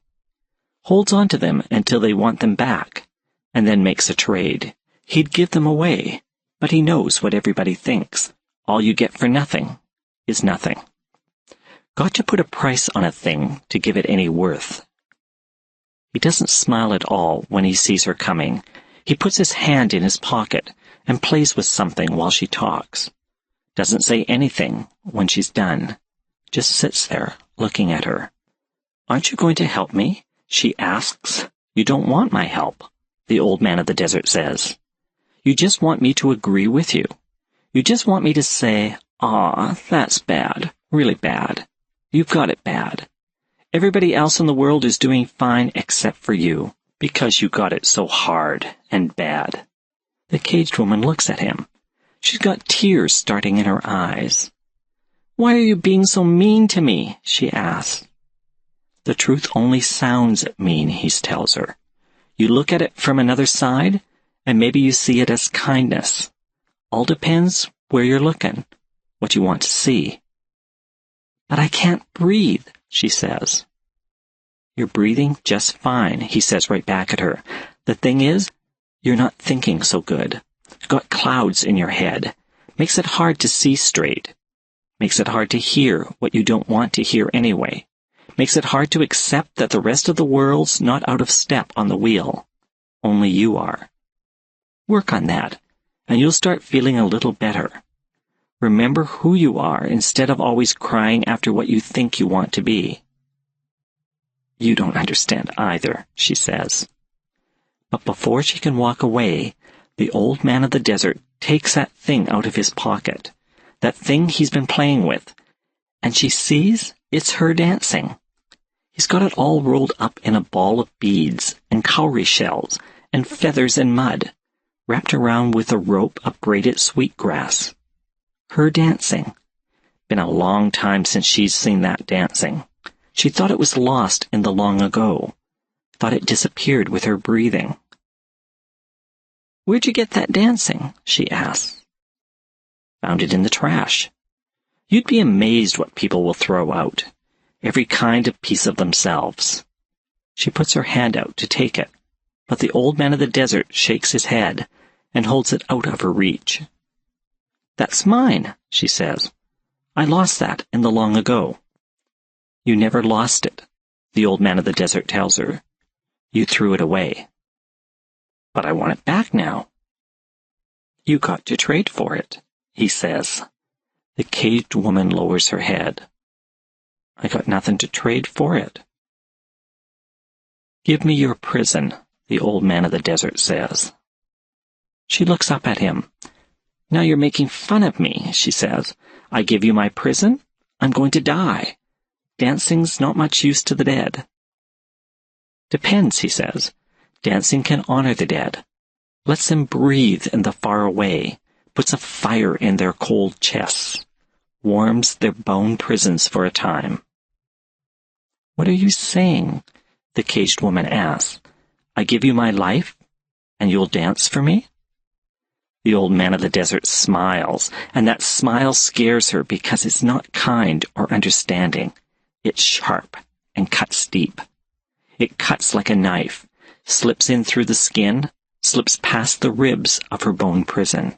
Holds on to them until they want them back, and then makes a trade. He'd give them away, but he knows what everybody thinks. All you get for nothing is nothing. Got to put a price on a thing to give it any worth. He doesn't smile at all when he sees her coming. He puts his hand in his pocket and plays with something while she talks. Doesn't say anything when she's done. Just sits there, looking at her. "Aren't you going to help me?" she asks. "You don't want my help," the old man of the desert says. "You just want me to agree with you. You just want me to say, 'Aw, that's bad, really bad. You've got it bad. Everybody else in the world is doing fine except for you, because you got it so hard and bad.'" The caged woman looks at him. She's got tears starting in her eyes. "Why are you being so mean to me?" she asks. "The truth only sounds mean," he tells her. "You look at it from another side, and maybe you see it as kindness. All depends where you're looking, what you want to see." "But I can't breathe," she says. "You're breathing just fine," he says right back at her. "The thing is, you're not thinking so good. You've got clouds in your head. Makes it hard to see straight. Makes it hard to hear what you don't want to hear anyway. Makes it hard to accept that the rest of the world's not out of step on the wheel. Only you are. Work on that, and you'll start feeling a little better. Remember who you are instead of always crying after what you think you want to be." "You don't understand either," she says. But before she can walk away, the old man of the desert takes that thing out of his pocket, that thing he's been playing with, and she sees it's her dancing. He's got it all rolled up in a ball of beads and cowrie shells and feathers and mud, wrapped around with a rope of braided sweetgrass. Her dancing. Been a long time since she's seen that dancing. She thought it was lost in the long ago. Thought it disappeared with her breathing. "Where'd you get that dancing?" she asks. "Found it in the trash. You'd be amazed what people will throw out. Every kind of piece of themselves." She puts her hand out to take it, but the old man of the desert shakes his head and holds it out of her reach. "That's mine," she says. "I lost that in the long ago." "You never lost it," the old man of the desert tells her. "You threw it away." "But I want it back now." "You got to trade for it," he says. The caged woman lowers her head. "I got nothing to trade for it." "Give me your prison," the old man of the desert says. She looks up at him. "Now you're making fun of me," she says. "I give you my prison? I'm going to die. Dancing's not much use to the dead." "Depends," he says. "Dancing can honor the dead. Lets them breathe in the far away, puts a fire in their cold chests, warms their bone prisons for a time." "What are you saying?" the caged woman asks. "I give you my life, and you'll dance for me?" The old man of the desert smiles, and that smile scares her because it's not kind or understanding. It's sharp and cuts deep. It cuts like a knife, slips in through the skin, slips past the ribs of her bone prison.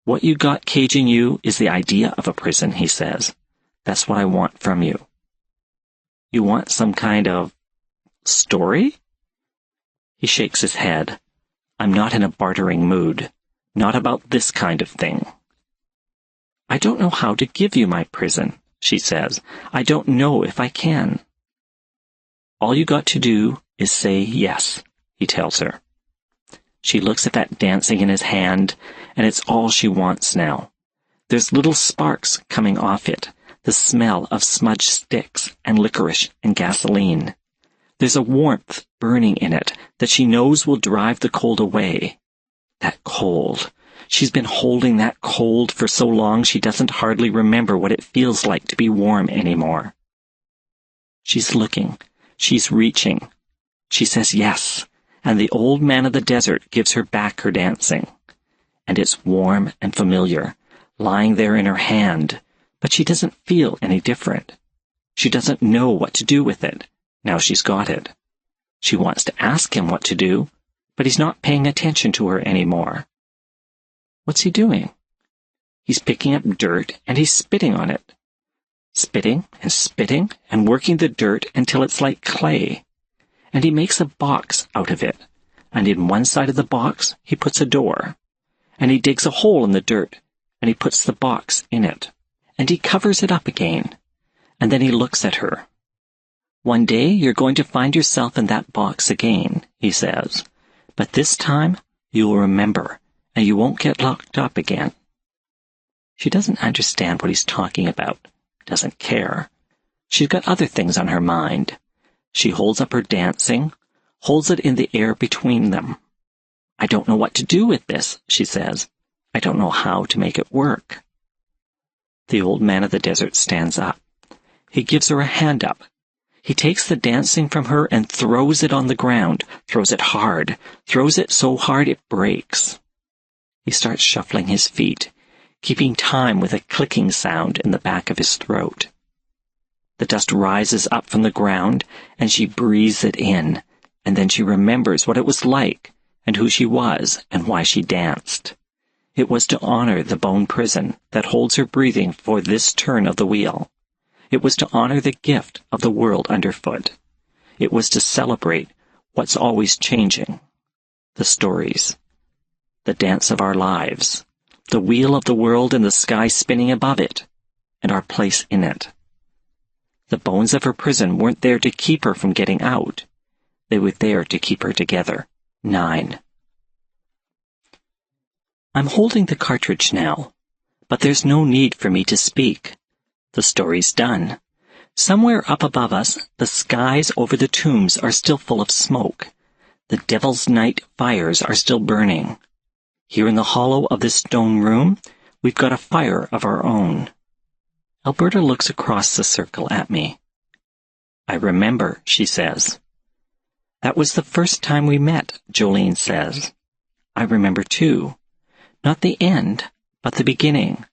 "What you got caging you is the idea of a prison," he says. "That's what I want from you." "You want some kind of story?" He shakes his head. "I'm not in a bartering mood. Not about this kind of thing." "I don't know how to give you my prison," she says. "I don't know if I can." "All you got to do is say yes," he tells her. She looks at that dancing in his hand, and it's all she wants now. There's little sparks coming off it, the smell of smudged sticks and licorice and gasoline. There's a warmth burning in it that she knows will drive the cold away. That cold. She's been holding that cold for so long she doesn't hardly remember what it feels like to be warm anymore. She's looking. She's reaching. She says yes, and the old man of the desert gives her back her dancing. And it's warm and familiar, lying there in her hand, but she doesn't feel any different. She doesn't know what to do with it, now she's got it. She wants to ask him what to do, but he's not paying attention to her anymore. What's he doing? He's picking up dirt and he's spitting on it. Spitting and working the dirt until it's like clay. And he makes a box out of it, and in one side of the box he puts a door. And he digs a hole in the dirt, and he puts the box in it, and he covers it up again, and then he looks at her. "One day you're going to find yourself in that box again," he says, "but this time you'll remember, and you won't get locked up again." She doesn't understand what he's talking about, doesn't care. She's got other things on her mind. She holds up her dancing, holds it in the air between them. "I don't know what to do with this," she says. "I don't know how to make it work." The old man of the desert stands up. He gives her a hand up. He takes the dancing from her and throws it on the ground, throws it hard, throws it so hard it breaks. He starts shuffling his feet, keeping time with a clicking sound in the back of his throat. The dust rises up from the ground, and she breathes it in, and then she remembers what it was like, and who she was, and why she danced. It was to honor the bone prison that holds her breathing for this turn of the wheel. It was to honor the gift of the world underfoot. It was to celebrate what's always changing. The stories. The dance of our lives. The wheel of the world and the sky spinning above it. And our place in it. The bones of her prison weren't there to keep her from getting out. They were there to keep her together. 9. I'm holding the cartridge now, but there's no need for me to speak. The story's done. Somewhere up above us, the skies over the tombs are still full of smoke. The devil's night fires are still burning. Here in the hollow of this stone room, we've got a fire of our own. Alberta looks across the circle at me. "I remember," she says. "That was the first time we met," Jolene says. "I remember too. Not the end, but the beginning.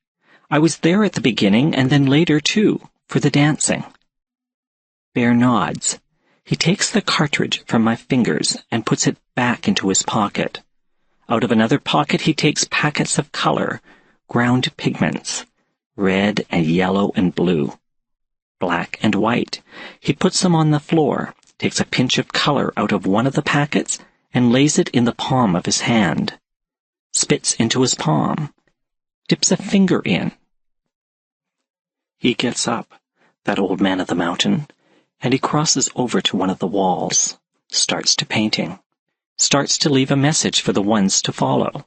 I was there at the beginning and then later too, for the dancing." Bear nods. He takes the cartridge from my fingers and puts it back into his pocket. Out of another pocket he takes packets of color, ground pigments, red and yellow and blue, black and white. He puts them on the floor, takes a pinch of color out of one of the packets and lays it in the palm of his hand. Spits into his palm. Dips a finger in. He gets up, that old man of the mountain, and he crosses over to one of the walls, starts to painting, starts to leave a message for the ones to follow.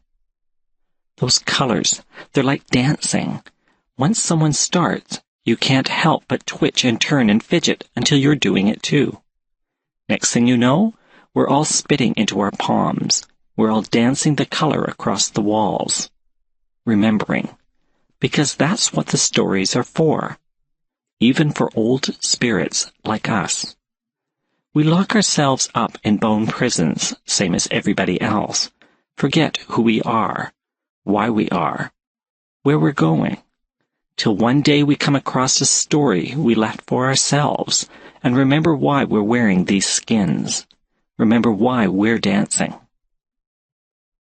Those colors, they're like dancing. Once someone starts, you can't help but twitch and turn and fidget until you're doing it too. Next thing you know, we're all spitting into our palms. We're all dancing the color across the walls. Remembering, because that's what the stories are for, even for old spirits like us. We lock ourselves up in bone prisons, same as everybody else, forget who we are, why we are, where we're going, till one day we come across a story we left for ourselves, and remember why we're wearing these skins, remember why we're dancing.